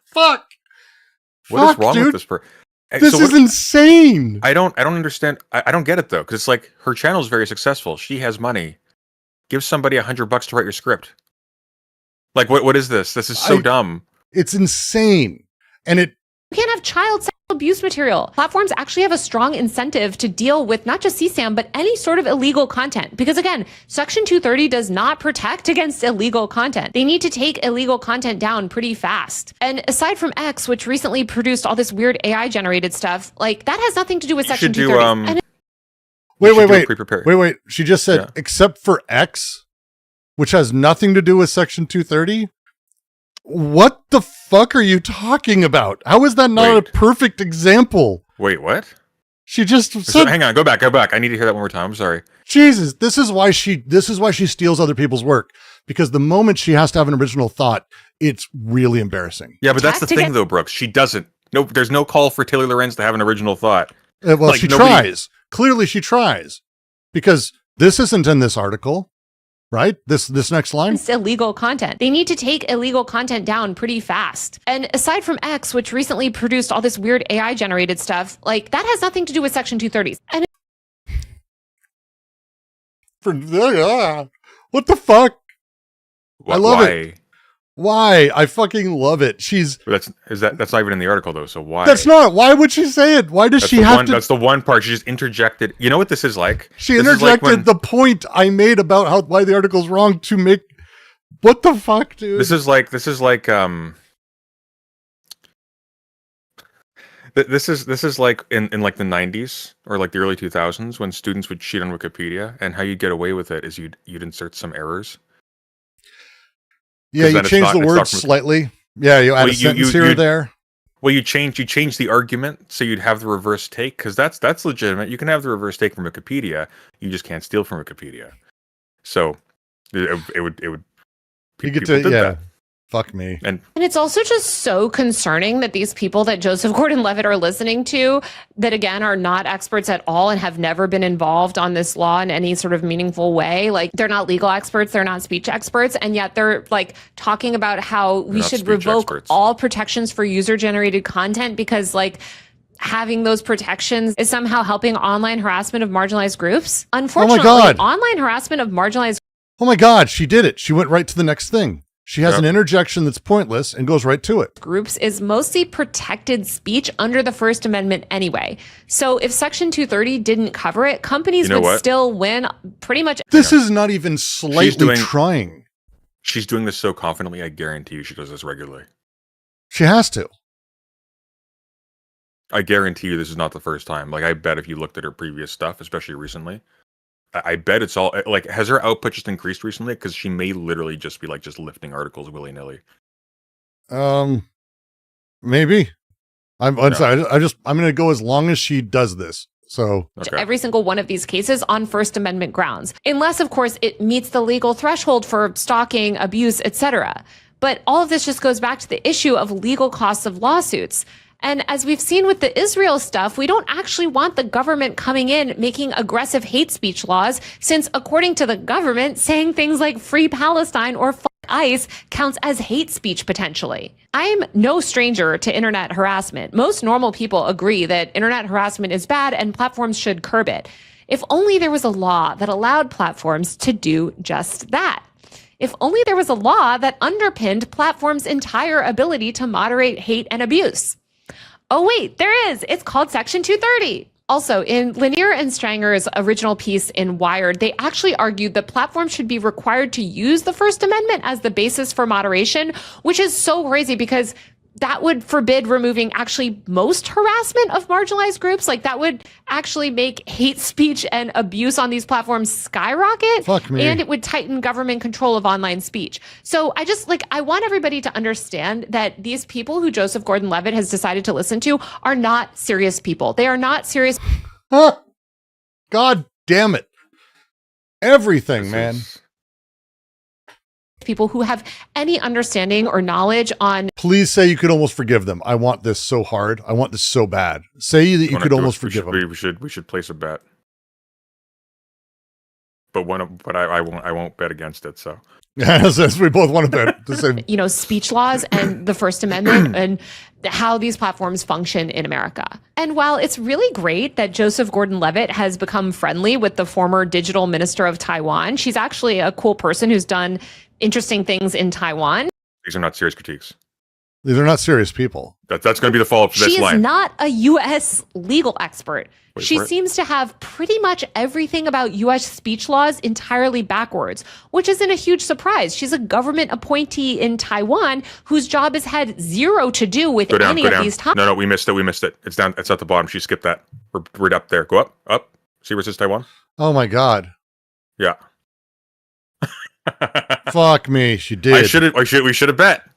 Fuck. What is wrong with this person? This is insane. I don't understand. I don't get it though, because it's like her channel is very successful. She has money. Give somebody $100 to write your script. Like what is this? This is so dumb. It's insane. And you can't have child sexual abuse material. Platforms actually have a strong incentive to deal with not just CSAM, but any sort of illegal content. Because again, Section 230 does not protect against illegal content. They need to take illegal content down pretty fast. And aside from X, which recently produced all this weird AI generated stuff, like that has nothing to do with Section 230. Wait. She just said, except for X, which has nothing to do with Section 230. What the fuck are you talking about? How is that not a perfect example? Wait, what? She just said, hang on, go back. I need to hear that one more time. I'm sorry. Jesus, this is why she steals other people's work, because the moment she has to have an original thought, it's really embarrassing. Yeah, but that's the thing though, Brooks. She doesn't. No, there's no call for Taylor Lorenz to have an original thought. Well, like, she tries. Clearly she tries, because this isn't in this article. Right? This next line? It's illegal content. They need to take illegal content down pretty fast. And aside from X, which recently produced all this weird AI generated stuff, like that has nothing to do with Section 230. And what the fuck? I love it. Why? I fucking love it. That's not even in the article though. So why? That's not. Why would she say it? Why does she have to? That's the one part. She just interjected. You know what this is like? She interjected the point I made about why the article's wrong to make. What the fuck, dude? This is like This is like in like the 90s or like the early 2000s when students would cheat on Wikipedia, and how you get away with it is you'd insert some errors. Yeah, you change the words slightly. Yeah, you add a sentence here or there. Well, you change the argument, so you'd have the reverse take, because that's legitimate. You can have the reverse take from Wikipedia. You just can't steal from Wikipedia. So it would. You get to that. Fuck me. And it's also just so concerning that these people that Joseph Gordon-Levitt are listening to, that again are not experts at all and have never been involved on this law in any sort of meaningful way. Like they're not legal experts, they're not speech experts, and yet they're like talking about how we should revoke all protections for user-generated content because like having those protections is somehow helping online harassment of marginalized groups. Unfortunately, online harassment of marginalized. Oh my God, she did it. She went right to the next thing. She has an interjection that's pointless and goes right to it. Groups is mostly protected speech under the First Amendment anyway. So if Section 230 didn't cover it, companies would still win pretty much. This is not even slightly trying. She's doing this so confidently, I guarantee you she does this regularly. She has to. I guarantee you this is not the first time. Like, I bet if you looked at her previous stuff, especially recently, I bet it's all like, has her output just increased recently? Because she may literally just be like just lifting articles willy nilly. Maybe. I'm sorry. I'm going to go as long as she does this. So every single one of these cases on First Amendment grounds, unless of course it meets the legal threshold for stalking, abuse, etc. But all of this just goes back to the issue of legal costs of lawsuits. And as we've seen with the Israel stuff, we don't actually want the government coming in making aggressive hate speech laws, since according to the government, saying things like free Palestine or fuck ICE counts as hate speech potentially. I'm no stranger to internet harassment. Most normal people agree that internet harassment is bad and platforms should curb it. If only there was a law that allowed platforms to do just that. If only there was a law that underpinned platforms' entire ability to moderate hate and abuse. Oh wait, there is. It's called Section 230. Also, in Lanier and Stranger's original piece in Wired, they actually argued that platforms should be required to use the First Amendment as the basis for moderation, which is so crazy because that would forbid removing actually most harassment of marginalized groups. Like that would actually make hate speech and abuse on these platforms skyrocket. Fuck me. And it would tighten government control of online speech. So I want everybody to understand that these people who Joseph Gordon-Levitt has decided to listen to are not serious people. They are not serious. God damn it. Everything, man. People who have any understanding or knowledge on. Please say you could almost forgive them. I want this so hard. I want this so bad. Say that you could almost forgive them. We should place a bet. But I won't bet against it. So yes, we both want to bet the same. Speech laws and the First Amendment and how these platforms function in America. And while it's really great that Joseph Gordon-Levitt has become friendly with the former digital minister of Taiwan, she's actually a cool person who's done interesting things in Taiwan. These are not serious critiques. These are not serious people. That's going to be the follow-up to this She line. is not a U.S. legal expert. She seems to have pretty much everything about U.S. speech laws entirely backwards, which isn't a huge surprise. She's a government appointee in Taiwan whose job has had zero to do with any of these topics. No, we missed it. It's down. It's at the bottom. She skipped that. We're right up there. Go up. See where it says Taiwan? Oh my God. Yeah. Fuck me. She did. We should have bet.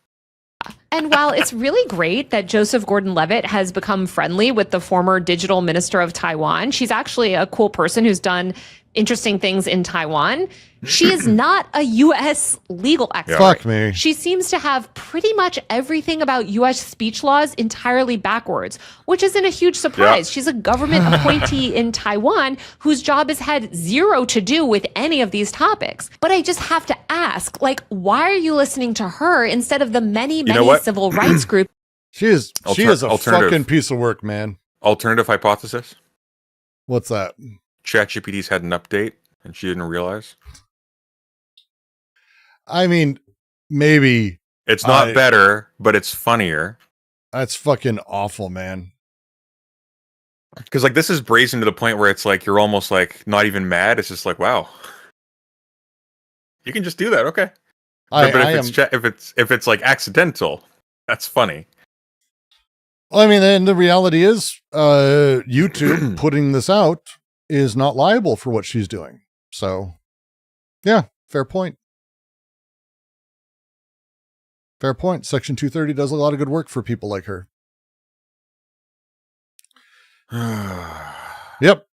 And while it's really great that Joseph Gordon-Levitt has become friendly with the former digital minister of Taiwan, she's actually a cool person who's done interesting things in Taiwan. She is not a U.S. legal expert. Fuck me. She seems to have pretty much everything about U.S. speech laws entirely backwards, which isn't a huge surprise. Yeah. She's a government appointee in Taiwan whose job has had zero to do with any of these topics. But I just have to ask, why are you listening to her instead of the many civil rights groups? She is a fucking piece of work, man. Alternative hypothesis? What's that? ChatGPT's had an update and she didn't realize. I mean, maybe it's not better, but it's funnier. That's fucking awful, man. Because this is brazen to the point where it's you're almost not even mad. It's just wow, you can just do that, okay? But if it's accidental, that's funny. Well, I mean, and the reality is, YouTube putting this out is not liable for what she's doing. So, yeah, fair point. Fair point. Section 230 does a lot of good work for people like her. Yep.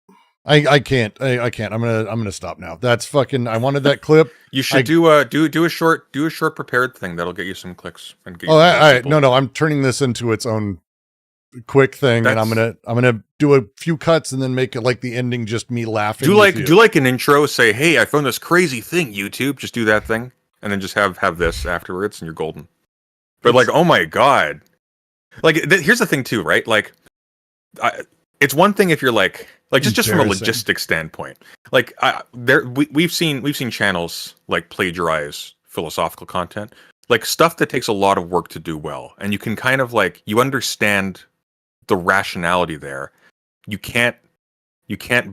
I can't. I can't. I'm gonna stop now. That's fucking. I wanted that clip. You should do a short prepared thing that'll get you some clicks and get. All right. No. I'm turning this into its own quick thing, and I'm gonna do a few cuts and then make it the ending just me laughing. Do an intro. Say, hey, I found this crazy thing. YouTube. Just do that thing, and then just have this afterwards, and you're golden. But oh my God, here's the thing too, right? It's one thing if you're just from a logistics standpoint. We've seen channels plagiarize philosophical content, stuff that takes a lot of work to do well, and you can kind of you understand the rationality there. You can't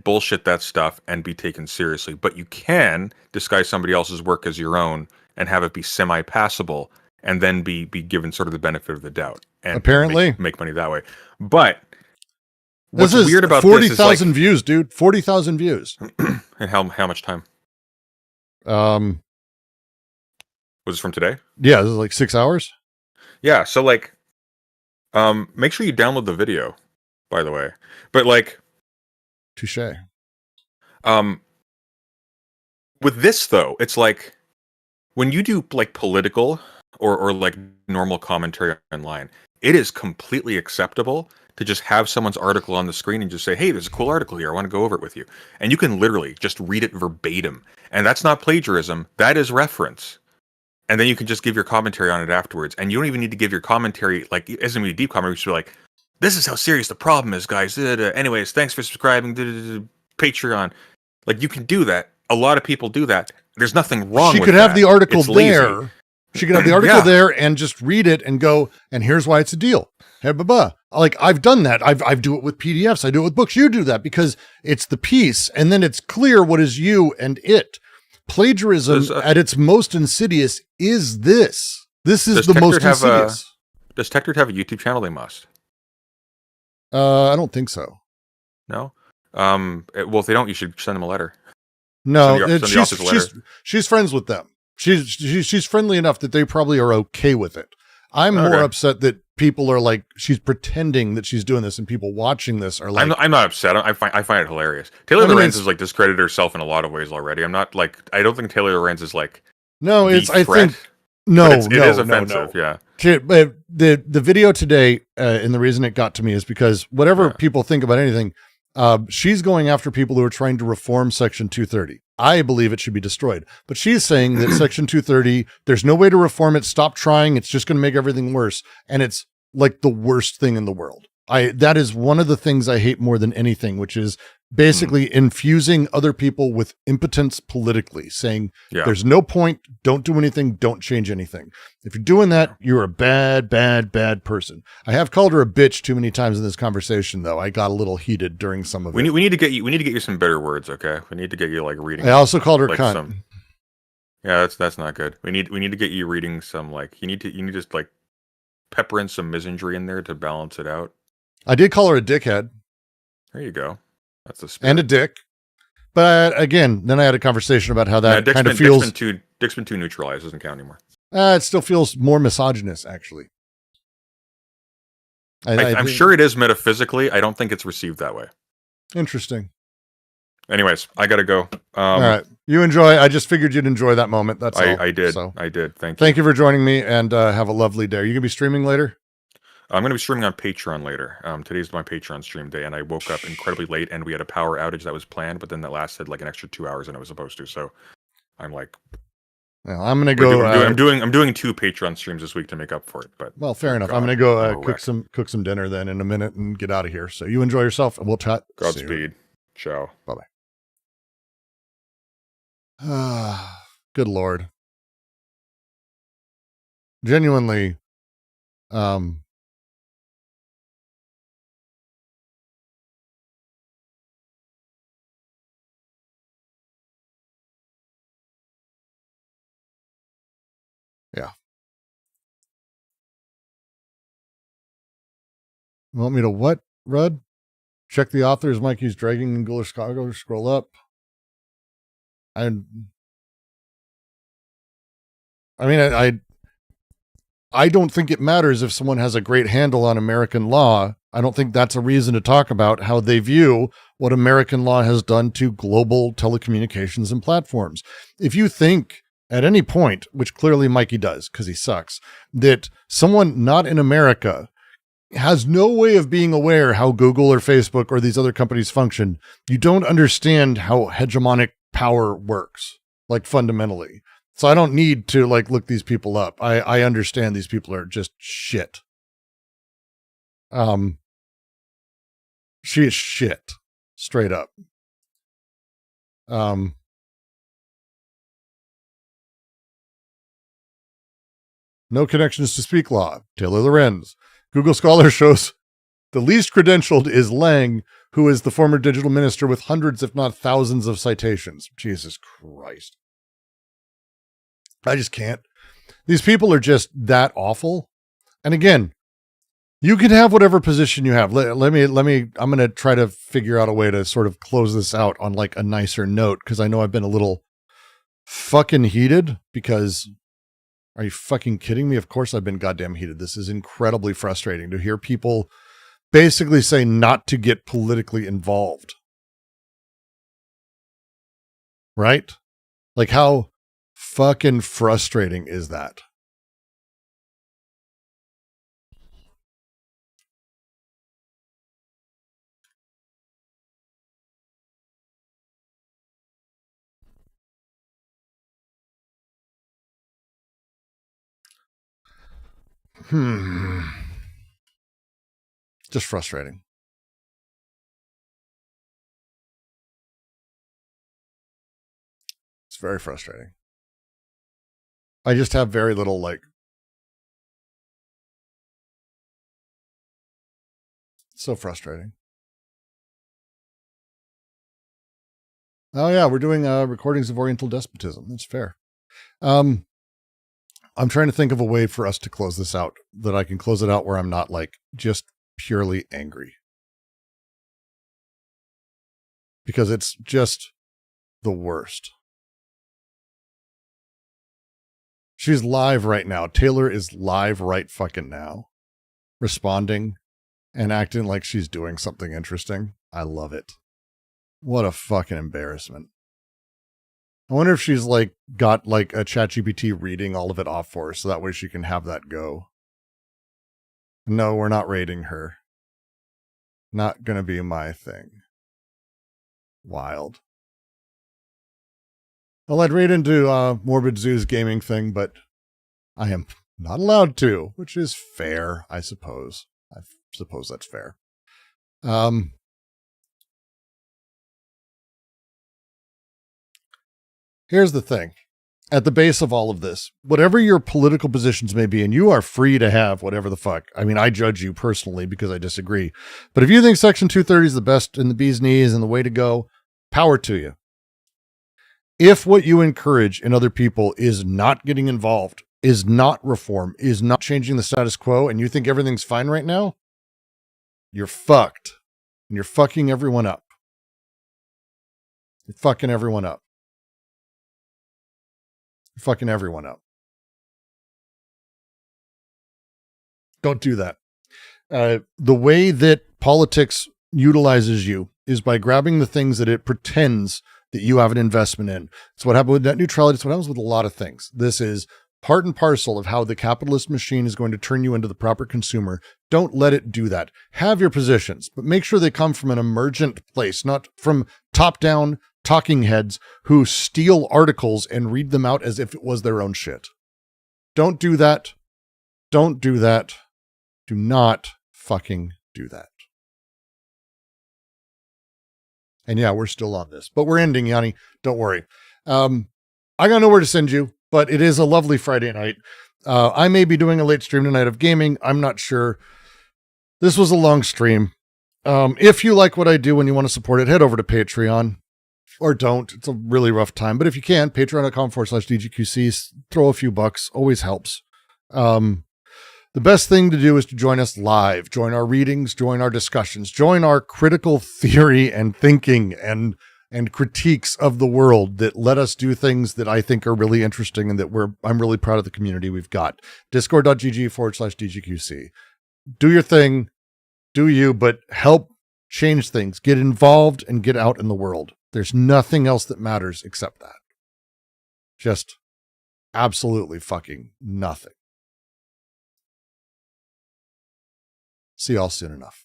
bullshit that stuff and be taken seriously, but you can disguise somebody else's work as your own and have it be semi-passable, and then be given sort of the benefit of the doubt and apparently make money that way. But what's this is weird about 40,000 views, dude. 40,000 views. And how much time? Was it from today? Yeah, this is like 6 hours. Yeah, so like, make sure you download the video, by the way. But like, touche. With this though, it's like when you do like political or like normal commentary online, it is completely acceptable to just have someone's article on the screen and just say, hey, there's a cool article here. I want to go over it with you. And you can literally just read it verbatim. And that's not plagiarism. That is reference. And then you can just give your commentary on it afterwards. And you don't even need to give your commentary, like, it isn't really deep commentary. You should be like, this is how serious the problem is, guys. Anyways, thanks for subscribing. Patreon. Like, you can do that. A lot of people do that. There's nothing wrong with that. She could have the article It's there. lazy. She could have the article there and just read it and go, and here's why it's a deal. Hey, like, I've done that. I've do it with PDFs. I do it with books. You do that because it's the piece. And then it's clear what is you and it. Plagiarism at its most insidious is this. This is the most insidious. Does TechDirt have a YouTube channel? They must. I don't think so. No? Well, if they don't, you should send them a letter. No, she's friends with them. She's friendly enough that they probably are okay with it. I'm more upset that people are like, she's pretending that she's doing this, and people watching this are like, I'm not upset. I find it hilarious. Taylor Lorenz has like discredited herself in a lot of ways already. I'm not like, I don't think Taylor Lorenz is like, no, it's, I think, it is offensive. Yeah. But the video today, and the reason it got to me is because whatever people think about anything, she's going after people who are trying to reform Section 230. I believe it should be destroyed. But she's saying that Section 230, there's no way to reform it. Stop trying. It's just going to make everything worse. And it's like the worst thing in the world. That is one of the things I hate more than anything, which is basically infusing other people with impotence politically, saying there's no point, don't do anything, don't change anything. If you're doing that, you're a bad, bad, bad person. I have called her a bitch too many times in this conversation, though. I got a little heated during some of it. We need to get you some better words, okay? We need to get you like reading. I also called her like cunt. Yeah, that's not good. We need to get you reading some like you need to just like pepper in some misandry in there to balance it out. I did call her a dickhead. There you go. That's the spirit. And a dick. But again, then I had a conversation about how that kind of feels. Dick's been too neutralized. Doesn't count anymore. It still feels more misogynist, actually. I'm sure it is metaphysically. I don't think it's received that way. Interesting. Anyways, I gotta go. All right, you enjoy. I just figured you'd enjoy that moment. That's all. I did. So, I did. Thank you for joining me, and have a lovely day. Are you gonna be streaming later? I'm going to be streaming on Patreon later. Today's my Patreon stream day, and I woke up incredibly late, and we had a power outage that was planned, but then that lasted like an extra 2 hours than it was supposed to. So I'm like, well, I'm going to go. I'm doing 2 Patreon streams this week to make up for it. But well, fair enough. I'm going to go cook some dinner then in a minute and get out of here. So you enjoy yourself, and we'll chat. Godspeed. Ciao. Bye bye. Good Lord. Genuinely, yeah. You want me to what, Rudd? Check the authors, Mikey's dragging and go scroll up. I don't think it matters if someone has a great handle on American law. I don't think that's a reason to talk about how they view what American law has done to global telecommunications and platforms. If you think at any point, which clearly Mikey does because he sucks, that someone not in America has no way of being aware how Google or Facebook or these other companies function, you don't understand how hegemonic power works, like fundamentally. So I don't need to like look these people up. I understand these people are just shit. She is shit, straight up. No connections to speak law. Taylor Lorenz. Google Scholar shows the least credentialed is Lang, who is the former digital minister with hundreds, if not thousands, of citations. Jesus Christ. I just can't. These people are just that awful. And again, You can have whatever position you have. Let me, I'm going to try to figure out a way to sort of close this out on like a nicer note, because I know I've been a little fucking heated because are you fucking kidding me? Of course I've been goddamn heated. This is incredibly frustrating to hear people basically say not to get politically involved. Right? Like how fucking frustrating is that? Just frustrating. It's very frustrating. I just have very little like. So frustrating. Oh yeah, we're doing recordings of Oriental despotism. That's fair. I'm trying to think of a way for us to close this out, that I can close it out where I'm not like just purely angry. Because it's just the worst. She's live right now. Taylor is live right fucking now, responding and acting like she's doing something interesting. I love it. What a fucking embarrassment. I wonder if she's like got like a ChatGPT reading all of it off for her so that way she can have that go. No, we're not raiding her. Not gonna be my thing. Wild. Well, I'd raid into Morbid Zoo's gaming thing, but I am not allowed to, which is fair, I suppose. I suppose that's fair. Here's the thing. At the base of all of this, whatever your political positions may be, and you are free to have whatever the fuck. I mean, I judge you personally because I disagree. But if you think Section 230 is the best and the bee's knees and the way to go, power to you. If what you encourage in other people is not getting involved, is not reform, is not changing the status quo, and you think everything's fine right now, you're fucked. And you're fucking everyone up. You're fucking everyone up. You're fucking everyone up. Don't do that. The way that politics utilizes you is by grabbing the things that it pretends that you have an investment in. It's what happened with net neutrality. It's what happens with a lot of things. This is part and parcel of how the capitalist machine is going to turn you into the proper consumer. Don't let it do that. Have your positions, but make sure they come from an emergent place, not from top-down talking heads who steal articles and read them out as if it was their own shit. Don't do that. Don't do that. Do not fucking do that. And yeah, we're still on this, but we're ending, Yanni. Don't worry. I got nowhere to send you, but it is a lovely Friday night. I may be doing a late stream tonight of gaming. I'm not sure. This was a long stream. If you like what I do and you want to support it, head over to Patreon. Or don't. It's a really rough time. But if you can, patreon.com/DGQC, throw a few bucks. Always helps. The best thing to do is to join us live. Join our readings, join our discussions, join our critical theory and thinking and critiques of the world that let us do things that I think are really interesting and that I'm really proud of the community we've got. Discord.gg/DGQC. Do your thing. Do you, but help change things. Get involved and get out in the world. There's nothing else that matters except that. Just absolutely fucking nothing. See y'all soon enough.